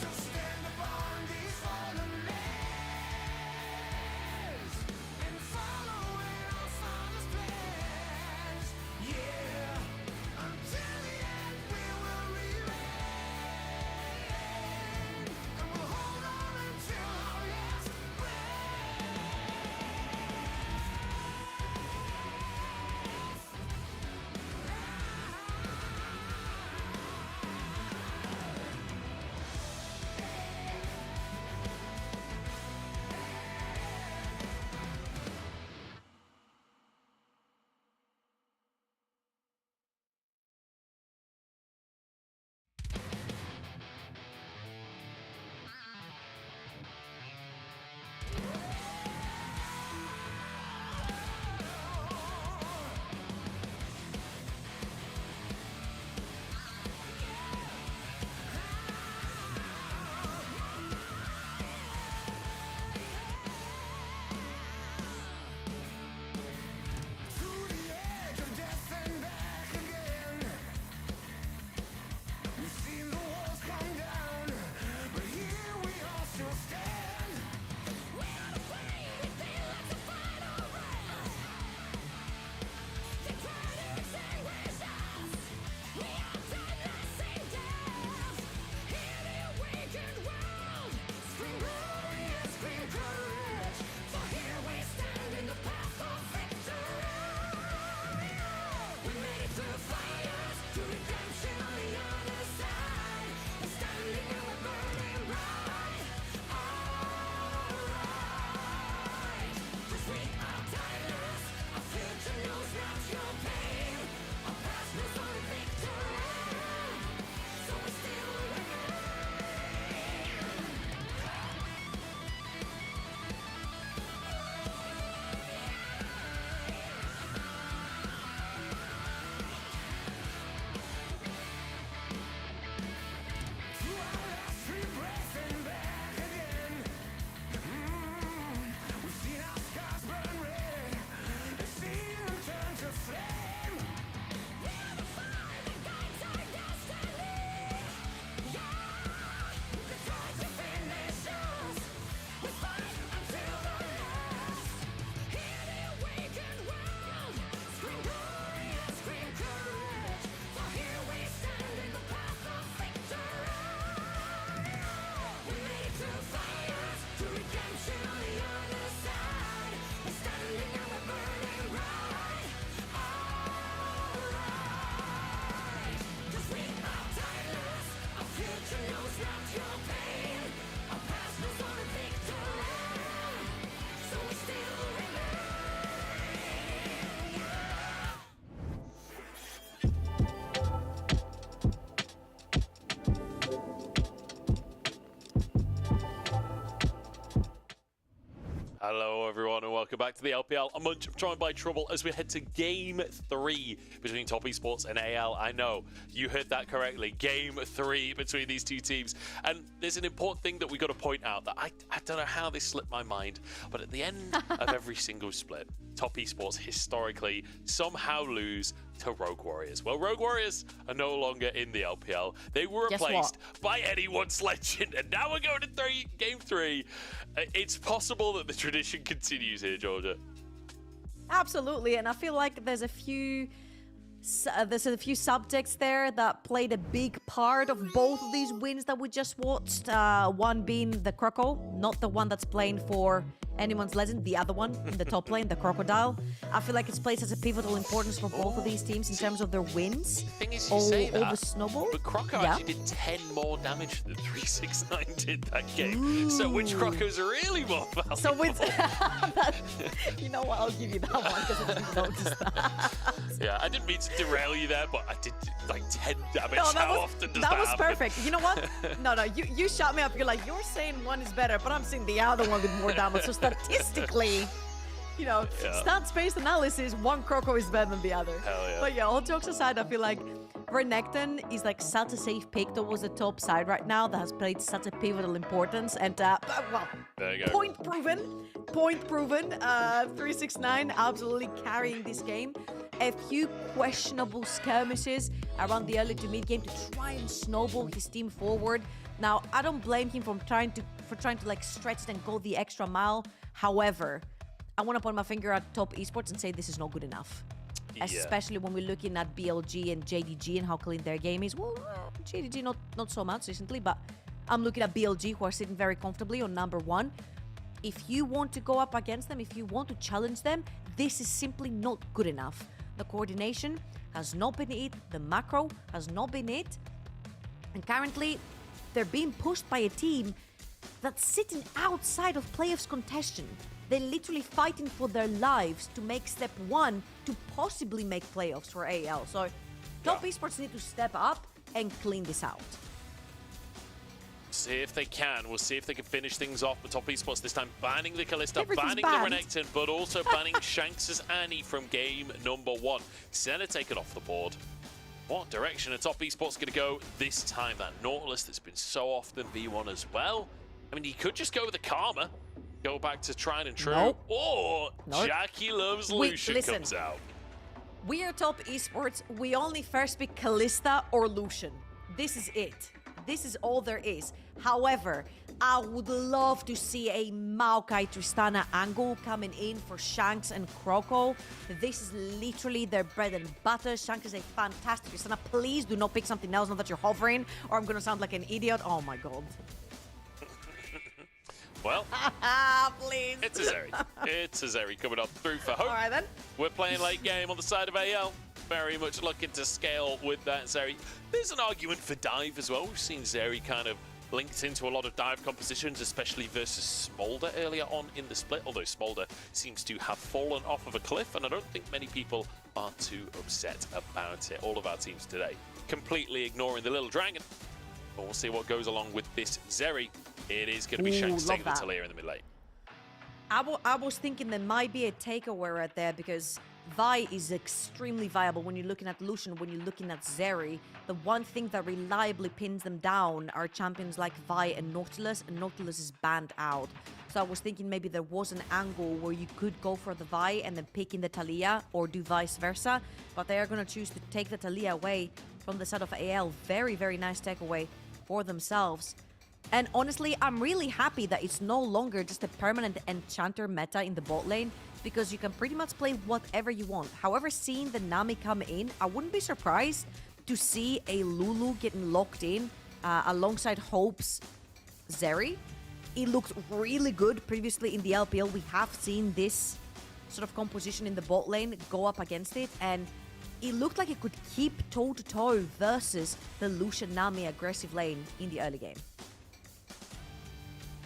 [SPEAKER 5] So stand upon these fallen lands and follow in our Father's plans. Yeah, until the end we will remain, and we'll hold on until our last to the edge of death and back again. We've seen the walls come down, but here we all still stand. We are the
[SPEAKER 3] Hello, everyone, and welcome back to the LPL. I'm joined by Trouble as we head to Game 3 between Top Esports and AL. I know, you heard that correctly. Game 3 between these two teams. And there's an important thing that we got to point out that I don't know how this slipped my mind, but at the end of every single split, Top Esports historically somehow lose to Rogue Warriors. Well, Rogue Warriors are no longer in the LPL. They were
[SPEAKER 4] Guess
[SPEAKER 3] replaced by anyone's legend, and now we're going to Game 3. It's possible that the tradition continues here, Georgia.
[SPEAKER 4] Absolutely, and I feel like there's a few subjects there that played a big part of both of these wins that we just watched. One being the Croco, not the one that's playing for anyone's legend, the other one in the top lane, the Crocodile. I feel like it's played such a pivotal importance for both of these teams in terms of their wins.
[SPEAKER 3] The thing is, you say that,
[SPEAKER 4] over Snowball.
[SPEAKER 3] but Croco actually did 10 more damage than 369 did that game. So which Croco's really more valuable?
[SPEAKER 4] So with you know what, I'll give you that one because I didn't notice that.
[SPEAKER 3] Yeah, I didn't mean to derail you there, but I did like 10 damage.
[SPEAKER 4] No,
[SPEAKER 3] How often does that
[SPEAKER 4] that was
[SPEAKER 3] happen?
[SPEAKER 4] perfect. You know what? No, you shut me up. You're like, you're saying one is better, but I'm saying the other one with more damage. So statistically, you know, stats-based analysis, one Croco is better than the other.
[SPEAKER 3] Hell yeah.
[SPEAKER 4] But yeah, all jokes aside, I feel like Renekton is like such a safe pick towards the top side right now that has played such a pivotal importance. And well,
[SPEAKER 3] There you go.
[SPEAKER 4] point proven. 369 absolutely carrying this game. A few questionable skirmishes around the early to mid game to try and snowball his team forward. Now, I don't blame him for trying to like stretch it and go the extra mile. However, I want to point my finger at Top Esports and say this is not good enough.
[SPEAKER 3] Yeah.
[SPEAKER 4] Especially when we're looking at BLG and JDG and how clean their game is. Well, JDG not so much recently, but I'm looking at BLG who are sitting very comfortably on number 1. If you want to go up against them, if you want to challenge them, this is simply not good enough. The coordination has not been it. The macro has not been it. And currently, they're being pushed by a team that's sitting outside of playoffs contention. They're literally fighting for their lives to make step 1 to possibly make playoffs for AL. So Top Esports need to step up and clean this out.
[SPEAKER 3] See if they can. We'll see if they can finish things off. But Top Esports this time banning the Kalista,
[SPEAKER 4] Everything's
[SPEAKER 3] banning
[SPEAKER 4] banned.
[SPEAKER 3] the Renekton, but also banning Shanks' Annie from game number 1. Senna taken off the board. What direction are Top Esports going to go this time? That Nautilus that's been so often V1 as well. I mean, he could just go with the Karma, go back to tried and true,
[SPEAKER 4] Nope.
[SPEAKER 3] or
[SPEAKER 4] Nope.
[SPEAKER 3] Jackie Loves
[SPEAKER 4] Wait,
[SPEAKER 3] Lucian
[SPEAKER 4] listen.
[SPEAKER 3] comes out.
[SPEAKER 4] We are Top Esports. We only first pick Kalista or Lucian. This is it. This is all there is. However, I would love to see a Maokai Tristana angle coming in for Shanks and Croco. This is literally their bread and butter. Shanks is a fantastic Tristana. Please do not pick something else, not that you're hovering, or I'm gonna sound like an idiot. Oh my god.
[SPEAKER 3] Well,
[SPEAKER 4] Please.
[SPEAKER 3] it's a Zeri. It's a Zeri coming up through for Hope.
[SPEAKER 4] All right then.
[SPEAKER 3] We're playing late game on the side of AL. Very much looking to scale with that Zeri. There's an argument for dive as well. We've seen Zeri kind of linked into a lot of dive compositions, especially versus Smolder earlier on in the split, although Smolder seems to have fallen off of a cliff, and I don't think many people are too upset about it. All of our teams today completely ignoring the little dragon. But we'll see what goes along with this Zeri. It is going to be
[SPEAKER 4] Ooh,
[SPEAKER 3] Shanks
[SPEAKER 4] love
[SPEAKER 3] taking the
[SPEAKER 4] that.
[SPEAKER 3] Talia in the mid lane.
[SPEAKER 4] I was thinking there might be a takeaway right there because Vi is extremely viable when you're looking at Lucian, when you're looking at Zeri. The one thing that reliably pins them down are champions like Vi and Nautilus is banned out. So I was thinking maybe there was an angle where you could go for the Vi and then pick in the Talia or do vice versa, but they are going to choose to take the Talia away from the side of AL. Very, very nice takeaway for themselves. And honestly, I'm really happy that it's no longer just a permanent enchanter meta in the bot lane, because you can pretty much play whatever you want. However, seeing the Nami come in, I wouldn't be surprised to see a Lulu getting locked in alongside Hope's Zeri. It looked really good previously in the LPL. We have seen this sort of composition in the bot lane go up against it, and it looked like it could keep toe-to-toe versus the Lucian Nami aggressive lane in the early game.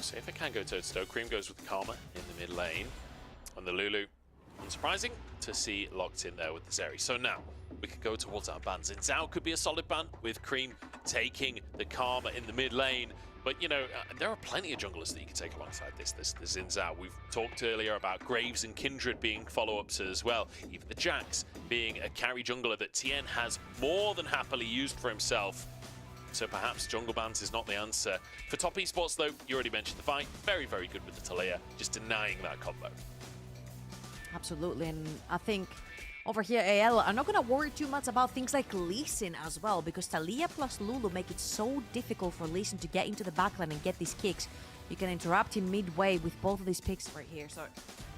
[SPEAKER 3] See if it can go toe-to-toe. Cream goes with Karma in the mid lane. On the Lulu, unsurprising to see locked in there with the Zeri. So now, we could go towards our bans. And Zhao could be a solid ban with Cream taking the Karma in the mid lane. But, you know, there are plenty of junglers that you can take alongside this. There's Xin Zhao. We've talked earlier about Graves and Kindred being follow-ups as well. Even the Jax being a carry jungler that Tien has more than happily used for himself. So perhaps jungle bans is not the answer. For top esports, though, you already mentioned the fight. Very, very good with the Taliyah. Just denying that combo.
[SPEAKER 4] Absolutely, and I think over here, AL are not going to worry too much about things like Lee Sin as well, because Taliyah plus Lulu make it so difficult for Lee Sin to get into the backline and get these kicks. You can interrupt him midway with both of these picks right here, so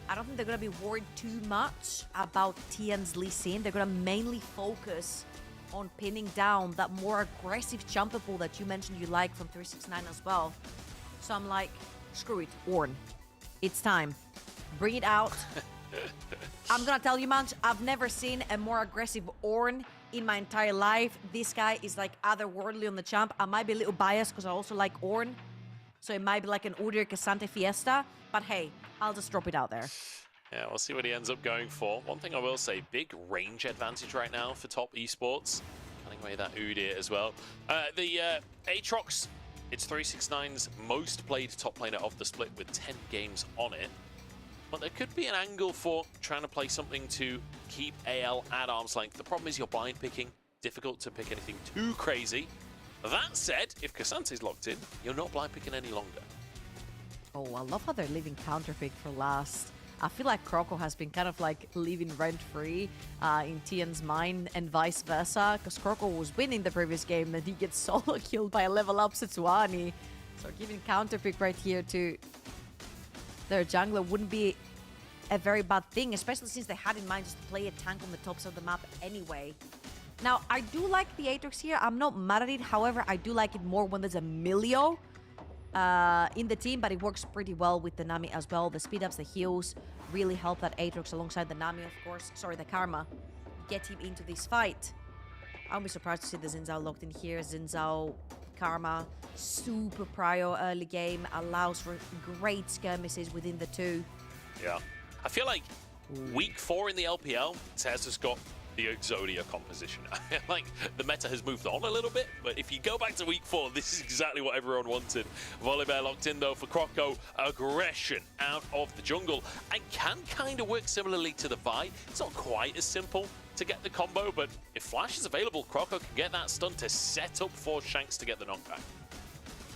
[SPEAKER 4] I don't think they're going to be worried too much about Tien's Lee Sin. They're going to mainly focus on pinning down that more aggressive jumper pool that you mentioned you like from 369 as well. So I'm like, screw it, Ornn. It's time. Bring it out. I'm gonna tell you, Munch, I've never seen a more aggressive Ornn in my entire life. This guy is like otherworldly on the champ. I might be a little biased because I also like Ornn. So it might be like an Udyr K'Sante Fiesta. But hey, I'll just drop it out there.
[SPEAKER 3] Yeah, we'll see what he ends up going for. One thing I will say, big range advantage right now for top esports. Cutting away that Udyr as well. The Aatrox, it's 369's most played top laner of the split with 10 games on it. But there could be an angle for trying to play something to keep AL at arm's length. The problem is you're blind picking. Difficult to pick anything too crazy. That said, if K'Sante's locked in, you're not blind picking any longer.
[SPEAKER 4] Oh, I love how they're leaving counterpick for last. I feel like Croco has been kind of like living rent-free in Tien's mind and vice versa, because Croco was winning the previous game and he gets solo killed by a level up Setsuani. So giving counterpick right here to their jungler wouldn't be a very bad thing, especially since they had in mind just to play a tank on the tops of the map anyway. Now, I do like the Aatrox here. I'm not mad at it. However, I do like it more when there's a Milio in the team, but it works pretty well with the Nami as well. The speed ups, the heals really help that Aatrox alongside the Nami, of course. Sorry, the Karma. Get him into this fight. I'll be surprised to see the Xin Zhao locked in here. Xin Zhao, Karma, super prio early game, allows for great skirmishes within the two.
[SPEAKER 3] Yeah. I feel like week 4 in the LPL, Tez has got the Exodia composition. I feel like the meta has moved on a little bit, but if you go back to week 4, this is exactly what everyone wanted. Volibear locked in though for Croco. Aggression out of the jungle and can kind of work similarly to the Vi. It's not quite as simple to get the combo, but if Flash is available, Croco can get that stun to set up for Shanks to get the knockback.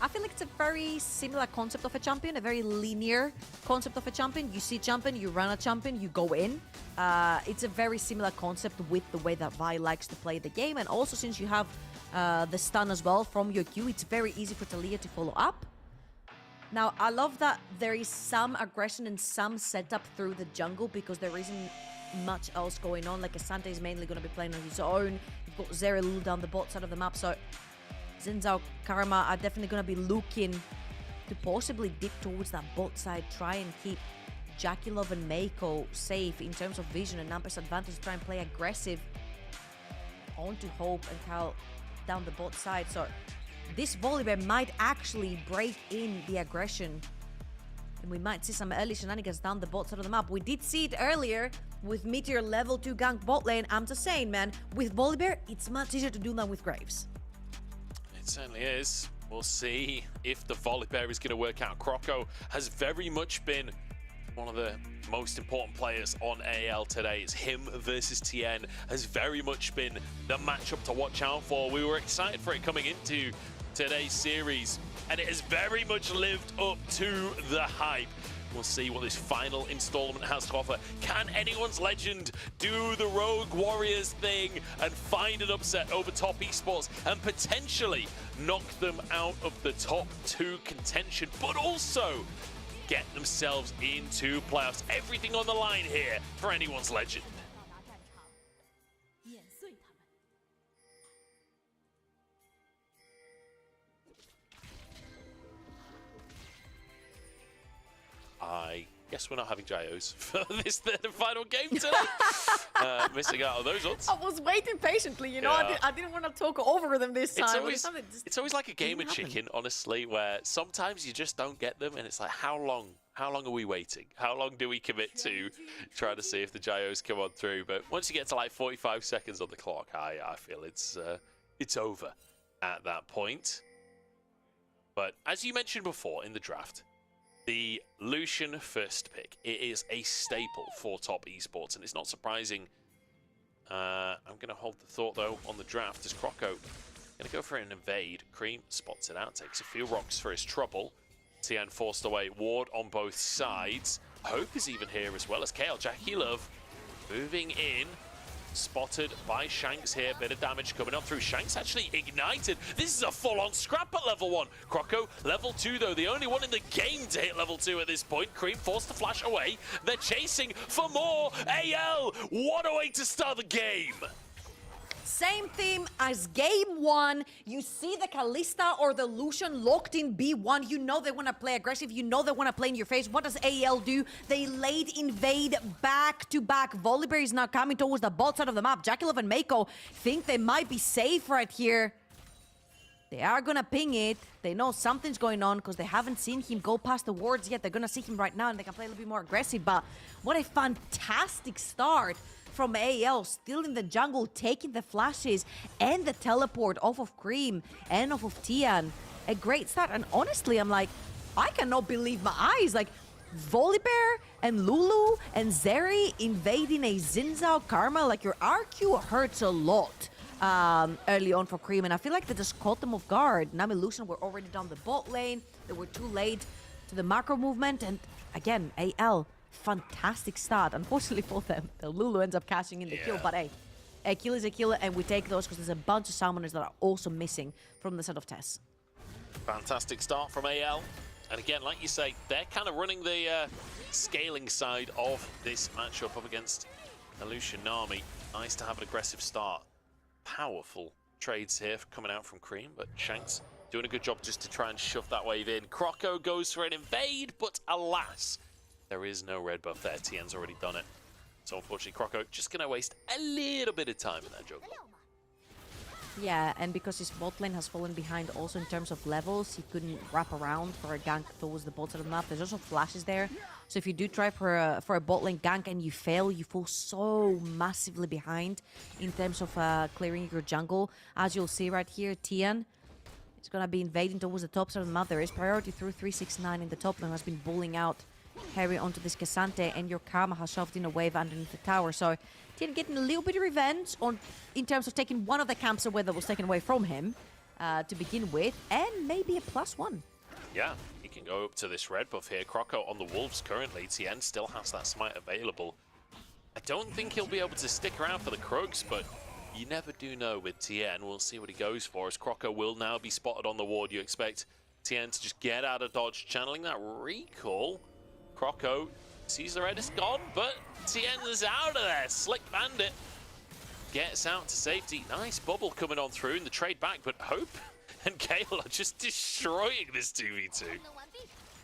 [SPEAKER 4] I feel like it's a very similar concept of a champion, a very linear concept of a champion. You see champion, you run a champion, you go in. It's a very similar concept with the way that Vi likes to play the game. And also since you have the stun as well from your Q, it's very easy for Taliyah to follow up. Now, I love that there is some aggression and some setup through the jungle because there isn't much else going on. Like Asante is mainly going to be playing on his own. You've got Zeralu down the bot side of the map, so Xin Zhao, Karma are definitely going to be looking to possibly dip towards that bot side, try and keep Jakilov and Meiko safe in terms of vision and numbers advantage, try and play aggressive onto Hope and Cal down the bot side. So this Volibear might actually break in the aggression and we might see some early shenanigans down the bot side of the map. We did see it earlier with Meteor level 2 gank bot lane. I'm just saying, man, with Volibear, it's much easier to do that with Graves.
[SPEAKER 3] It certainly is. We'll see if the Volibear is going to work out. Croco has very much been one of the most important players on AL today. It's him versus Tien has very much been the matchup to watch out for. We were excited for it coming into today's series, and it has very much lived up to the hype. We'll see what this final installment has to offer. Can anyone's legend do the Rogue Warriors thing and find an upset over top esports and potentially knock them out of the top 2 contention, but also get themselves into playoffs? Everything on the line here for anyone's legend.
[SPEAKER 2] 到达战场，碾碎他们。
[SPEAKER 3] I guess we're not having Gyos for this third and final game today. Missing out on those ones.
[SPEAKER 4] I was waiting patiently, you know.
[SPEAKER 3] Yeah.
[SPEAKER 4] I didn't want to talk over them this time.
[SPEAKER 3] It's always like a game of
[SPEAKER 4] didn't happen.
[SPEAKER 3] chicken, honestly, where sometimes you just don't get them, and it's like, how long are we waiting? How long do we commit to trying to see if the Gyos come on through? But once you get to like 45 seconds on the clock, I feel it's over at that point. But as you mentioned before in the draft, the Lucian first pick, it is a staple for top esports, and it's not surprising. I'm going to hold the thought, though, on the draft as Croco going to go for an invade. Cream spots it out, takes a few rocks for his trouble. Tien forced away, ward on both sides. Hope is even here as well as Kale. Jackie Love moving in. Spotted by Shanks here. Bit of damage coming up through. Shanks actually ignited. This is a full-on scrap at level 1. Croco, level 2 though. The only one in the game to hit level 2 at this point. Cream forced to flash away. They're chasing for more. AL, what a way to start the game.
[SPEAKER 4] Same theme as game 1. You see the Kalista or the Lucian locked in B1. You know they want to play aggressive. You know they want to play in your face. What does AL do? They late invade back to back. Volibear is now coming towards the bot side of the map. Jackalov and Mako think they might be safe right here. They are going to ping it. They know something's going on because they haven't seen him go past the wards yet. They're going to see him right now and they can play a little bit more aggressive. But what a fantastic start from AL, still in the jungle, taking the flashes and the teleport off of Cream and off of Tien. A great start. And honestly, I'm like, I cannot believe my eyes. Like, Volibear and Lulu and Zeri invading a Xin Zhao Karma. Like, your RQ hurts a lot early on for Cream. And I feel like they just caught them off guard. Nami Lucian were already down the bot lane. They were too late to the macro movement. And again, AL, fantastic start. Unfortunately for them, the Lulu ends up cashing in the kill, but hey, a kill is a kill, and we take those because there's a bunch of summoners that are also missing from the set of Tess.
[SPEAKER 3] Fantastic start from AL. And again, like you say, they're kind of running the scaling side of this matchup up against Lucian Nami. Nice to have an aggressive start. Powerful trades here coming out from Cream, but Shanks doing a good job just to try and shove that wave in. Croco goes for an invade, but alas, there is no red buff there. Tien's already done it. So unfortunately, Croco just going to waste a little bit of time in that jungle.
[SPEAKER 4] Yeah, and because his bot lane has fallen behind also in terms of levels, he couldn't wrap around for a gank towards the bot side of the map. There's also flashes there. So if you do try for a bot lane gank and you fail, you fall so massively behind in terms of clearing your jungle. As you'll see right here, Tien is going to be invading towards the top side of the map. There is priority through 369 in the top lane, has been bullying out Harry onto this Cassante, and your Karma has shoved in a wave underneath the tower. So Tien getting a little bit of revenge in terms of taking one of the camps away that was taken away from him to begin with, and maybe a +1.
[SPEAKER 3] Yeah, he can go up to this red buff here. Croco on the Wolves currently. Tien still has that smite available. I don't think he'll be able to stick around for the Krugs, but you never do know with Tien. We'll see what he goes for, as Croco will now be spotted on the ward. You expect Tien to just get out of dodge, channeling that recall. Croco sees the red is gone, but Tien is out of there. Slick Bandit gets out to safety. Nice bubble coming on through in the trade back, but Hope and Kale are just destroying this 2v2.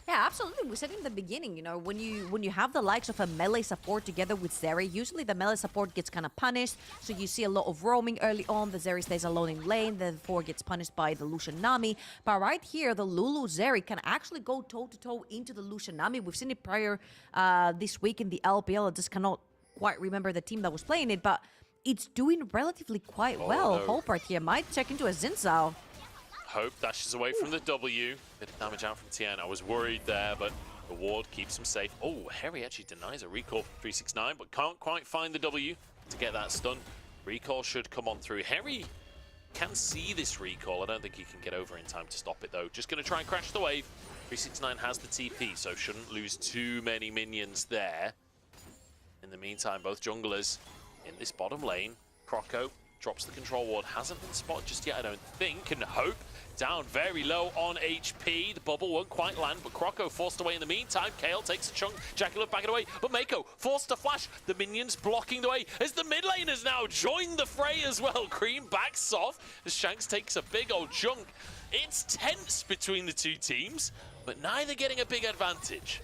[SPEAKER 4] Yeah, absolutely. We said in the beginning, you know, when you have the likes of a melee support together with Zeri, usually the melee support gets kind of punished. So you see a lot of roaming early on. The Zeri stays alone in lane. The 4 gets punished by the Lucian Nami. But right here, the Lulu Zeri can actually go toe-to-toe into the Lucian Nami. We've seen it prior this week in the LPL. I just cannot quite remember the team that was playing it, but it's doing relatively quite well.
[SPEAKER 3] No.
[SPEAKER 4] Hope right here might check into a Xin Zhao.
[SPEAKER 3] Hope dashes away from the W. Bit of damage out from Tien. I was worried there, but the ward keeps him safe. Oh, Harry actually denies a recall from 369, but can't quite find the W to get that stun. Recall should come on through. Harry can see this recall. I don't think he can get over in time to stop it, though. Just going to try and crash the wave. 369 has the TP, so shouldn't lose too many minions there. In the meantime, both junglers in this bottom lane. Croco drops the control ward. Hasn't been spotted just yet, I don't think. And Hope down very low on HP. The bubble won't quite land, but Croco forced away in the meantime. Kale takes a chunk. Jackalov backing away, but Mako forced to flash. The minions blocking the way as the mid laners now join the fray as well. Cream backs off as Shanks takes a big old chunk. It's tense between the two teams, but neither getting a big advantage.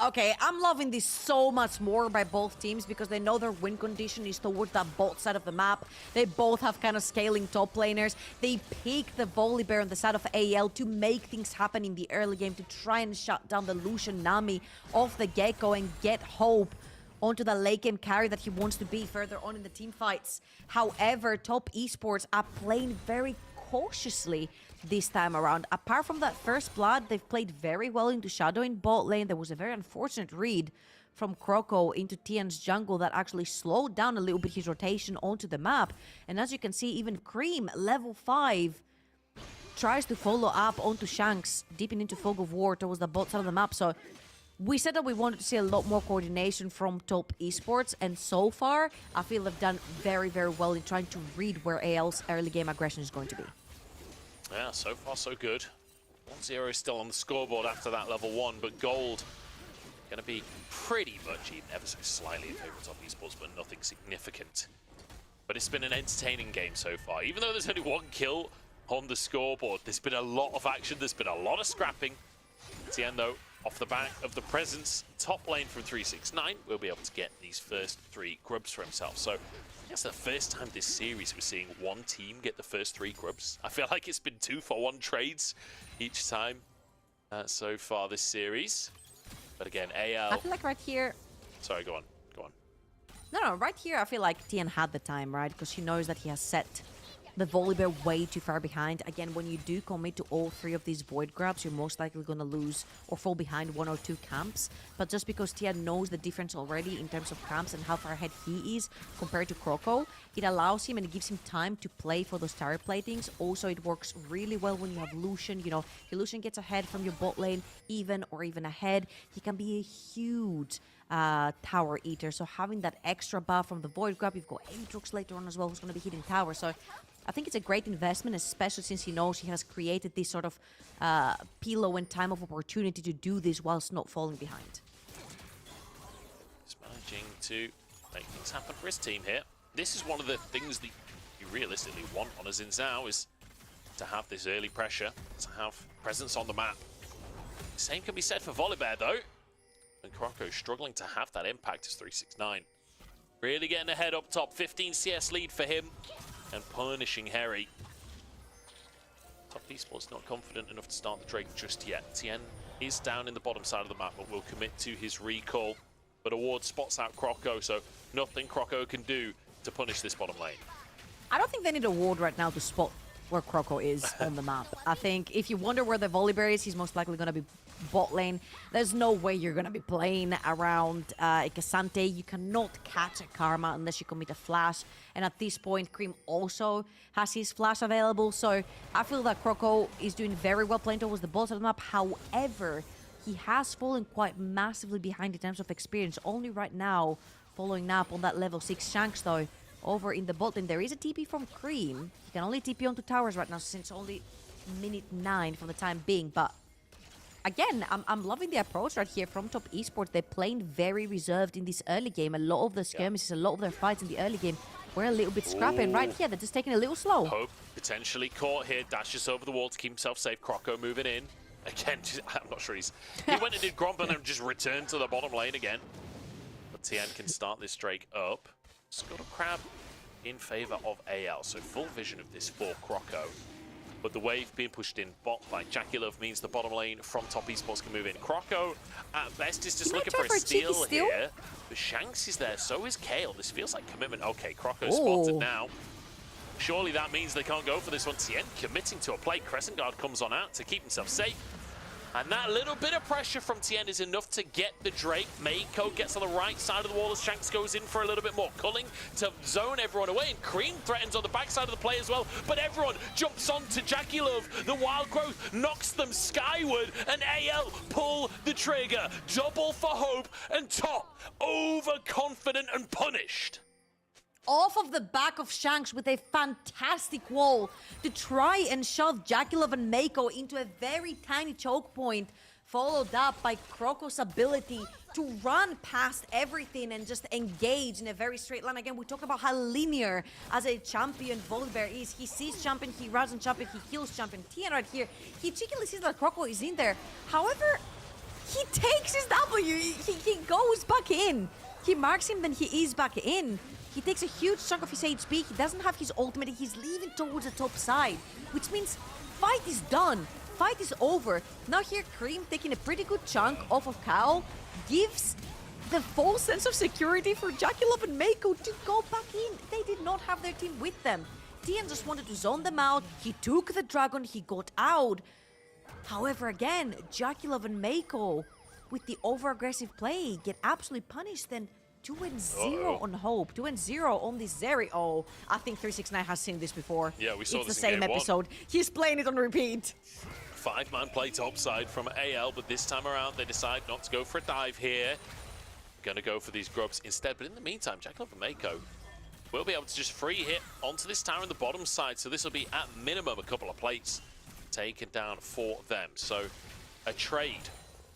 [SPEAKER 4] Okay, I'm loving this so much more by both teams because they know their win condition is towards that bot side of the map. They both have kind of scaling top laners. They pick the Volibear on the side of AL to make things happen in the early game to try and shut down the Lucian Nami off the get-go and get Hope onto the late game carry that he wants to be further on in the team fights. However, top esports are playing very cautiously this time around. Apart from that first blood, they've played very well into Shadow in bot lane. There was a very unfortunate read from Croco into Tian's jungle that actually slowed down a little bit his rotation onto the map. And as you can see, even Cream, level 5, tries to follow up onto Shanks, deeping into Fog of War towards the bot side of the map. So we said that we wanted to see a lot more coordination from top esports, and so far, I feel they've done very, very well in trying to read where AL's early game aggression is going to be.
[SPEAKER 3] Yeah, so far so good. 1-0 is still on the scoreboard after that level 1, but Gold going to be pretty much even ever so slightly in favor of top esports, but nothing significant. But it's been an entertaining game so far. Even though there's only 1 kill on the scoreboard, there's been a lot of action, there's been a lot of scrapping. Tien, though, off the back of the presence top lane from 369, will be able to get these first 3 grubs for himself. So it's the first time this series we're seeing one team get the first 3 grubs. I feel like it's been 2-for-1 trades each time so far this series. But again, AL...
[SPEAKER 4] I feel like right here...
[SPEAKER 3] Sorry, go on. Go on.
[SPEAKER 4] No, right here I feel like Tien had the time, right? Because he knows that he has set the Volibear way too far behind. Again, when you do commit to all 3 of these void grabs, you're most likely going to lose or fall behind 1 or 2 camps. But just because Tien knows the difference already in terms of camps and how far ahead he is compared to Croco, it allows him and it gives him time to play for those tower platings. Also, it works really well when you have Lucian. You know, if your Lucian gets ahead from your bot lane, even ahead, he can be a huge tower eater. So having that extra buff from the void grab, you've got Aatrox later on as well, who's going to be hitting tower. So I think it's a great investment, especially since he knows he has created this sort of pillow and time of opportunity to do this whilst not falling behind.
[SPEAKER 3] He's managing to make things happen for his team here. This is one of the things that you realistically want on a Xin Zhao, is to have this early pressure, to have presence on the map. Same can be said for Volibear, though. And Croco struggling to have that impact as 369. Really getting ahead up top. 15 CS lead for him. And punishing Harry. Top esports not confident enough to start the Drake just yet. Tien is down in the bottom side of the map, but will commit to his recall. But Award spots out Croco, so nothing Croco can do to punish this bottom lane.
[SPEAKER 4] I don't think they need a ward right now to spot where Croco is on the map. I think if you wonder where the Volibear is, he's most likely going to be bot lane. There's no way you're going to be playing around Ikasante. You cannot catch a Karma unless you commit a flash. And at this point, Cream also has his flash available. So I feel that Croco is doing very well playing towards the bottom of the map. However, he has fallen quite massively behind in terms of experience. Only right now, following up on that level 6 Shanks, though, over in the bot lane. There is a TP from Cream. He can only TP onto towers right now since only minute 9 for the time being. But again, I'm loving the approach right here from top esports. They're playing very reserved in this early game. A lot of the skirmishes, a lot of their fights in the early game were a little bit scrappy. And right here, they're just taking it a little slow.
[SPEAKER 3] Hope potentially caught here. Dashes over the wall to keep himself safe. Croco moving in. Again, I'm not sure he went and did Gromp and then just returned to the bottom lane again. But Tien can start this Drake up. Scuttle Crab in favor of AL, so full vision of this for Croco. But the wave being pushed in bot by JackeyLove means the bottom lane from top esports can move in. Croco at best is just looking for a steal here. But Shanks is there, so is Kayle. This feels like commitment. Okay, Croco spotted now. Surely that means they can't go for this one. Tien committing to a play. Crescent Guard comes on out to keep himself safe. And that little bit of pressure from Tien is enough to get the Drake. Meiko gets on the right side of the wall as Shanks goes in for a little bit more culling to zone everyone away. And Cream threatens on the backside of the play as well. But everyone jumps on to JackeyLove. The Wild Growth knocks them skyward. And AL pull the trigger. Double for Hope. And Top overconfident and punished.
[SPEAKER 4] Off of the back of Shanks with a fantastic wall to try and shove JackeyLove and Meiko into a very tiny choke point, followed up by Croco's ability to run past everything and just engage in a very straight line. Again, we talk about how linear as a champion Volibear is. He sees champion, he runs on champion, he kills champion. Tien right here, he cheekily sees that Croco is in there. However, he takes his W, he goes back in. He marks him, then he is back in. He takes a huge chunk of his HP. He doesn't have his ultimate. He's leaving towards the top side, which means fight is done. Fight is over. Now here, Cream taking a pretty good chunk off of Kayle gives the false sense of security for JackeyLove and Meiko to go back in. They did not have their team with them. Tian just wanted to zone them out. He took the dragon, he got out. However, again, Jakilov and Mako with the over-aggressive play get absolutely punished. Then 2-0 on Hope, 2-0 on this Zeri. Oh, I think 369 has seen this before.
[SPEAKER 3] Yeah, we saw
[SPEAKER 4] it's
[SPEAKER 3] this
[SPEAKER 4] the
[SPEAKER 3] in
[SPEAKER 4] same
[SPEAKER 3] game 1.
[SPEAKER 4] episode. He's playing it on repeat.
[SPEAKER 3] 5-man play topside from AL, but this time around they decide not to go for a dive here. Gonna go for these grubs instead, but in the meantime, Jakilov and Mako will be able to just free hit onto this tower on the bottom side, so this will be at minimum a couple of plates taken down for them. So a trade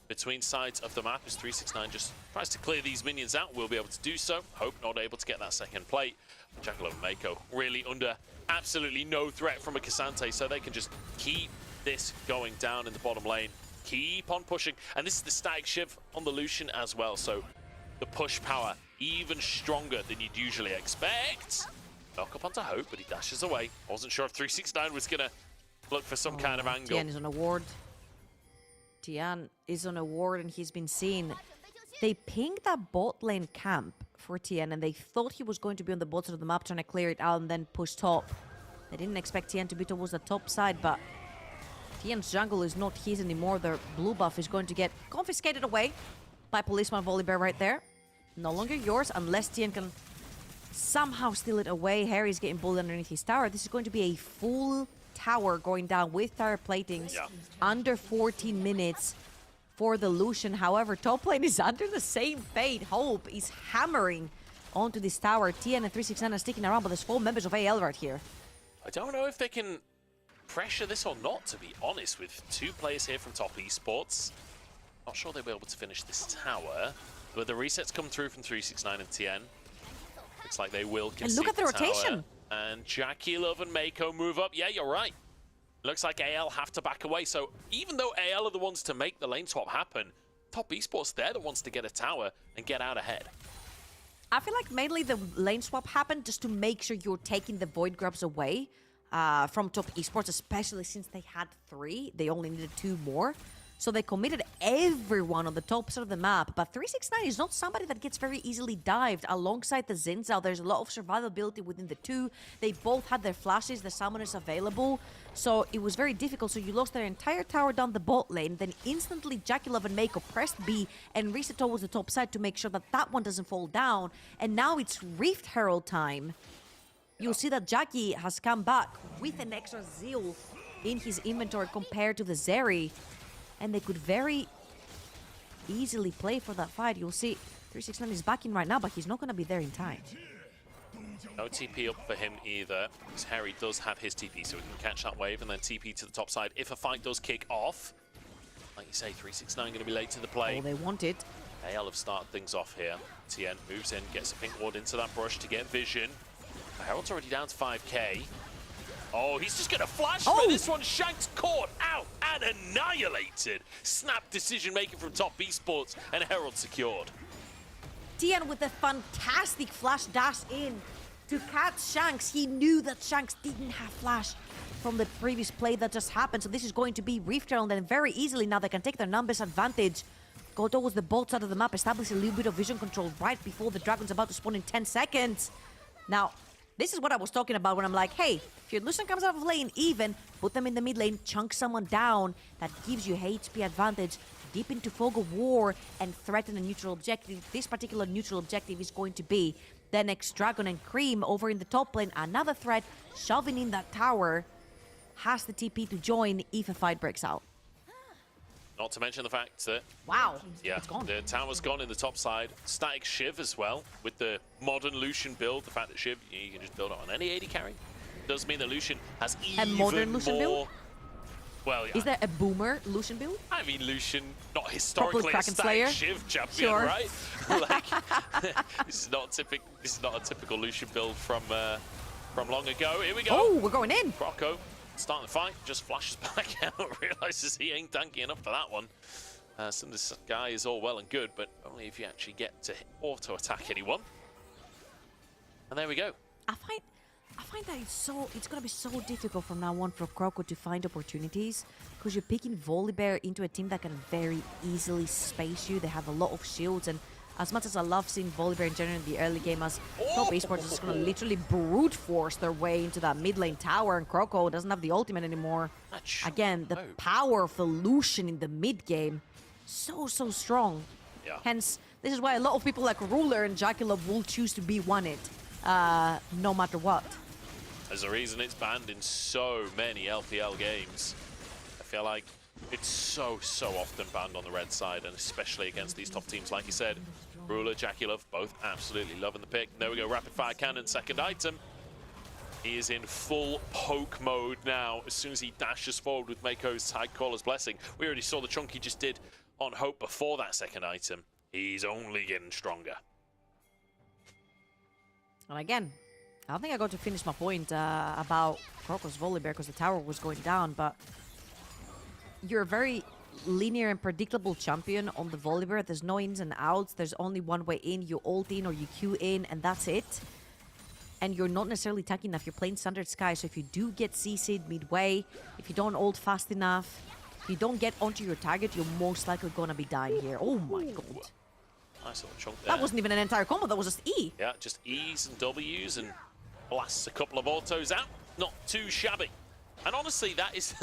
[SPEAKER 3] between sides of the map as 369 just tries to clear these minions out. We'll be able to do so. Hope not able to get that second plate. Jakilov and Mako really under absolutely no threat from a K'Sante, so they can just keep this going down in the bottom lane. Keep on pushing. And this is the static shiv on the Lucian as well, so the push power even stronger than you'd usually expect. Knock up onto Hope, but he dashes away. Wasn't sure if 369 was gonna look for some kind of angle.
[SPEAKER 4] Tian is on a ward. Tian is on a ward and he's been seen. They pinged that bot lane camp for Tian and they thought he was going to be on the bottom of the map trying to clear it out and then push top. They didn't expect Tian to be towards the top side, but Tian's jungle is not his anymore. The blue buff is going to get confiscated away by Policeman Volibear right there. No longer yours unless Tian can somehow steal it away. Harry's getting bullied underneath his tower. This is going to be a full tower going down with tower platings.
[SPEAKER 3] Yeah.
[SPEAKER 4] Under 14 minutes for the Lucian. However, top lane is under the same fate. Hope is hammering onto this tower. Tian and 369 are sticking around, but there's 4 members of AL right here.
[SPEAKER 3] I don't know if they can pressure this or not, to be honest, with 2 players here from Top Esports. Not sure they'll be able to finish this tower, but the resets come through from 369 and Tian. Looks like they will concede.
[SPEAKER 4] And look at the
[SPEAKER 3] tower.
[SPEAKER 4] rotation.
[SPEAKER 3] And Jakilov and Mako move up. Yeah, you're right. Looks like AL have to back away. So even though AL are the ones to make the lane swap happen, Top Esports, they're the ones to get a tower and get out ahead.
[SPEAKER 4] I feel like mainly the lane swap happened just to make sure you're taking the Void Grubs away from Top Esports, especially since they had 3. They only needed 2 more. So they committed everyone on the top side of the map. But 369 is not somebody that gets very easily dived. Alongside the Xin Zhao, there's a lot of survivability within the 2. They both had their flashes, the summoners available. So it was very difficult. So you lost their entire tower down the bot lane. Then instantly Jakilov and Mako pressed B and reset towards the top side to make sure that that one doesn't fall down. And now it's Rift Herald time. You'll see that Jackie has come back with an extra zeal in his inventory compared to the Zeri. And they could very easily play for that fight. You'll see 369 is backing right now, but he's not going to be there in time.
[SPEAKER 3] No TP up for him either, because Harry does have his TP, so he can catch that wave and then TP to the top side if a fight does kick off. Like you say, 369 going to be late to the play.
[SPEAKER 4] Oh, they want it.
[SPEAKER 3] AL have started things off here. Tien moves in, gets a pink ward into that brush to get vision. Herald's already down to 5k. Oh, he's just going to flash for this one. Shanks caught out and annihilated. Snap decision making from Top Esports, and Herald secured.
[SPEAKER 4] Tian with a fantastic flash dash in to catch Shanks. He knew that Shanks didn't have flash from the previous play that just happened. So this is going to be Rift Herald, and very easily now they can take their numbers advantage. Go towards the bot side of the map, establish a little bit of vision control right before the dragon's about to spawn in 10 seconds. Now, this is what I was talking about when I'm like, hey, if your Lucian comes out of lane even, put them in the mid lane, chunk someone down. That gives you HP advantage, deep into Fog of War, and threaten a neutral objective. This particular neutral objective is going to be the next Dragon and Cream over in the top lane. Another threat, shoving in that tower, has the TP to join if a fight breaks out.
[SPEAKER 3] Not to mention the fact that,
[SPEAKER 4] Wow,
[SPEAKER 3] yeah,
[SPEAKER 4] it's gone.
[SPEAKER 3] the tower's gone in the top side. Static Shiv as well, with the modern Lucian build. The fact that Shiv, you can just build it on any AD carry. Does mean that Lucian has even
[SPEAKER 4] modern Lucian
[SPEAKER 3] more...
[SPEAKER 4] build?
[SPEAKER 3] Well, yeah.
[SPEAKER 4] Is there a boomer Lucian build?
[SPEAKER 3] I mean, Lucian, not historically a
[SPEAKER 4] Kraken
[SPEAKER 3] static
[SPEAKER 4] Slayer?
[SPEAKER 3] Shiv champion,
[SPEAKER 4] Sure.
[SPEAKER 3] right? Like, this is not a typical Lucian build from long ago. Here we go.
[SPEAKER 4] Oh, we're going in.
[SPEAKER 3] Rocco starting the fight, just flashes back out, realizes he ain't tanky enough for that one. So this guy is all well and good, but only if you actually get to auto-attack anyone. And there we go.
[SPEAKER 4] I find that it's going to be so difficult from now on for Croco to find opportunities, because you're picking Volibear into a team that can very easily space you. They have a lot of shields, and as much as I love seeing Volibear in general in the early game, as Top Esports is just going to literally brute force their way into that mid lane tower, and Kroko doesn't have the ultimate anymore. Again, the power of the Lucian in the mid game, so strong.
[SPEAKER 3] Yeah.
[SPEAKER 4] Hence, this is why a lot of people like Ruler and JackeyLove will choose to be one it, no matter what.
[SPEAKER 3] There's a reason it's banned in so many LPL games. I feel like it's so often banned on the red side, and especially against these top teams. Like you said, Ruler, JackeyLove, both absolutely loving the pick. There we go, rapid fire cannon, second item. He is in full poke mode now as soon as he dashes forward with Mako's Tidecaller's Blessing. We already saw the chunk he just did on Hope before that second item. He's only getting stronger.
[SPEAKER 4] And again, I don't think I got to finish my point about Kroko's Volibear because the tower was going down, but you're a very linear and predictable champion on the Volibear. There's no ins and outs. There's only one way in. You ult in or you Q in, and that's it. And you're not necessarily tanky enough. You're playing Standard Sky, so if you do get CC'd midway, if you don't ult fast enough, if you don't get onto your target, you're most likely gonna be dying here. Oh my god.
[SPEAKER 3] Nice little chunk there.
[SPEAKER 4] That wasn't even an entire combo, that was just E.
[SPEAKER 3] Yeah, just E's and W's and blasts a couple of autos out. Not too shabby. And honestly, that is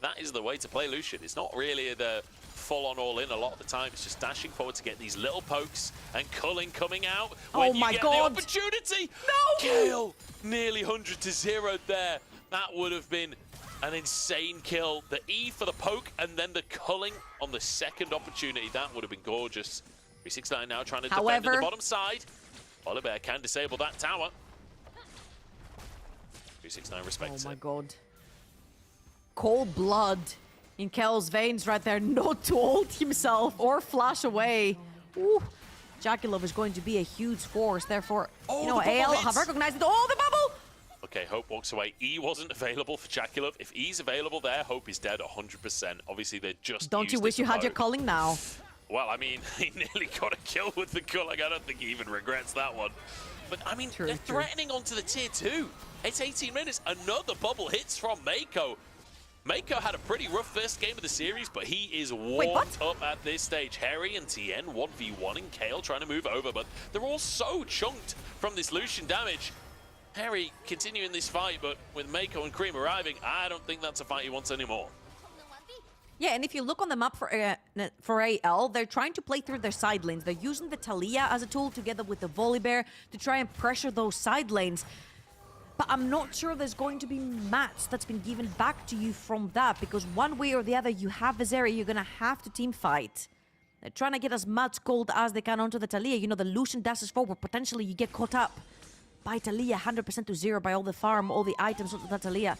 [SPEAKER 3] that is the way to play Lucian. It's not really the full-on all-in a lot of the time. It's just dashing forward to get these little pokes and culling coming out when
[SPEAKER 4] Oh my
[SPEAKER 3] you get
[SPEAKER 4] God.
[SPEAKER 3] the opportunity.
[SPEAKER 4] No!
[SPEAKER 3] Gale, nearly 100 to 0 there. That would have been an insane kill. The E for the poke and then the culling on the second opportunity. That would have been gorgeous. 369 now trying to defend
[SPEAKER 4] However,
[SPEAKER 3] on the bottom side. Volibear can disable that tower. 369 respects
[SPEAKER 4] oh my
[SPEAKER 3] it.
[SPEAKER 4] god. Cold blood in Kel's veins right there, not to ult himself or flash away. Ooh. JackeyLove is going to be a huge force, therefore,
[SPEAKER 3] Oh,
[SPEAKER 4] you know,
[SPEAKER 3] the bubble
[SPEAKER 4] AL
[SPEAKER 3] hits.
[SPEAKER 4] have recognized it. Oh, the bubble!
[SPEAKER 3] Okay, Hope walks away. E wasn't available for JackeyLove. If E's available there, Hope is dead 100%. Obviously, they just
[SPEAKER 4] Don't you
[SPEAKER 3] used
[SPEAKER 4] wish
[SPEAKER 3] it
[SPEAKER 4] you
[SPEAKER 3] to
[SPEAKER 4] had your
[SPEAKER 3] poke.
[SPEAKER 4] calling now?
[SPEAKER 3] Well, I mean, he nearly got a kill with the culling. I don't think he even regrets that one. But, I mean,
[SPEAKER 4] True,
[SPEAKER 3] they're
[SPEAKER 4] true.
[SPEAKER 3] threatening onto the tier 2. It's 18 minutes. Another bubble hits from Mako. Mako had a pretty rough first game of the series, but he is warmed up at this stage. Harry and Tien 1v1 and Kale trying to move over, but they're all so chunked from this Lucian damage. Harry continuing this fight, but with Mako and Cream arriving, I don't think that's a fight he wants anymore.
[SPEAKER 4] Yeah, and if you look on the map for AL, they're trying to play through their side lanes. They're using the Talia as a tool together with the Volibear to try and pressure those side lanes. But I'm not sure there's going to be mats that's been given back to you from that, because one way or the other, you have this area, you're going to have to team fight. They're trying to get as much gold as they can onto the Talia. You know, the Lucian dashes forward. Potentially, you get caught up by Talia 100% to 0 by all the farm, all the items onto the Talia.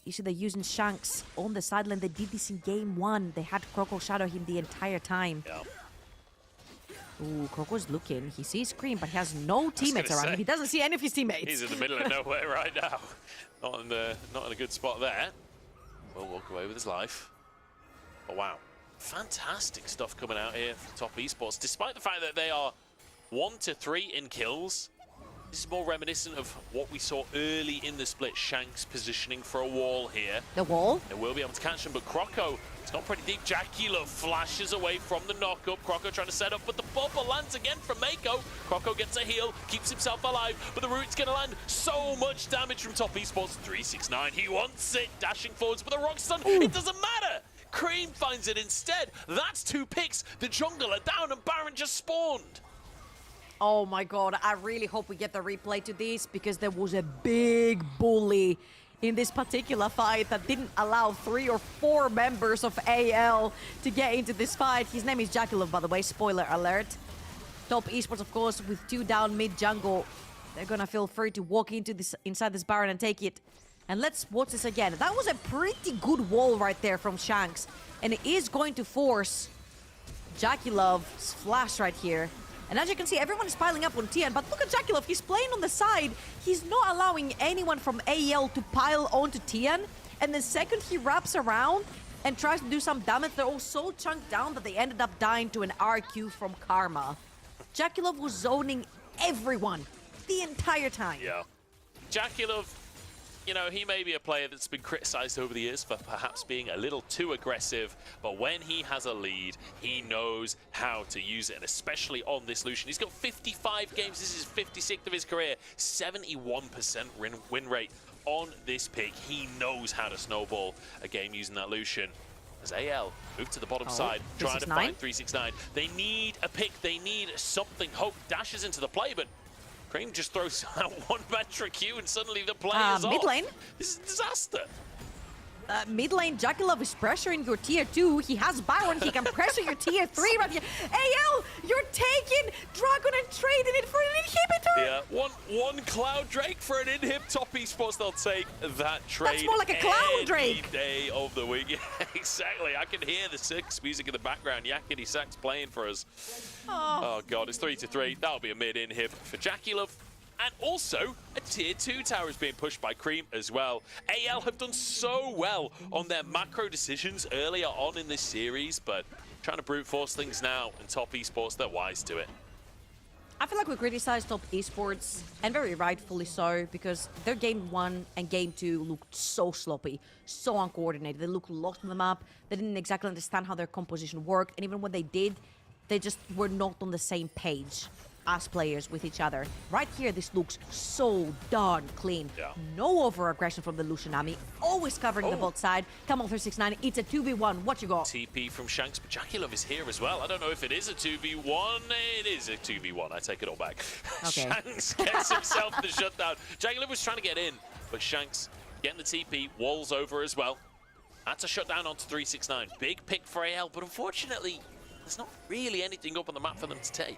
[SPEAKER 4] You see, they're using Shanks on the sideline. They did this in game 1. They had Kroko shadow him the entire time.
[SPEAKER 3] Yeah.
[SPEAKER 4] Ooh, Kroko's looking. He sees Cream, but he has no teammates
[SPEAKER 3] gonna
[SPEAKER 4] around him.
[SPEAKER 3] say,
[SPEAKER 4] He doesn't see any of his teammates.
[SPEAKER 3] He's in the middle of nowhere right now. Not in a good spot there. Will walk away with his life. But wow, fantastic stuff coming out here from Top Esports. Despite the fact that they are 1 to 3 in kills, this is more reminiscent of what we saw early in the split. Shanks positioning for a wall here.
[SPEAKER 4] The wall?
[SPEAKER 3] They will be able to catch him, but Kroko, it's not pretty deep. JackeyLove flashes away from the knockup. Kroko trying to set up, but the bubble lands again from Mako. Kroko gets a heal, keeps himself alive, but the root's going to land. So much damage from Top Esports. 369, he wants it. Dashing forwards, but the rock stun, it doesn't matter. Cream finds it instead. That's 2 picks. The jungle are down and Baron just spawned.
[SPEAKER 4] Oh my god, I really hope we get the replay to this, because there was a big bully in this particular fight that didn't allow 3 or 4 members of AL to get into this fight. His name is JackeyLove, by the way, spoiler alert. Top Esports, of course, with 2 down mid jungle. They're gonna feel free to walk into this inside this Baron and take it. And let's watch this again. That was a pretty good wall right there from Shanks. And it is going to force JackeyLove's flash right here. And as you can see, everyone is piling up on Tien, but look at JackeyLove, he's playing on the side. He's not allowing anyone from AL to pile onto Tien. And the second he wraps around and tries to do some damage, they're all so chunked down that they ended up dying to an RQ from Karma. JackeyLove was zoning everyone the entire time.
[SPEAKER 3] Yeah. JackeyLove, you know, he may be a player that's been criticized over the years for perhaps being a little too aggressive, but when he has a lead, he knows how to use it, and especially on this Lucian. He's got 55 games. This is 56th of his career, 71% win rate on this pick. He knows how to snowball a game using that Lucian. As AL move to the bottom side, trying to find 369. They need a pick. They need something. Hope dashes into the play, but Cream just throws out one Mantra Q and suddenly the play is off.
[SPEAKER 4] Mid lane.
[SPEAKER 3] This is a disaster.
[SPEAKER 4] Mid lane, JackeyLove is pressuring your tier 2. He has Baron. He can pressure your tier 3 right here. AL, you're taking Dragon and trading it for an inhibitor.
[SPEAKER 3] Yeah, one Cloud Drake for an inhib. Top esports, they'll take that trade.
[SPEAKER 4] That's more like a Cloud Drake.
[SPEAKER 3] Any day of the week. Yeah, exactly. I can hear the Six music in the background. Yakety Sax playing for us. Oh God, it's 3-3. That'll be a mid inhib for JackeyLove. And also, a tier 2 tower is being pushed by Cream as well. AL have done so well on their macro decisions earlier on in this series, but trying to brute force things now, and Top Esports, they're wise to it.
[SPEAKER 4] I feel like we criticize Top Esports, and very rightfully so, because their game 1 and game 2 looked so sloppy, so uncoordinated. They looked lost on the map. They didn't exactly understand how their composition worked, and even when they did, they just were not on the same page as players with each other. Right here, this looks so darn clean.
[SPEAKER 3] Yeah.
[SPEAKER 4] No over-aggression from the Lucianami, always covering the bot side. Come on, 369, it's a 2v1, what you got?
[SPEAKER 3] TP from Shanks, but JackeyLove is here as well. I don't know if it is a 2v1. It is a 2v1, I take it all back.
[SPEAKER 4] Okay.
[SPEAKER 3] Shanks gets himself the shutdown. JackeyLove was trying to get in, but Shanks getting the TP, walls over as well. That's a shutdown onto 369. Big pick for AL, but unfortunately, there's not really anything up on the map for them to take.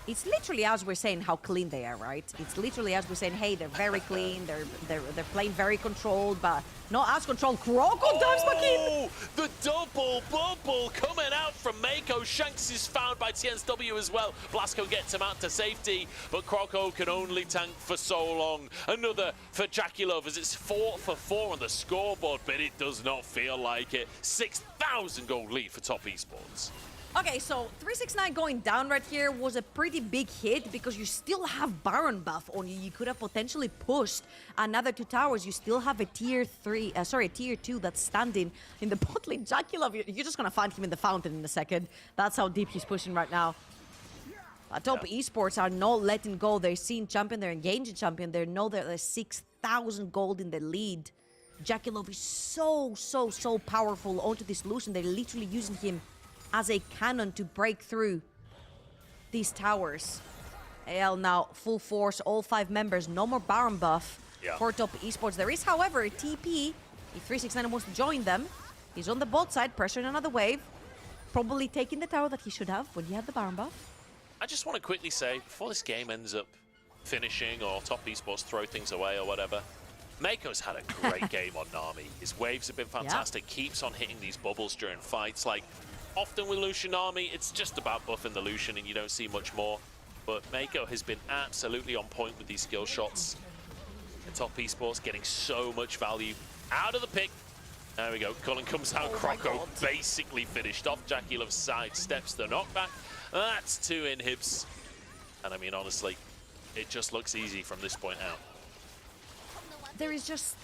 [SPEAKER 4] It's literally as we're saying how clean they are, right? It's literally as we're saying, hey, they're very clean, they're playing very controlled, but not as controlled. Croco dives back in!
[SPEAKER 3] The double bubble coming out from Mako. Shanks is found by TNSW as well. Blasco gets him out to safety, but Croco can only tank for so long. Another for JackeyLove as it's 4 for 4 on the scoreboard, but it does not feel like it. 6,000 gold lead for Top Esports.
[SPEAKER 4] Okay, so 369 going down right here was a pretty big hit because you still have Baron buff on you. You could have potentially pushed another 2 towers. You still have a tier 2 that's standing in the bot lane. JackeyLove, you're just gonna find him in the fountain in a second. That's how deep he's pushing right now. Top Esports are not letting go. They're seeing champion, they're engaging champion. They know that there's 6,000 gold in the lead. JackeyLove is so powerful onto this Lucian. They're literally using him as a cannon to break through these towers. AL now full force, all 5 members, no more Baron buff for Top Esports. There is, however, a TP. If 369 wants to join them, he's on the bot side, pressuring another wave, probably taking the tower that he should have when he had the Baron buff.
[SPEAKER 3] I just want to quickly say, before this game ends up finishing or Top Esports throw things away or whatever, Mako's had a great game on Nami. His waves have been fantastic, keeps on hitting these bubbles during fights. Like, often with Lucian Army, it's just about buffing the Lucian and you don't see much more. But Mako has been absolutely on point with these skill shots. And Top Esports getting so much value out of the pick. There we go, Cullen comes out, Croco basically finished off. JackeyLove side steps the knockback. That's 2 inhibs. And I mean, honestly, it just looks easy from this point out.
[SPEAKER 4] There is just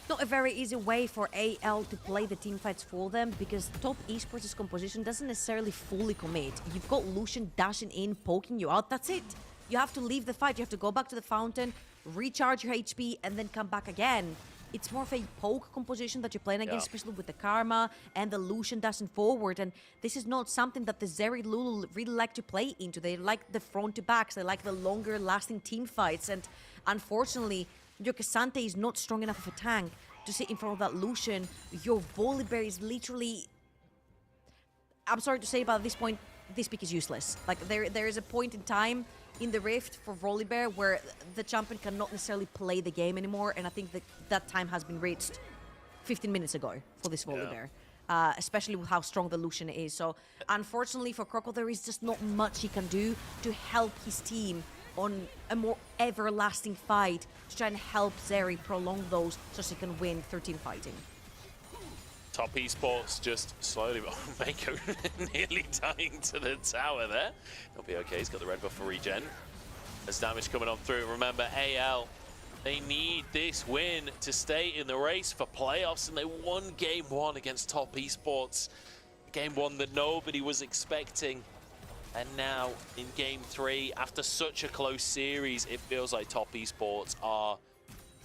[SPEAKER 4] not a very easy way for AL to play the team fights for them because Top Esports' composition doesn't necessarily fully commit. You've got Lucian dashing in, poking you out, that's it. You have to leave the fight, you have to go back to the fountain, recharge your HP, and then come back again. It's more of a poke composition that you're playing against, especially with the Karma and the Lucian dashing forward. And this is not something that the Zeri Lulu really like to play into. They like the front to backs, they like the longer lasting team fights. And unfortunately, your Cassante is not strong enough of a tank to sit in front of that Lucian. Your Volibear is literally... I'm sorry to say, but at this point, this pick is useless. Like, there is a point in time in the Rift for Volibear where the champion cannot necessarily play the game anymore, and I think that time has been reached 15 minutes ago for this Volibear. Especially with how strong the Lucian is. So, unfortunately for Croco, there is just not much he can do to help his team on a more everlasting fight to try and help Zeri prolong those so she can win 13 fighting.
[SPEAKER 3] Top Esports just slowly, Mako nearly dying to the tower there. He'll be okay, he's got the red buff for regen. There's damage coming on through. Remember, AL, They need this win to stay in the race for playoffs, and they won Game 1 against Top Esports. Game 1 that nobody was expecting. And now in Game 3, after such a close series, it feels like Top Esports are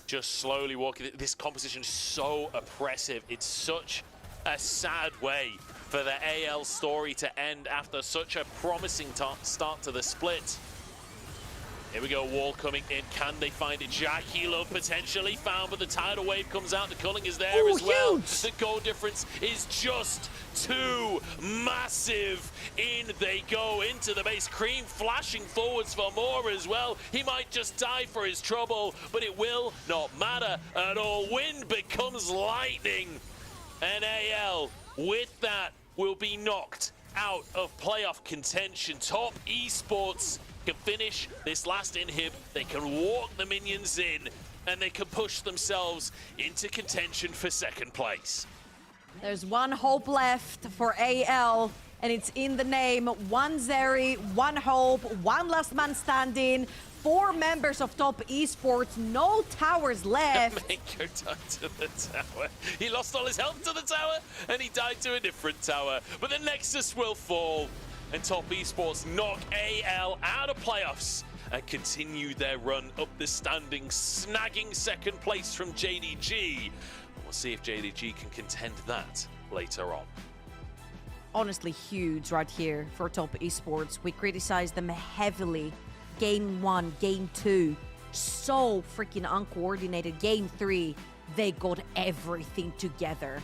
[SPEAKER 3] just slowly walking. This competition is so oppressive. It's such a sad way for the AL story to end after such a promising start to the split. Here we go, wall coming in. Can they find it? Jackie Love potentially found, but the tidal wave comes out. The culling is there as well.
[SPEAKER 4] Huge.
[SPEAKER 3] The goal difference is just too massive. In they go into the base. Cream flashing forwards for more as well. He might just die for his trouble, but it will not matter at all. Wind becomes lightning. And AL, with that, will be knocked out of playoff contention. Top Esports can finish this last inhib, they can walk the minions in, and they can push themselves into contention for second place.
[SPEAKER 4] There's one hope left for AL, and it's in the name. One Zeri, one hope, one last man standing. 4 members of Top Esports, no towers left.
[SPEAKER 3] Mako died to the tower. He lost all his health to the tower, and he died to a different tower. But the Nexus will fall, and Top Esports knock AL out of playoffs and continue their run up the standings, snagging second place from JDG. We'll see if JDG can contend that later on.
[SPEAKER 4] Honestly, huge right here for Top Esports. We criticized them heavily. Game 1, Game 2, so freaking uncoordinated. Game 3, they got everything together.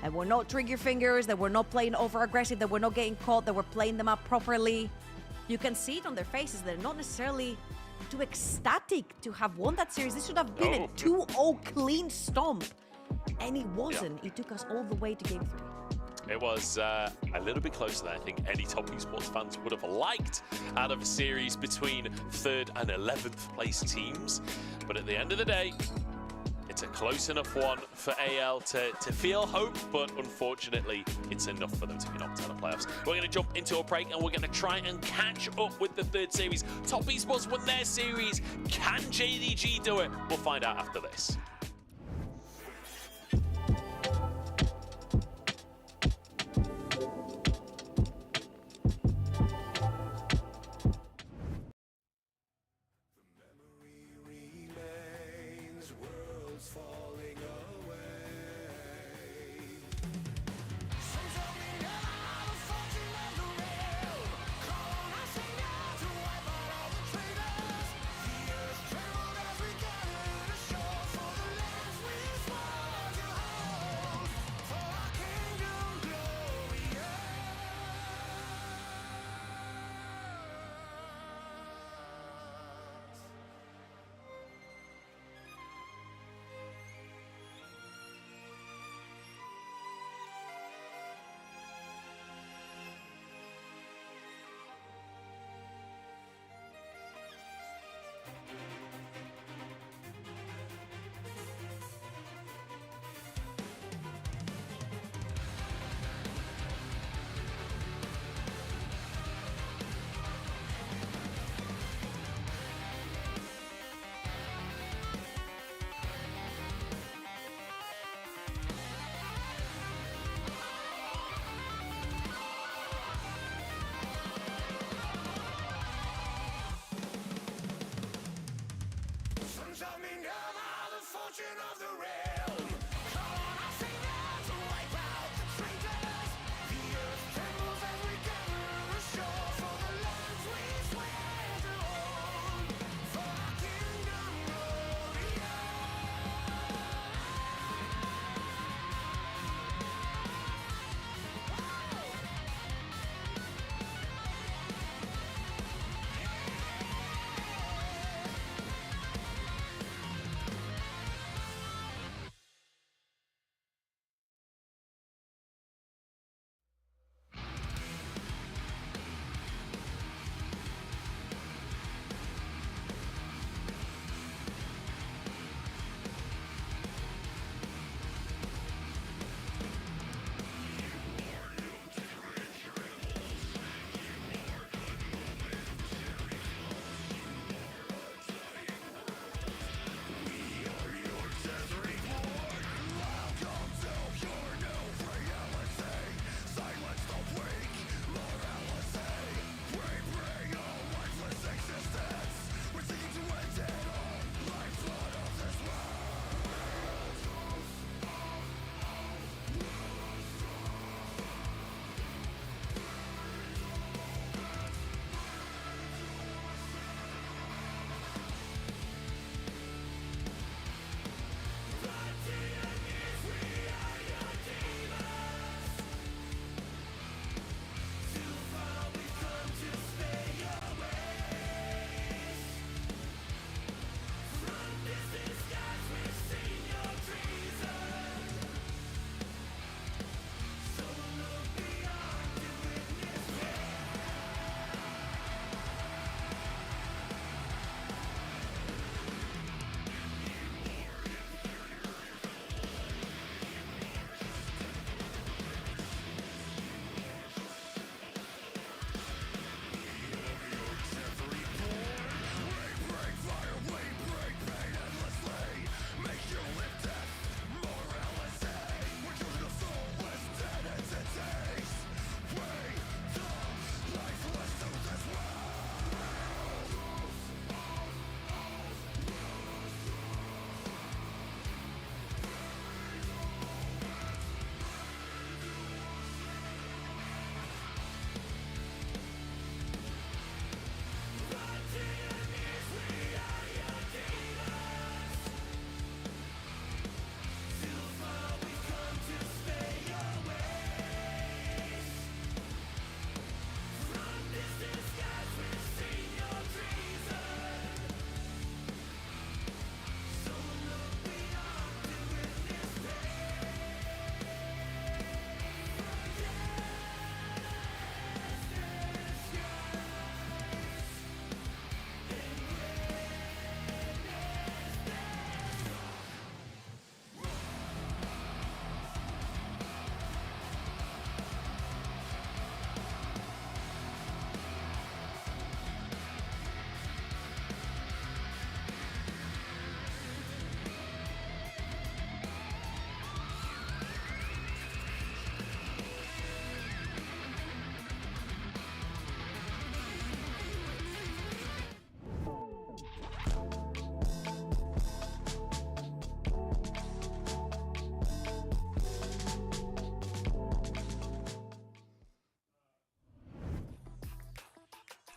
[SPEAKER 4] And we're not trigger fingers, they were not playing over aggressive, they were not getting caught, they were playing them up properly. You can see it on their faces, they're not necessarily too ecstatic to have won that series. This should have been a 2-0 clean stomp. And it wasn't. It took us all the way to Game 3.
[SPEAKER 3] It was a little bit closer than I think any Top Esports fans would have liked out of a series between 3rd and 11th place teams. But at the end of the day, it's a close enough one for AL to feel hope, but unfortunately, it's enough for them to be knocked out of playoffs. We're going to jump into a break, and we're going to try and catch up with the 3rd series. Top Esports won their series. Can JDG do it? We'll find out after this.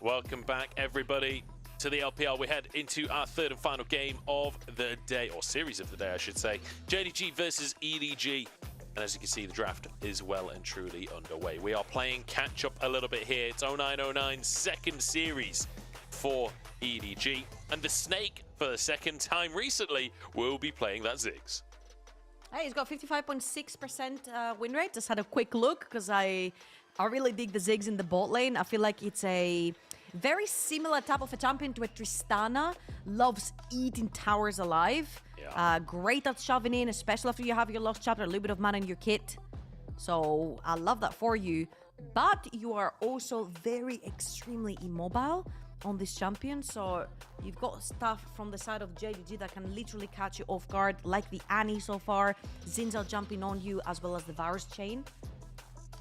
[SPEAKER 3] Welcome back, everybody, to the LPL. We head into our third and final game of the day, or series of the day, I should say. JDG versus EDG. And as you can see, the draft is well and truly underway. We are playing catch-up a little bit here. It's 0909's second series for EDG. And the Snake, for the second time recently, will be playing that Ziggs.
[SPEAKER 4] Hey, he's got 55.6% win rate. Just had a quick look because I really dig the Ziggs in the bot lane. I feel like it's a very similar type of a champion to a Tristana. Loves eating towers alive.
[SPEAKER 3] Yeah.
[SPEAKER 4] Great at shoving in, especially after you have your Lost Chapter, a little bit of mana in your kit. So I love that for you. But you are also very extremely immobile on this champion. So you've got stuff from the side of JDG that can literally catch you off guard, like the Annie so far. Zinzal jumping on you, as well as the Varus chain.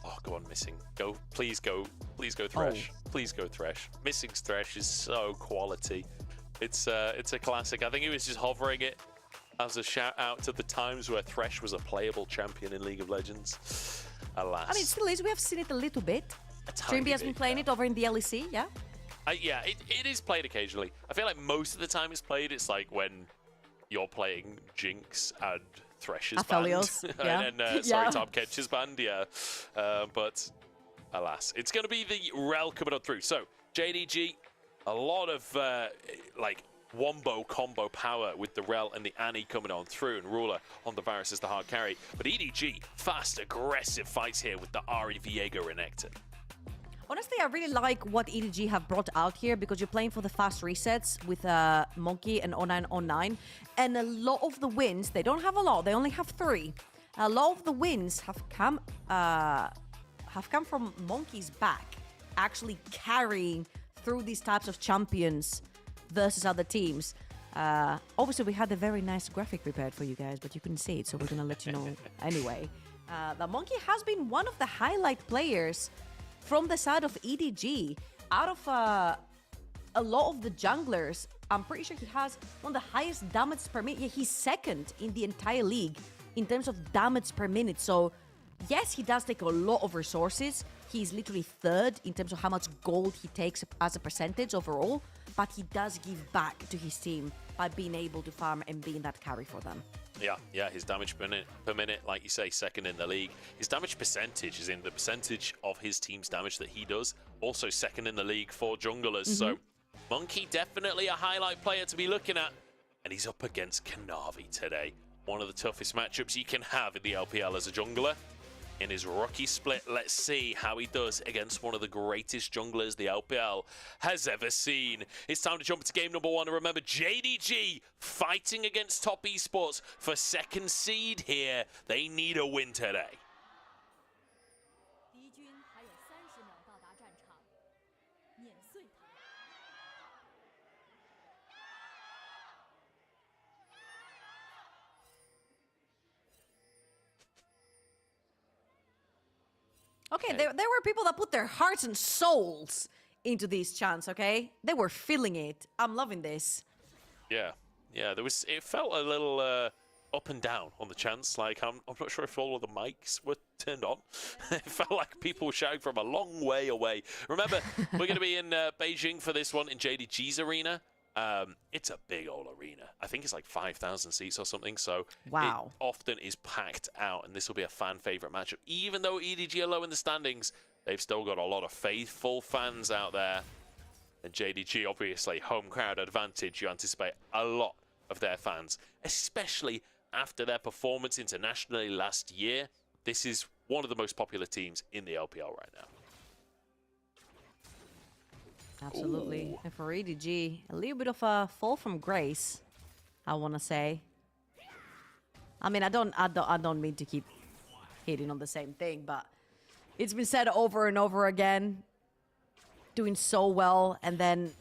[SPEAKER 3] Oh, go on, Missing. Go. Please go. Please go, Thresh. Please go, Thresh. Missing's Thresh is so quality. It's a classic. I think he was just hovering it as a shout out to the times where Thresh was a playable champion in League of Legends. Alas.
[SPEAKER 4] I mean, it still is. We have seen it a little bit. Trimby has been playing it over in the LEC, yeah?
[SPEAKER 3] Yeah, it is played occasionally. I feel like most of the time it's played, it's like when you're playing Jinx and Thresh's
[SPEAKER 4] Aphelios,
[SPEAKER 3] band.
[SPEAKER 4] yeah.
[SPEAKER 3] and sorry, Tom Kench's band, yeah. But alas, it's going to be the Rel coming on through. So, JDG, a lot of like wombo combo power with the Rel and the Annie coming on through, and Ruler on the Varus as the hard carry. But EDG, fast, aggressive fights here with the Ari, Viego, Renekton.
[SPEAKER 4] Honestly, I really like what EDG have brought out here because you're playing for the fast resets with Monkey and 0909. And a lot of the wins, they don't have a lot, they only have 3. A lot of the wins have come from Monkey's back, actually carrying through these types of champions versus other teams. Obviously, we had a very nice graphic prepared for you guys, but you couldn't see it, so we're going to let you know anyway. The Monkey has been one of the highlight players from the side of EDG. Out of a lot of the junglers, I'm pretty sure he has one of the highest damage per minute. Yeah, he's second in the entire league in terms of damage per minute. So, yes, he does take a lot of resources. He's literally third in terms of how much gold he takes as a percentage overall. But he does give back to his team by being able to farm and being that carry for them.
[SPEAKER 3] Yeah, his damage per minute, like you say, second in the league. His damage percentage is in the percentage of his team's damage that he does. Also second in the league for junglers. So Monkey, definitely a highlight player to be looking at. And he's up against Kanavi today. One of the toughest matchups you can have in the LPL as a jungler. In his rookie split, let's see how he does against one of the greatest junglers the LPL has ever seen. It's time to jump into game number 1. And remember, JDG fighting against Top Esports for second seed here. They need a win today.
[SPEAKER 2] 敌军还有30秒到达战场，碾碎他们。
[SPEAKER 4] Okay, there were people that put their hearts and souls into these chants, okay? They were feeling it. I'm loving this.
[SPEAKER 3] Yeah, it felt a little up and down on the chants. Like, I'm not sure if all of the mics were turned on. It felt like people were shouting from a long way away. Remember, we're going to be in Beijing for this one in JDG's arena. It's a big old arena. I think it's like 5,000 seats or something. So
[SPEAKER 4] wow.
[SPEAKER 3] It often is packed out, and this will be a fan favorite matchup. Even though EDG are low in the standings, they've still got a lot of faithful fans out there. And JDG, obviously, home crowd advantage. You anticipate a lot of their fans, especially after their performance internationally last year. This is one of the most popular teams in the LPL right now.
[SPEAKER 4] Absolutely.
[SPEAKER 3] Ooh.
[SPEAKER 4] And for EDG, a little bit of a fall from grace, I want to say. I mean, I don't mean to keep hitting on the same thing, but it's been said over and over again. Doing so well, and then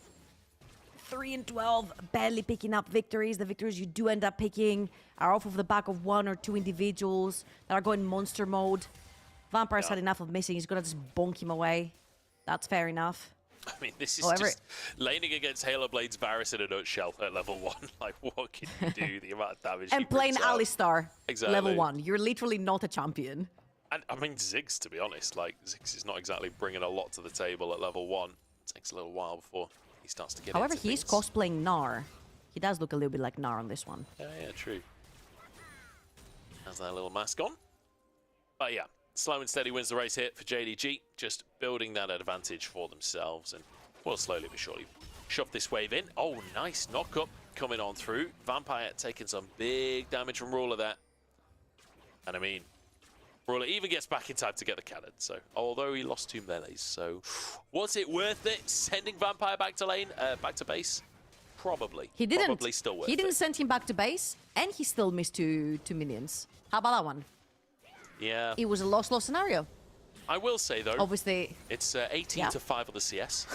[SPEAKER 4] 3-12, barely picking up victories. The victories you do end up picking are off of the back of 1 or 2 individuals that are going monster mode. Vampire's had enough of Missing. He's gonna just bonk him away. That's fair enough.
[SPEAKER 3] I mean, this is just laning against Halo Blade's Varus in a nutshell at level 1. Like, what can you do? The amount of damage
[SPEAKER 4] And
[SPEAKER 3] he
[SPEAKER 4] playing
[SPEAKER 3] brings out.
[SPEAKER 4] Alistar,
[SPEAKER 3] Exactly.
[SPEAKER 4] level 1. You're literally not a champion.
[SPEAKER 3] And I mean, Ziggs, to be honest, like, Ziggs is not exactly bringing a lot to the table at level 1. It's Takes a little while before he starts to get
[SPEAKER 4] However,
[SPEAKER 3] into
[SPEAKER 4] he's
[SPEAKER 3] things.
[SPEAKER 4] cosplaying Gnar. He does look a little bit like Gnar on this one.
[SPEAKER 3] Yeah, true. Has that little mask on. But yeah, slow and steady wins the race here for JDG. Just building that advantage for themselves, and will slowly but surely shove this wave in. Oh, nice knock-up coming on through. Vampire taking some big damage from Ruler there. And I mean, Ruler even gets back in time to get the cannon. So, although he lost 2 melees, so was it worth it sending Vampire back to lane, back to base? Probably.
[SPEAKER 4] He didn't.
[SPEAKER 3] Probably still worth
[SPEAKER 4] He didn't
[SPEAKER 3] it.
[SPEAKER 4] send him back to base, and he still missed two minions. How about that one?
[SPEAKER 3] Yeah.
[SPEAKER 4] It was a loss-loss scenario.
[SPEAKER 3] I will say though,
[SPEAKER 4] Obviously,
[SPEAKER 3] it's 18
[SPEAKER 4] Yeah.
[SPEAKER 3] to 5 on the CS.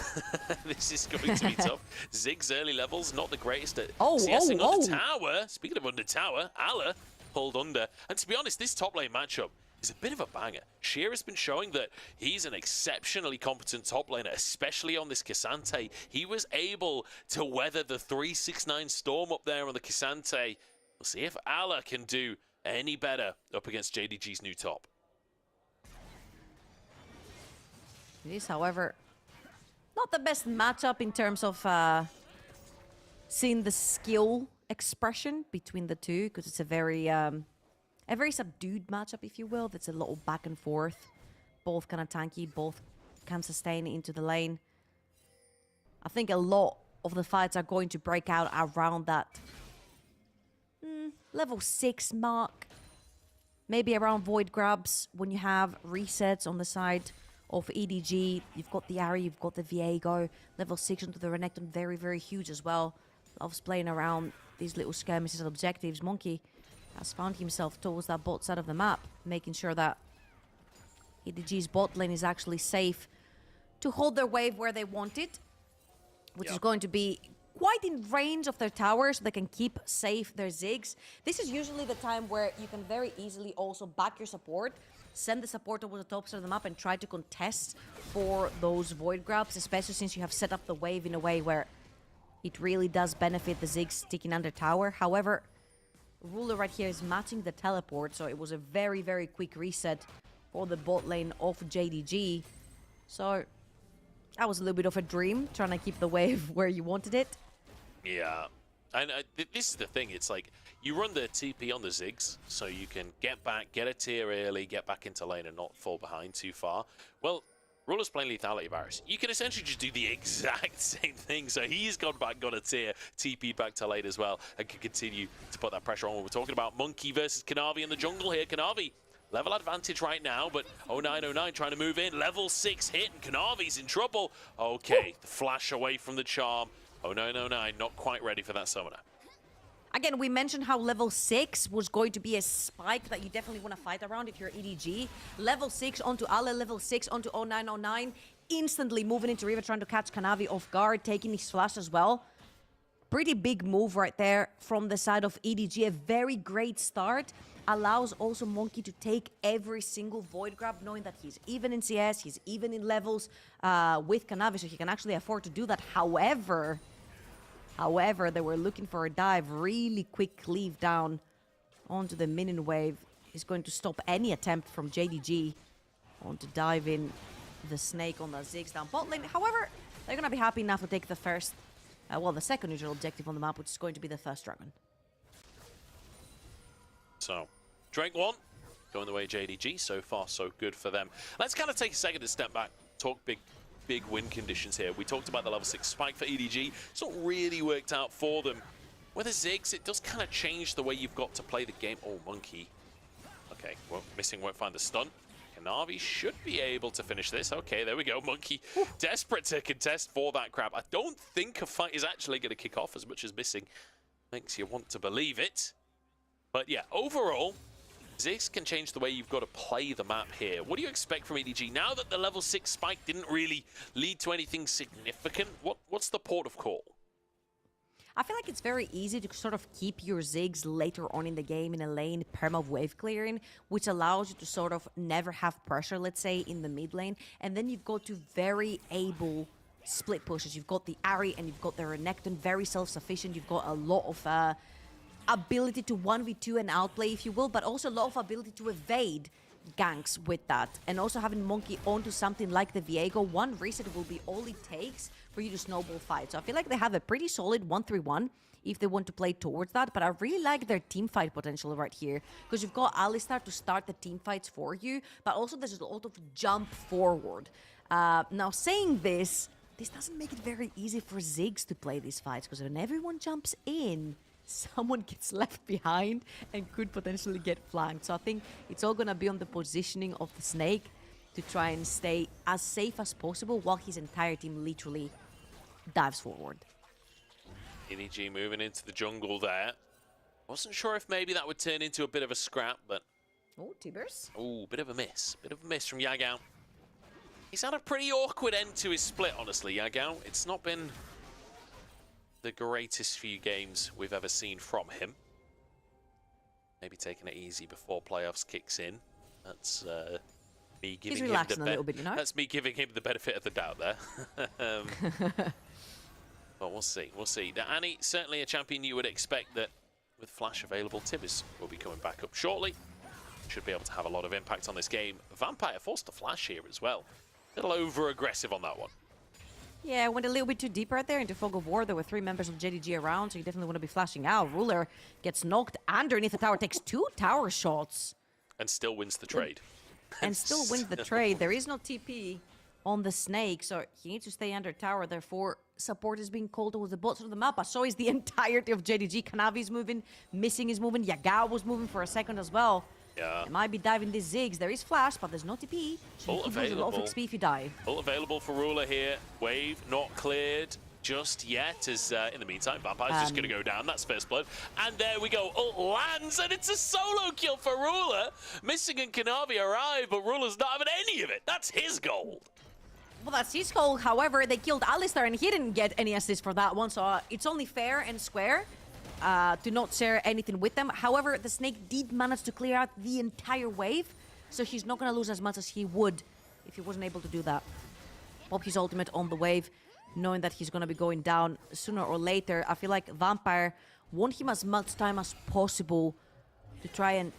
[SPEAKER 3] This is going to be tough. Zig's early levels not the greatest at
[SPEAKER 4] Oh,
[SPEAKER 3] CSing
[SPEAKER 4] oh,
[SPEAKER 3] under
[SPEAKER 4] oh.
[SPEAKER 3] tower. Speaking of under tower, Ala pulled under. And to be honest, this top lane matchup is a bit of a banger. Sheer has been showing that he's an exceptionally competent top laner, especially on this K'Sante. He was able to weather the 369 storm up there on the K'Sante. We'll see if Ala can do any better up against JDG's new top.
[SPEAKER 4] it is, however, not the best matchup in terms of seeing the skill expression between the two, because it's a very subdued matchup, if you will. That's a little back and forth. Both kind of tanky, both can sustain into the lane. I think a lot of the fights are going to break out around that level 6 mark. Maybe around Void Grabs when you have resets on the side of EDG. You've got the Ari, you've got the Viego. Level 6 onto the Renekton, very, very huge as well. Loves playing around these little skirmishes and objectives. Monkey has found himself towards that bot side of the map, making sure that EDG's bot lane is actually safe to hold their wave where they want it, which is going to be quite in range of their tower, so they can keep safe their Ziggs. This is usually the time where you can very easily also back your support, send the support over the top side of the map and try to contest for those Void Grabs, especially since you have set up the wave in a way where it really does benefit the Ziggs sticking under tower. However, Ruler right here is matching the teleport, so it was a very, very quick reset for the bot lane of JDG. So that was a little bit of a dream, trying to keep the wave where you wanted it.
[SPEAKER 3] Yeah, and this is the thing. It's like you run the TP on the Ziggs, so you can get back, get a tier early, get back into lane and not fall behind too far. Well, Ruler's playing Lethality Virus. You can essentially just do the exact same thing. So he's gone back, got a tier, TP back to lane as well, and can continue to put that pressure on. We're talking about Monkey versus Kanavi in the jungle here. Kanavi, level advantage right now, but 0909 trying to move in. Level 6 hit, and Kanavi's in trouble. Okay, the flash away from the charm. 0909 not quite ready for that summoner.
[SPEAKER 4] Again, we mentioned how level 6 was going to be a spike that you definitely want to fight around if you're EDG. Level 6 onto Ale, level 6 onto 0909. Instantly moving into Riva, trying to catch Kanavi off guard, taking his flash as well. Pretty big move right there from the side of EDG. A very great start. Allows also Monkey to take every single Void Grab, knowing that he's even in CS, he's even in levels with Kanavi, so he can actually afford to do that. However, they were looking for a dive. Really quick cleave down onto the minion wave is going to stop any attempt from JDG on to dive in the snake on the Ziggs down bot lane. However, they're going to be happy enough to take the first, the second neutral objective on the map, which is going to be the first dragon.
[SPEAKER 3] So, Drake 1, going the way of JDG. So far, so good for them. Let's kind of take a second to step back, talk big win conditions here. We talked about the level 6 spike for EDG. It's not really worked out for them. With the Ziggs, it does kind of change the way you've got to play the game. Oh, Monkey. Okay, well, missing won't find the stun. Kanavi should be able to finish this. Okay, there we go. Monkey desperate to contest for that crab. I don't think a fight is actually going to kick off as much as missing makes you want to believe it. But yeah, overall, Ziggs can change the way you've got to play the map here. What do you expect from EDG? Now that the level 6 spike didn't really lead to anything significant, what's the port of call?
[SPEAKER 4] I feel like it's very easy to sort of keep your Ziggs later on in the game in a lane perma wave clearing, which allows you to sort of never have pressure, let's say, in the mid lane. And then you've got two very able split pushes. You've got the Ari and you've got the Renekton, very self-sufficient. You've got a lot of ability to 1v2 and outplay, if you will, but also a lot of ability to evade ganks with that. And also having Monkey onto something like the Viego, one reset will be all it takes for you to snowball fight. So I feel like they have a pretty solid 1-3-1 if they want to play towards that. But I really like their team fight potential right here, because you've got Alistar to start the team fights for you, but also there's a lot of jump forward. Now, saying this doesn't make it very easy for Ziggs to play these fights, because when everyone jumps in, someone gets left behind and could potentially get flanked. So I think it's all going to be on the positioning of the Snake to try and stay as safe as possible while his entire team literally dives forward.
[SPEAKER 3] EDG moving into the jungle there. Wasn't sure if maybe that would turn into a bit of a scrap, but...
[SPEAKER 4] Oh, Tibers.
[SPEAKER 3] Oh, bit of a miss. Bit of a miss from Yagao. He's had a pretty awkward end to his split, honestly, Yagao. It's not been the greatest few games we've ever seen from him. Maybe taking it easy before playoffs kicks in. That's me giving him
[SPEAKER 4] relaxing a little bit, you know?
[SPEAKER 3] That's me giving him the benefit of the doubt there. But we'll see. We'll see. Now, Annie, certainly a champion you would expect that with Flash available, Tibbers will be coming back up shortly. Should be able to have a lot of impact on this game. Vampire forced to flash here as well. A little over-aggressive on that one.
[SPEAKER 4] Yeah, went a little bit too deep right there into Fog of War. There were 3 members of JDG around, so you definitely want to be flashing out. Ruler gets knocked underneath the tower, takes 2 tower shots.
[SPEAKER 3] And still wins the trade.
[SPEAKER 4] And still wins the trade. There is no TP on the Snake, so he needs to stay under tower. Therefore, support is being called towards the bottom of the map. But so is the entirety of JDG. Kanavi's moving, Missing is moving, Yagao was moving for a second as well.
[SPEAKER 3] Yeah.
[SPEAKER 4] They might be diving these Ziggs. There is flash, but there's no TP. So you could lose a lot of XP if you die.
[SPEAKER 3] Ult available for Ruler here. Wave not cleared just yet, as in the meantime, Vampire's just going to go down. That's first blood. And there we go. Ult lands, and it's a solo kill for Ruler. Missing and Kanavi arrive, but Ruler's not having any of it. That's his goal.
[SPEAKER 4] Well, that's his goal. However, they killed Alistar, and he didn't get any assist for that one. So it's only fair and square to not share anything with them. However, the Snake did manage to clear out the entire wave, so he's not going to lose as much as he would if he wasn't able to do that. Pop his ultimate on the wave, knowing that he's going to be going down sooner or later. I feel like Vampire want him as much time as possible to try and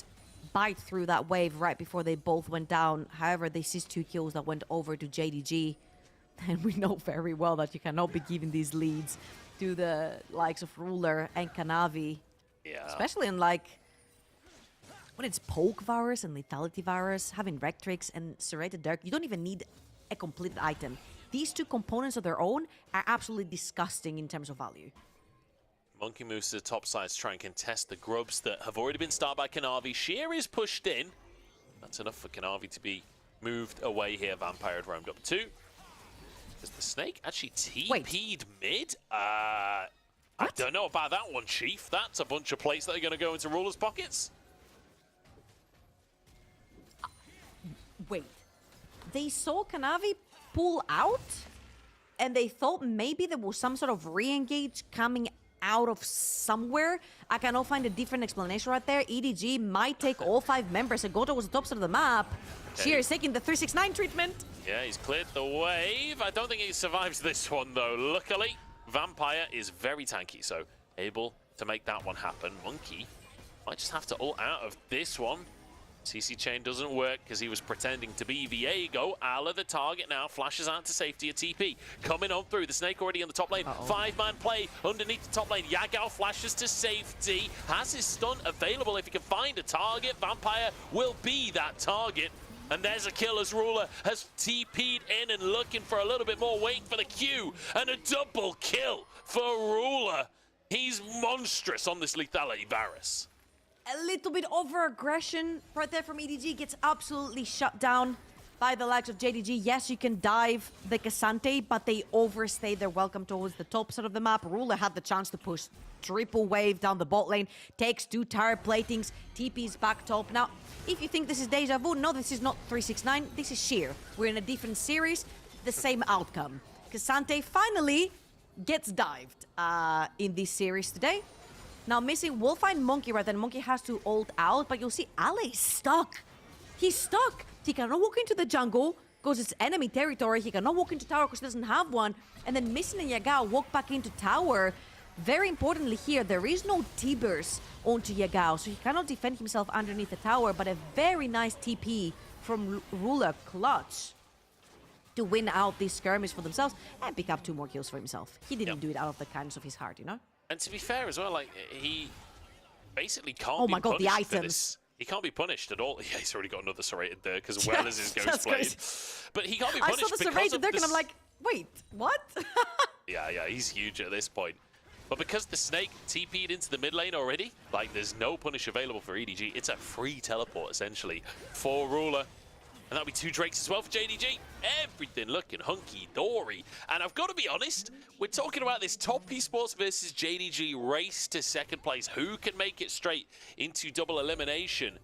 [SPEAKER 4] bite through that wave right before they both went down. However, they seized 2 kills that went over to JDG, and we know very well that you cannot be giving these leads to the likes of Ruler and Kanavi.
[SPEAKER 3] Yeah.
[SPEAKER 4] Especially in like when it's Poke Virus and Lethality Virus, having Rectrix and Serrated Dirk, you don't even need a complete item. These 2 components of their own are absolutely disgusting in terms of value.
[SPEAKER 3] Monkey moves to the top side to try and contest the grubs that have already been started by Kanavi. Sheer is pushed in. That's enough for Kanavi to be moved away here. Vampire had roamed up 2. Does the Snake actually TP'd mid? I don't know about that one, Chief. That's a bunch of plates that are going to go into Ruler's pockets.
[SPEAKER 4] Wait, they saw Kanavi pull out, and they thought maybe there was some sort of re-engage coming out of somewhere. I cannot find a different explanation right there. EDG might take all 5 members and go towards the top side of the map.
[SPEAKER 3] Okay.
[SPEAKER 4] Sheer is taking the 369 treatment.
[SPEAKER 3] Yeah, he's cleared the wave. I don't think he survives this one, though. Luckily, Vampire is very tanky, so able to make that one happen. Monkey might just have to ult out of this one. CC chain doesn't work because he was pretending to be Viego. Ala the target now, flashes out to safety. A TP coming on through. The Snake already in the top lane. 5-man play underneath the top lane. Yagao flashes to safety. Has his stun available if he can find a target. Vampire will be that target. And there's a kill as Ruler has TP'd in and looking for a little bit more, waiting for the Q. And a double kill for Ruler. He's monstrous on this Lethality Varus.
[SPEAKER 4] A little bit over aggression right there from EDG gets absolutely shut down by the likes of JDG. Yes, you can dive the Cassante, but they overstayed their welcome towards the top side of the map. Ruler had the chance to push triple wave down the bot lane, takes 2 tower platings, TP's back top. Now, if you think this is deja vu, no, this is not 369, this is Sheer. We're in a different series, the same outcome. Cassante finally gets dived in this series today. Now, Missing will find Monkey right then. Monkey has to ult out, but you'll see Ale is stuck. He's stuck. He cannot walk into the jungle because it's enemy territory. He cannot walk into tower because he doesn't have one. And then Missing and Yagao walk back into tower. Very importantly here, there is no T-burst onto Yagao, so he cannot defend himself underneath the tower, but a very nice TP from Ruler Clutch to win out this skirmish for themselves and pick up 2 more kills for himself. He didn't do it out of the kindness of his heart, you know?
[SPEAKER 3] And to be fair as well, like, he basically can't
[SPEAKER 4] Oh
[SPEAKER 3] be
[SPEAKER 4] my god, the
[SPEAKER 3] punished for
[SPEAKER 4] items.
[SPEAKER 3] this. He can't be punished at all. Yeah, he's already got another serrated Dirk as well as his
[SPEAKER 4] That's
[SPEAKER 3] Ghost Blade.
[SPEAKER 4] crazy.
[SPEAKER 3] But he can't be
[SPEAKER 4] I
[SPEAKER 3] punished
[SPEAKER 4] saw the
[SPEAKER 3] because
[SPEAKER 4] serrated
[SPEAKER 3] of
[SPEAKER 4] Dirk and
[SPEAKER 3] this-
[SPEAKER 4] I'm like, wait, what?
[SPEAKER 3] Yeah, he's huge at this point. But because the Snake TP'd into the mid lane already, like, there's no punish available for EDG. It's a free teleport, essentially, for Ruler. And that'll be 2 Drakes as well for JDG. Everything looking hunky-dory. And I've got to be honest, we're talking about this Top Esports versus JDG race to second place. Who can make it straight into double elimination?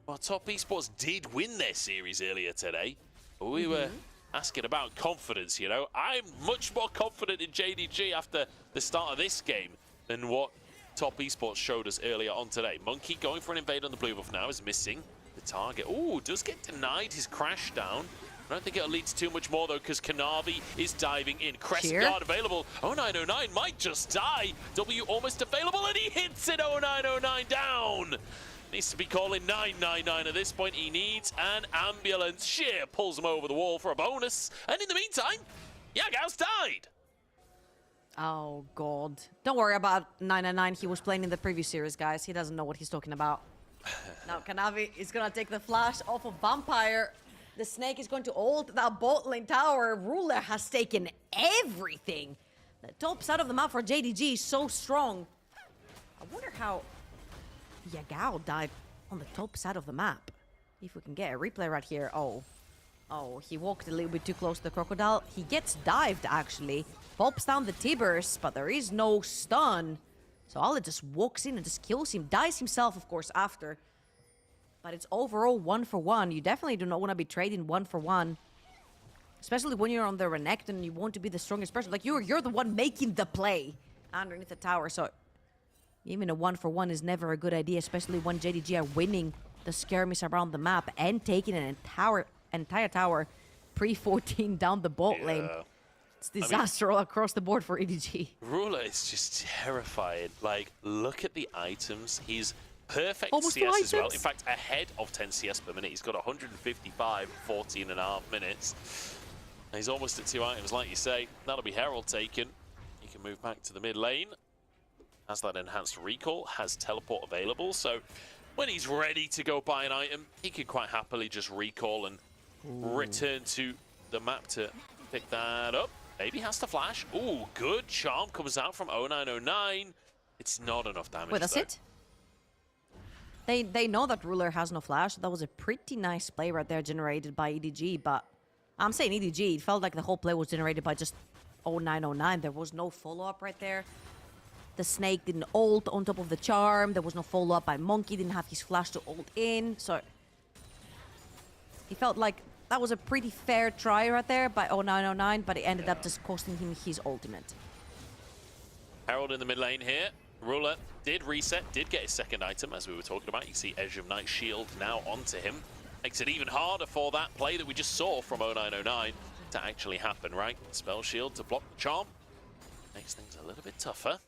[SPEAKER 3] Well, Top Esports did win their series earlier today. But we were asking about confidence, you know. I'm much more confident in JDG after the start of this game than what Top Esports showed us earlier on today. Monkey going for an invade on the blue buff now is missing the target. Ooh, does get denied his crash down. I don't think it'll lead to too much more though, because Kanavi is diving in. Crest
[SPEAKER 4] Cheer.
[SPEAKER 3] guard available. 0909 might just die. W almost available, and he hits it. 0909 down. Needs to be calling 999 at this point. He needs an ambulance. Sheer pulls him over the wall for a bonus. And in the meantime, Yagao's died.
[SPEAKER 4] Oh god. Don't worry about 999. He was playing in the previous series, guys. He doesn't know what he's talking about. Now Kanavi is gonna take the flash off of Vampire. The Snake is going to ult that bot lane tower. Ruler has taken everything. The top side of the map for JDG is so strong. I wonder how Yagao died on the top side of the map. If we can get a replay right here. Oh, he walked a little bit too close to the crocodile. He gets dived, actually. Pops down the T-burst, but there is no stun. So Ale just walks in and just kills him. Dies himself, of course, after. But it's overall 1-for-1. You definitely do not want to be trading 1-for-1. Especially when you're on the Renekton and you want to be the strongest person. Like, you're the one making the play underneath the tower. So even a 1-for-1 is never a good idea, especially when JDG are winning the skirmish around the map and taking an entire tower pre-14 down the bot lane. It's disaster all across the board for EDG.
[SPEAKER 3] Ruler is just terrifying. Like, look at the items. He's perfect
[SPEAKER 4] Almost
[SPEAKER 3] CS
[SPEAKER 4] two
[SPEAKER 3] as well.
[SPEAKER 4] items.
[SPEAKER 3] In fact, ahead of 10 CS per minute. He's got 155, 14 and a half minutes. And he's almost at 2 items, like you say. That'll be Herald taken. He can move back to the mid lane. Has that enhanced recall, has teleport available. So when he's ready to go buy an item, he can quite happily just recall and return to the map to pick that up. Maybe has to flash. Ooh, good charm comes out from 0909. It's not enough damage.
[SPEAKER 4] Wait, that's
[SPEAKER 3] though.
[SPEAKER 4] it? They know that Ruler has no flash. That was a pretty nice play right there generated by EDG, but I'm saying EDG, it felt like the whole play was generated by just 0909. There was no follow-up right there. The Snake didn't ult on top of the charm. There was no follow-up by Monkey, didn't have his flash to ult in. So he felt like that was a pretty fair try right there by 0909, but it ended up just costing him his ultimate.
[SPEAKER 3] Herald in the mid lane here. Ruler did reset, did get his second item, as we were talking about. You can see Edge of Night shield now onto him. Makes it even harder for that play that we just saw from 0909 to actually happen, right? Spell shield to block the charm. Makes things a little bit tougher.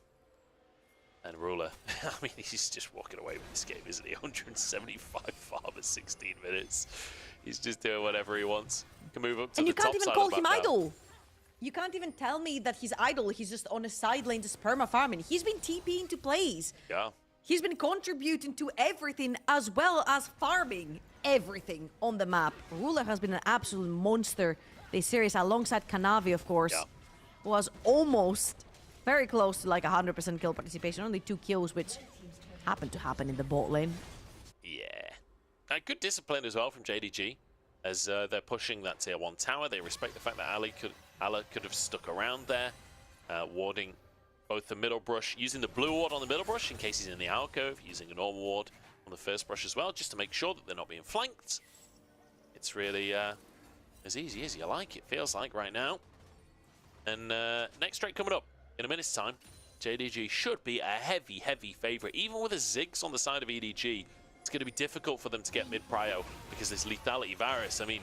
[SPEAKER 3] And Ruler, I mean, he's just walking away with this game, isn't he? 175 farm at 16 minutes. He's just doing whatever he wants. Can move up to
[SPEAKER 4] And
[SPEAKER 3] the
[SPEAKER 4] you can't
[SPEAKER 3] top
[SPEAKER 4] even
[SPEAKER 3] side
[SPEAKER 4] call
[SPEAKER 3] of the
[SPEAKER 4] him
[SPEAKER 3] map now.
[SPEAKER 4] idle. You can't even tell me that he's idle. He's just on a side lane just perma farming. He's been TPing to plays.
[SPEAKER 3] Yeah.
[SPEAKER 4] He's been contributing to everything as well as farming everything on the map. Ruler has been an absolute monster this series alongside Kanavi, of course.
[SPEAKER 3] Yeah.
[SPEAKER 4] Was almost very close to like 100% kill participation. Only 2 kills, which happened to happen in the bot lane.
[SPEAKER 3] Yeah. Good discipline as well from JDG. As they're pushing that tier 1 tower. They respect the fact that Allah could have stuck around there, warding both the middle brush, using the blue ward on the middle brush in case he's in the alcove, using a normal ward on the first brush as well, just to make sure that they're not being flanked. It's really as easy as you like, it feels like right now. And next straight coming up in a minute's time, JDG should be a heavy, heavy favorite. Even with a Ziggs on the side of EDG, it's going to be difficult for them to get mid-prio because this lethality Varus, I mean,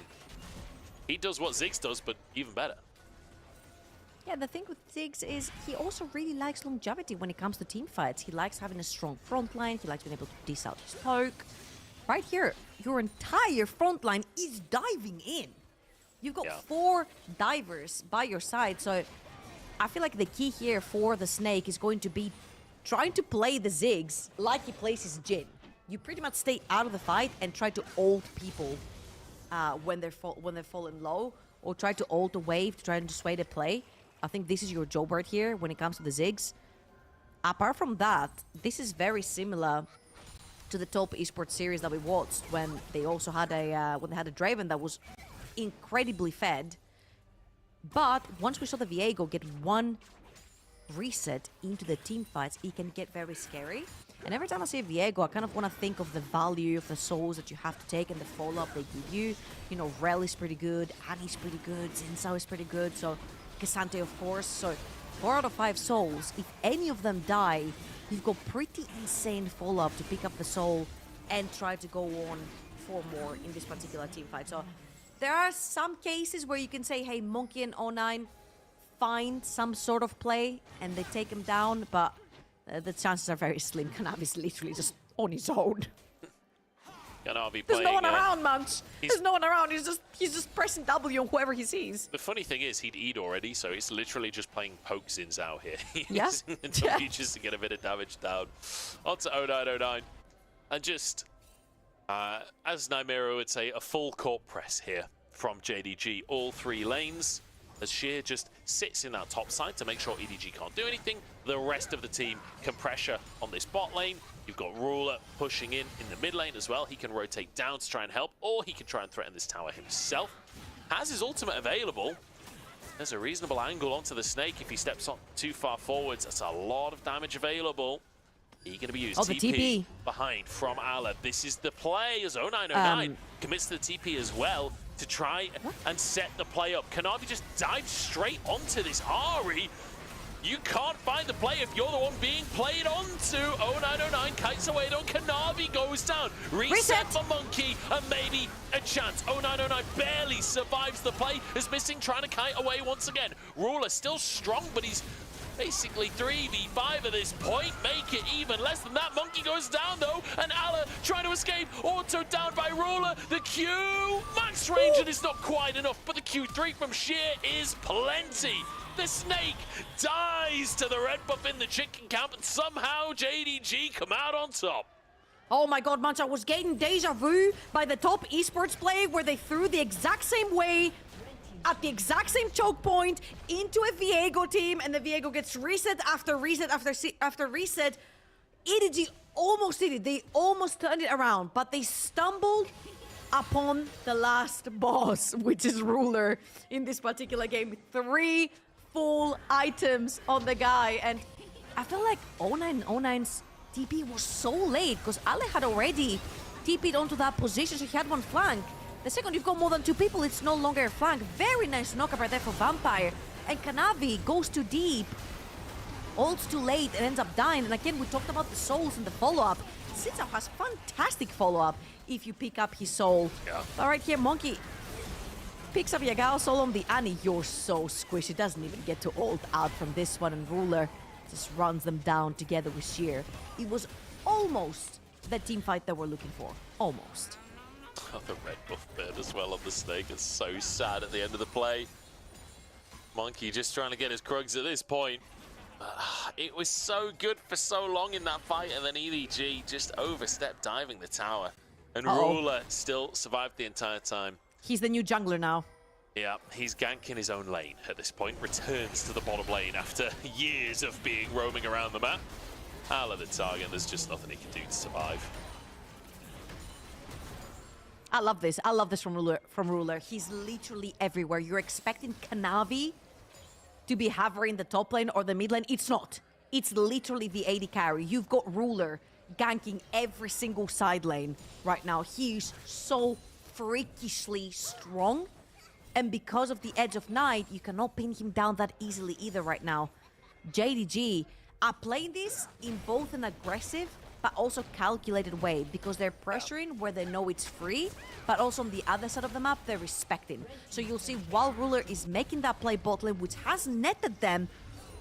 [SPEAKER 3] he does what Ziggs does, but even better.
[SPEAKER 4] Yeah, the thing with Ziggs is he also really likes longevity when it comes to team fights. He likes having a strong front line. He likes being able to dish out his poke. Right here, your entire front line is diving in. You've got 4 divers by your side, so I feel like the key here for the Snake is going to be trying to play the Ziggs like he plays his Jhin. You pretty much stay out of the fight and try to ult people when they're fallen low, or try to ult a wave to try and sway the play. I think this is your job right here when it comes to the Ziggs. Apart from that, this is very similar to the top esports series that we watched when they also had a Draven that was incredibly fed. But once we saw the Viego get one reset into the team fights, it can get very scary. And every time I see Viego, I kind of want to think of the value of the souls that you have to take and the follow-up they give you. You know, Rel is pretty good, Annie's pretty good, Zinzao is pretty good, so Cassante, of course. So 4 out of 5 souls, if any of them die, you've got pretty insane follow-up to pick up the soul and try to go on for more in this particular team fight. So there are some cases where you can say, hey, Monkey and O9 find some sort of play and they take him down, but the chances are very slim. Kanavi's literally just on his own.
[SPEAKER 3] Kanavi
[SPEAKER 4] There's
[SPEAKER 3] playing,
[SPEAKER 4] no one around, Munch. There's no one around. He's just pressing W on whoever he sees.
[SPEAKER 3] The funny thing is, he'd eat already, so it's literally just playing poke Zins out here.
[SPEAKER 4] Yeah.
[SPEAKER 3] Just to get a bit of damage down. On to 0909. And just, as Nymera would say, a full court press here from JDG. All 3 lanes. As Sheer just sits in that top side to make sure EDG can't do anything. The rest of the team can pressure on this bot lane. You've got Ruler pushing in the mid lane as well. He can rotate down to try and help, or he can try and threaten this tower himself. Has his ultimate available. There's a reasonable angle onto the Snake if he steps on too far forwards. That's a lot of damage available. He going to be used.
[SPEAKER 4] Oh, the TP
[SPEAKER 3] behind from Ala. This is the play as 0909 commits to the TP as well to try and set the play up. Kanavi just dives straight onto this Ahri. You can't find the play if you're the one being played onto. 0909 kites away, though. Kanavi goes down. Reset for Monkey, and maybe a chance. 0909 barely survives the play. Is missing, trying to kite away once again. Ruler still strong, but he's basically 3v5 at this point. Make it even less than that. Monkey goes down, though, and Ala trying to escape. Auto down by Ruler. The Q, max range, and it's not quite enough, but the Q3 from Sheer is plenty. The Snake dies to the red buff in the chicken camp, and somehow JDG come out on top.
[SPEAKER 4] Oh my god, Munch, I was getting deja vu by the top esports play where they threw the exact same way at the exact same choke point into a Viego team, and the Viego gets reset after reset after reset. EDG almost did it. They almost turned it around, but they stumbled upon the last boss, which is Ruler in this particular game. 3 full items on the guy, and I feel like 0909's TP was so late because Ale had already TP'd onto that position, so he had one flank. The second you've got more than 2 people, it's no longer a flank. Very nice knockup right there for Vampire. And Kanavi goes too deep, ults too late, and ends up dying. And again, we talked about the souls and the follow-up. Zinzao has fantastic follow-up if you pick up his soul.
[SPEAKER 3] Yeah.
[SPEAKER 4] All right, here, Monkey picks up Yagao soul on the Annie. You're so squishy. Doesn't even get to ult out from this one, and Ruler just runs them down together with Sheer. It was almost the team fight that we're looking for. Almost.
[SPEAKER 3] Oh, the red buff bird as well on the Snake. It's so sad at the end of the play. Monkey just trying to get his Krugs at this point. It was so good for so long in that fight, and then EDG just overstepped diving the tower. And Ruler still survived the entire time.
[SPEAKER 4] He's the new jungler now.
[SPEAKER 3] Yeah, he's ganking his own lane at this point. Returns to the bottom lane after years of being roaming around the map. Ala the target, there's just nothing he can do to survive.
[SPEAKER 4] I love this. I love this from Ruler. He's literally everywhere. You're expecting Kanavi to be hovering the top lane or the mid lane. It's not. It's literally the AD carry. You've got Ruler ganking every single side lane right now. He's so freakishly strong. And because of the Edge of Night, you cannot pin him down that easily either right now. JDG are playing this in both an aggressive but also calculated way, because they're pressuring where they know it's free, but also on the other side of the map, they're respecting. So you'll see while Ruler is making that play bot lane, which has netted them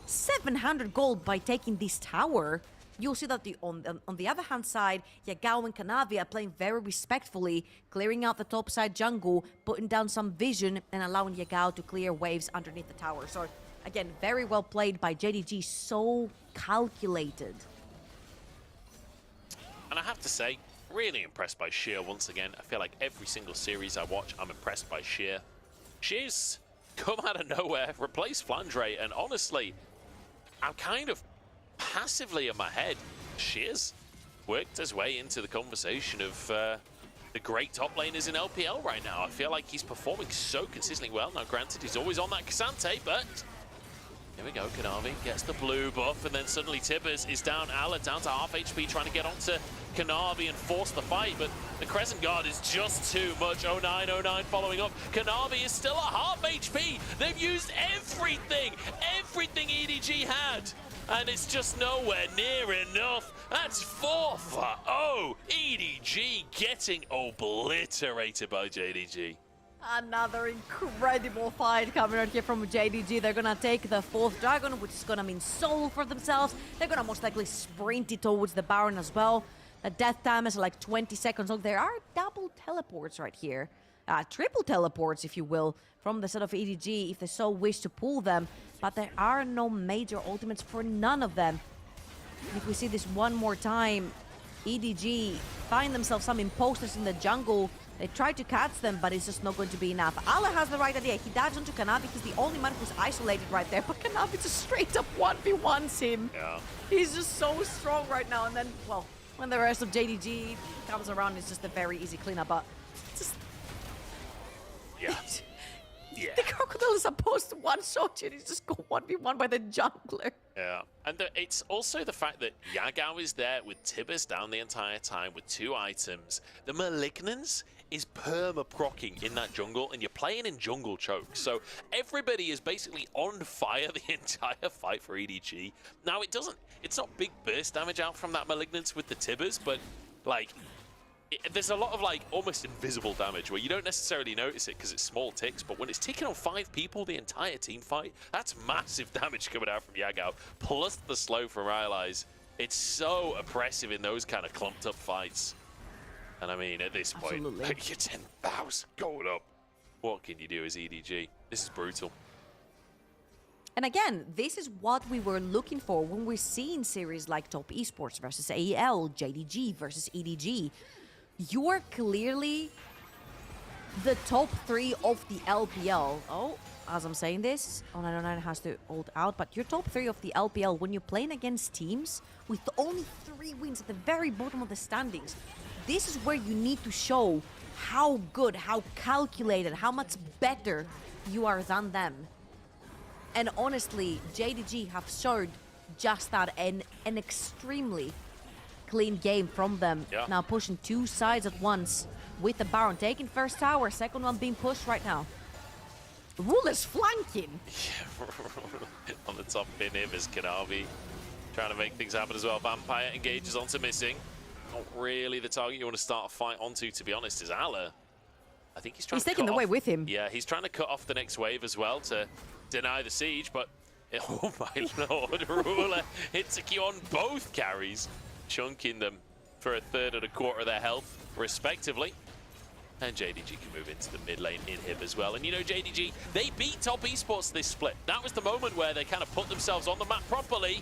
[SPEAKER 4] 700 gold by taking this tower, you'll see that on the other hand side, Yagao and Kanavi are playing very respectfully, clearing out the top side jungle, putting down some vision, and allowing Yagao to clear waves underneath the tower. So again, very well played by JDG, so calculated.
[SPEAKER 3] And I have to say, really impressed by Sheer once again. I feel like every single series I watch, I'm impressed by Sheer. Sheer's come out of nowhere, replaced Flandre, and honestly, I'm kind of passively in my head, Sheer's worked his way into the conversation of the great top laners in LPL right now. I feel like he's performing so consistently well. Now, granted, he's always on that K'Sante, but here we go. Kanavi gets the blue buff, and then suddenly Tibbers is down. Ala down to half HP, trying to get onto Kanavi and force the fight, but the Crescent Guard is just too much. 0909 following up. Kanavi is still at half HP. They've used everything EDG had, and it's just nowhere near enough. That's 4-0. EDG getting obliterated by JDG.
[SPEAKER 4] Another incredible fight coming out here from JDG. They're gonna take the 4th dragon, which is gonna mean soul for themselves. They're gonna most likely sprint it towards the Baron as well. The death time is like 20 seconds long. There are double teleports right here. Triple teleports, if you will, from the set of EDG, if they so wish to pull them. But there are no major ultimates for none of them. If we see this one more time, EDG find themselves some imposters in the jungle. They try to catch them, but it's just not going to be enough. Ala has the right idea. He dives onto Kanavi. He's the only man who's isolated right there, but Kanavi just straight up 1v1s him.
[SPEAKER 3] Yeah.
[SPEAKER 4] He's just so strong right now. And then, well, when the rest of JDG comes around, it's just a very easy cleanup. But just...
[SPEAKER 3] Yeah. Yeah.
[SPEAKER 4] The Crocodile is supposed to one-shot you, and he's just got 1v1 by the jungler.
[SPEAKER 3] Yeah, and it's also the fact that Yagao is there with Tibbers down the entire time with 2 items. The Malignance is perma-procking in that jungle, and you're playing in jungle choke. So everybody is basically on fire the entire fight for EDG. Now, it's not big burst damage out from that Malignance with the Tibbers, but like, there's a lot of like almost invisible damage where you don't necessarily notice it because it's small ticks, but when it's ticking on 5 people the entire team fight, that's massive damage coming out from Yagao, plus the slow from Rylai's. It's so oppressive in those kind of clumped up fights. And I mean, at this point,
[SPEAKER 4] Absolutely.
[SPEAKER 3] you're 10,000 going up. What can you do as EDG? This is brutal.
[SPEAKER 4] And again, this is what we were looking for when we're seeing series like Top Esports versus AEL, JDG versus EDG. You're clearly the top 3 of the LPL. Oh, as I'm saying this, 0909 has to hold out, but you're top 3 of the LPL when you're playing against teams with only 3 wins at the very bottom of the standings. This is where you need to show how good, how calculated, how much better you are than them. And honestly, JDG have showed just that, an extremely clean game from them.
[SPEAKER 3] Yeah.
[SPEAKER 4] Now pushing 2 sides at once with the Baron. Taking first tower, second one being pushed right now. Ruler's flanking.
[SPEAKER 3] On the top pin here is Kanavi, trying to make things happen as well. Vampire engages onto Missing. Not really the target you want to start a fight onto, to be honest, is Ala. I think he's trying
[SPEAKER 4] He's
[SPEAKER 3] to
[SPEAKER 4] taking
[SPEAKER 3] cut
[SPEAKER 4] the wave
[SPEAKER 3] off-
[SPEAKER 4] with him.
[SPEAKER 3] Yeah, he's trying to cut off the next wave as well to deny the siege, but oh my lord, Ruler hits a Q on both carries, chunking them for a third and a quarter of their health, respectively. And JDG can move into the mid lane inhib as well. And you know, JDG, they beat Top Esports this split. That was the moment where they kind of put themselves on the map properly.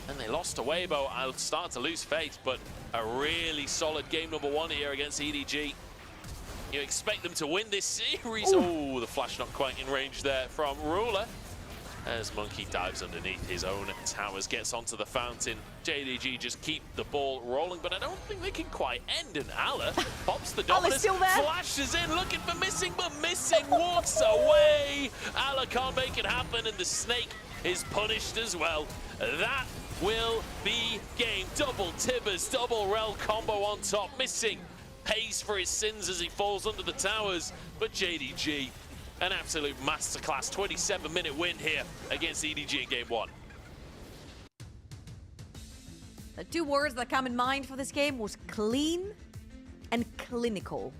[SPEAKER 3] And they lost to Weibo. I'll start to lose faith, but a really solid game number 1 here against EDG. You expect them to win this series. Oh, the flash not quite in range there from Ruler. As Monkey dives underneath his own towers, gets onto the fountain. JDG just keep the ball rolling, but I don't think they can quite end. And Ala pops the dominance,
[SPEAKER 4] still there.
[SPEAKER 3] flashes in, looking for Missing, but Missing walks away. Ala can't make it happen, and the snake is punished as well. That will be game. Double Tibbers, double Rel combo on top. Missing pays for his sins as he falls under the towers, but JDG, an absolute masterclass 27-minute win here against EDG in game 1.
[SPEAKER 4] The two words that come in mind for this game was clean and clinical.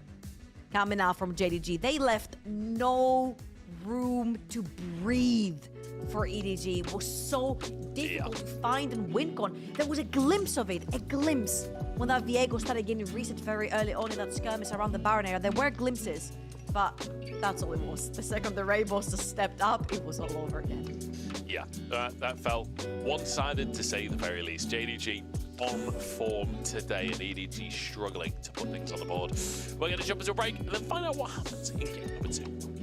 [SPEAKER 4] Coming out from JDG, they left no room to breathe for EDG. It was so difficult to find and win con. There was a glimpse of it, when that Viego started getting reset very early on in that skirmish around the Baron area. There were glimpses, but that's all it was. The second the Rainbows just stepped up, it was all over again.
[SPEAKER 3] Yeah, that felt one-sided to say the very least. JDG on form today and EDG struggling to put things on the board. We're going to jump into a break and then find out what happens in game number 2.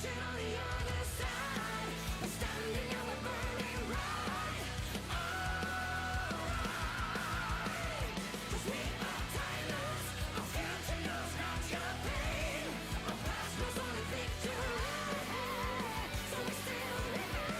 [SPEAKER 2] redemption on the other side. We're standing on the burning ride. Alright, 'cause we are timeless. Our future knows not your pain. Our past knows only victory. So we still remain.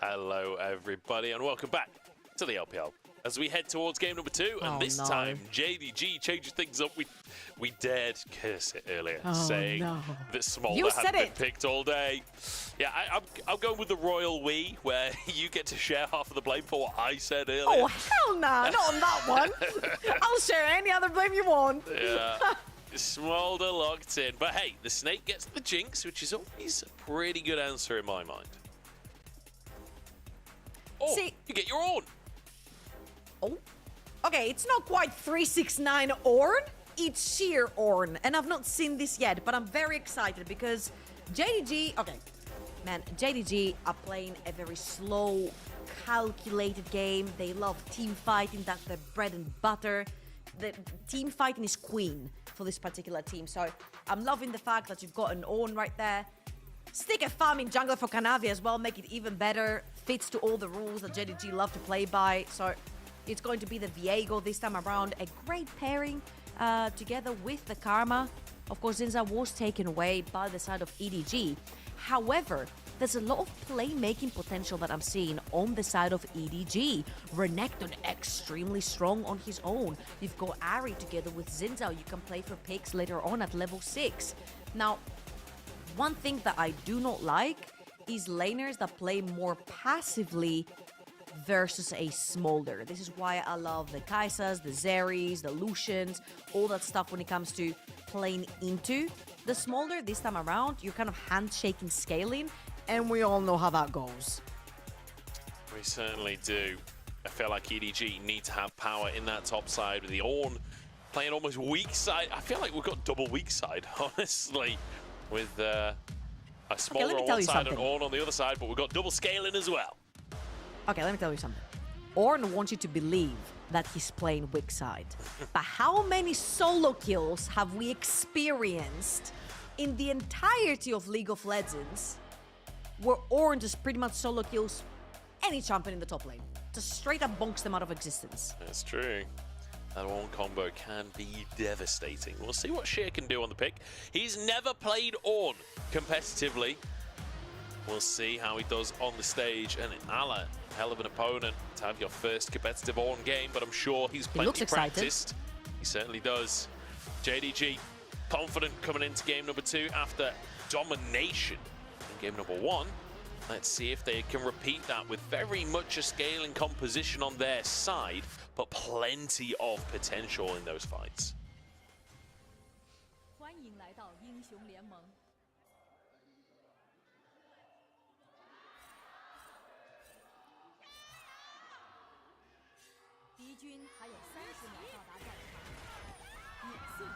[SPEAKER 3] Hello, everybody, and welcome back to the LPL. As we head towards game number 2, and
[SPEAKER 4] Oh,
[SPEAKER 3] this
[SPEAKER 4] no.
[SPEAKER 3] time JDG changes things up. We dared curse it earlier,
[SPEAKER 4] Oh,
[SPEAKER 3] saying
[SPEAKER 4] no.
[SPEAKER 3] that Smolder
[SPEAKER 4] You
[SPEAKER 3] hadn't
[SPEAKER 4] said
[SPEAKER 3] been
[SPEAKER 4] it.
[SPEAKER 3] picked all day. Yeah, I'm going with the royal we, where you get to share half of the blame for what I said earlier.
[SPEAKER 4] Oh, hell nah, not on that one. I'll share any other blame you want.
[SPEAKER 3] Yeah. Smolder locked in. But hey, the snake gets the jinx, which is always a pretty good answer in my mind. Oh,
[SPEAKER 4] See-
[SPEAKER 3] you get your own.
[SPEAKER 4] Oh, okay, it's not quite 369 Ornn, it's sheer Ornn, and I've not seen this yet, but I'm very excited because JDG, okay, man, JDG are playing a very slow, calculated game. They love team fighting, that's their bread and butter. The team fighting is queen for this particular team, so I'm loving the fact that you've got an Ornn right there. Stick a farming jungler for Kanavi as well, make it even better. Fits to all the rules that JDG love to play by. So it's going to be the Viego this time around. A great pairing together with the Karma. Of course, Zinza was taken away by the side of EDG. However, there's a lot of playmaking potential that I'm seeing on the side of EDG. Renekton extremely strong on his own. You've got Ari together with Zinzao. You can play for picks later on at level 6. Now, one thing that I do not like is laners that play more passively versus a Smolder. This is why I love the Kaisas, the Zeris, the Lucians, all that stuff when it comes to playing into the Smolder. This time around, you're kind of handshaking scaling, and we all know how that goes.
[SPEAKER 3] We certainly do. I feel like EDG need to have power in that top side with the Ornn playing almost weak side. I feel like we've got double weak side, honestly, with a Smolder
[SPEAKER 4] let me
[SPEAKER 3] on
[SPEAKER 4] tell
[SPEAKER 3] one
[SPEAKER 4] you
[SPEAKER 3] side and
[SPEAKER 4] something.
[SPEAKER 3] Ornn on the other side, but we've got double scaling as well.
[SPEAKER 4] Okay, let me tell you something. Ornn wants you to believe that he's playing weak side. But how many solo kills have we experienced in the entirety of League of Legends where Ornn just pretty much solo kills any champion in the top lane? Just straight up bonks them out of existence.
[SPEAKER 3] That's true. That Ornn combo can be devastating. We'll see what Sheer can do on the pick. He's never played Ornn competitively. We'll see how he does on the stage. And Ala, hell of an opponent to have your first competitive Ornn game, but I'm sure he's
[SPEAKER 4] looks
[SPEAKER 3] plenty
[SPEAKER 4] excited.
[SPEAKER 3] practiced. He certainly does. JDG, confident coming into game number 2 after domination in game number 1. Let's see if they can repeat that with very much a scaling composition on their side, but plenty of potential in those fights.
[SPEAKER 6] 欢迎来到英雄联盟。敌军还有30秒到达战场，野性。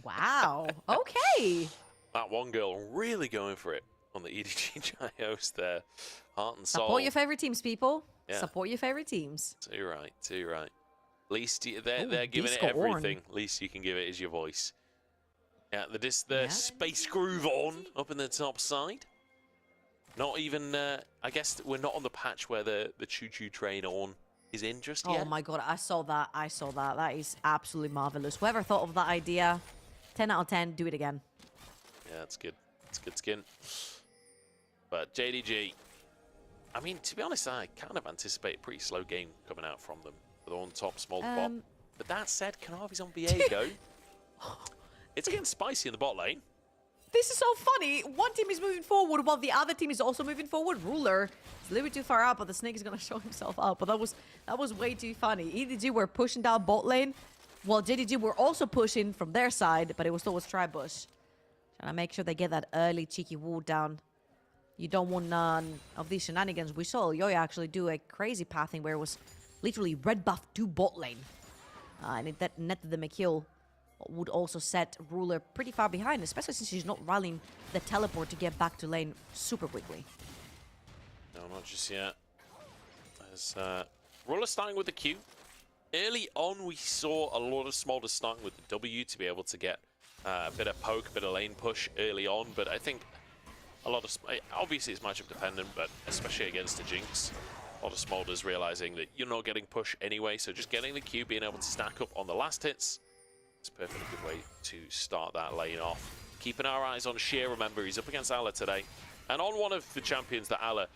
[SPEAKER 4] Wow. Okay.
[SPEAKER 3] That one girl really going for it on the EDG Gios there. Heart and soul.
[SPEAKER 4] Support your favorite teams, people.
[SPEAKER 3] Yeah.
[SPEAKER 4] Support your favorite teams.
[SPEAKER 3] Too right, too right. Least they're
[SPEAKER 4] Ooh,
[SPEAKER 3] giving it
[SPEAKER 4] Disco Ornn.
[SPEAKER 3] everything. Least you can give it is your voice. Yeah, the
[SPEAKER 4] Yeah.
[SPEAKER 3] Space Groove on up in the top side. Not even, I guess we're not on the patch where the Choo Choo Train on is in just
[SPEAKER 4] Oh
[SPEAKER 3] yet.
[SPEAKER 4] my god, I saw that. I saw that. That is absolutely marvelous. Whoever thought of that idea, 10 out of 10, do it again.
[SPEAKER 3] Yeah, that's good. It's good skin. But JDG, I mean, to be honest, I kind of anticipate a pretty slow game coming out from them. They're on top, small bot. But that said, Kanavi's on Viego. It's getting spicy in the bot lane.
[SPEAKER 4] This is so funny. One team is moving forward while the other team is also moving forward. Ruler is a little bit too far out, but the snake is going to show himself out. But that was way too funny. EDG were pushing down bot lane, while JDG were also pushing from their side, but it was towards Tribush. Trying to make sure they get that early cheeky ward down. You don't want none of these shenanigans. We saw Yoya actually do a crazy pathing where it was literally red buff to bot lane. And it that netted the kill would also set Ruler pretty far behind, especially since she's not rallying the teleport to get back to lane super quickly.
[SPEAKER 3] No, not just yet. As Ruler starting with the Q. Early on, we saw a lot of Smolder starting with the W to be able to get a bit of poke, a bit of lane push early on, but I think a lot of... Obviously, it's matchup dependent, but especially against the Jinx, a lot of Smolders realizing that you're not getting push anyway, so just getting the Q, being able to stack up on the last hits, it's a perfectly good way to start that lane off. Keeping our eyes on Sheer, remember, he's up against Ala today, and on one of the champions that Ala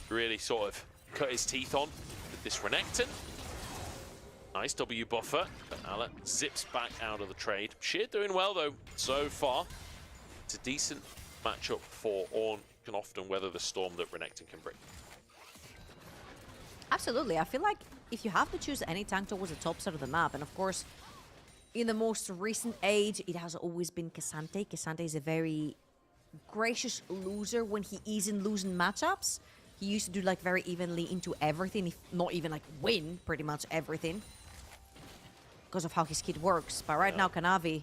[SPEAKER 3] really sort of cut his teeth on, with this Renekton. Nice W buffer, but Ala zips back out of the trade. Sheer doing well though, so far. It's a decent matchup for Ornn. Can often weather the storm that Renekton can bring.
[SPEAKER 4] Absolutely. I feel like if you have to choose any tank towards the top side of the map, and of course, in the most recent age, it has always been K'Sante. K'Sante is a very gracious loser when he isn't losing matchups. He used to do like very evenly into everything, if not even like win pretty much everything, because of how his kit works. But right now, Kanavi,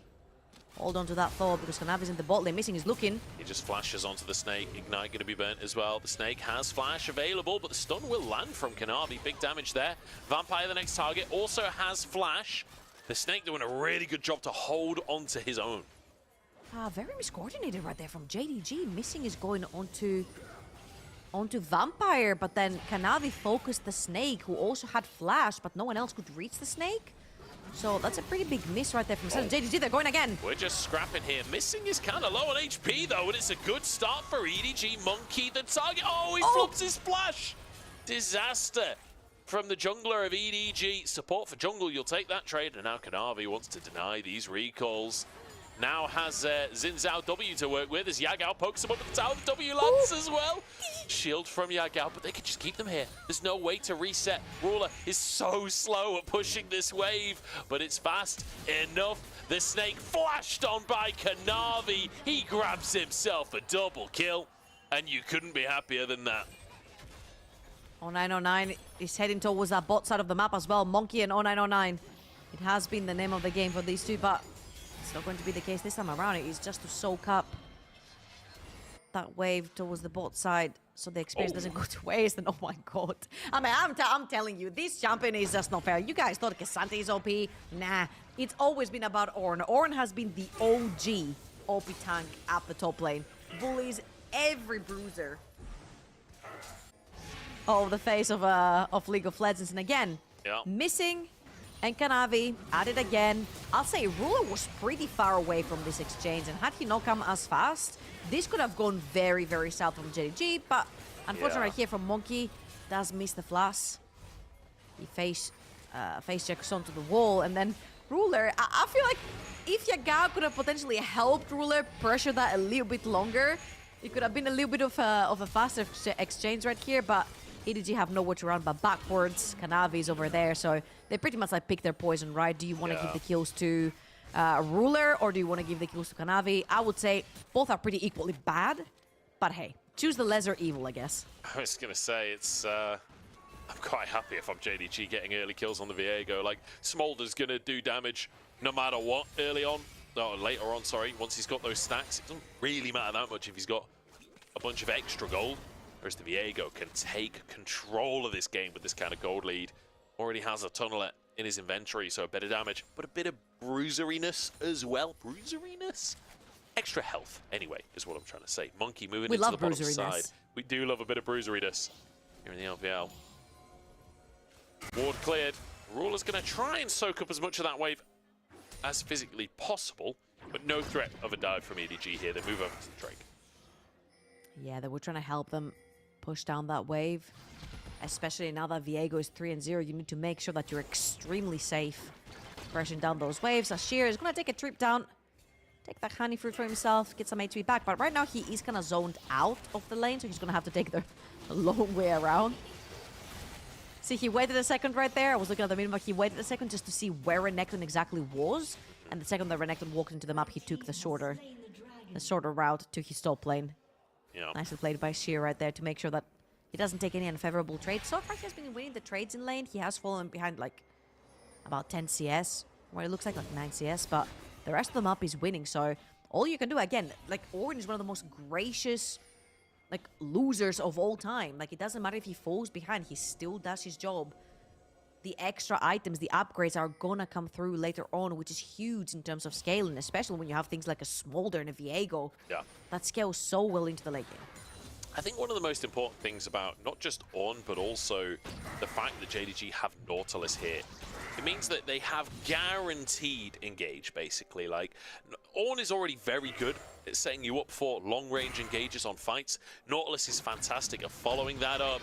[SPEAKER 4] hold on to that thought, because Kanavi's in the bot lane. Missing is looking.
[SPEAKER 3] He just flashes onto the Snake. Ignite going to be burnt as well. The Snake has flash available, but the stun will land from Kanavi. Big damage there. Vampire, the next target, also has flash. The Snake doing a really good job to hold onto his own.
[SPEAKER 4] Very miscoordinated right there from JDG. Missing is going onto Vampire, but then Kanavi focused the Snake, who also had flash, but no one else could reach the Snake. So that's a pretty big miss right there from JDG. They're going again.
[SPEAKER 3] We're just scrapping here. Missing is kind of low on HP, though, and it's a good start for EDG. Monkey, the target. Oh, he flops his flash. Disaster from the jungler of EDG. Support for jungle, you'll take that trade. And now Kanavi wants to deny these recalls. Now has Xin Zhao W to work with as Yagao pokes him up at the tower. The W lands as well. Shield from Yagao, but they can just keep them here. There's no way to reset. Ruler is so slow at pushing this wave, but it's fast enough. The Snake flashed on by Kanavi. He grabs himself a double kill, and you couldn't be happier than that.
[SPEAKER 4] 0909 is heading towards that bot side of the map as well. Monkey and 0909. It has been the name of the game for these two, but it's not going to be the case this time around. It is just to soak up that wave towards the bot side so the experience doesn't go to waste. And oh my god. I mean, I'm telling you, this champion is just not fair. You guys thought K'Sante is OP? Nah. It's always been about Ornn. Ornn has been the OG OP tank at the top lane. Bullies every bruiser of the face of League of Legends. And again, missing. And Kanavi at it again. I'll say Ruler was pretty far away from this exchange, and had he not come as fast, this could have gone very, very south from JDG, but unfortunately right here from Monkey, does miss the flash. He face checks onto the wall, and then Ruler, I feel like if Yagao could have potentially helped Ruler pressure that a little bit longer, it could have been a little bit of a faster exchange right here, but EDG have nowhere to run but backwards. Kanavi's over there, so they pretty much like pick their poison, right? Do you want to give the kills to Ruler, or do you want to give the kills to Kanavi? I would say both are pretty equally bad, but hey, choose the lesser evil, I guess.
[SPEAKER 3] I was going to say, it's... I'm quite happy if I'm JDG getting early kills on the Viego. Like, Smolder's going to do damage no matter what early on. No, later on, sorry. Once he's got those stacks, it doesn't really matter that much if he's got a bunch of extra gold. Whereas the Viego can take control of this game with this kind of gold lead. Already has a Tunneler in his inventory, so a bit of damage, but a bit of bruiseriness as well. Bruiseriness? Extra health, anyway, is what I'm trying to say. Monkey moving into the bottom side. We do love a bit of bruiseriness here in the LPL. Ward cleared. Ruler's going to try and soak up as much of that wave as physically possible, but no threat of a dive from EDG here. They move over to the Drake.
[SPEAKER 4] Yeah, they were trying to help them push down that wave. Especially now that Viego is 3-0, you need to make sure that you're extremely safe pressing down those waves. Ashir is going to take a trip down, take that honey fruit for himself, get some HP back. But right now he is kind of zoned out of the lane, so he's going to have to take the long way around. See, he waited a second right there. I was looking at the minimap. He waited a second just to see where Renekton exactly was. And the second that Renekton walked into the map, he took the shorter route to his top lane.
[SPEAKER 3] Yeah.
[SPEAKER 4] Nicely played by Sheer right there to make sure that He doesn't take any unfavorable trades. So far, he has been winning the trades in lane. He has fallen behind like about 10 CS, or it looks like 9 CS, but the rest of the map is winning. So all you can do, again, like Ornn is one of the most gracious like losers of all time. Like, it doesn't matter if he falls behind, he still does his job. The extra items, the upgrades are gonna come through later on, which is huge in terms of scaling, especially when you have things like a Smolder and a Viego.
[SPEAKER 3] Yeah.
[SPEAKER 4] That scales so well into the late game.
[SPEAKER 3] I think one of the most important things about not just Ornn, but also the fact that JDG have Nautilus here, it means that they have guaranteed engage, basically. Like, Ornn is already very good at setting you up for long-range engages on fights. Nautilus is fantastic at following that up.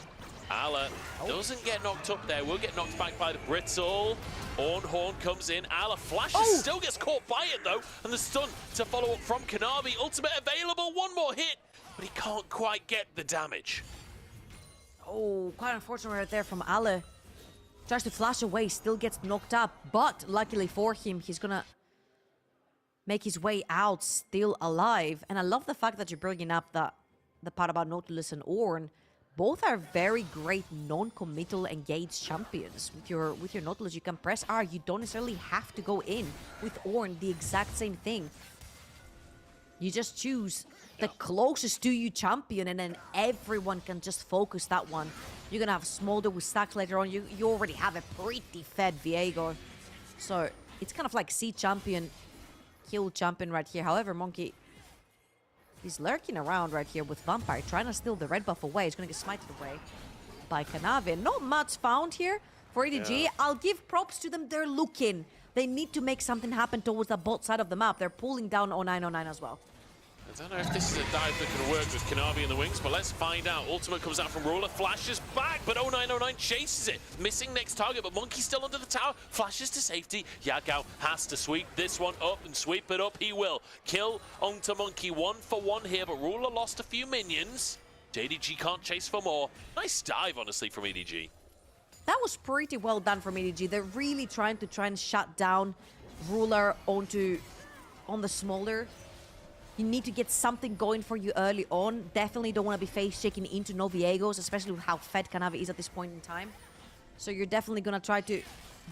[SPEAKER 3] Ala doesn't get knocked up there, will get knocked back by the Brittle. Ornn comes in, Ala flashes, still gets caught by it though, and the stun to follow up from Kanavi. Ultimate available, one more hit, but he can't quite get the damage.
[SPEAKER 4] Oh, quite unfortunate right there from Ale. Tries to flash away, still gets knocked up, but luckily for him, he's gonna make his way out still alive. And I love the fact that you're bringing up the part about Nautilus and Ornn. Both are very great non-committal engaged champions. With your Nautilus, you can press R. You don't necessarily have to go in. With Ornn, the exact same thing. You just choose the closest to you champion, and then everyone can just focus that one. You're gonna have Smolder with stacks later on. You already have a pretty fed Viego. So it's kind of like C champion, kill champion right here. However, Monkey is lurking around right here with Vampire, trying to steal the red buff away. He's gonna get smited away by Kanavi. Not much found here for EDG.
[SPEAKER 3] Yeah.
[SPEAKER 4] I'll give props to them. They're looking. They need to make something happen towards the bot side of the map. They're pulling down 0909 as well.
[SPEAKER 3] I don't know if this is a dive that can work with Kanavi in the wings, but let's find out. Ultimate comes out from Ruler, flashes back, but 0909 chases it. Missing next target, but Monkey still under the tower. Flashes to safety. Yagao has to sweep this one up, and sweep it up he will. Kill onto Monkey, 1-for-1 here, but Ruler lost a few minions. JDG can't chase for more. Nice dive, honestly, from EDG.
[SPEAKER 4] That was pretty well done from EDG. They're really trying to shut down Ruler on the Smolder. You need to get something going for you early on. Definitely don't want to be face shaking into no Viegos, especially with how fed Kanavi is at this point in time. So you're definitely going to try to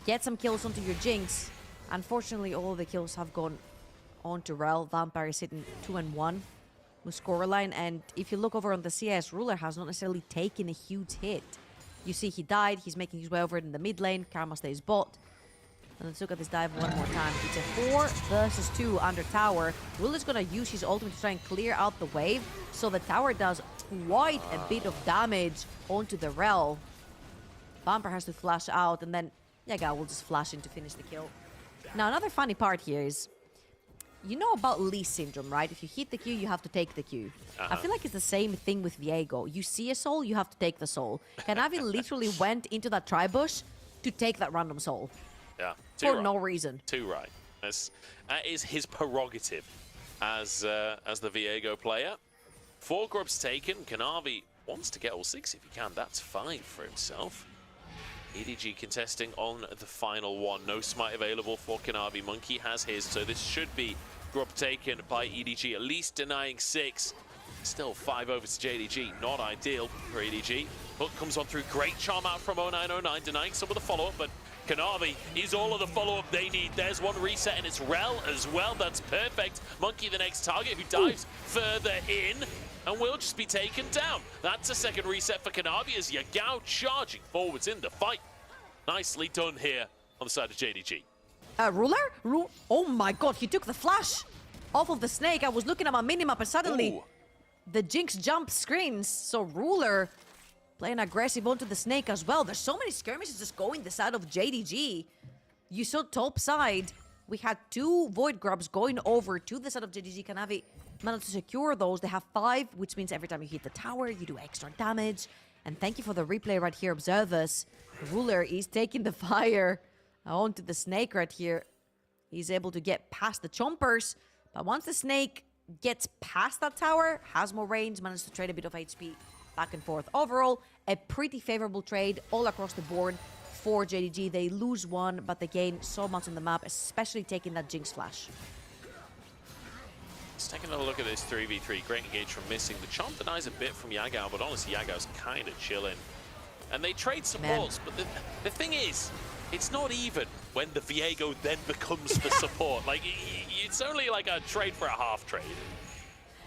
[SPEAKER 4] get some kills onto your Jinx. Unfortunately, all of the kills have gone onto Rel. Vampire is sitting 2-1 with scoreline. And if you look over on the CS, Ruler has not necessarily taken a huge hit. You see he died. He's making his way over in the mid lane. Karma stays bot. And let's look at this dive one more time. It's a 4 versus 2 under tower. Ruler's gonna use his ultimate to try and clear out the wave. So the tower does quite a bit of damage onto the Rel. Vampire has to flash out, and then Yaga will just flash in to finish the kill. Now, another funny part here is, you know about Lee syndrome, right? If you hit the Q, you have to take the Q. I feel like it's the same thing with Viego. You see a soul, you have to take the soul. Kanavi literally went into that tribush to take that random soul.
[SPEAKER 3] Yeah,
[SPEAKER 4] For no reason.
[SPEAKER 3] Too right. That is his prerogative as the Viego player. 4 grubs taken. Kanavi wants to get all 6 if he can. That's fine for himself. EDG contesting on the final one. No smite available for Kanavi. Monkey has his, so this should be grub taken by EDG, at least denying 6. Still 5 over to JDG. Not ideal for EDG. Hook comes on through. Great charm out from 0909, denying some of the follow-up, but Kanavi is all of the follow-up they need. There's one reset, and it's Rel as well. That's perfect. Monkey, the next target, who dives further in and will just be taken down. That's a second reset for Kanavi as Yagao charging forwards in the fight. Nicely done here on the side of JDG.
[SPEAKER 4] Ruler? Oh my god, he took the flash off of the snake. I was looking at my minimap and suddenly
[SPEAKER 3] Ooh.
[SPEAKER 4] the Jinx jump screens. So Ruler playing aggressive onto the snake as well. There's so many skirmishes just going the side of JDG. You saw top side. We had 2 Void Grubs going over to the side of JDG. Kanavi managed to secure those. They have 5, which means every time you hit the tower, you do extra damage. And thank you for the replay right here, observers. Ruler is taking the fire onto the snake right here. He's able to get past the chompers. But once the snake gets past that tower, has more range, manages to trade a bit of HP back and forth. Overall, a pretty favorable trade all across the board for JDG. They lose 1, but they gain so much on the map, especially taking that Jinx flash.
[SPEAKER 3] Let's take another look at this 3v3. Great engage from Missing. The Chomp denies a bit from Yagao, but honestly, Yagao's kind of chilling. And they trade supports, but the thing is, it's not even when the Viego then becomes the support. Like, it's only like a trade for a half trade.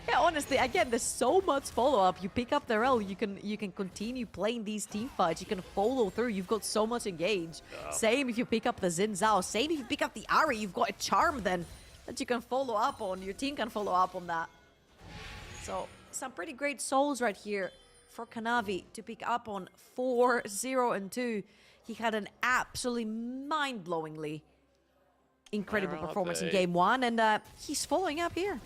[SPEAKER 4] Yeah, honestly, again, there's so much follow-up. You pick up the Rel, you can continue playing these team fights. You can follow through. You've got so much engage.
[SPEAKER 3] Yeah.
[SPEAKER 4] Same if you pick up the Xin Zhao. Same if you pick up the Ari. You've got a charm then that you can follow up on. Your team can follow up on that. So some pretty great souls right here for Kanavi to pick up on 4-0-2. He had an absolutely mind-blowingly incredible
[SPEAKER 3] Where are
[SPEAKER 4] performance in
[SPEAKER 3] they?
[SPEAKER 4] game one, and he's following up here.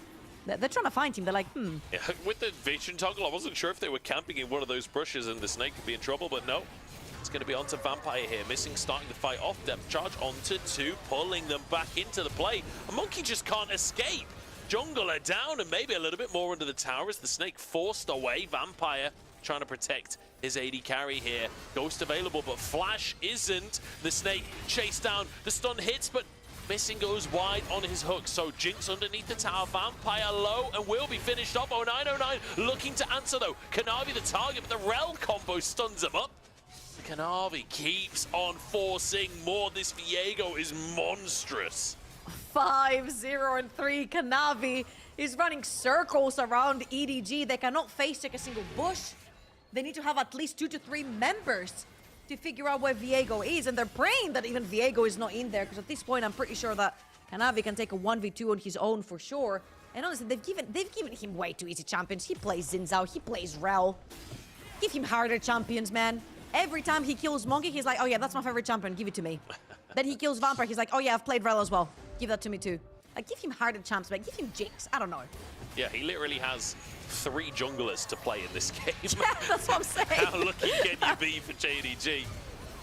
[SPEAKER 4] They're trying to find him. They're like,
[SPEAKER 3] Yeah, with the vision toggle, I wasn't sure if they were camping in one of those bushes and the Snake could be in trouble, but no. It's going to be onto Vampire here. Missing starting the fight off. Depth charge onto 2, pulling them back into the play. A Monkey just can't escape. Jungler down and maybe a little bit more under the tower as the Snake forced away. Vampire trying to protect his AD carry here. Ghost available, but Flash isn't. The Snake chased down. The stun hits, but Missing goes wide on his hook. So Jinx underneath the tower. Vampire low and will be finished off. 0909 looking to answer though. Kanavi the target, but the Rel combo stuns him up. Kanavi keeps on forcing more. This Viego is monstrous.
[SPEAKER 4] 5-0-3. Kanavi is running circles around EDG. They cannot face check a single bush. They need to have at least 2 to 3 members to figure out where Viego is, and they're praying that even Viego is not in there, because at this point I'm pretty sure that Kanavi can take a 1v2 on his own for sure. And honestly, they've given him way too easy champions. He plays Xin Zhao, he plays Rel. Give him harder champions, man. Every time he kills Monkey, he's like, oh yeah, that's my favorite champion, give it to me. Then he kills Vampire, he's like, oh yeah, I've played Rel as well. Give that to me too. Like, give him harder champs, man. Give him Jinx. I don't know.
[SPEAKER 3] Yeah, he literally has 3 junglers to play in this game.
[SPEAKER 4] Yeah, that's what I'm saying.
[SPEAKER 3] How lucky can you be for JDG?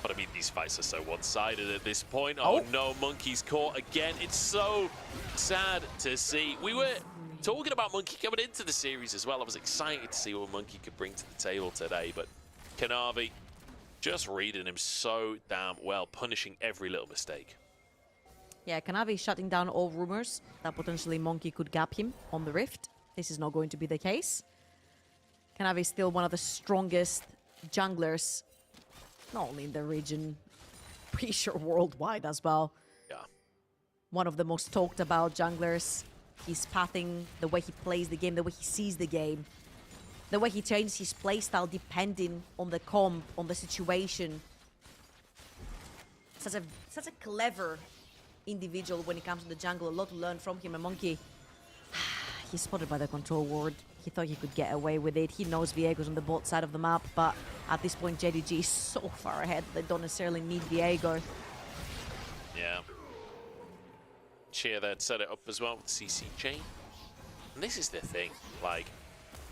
[SPEAKER 3] But I mean, these fights are so one-sided at this point. Oh no, Monkey's caught again. It's so sad to see. We were talking about Monkey coming into the series as well. I was excited to see what Monkey could bring to the table today, but Kanavi just reading him so damn well, punishing every little mistake.
[SPEAKER 4] Yeah, Kanavi shutting down all rumors that potentially Monkey could gap him on the Rift. This is not going to be the case. Kanavi is still one of the strongest junglers, not only in the region, pretty sure worldwide as well.
[SPEAKER 3] Yeah.
[SPEAKER 4] One of the most talked about junglers. His pathing, the way he plays the game, the way he sees the game, the way he changes his playstyle depending on the comp, on the situation. Such a clever individual when it comes to the jungle. A lot to learn from him. And Monkey, he's spotted by the control ward. He thought he could get away with it. He knows Viego's on the bot side of the map, but at this point JDG is so far ahead they don't necessarily need Viego.
[SPEAKER 3] Yeah. Cheer there set it up as well with CCJ. And this is the thing, like,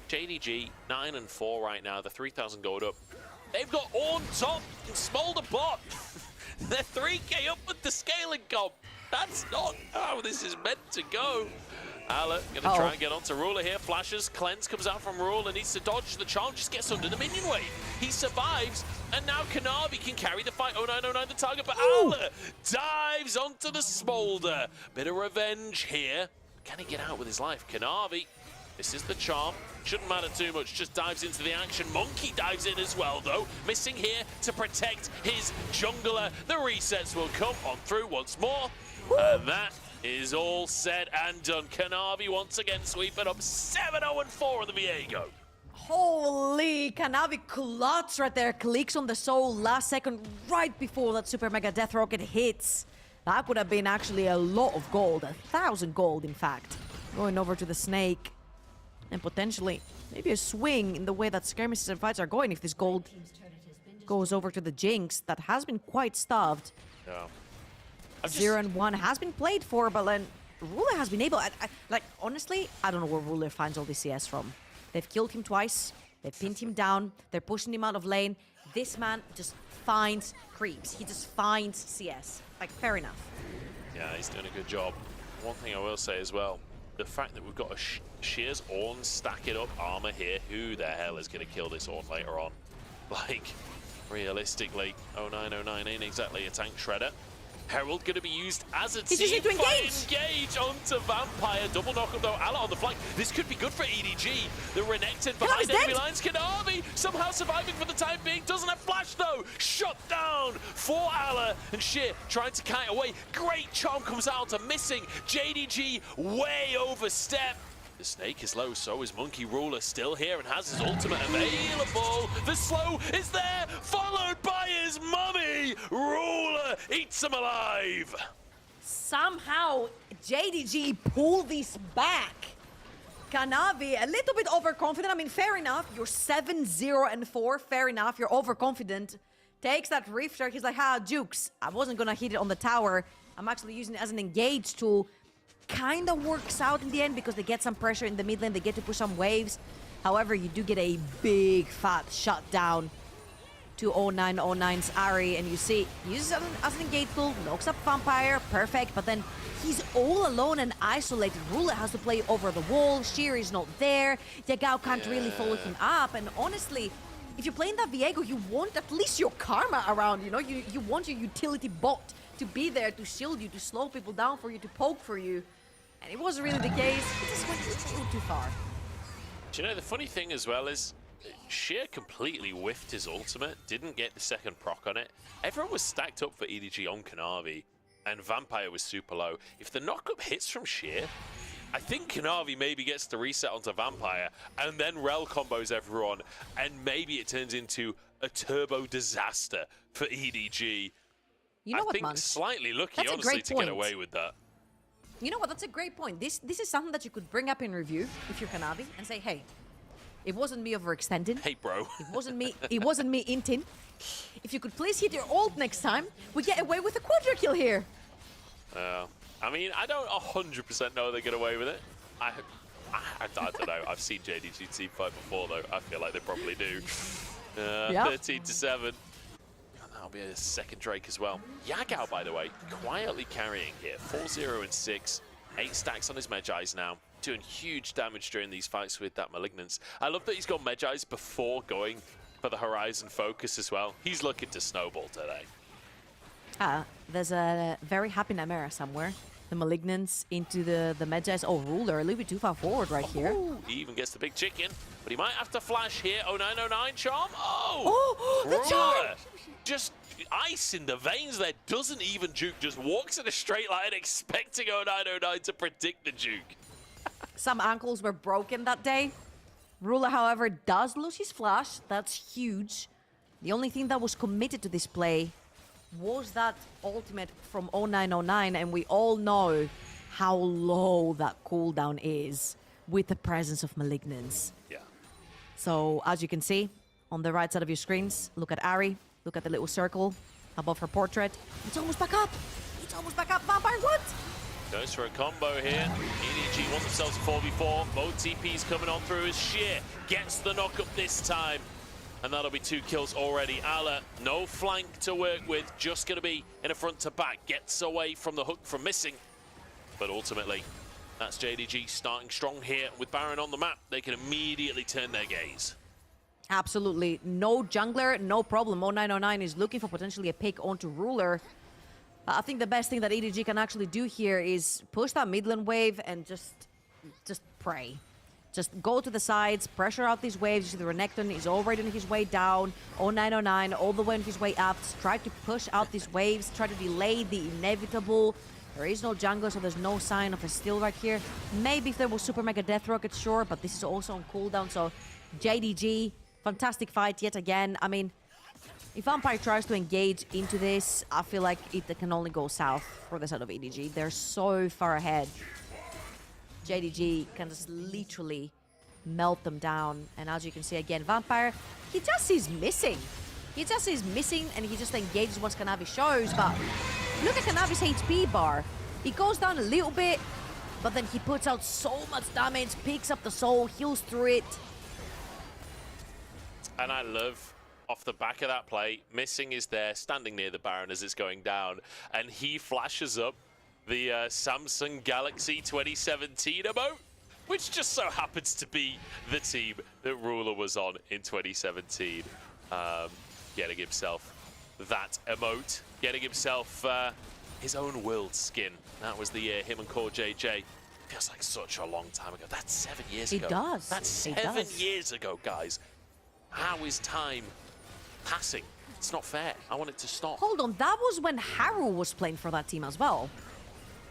[SPEAKER 3] JDG 9-4 right now, they're 3,000 gold up. They've got Ornn top and Smolder bot. They're 3k up with the scaling comp. That's not how this is meant to go. Ala gonna try and get onto Ruler here. Flashes, cleanse comes out from Ruler, needs to dodge the charm, just gets under the minion wave. He survives, and now Kanavi can carry the fight. 0909 the target, but Ala dives onto the Smolder. Bit of revenge here. Can he get out with his life? Kanavi, this is the charm. Shouldn't matter too much, just dives into the action. Monkey dives in as well, though. Missing here to protect his jungler. The resets will come on through once more. And that is all said and done. Kanavi once again sweeping up 7-0-4 on the Viego.
[SPEAKER 4] Holy, Kanavi clutch right there. Clicks on the soul last second right before that Super Mega Death Rocket hits. That would have been actually a lot of gold. 1,000 gold, in fact. Going over to the Snake. And potentially maybe a swing in the way that skirmishes and fights are going if this gold goes over to the Jinx that has been quite starved.
[SPEAKER 3] Yeah.
[SPEAKER 4] 0-1 has been played for, but then Ruler has been able... like, honestly, I don't know where Ruler finds all this CS from. They've killed him twice. They've pinned him down. They're pushing him out of lane. This man just finds creeps. He just finds CS. Like, fair enough.
[SPEAKER 3] Yeah, he's doing a good job. One thing I will say as well, the fact that we've got a Shears Ornn stacking up armor here, who the hell is going to kill this Ornn later on? Like, realistically, 0909 ain't exactly a tank shredder. Herald going to be used as a
[SPEAKER 4] He's
[SPEAKER 3] team
[SPEAKER 4] using it to
[SPEAKER 3] fight.
[SPEAKER 4] engage.
[SPEAKER 3] Engage onto Vampire. Double knockup though. Ala on the flank. This could be good for EDG. The Renekton behind
[SPEAKER 4] dead.
[SPEAKER 3] enemy lines. Kanavi somehow surviving for the time being. Doesn't have flash though. Shut down for Ala. And Sheer trying to kite away. Great charm comes out to missing. JDG way overstep. The snake is low, so is Monkey Ruler still here and has his ultimate available. The slow is there, followed by his mummy. Ruler eats him alive.
[SPEAKER 4] Somehow, JDG pulled this back. Kanavi, a little bit overconfident. I mean, fair enough. You're 7-0-4. Fair enough. You're overconfident. Takes that Rifter. He's like, Jukes. I wasn't going to hit it on the tower. I'm actually using it as an engage tool. Kind of works out in the end because they get some pressure in the mid lane. They get to push some waves. However, you do get a big fat shutdown to 0909's Ari, and you see, uses it as an engage tool, knocks up Vampire, perfect, but then he's all alone and isolated. Ruler has to play over the wall, Sheer is not there, Yagao can't really follow him up, and honestly, if you're playing that Viego, you want at least your Karma around, you know? You want your utility bot to be there to shield you, to slow people down for you, to poke for you. And it wasn't really the case. It just went a little too far.
[SPEAKER 3] Do you know, the funny thing as well is Sheer completely whiffed his ultimate, didn't get the second proc on it. Everyone was stacked up for EDG on Kanavi, and Vampire was super low. If the knockup hits from Sheer, I think Kanavi maybe gets the reset onto Vampire, and then Rel combos everyone, and maybe it turns into a turbo disaster for EDG.
[SPEAKER 4] You know
[SPEAKER 3] I
[SPEAKER 4] what,
[SPEAKER 3] think
[SPEAKER 4] Munch?
[SPEAKER 3] slightly lucky,
[SPEAKER 4] That's a
[SPEAKER 3] honestly,
[SPEAKER 4] great
[SPEAKER 3] to get
[SPEAKER 4] point.
[SPEAKER 3] away with that.
[SPEAKER 4] You know what? That's a great point. This is something that you could bring up in review if you're Kanavi and say, hey, it wasn't me overextending.
[SPEAKER 3] Hey, bro.
[SPEAKER 4] It wasn't me. It wasn't me inting. If you could please hit your ult next time, we get away with a quadra kill here.
[SPEAKER 3] I mean, I don't 100% know they get away with it. I don't know. I've seen JDG team fight before, though. I feel like they probably do.
[SPEAKER 4] Yeah.
[SPEAKER 3] 13-7. That'll be a second Drake as well. Yagao, by the way, quietly carrying here. 4-0-6. 8 stacks on his Medjais now. Doing huge damage during these fights with that Malignance. I love that he's got Medjais before going for the Horizon focus as well. He's looking to snowball today.
[SPEAKER 4] There's a very happy Namera somewhere. The Malignance into the Medjais. Oh, Ruler, a little bit too far forward right here.
[SPEAKER 3] Ooh, he even gets the big chicken, but he might have to flash here. 0909 charm.
[SPEAKER 4] Oh, the charm!
[SPEAKER 3] Ruler, just ice in the veins there. Doesn't even juke, just walks in a straight line expecting 0909 to predict the juke.
[SPEAKER 4] Some ankles were broken that day. Ruler, however, does lose his flash. That's huge. The only thing that was committed to this play was that ultimate from 0909, and we all know how low that cooldown is with the presence of Malignance.
[SPEAKER 3] Yeah.
[SPEAKER 4] So, as you can see, on the right side of your screens, look at Ari, look at the little circle above her portrait. It's almost back up! It's almost back up! Vampire, what?
[SPEAKER 3] Goes for a combo here. EDG want themselves a 4v4. Both TPs coming on through as Sheer gets the knockup this time. And that'll be 2 kills already. Ala, no flank to work with. Just going to be in a front to back. Gets away from the hook from missing. But ultimately, that's JDG starting strong here. With Baron on the map, they can immediately turn their gaze.
[SPEAKER 4] Absolutely. No jungler, no problem. 0909 is looking for potentially a pick onto Ruler. I think the best thing that EDG can actually do here is push that Midland wave and just pray. Just go to the sides, pressure out these waves. You see the Renekton is already on his way down. 0909 all the way on his way up. Try to push out these waves, try to delay the inevitable. There is no jungler, so there's no sign of a steal right here. Maybe if there was Super Mega Death Rocket, sure, but this is also on cooldown, so JDG, fantastic fight yet again. I mean, if Vampire tries to engage into this, I feel like it can only go south for the side of EDG. They're so far ahead. JDG can just literally melt them down. And as you can see again, Vampire, he just is missing. He just is missing and he just engages once Kanavi shows. But look at Kanavi's HP bar. He goes down a little bit, but then he puts out so much damage, picks up the soul, heals through it.
[SPEAKER 3] And I love, off the back of that play, Missing is there, standing near the Baron as it's going down, and he flashes up the Samsung Galaxy 2017 emote, which just so happens to be the team that Ruler was on in 2017. Getting himself that emote, getting himself his own world skin. That was the year him and Core JJ. Feels like such a long time ago. That's 7 years ago.
[SPEAKER 4] It does.
[SPEAKER 3] That's
[SPEAKER 4] It
[SPEAKER 3] 7
[SPEAKER 4] does.
[SPEAKER 3] years ago, guys. How is time passing? It's not fair. I want it to stop.
[SPEAKER 4] Hold on, that was when Haru was playing for that team as well.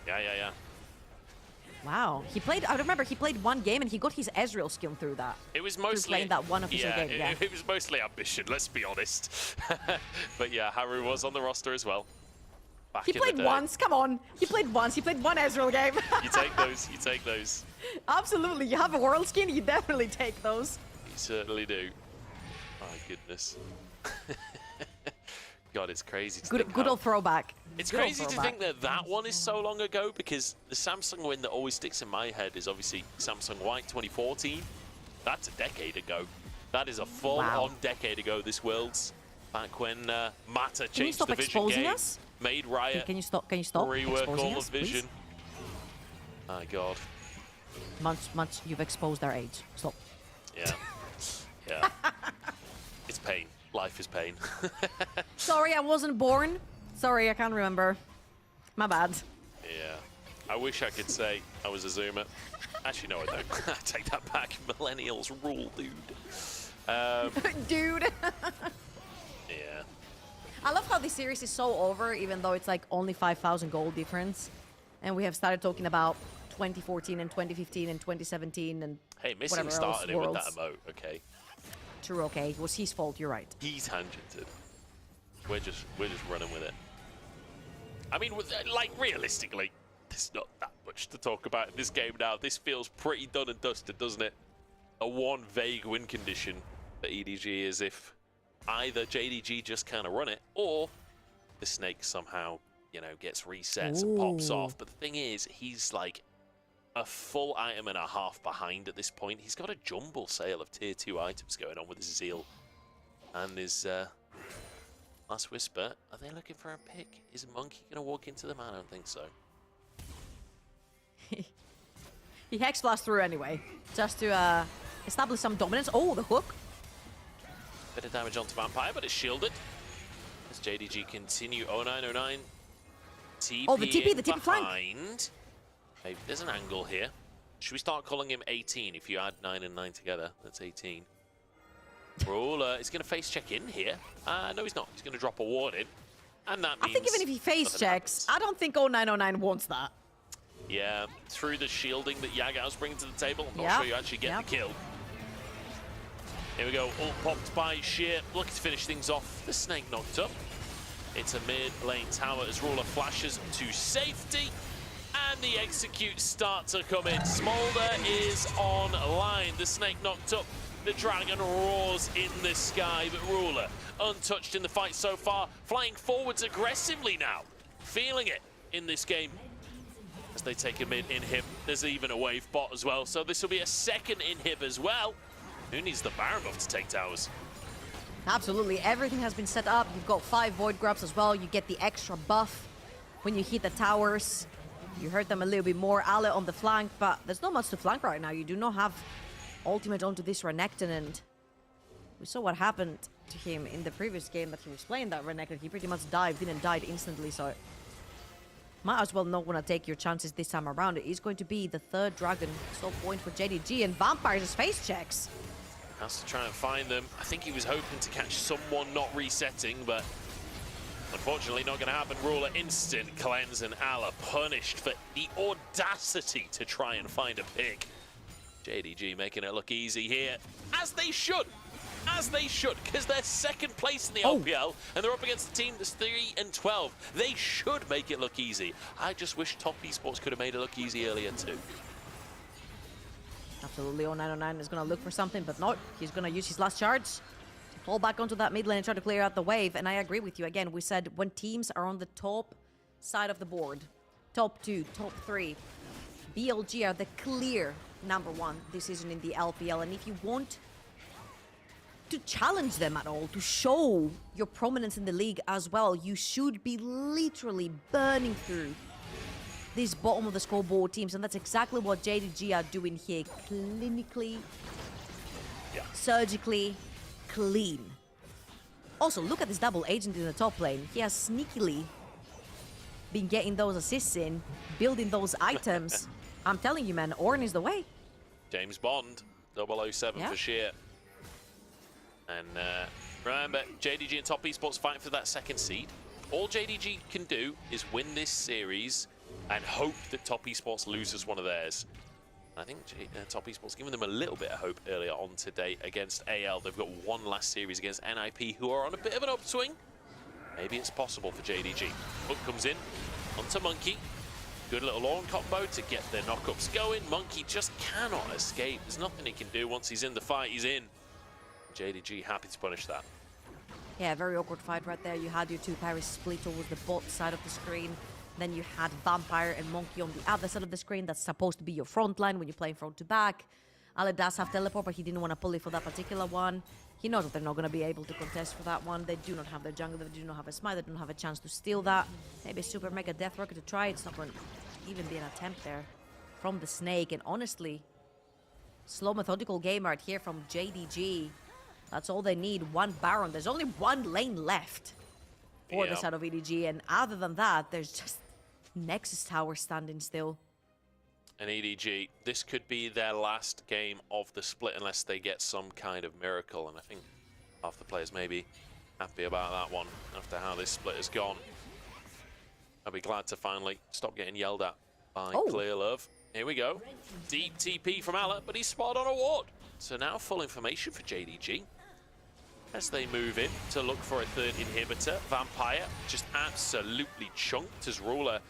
[SPEAKER 3] Yeah.
[SPEAKER 4] Wow. He played, I remember he played one game and he got his Ezreal skin through that.
[SPEAKER 3] It was mostly
[SPEAKER 4] playing that one official game, yeah.
[SPEAKER 3] It was mostly ambition, let's be honest. But yeah, Haru was on the roster as well. Back
[SPEAKER 4] He
[SPEAKER 3] in
[SPEAKER 4] played
[SPEAKER 3] the day.
[SPEAKER 4] once, come on. He played once, he played one Ezreal game.
[SPEAKER 3] You take those, you take those.
[SPEAKER 4] Absolutely, you have a world skin, you definitely take those.
[SPEAKER 3] You certainly do. My goodness. God, it's crazy to think
[SPEAKER 4] Good
[SPEAKER 3] how-
[SPEAKER 4] old throwback.
[SPEAKER 3] It's
[SPEAKER 4] Good old
[SPEAKER 3] crazy to
[SPEAKER 4] throwback.
[SPEAKER 3] think that that one is so long ago, because the Samsung win that always sticks in my head is obviously Samsung White 2014. That's a decade ago. That is a full-on decade ago, this Worlds. Back when Mata
[SPEAKER 4] Can you
[SPEAKER 3] changed
[SPEAKER 4] stop
[SPEAKER 3] the Vision
[SPEAKER 4] exposing
[SPEAKER 3] game,
[SPEAKER 4] us?
[SPEAKER 3] made Riot
[SPEAKER 4] Can you stop
[SPEAKER 3] rework
[SPEAKER 4] exposing
[SPEAKER 3] all of
[SPEAKER 4] us, please?
[SPEAKER 3] Vision. My God.
[SPEAKER 4] Much, you've exposed our age. Stop.
[SPEAKER 3] Yeah. Yeah. It's pain. Life is pain.
[SPEAKER 4] Sorry, I wasn't born. Sorry, I can't remember. My bad.
[SPEAKER 3] Yeah. I wish I could say I was a Zoomer. Actually, no, I don't. I take that back. Millennials rule, dude.
[SPEAKER 4] Dude.
[SPEAKER 3] Yeah.
[SPEAKER 4] I love how this series is so over, even though it's like only 5,000 gold difference. And we have started talking about 2014 and 2015 and 2017 and
[SPEAKER 3] Hey, Missing
[SPEAKER 4] whatever
[SPEAKER 3] started
[SPEAKER 4] else,
[SPEAKER 3] it with that
[SPEAKER 4] Worlds.
[SPEAKER 3] emote, okay?
[SPEAKER 4] True, okay. It was his fault, you're right.
[SPEAKER 3] He tangented. We're just running with it. I mean, like, realistically, there's not that much to talk about in this game now. This feels pretty done and dusted, doesn't it? A one vague win condition for EDG is if either JDG just kind of run it, or the Snake somehow, you know, gets resets and pops off. But the thing is, he's like a full item and a half behind at this point. He's got a jumble sale of tier 2 items going on with his Zeal and his Last Whisper. Are they looking for a pick? Is Monkey going to walk into them? I don't think so.
[SPEAKER 4] He Hex Blast through anyway, just to establish some dominance. Oh, the hook.
[SPEAKER 3] Bit of damage onto Vampire, but it's shielded. As JDG continue 0909. TP
[SPEAKER 4] Oh, the TP, the TP
[SPEAKER 3] in
[SPEAKER 4] flank.
[SPEAKER 3] behind. Maybe there's an angle here. Should we start calling him 18? If you add 9 and 9 together, that's 18. Ruler is going to face check in here. No, he's not. He's going to drop a ward in. And that means
[SPEAKER 4] I think even if he face
[SPEAKER 3] nothing
[SPEAKER 4] checks,
[SPEAKER 3] happens.
[SPEAKER 4] I don't think 0909 wants that.
[SPEAKER 3] Yeah, through the shielding that Yagao's bringing to the table, I'm not
[SPEAKER 4] Yep,
[SPEAKER 3] sure you actually get
[SPEAKER 4] yep.
[SPEAKER 3] the kill. Here we go, ult popped by Sheer, looking to finish things off. The Snake knocked up. It's a mid lane tower as Ruler flashes to safety. And the executes start to come in. Smolder is online. The Snake knocked up. The Dragon roars in the sky, but Ruler untouched in the fight so far. Flying forwards aggressively now. Feeling it in this game. As they take a mid inhib, there's even a wave bot as well. So this will be a second inhib as well. Who needs the Baron buff to take towers?
[SPEAKER 4] Absolutely, everything has been set up. You've got 5 Void Grubs as well. You get the extra buff when you hit the towers. You hurt them a little bit more. Ale on the flank, but there's not much to flank right now. You do not have ultimate onto this Renekton, and we saw what happened to him in the previous game that he was playing that Renekton. He pretty much dived in and died instantly, so might as well not want to take your chances this time around. It is going to be the 3rd Dragon soul point for JDG, and Vampires face checks.
[SPEAKER 3] Has to try and find them. I think he was hoping to catch someone not resetting, but unfortunately not going to happen. Ruler instant cleanse, and Allah punished for the audacity to try and find a pick. JDG making it look easy here, as they should. As they should, because they're 2nd place in the LPL, and they're up against a team that's 3 and 12. They should make it look easy. I just wish Top Esports could have made it look easy earlier too.
[SPEAKER 4] Absolutely, 0909 is going to look for something, but no, he's going to use his last charge to fall back onto that mid lane and try to clear out the wave. And I agree with you. Again, we said when teams are on the top side of the board, top 2, top 3, BLG are the clear #1 this season in the LPL. And if you want to challenge them at all, to show your prominence in the league as well, you should be literally burning through these bottom of the scoreboard teams, and that's exactly what JDG are doing here. Clinically, surgically clean. Also, look at this double agent in the top lane. He has sneakily been getting those assists in, building those items, I'm telling you, man, Ornn is the way.
[SPEAKER 3] James Bond, 007
[SPEAKER 4] Yeah.
[SPEAKER 3] for sheer. And remember, JDG and Top Esports fighting for that second seed. All JDG can do is win this series and hope that Top Esports loses one of theirs. I think Top Esports giving them a little bit of hope earlier on today against AL. They've got one last series against NIP, who are on a bit of an upswing. Maybe it's possible for JDG. Hook comes in onto Monkey. Good little lawn combo to get their knockups going. Monkey just cannot escape. There's nothing he can do. Once he's in the fight, he's in. JDG happy to punish that.
[SPEAKER 4] Yeah, very awkward fight right there. You had your two Paris split towards the bot side of the screen. Then you had Vampire and Monkey on the other side of the screen. That's supposed to be your front line when you're playing front to back. Ale does have teleport, but he didn't want to pull it for that particular one. He knows that they're not going to be able to contest for that one. They do not have their jungle, they do not have a smite, they don't have a chance to steal that. Maybe a super mega death rocket to try. It's not going to even be an attempt there from the Snake. And honestly, slow methodical game right here from JDG. That's all they need, one Baron. There's only one lane left for the
[SPEAKER 3] Yeah.
[SPEAKER 4] side of EDG. And other than that, there's just Nexus Tower standing still.
[SPEAKER 3] And EDG, this could be their last game of the split unless they get some kind of miracle. And I think half the players may be happy about that one after how this split has gone. I'll be glad to finally stop getting yelled at by Clear Love. Here we go. Deep TP from Ala, but he's spotted on a ward. So now full information for JDG. As they move in to look for a third inhibitor, Vampire just absolutely chunked as Ruler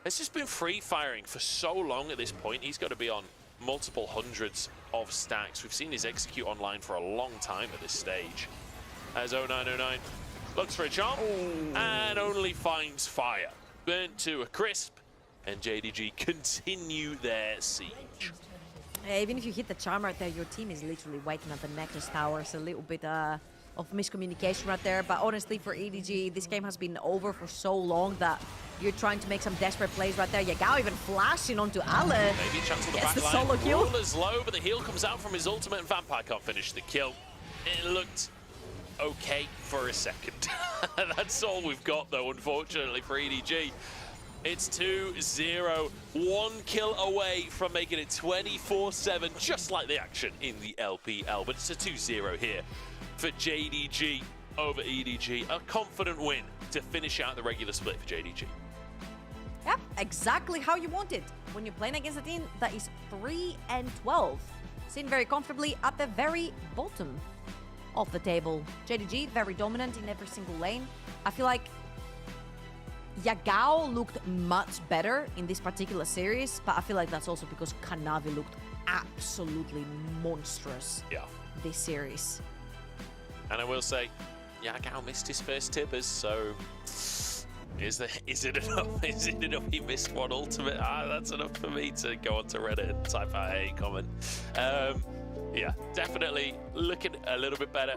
[SPEAKER 3] has just been free firing for so long at this point. He's got to be on multiple hundreds of stacks. We've seen his execute online for a long time at this stage. As 0909 looks for a charm and only finds fire. Burnt to a crisp, and JDG continue their siege.
[SPEAKER 4] Yeah, even if you hit the charm right there, your team is literally waiting at the Nexus Tower. It's a little bit of miscommunication right there. But honestly, for EDG, this game has been over for so long that you're trying to make some desperate plays right there. Yagao even flashing onto Ale.
[SPEAKER 3] Maybe a chance on the
[SPEAKER 4] Gets
[SPEAKER 3] back
[SPEAKER 4] the
[SPEAKER 3] line.
[SPEAKER 4] solo kill.
[SPEAKER 3] Ruler's low, but the heal comes out from his ultimate, and Vampire can't finish the kill. It looked okay for a second. That's all we've got, though, unfortunately, for EDG. It's 2-0, one kill away from making it 24-7, just like the action in the LPL. But it's a 2-0 here for JDG over EDG. A confident win to finish out the regular split for JDG.
[SPEAKER 4] Yep, exactly how you want it. When you're playing against a team that is 3-12, sitting very comfortably at the very bottom of the table. JDG, very dominant in every single lane. I feel like Yagao looked much better in this particular series, but I feel like that's also because Kanavi looked absolutely monstrous
[SPEAKER 3] Yeah.
[SPEAKER 4] this series.
[SPEAKER 3] And I will say, Yagao missed his first Tibbers, so is it enough? Is it enough he missed one ultimate? That's enough for me to go onto Reddit and type out a comment. Yeah, definitely looking a little bit better.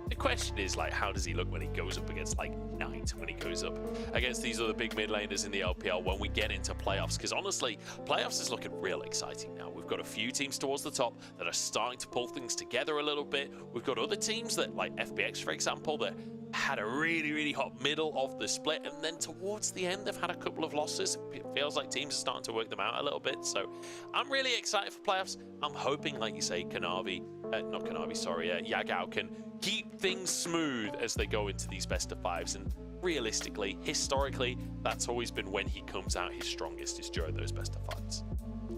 [SPEAKER 3] The question is, like, how does he look when he goes up against, like, Knight, when he goes up against these other big mid laners in the LPL when we get into playoffs? Because honestly, playoffs is looking real exciting now. We've got a few teams towards the top that are starting to pull things together a little bit. We've got other teams that, like FBX, for example, that had a really, really hot middle of the split, and then towards the end, they've had a couple of losses. It feels like teams are starting to work them out a little bit. So I'm really excited for playoffs. I'm hoping, like you say, Yagao can keep things smooth as they go into these best of fives. And realistically, historically, that's always been when he comes out his strongest, is during those best of fives.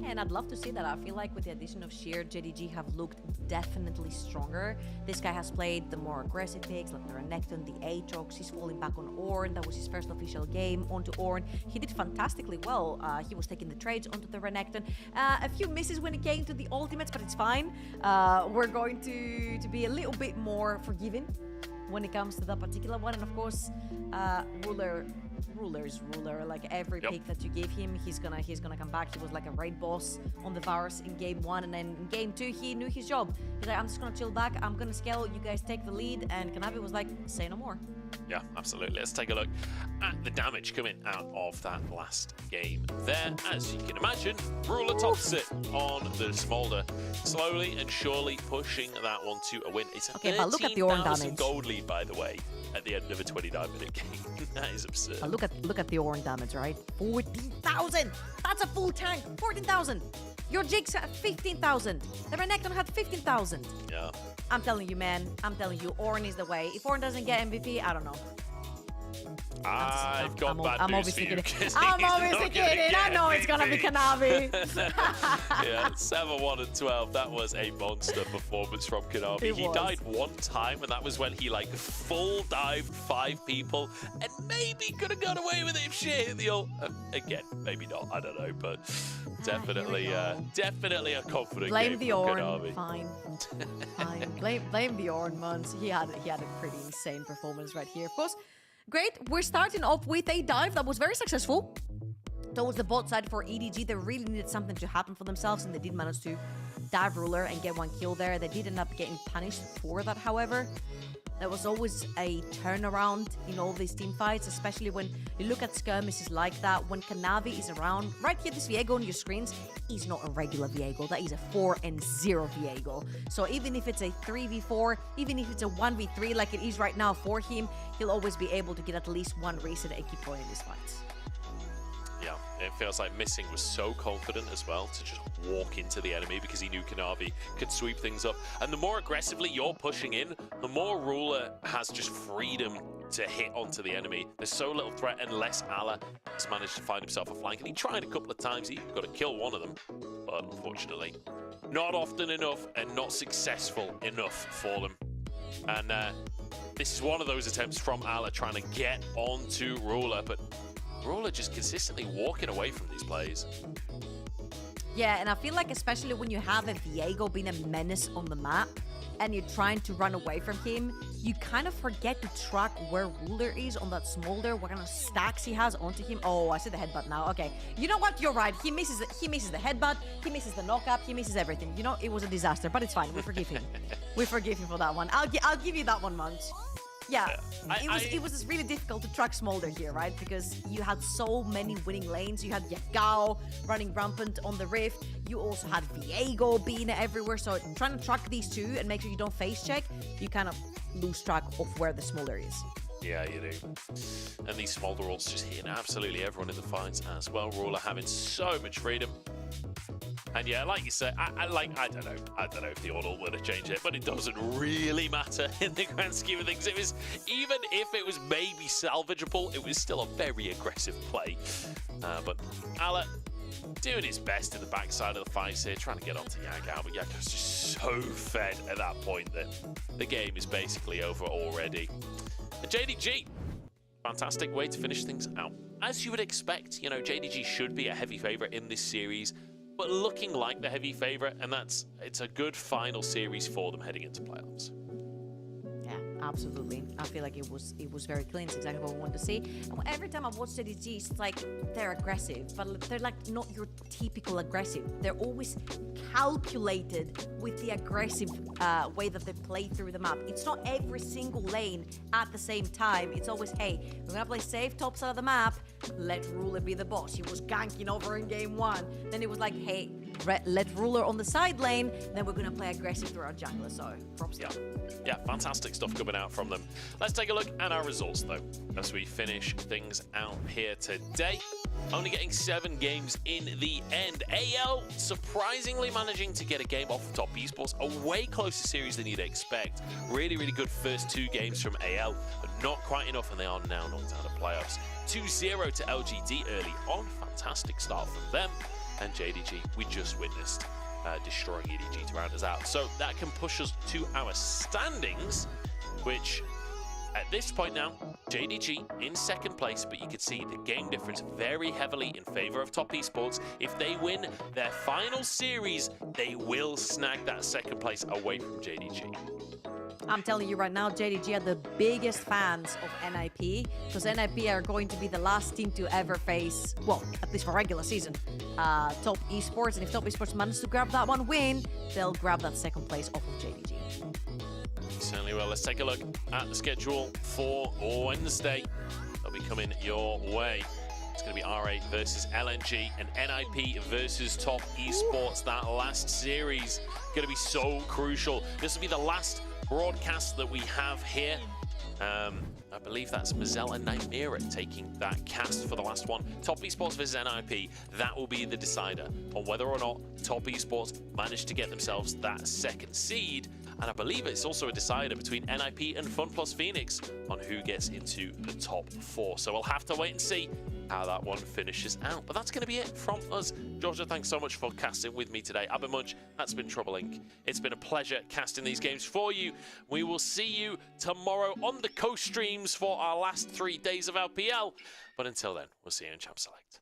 [SPEAKER 4] And I'd love to see that. I feel like with the addition of Sheer, JDG have looked definitely stronger. This guy has played the more aggressive picks, like the Renekton, the Aatrox. He's falling back on Ornn. That was his first official game onto Ornn. He did fantastically well. He was taking the trades onto the Renekton. A few misses when it came to the ultimates, but it's fine. We're going to be a little bit more forgiving when it comes to that particular one. And of course, Ruler's Ruler. Like every pick that you give him, he's gonna come back. He was like a raid boss on the Varus in game 1, and then in game 2 he knew his job. He's like, I'm just gonna chill back, I'm gonna scale, you guys take the lead, and Kanavi was like, say no more.
[SPEAKER 3] Yeah, absolutely. Let's take a look at the damage coming out of that last game there. As you can imagine, Ruler tops it on the Smolder, slowly and surely pushing that one to a win. It's a
[SPEAKER 4] Okay, but look at the Ornn
[SPEAKER 3] 13,000
[SPEAKER 4] damage.
[SPEAKER 3] gold lead, by the way, at the end of a 29-minute game. That is absurd.
[SPEAKER 4] But look at the Ornn damage, right? 14,000. That's a full tank. 14,000. Your Jigs had 15,000. The Renekton had 15,000.
[SPEAKER 3] Yeah.
[SPEAKER 4] I'm telling you, man. I'm telling you, Ornn is the way. If Ornn doesn't get MVP, I don't know.
[SPEAKER 3] I've got bad
[SPEAKER 4] I'm
[SPEAKER 3] news
[SPEAKER 4] obviously
[SPEAKER 3] for you.
[SPEAKER 4] kidding.
[SPEAKER 3] 'Cause
[SPEAKER 4] I'm
[SPEAKER 3] he's
[SPEAKER 4] obviously
[SPEAKER 3] not gonna
[SPEAKER 4] kidding. I
[SPEAKER 3] get
[SPEAKER 4] know it's gonna be
[SPEAKER 3] MVP.
[SPEAKER 4] Kanavi.
[SPEAKER 3] Yeah, 7-1 and 12. That was a monster performance from Kanavi.
[SPEAKER 4] It
[SPEAKER 3] He
[SPEAKER 4] was.
[SPEAKER 3] died one time, and that was when he like full dived 5 people, and maybe could have got away with it if shit hit the ult. Again, maybe not. I don't know, but definitely,
[SPEAKER 4] go.
[SPEAKER 3] definitely a confident
[SPEAKER 4] Blame
[SPEAKER 3] game
[SPEAKER 4] the
[SPEAKER 3] from
[SPEAKER 4] Ornn.
[SPEAKER 3] Kanavi.
[SPEAKER 4] Fine. Fine. Blame the Ornn, man. He had a pretty insane performance right here. Of course, great. We're starting off with a dive that was very successful towards the bot side for EDG. They really needed something to happen for themselves, and they did manage to dive Ruler and get one kill there. They did end up getting punished for that, however. There was always a turnaround in all these team fights, especially when you look at skirmishes like that. When Kanavi is around, right here, this Viego on your screens is not a regular Viego. That is a 4-0 Viego. So even if it's a 3v4, even if it's a 1v3 like it is right now for him, he'll always be able to get at least one reset and keep going in these fights.
[SPEAKER 3] Yeah, it feels like Missing was so confident as well to just walk into the enemy because he knew Kanavi could sweep things up. And the more aggressively you're pushing in, the more Ruler has just freedom to hit onto the enemy. There's so little threat unless Allah has managed to find himself a flank. And he tried a couple of times, he got to kill one of them. But unfortunately, not often enough and not successful enough for them. And this is one of those attempts from Allah trying to get onto Ruler, but Ruler just consistently walking away from these plays.
[SPEAKER 4] Yeah, and I feel like especially when you have a Viego being a menace on the map and you're trying to run away from him, you kind of forget to track where Ruler is on that smolder, what kind of stacks he has onto him. Oh, I see the headbutt now. Okay, you know what? You're right. He misses the headbutt. He misses the knockup. He misses everything. You know, it was a disaster, but it's fine. We forgive him. We forgive him for that one. I'll give you that one, Munch. Yeah, it was just really difficult to track Smolder here, right? Because you had so many winning lanes. You had Yagao running rampant on the Rift. You also had Viego being everywhere. So trying to track these two and make sure you don't face check, you kind of lose track of where the Smolder is.
[SPEAKER 3] Yeah, you do. And these Smolder ults just hitting absolutely everyone in the fights as well. Ruler having so much freedom. And yeah, like you said, I don't know if the order would have changed it, but it doesn't really matter in the grand scheme of things. It was, even if it was maybe salvageable, it was still a very aggressive play. But Allah doing his best in the backside of the fights here, trying to get onto Yagao, but Yagao's just so fed at that point that the game is basically over already. And JDG, fantastic way to finish things out. As you would expect, you know, JDG should be a heavy favorite in this series, but looking like the heavy favorite, and it's a good final series for them heading into playoffs.
[SPEAKER 4] Yeah, absolutely. I feel like it was very clean. It's exactly what we want to see. And every time I watch JDG, it's like they're aggressive, but they're like not your typical aggressive. They're always calculated with the aggressive way that they play through the map. It's not every single lane at the same time. It's always, hey, we're gonna play safe top side of the map. Let Ruler be the boss. He was ganking over in game 1. Then it was like, hey, let Ruler on the side lane. Then we're gonna play aggressive through our jungler. So props to them.
[SPEAKER 3] Yeah, fantastic stuff coming out from them. Let's take a look at our results though, as we finish things out here today. Only getting 7 games in the end. AL surprisingly managing to get a game off of Top Esports, a way closer series than you'd expect. Really, really good first 2 games from AL, but not quite enough, and they are now knocked out of playoffs. 2-0 to LGD early on. Fantastic start from them. And JDG, we just witnessed destroying EDG to round us out. So that can push us to our standings, which at this point now, JDG in second place, but you can see the game difference very heavily in favor of Top Esports. If they win their final series, they will snag that second place away from JDG.
[SPEAKER 4] I'm telling you right now, JDG are the biggest fans of NIP, because NIP are going to be the last team to ever face, well, at least for regular season, Top Esports. And if Top Esports manages to grab that one win, they'll grab that second place off of JDG.
[SPEAKER 3] Certainly will. Let's take a look at the schedule for Wednesday. They'll be coming your way. It's going to be R8 versus LNG and NIP versus Top Esports. That last series going to be so crucial. This will be the last broadcast that we have here I believe that's Mazel and Nightmare taking that cast for the last one. Top Esports versus NIP, that will be the decider on whether or not Top Esports managed to get themselves that second seed. And I believe it's also a decider between NIP and FunPlus Phoenix on who gets into the top 4. So we'll have to wait and see how that one finishes out. But that's going to be it from us. Georgia, thanks so much for casting with me today. I've been Munch, that's been Trouble Inc. It's been a pleasure casting these games for you. We will see you tomorrow on the Coast streams for our last 3 days of LPL. But until then, we'll see you in Champ Select.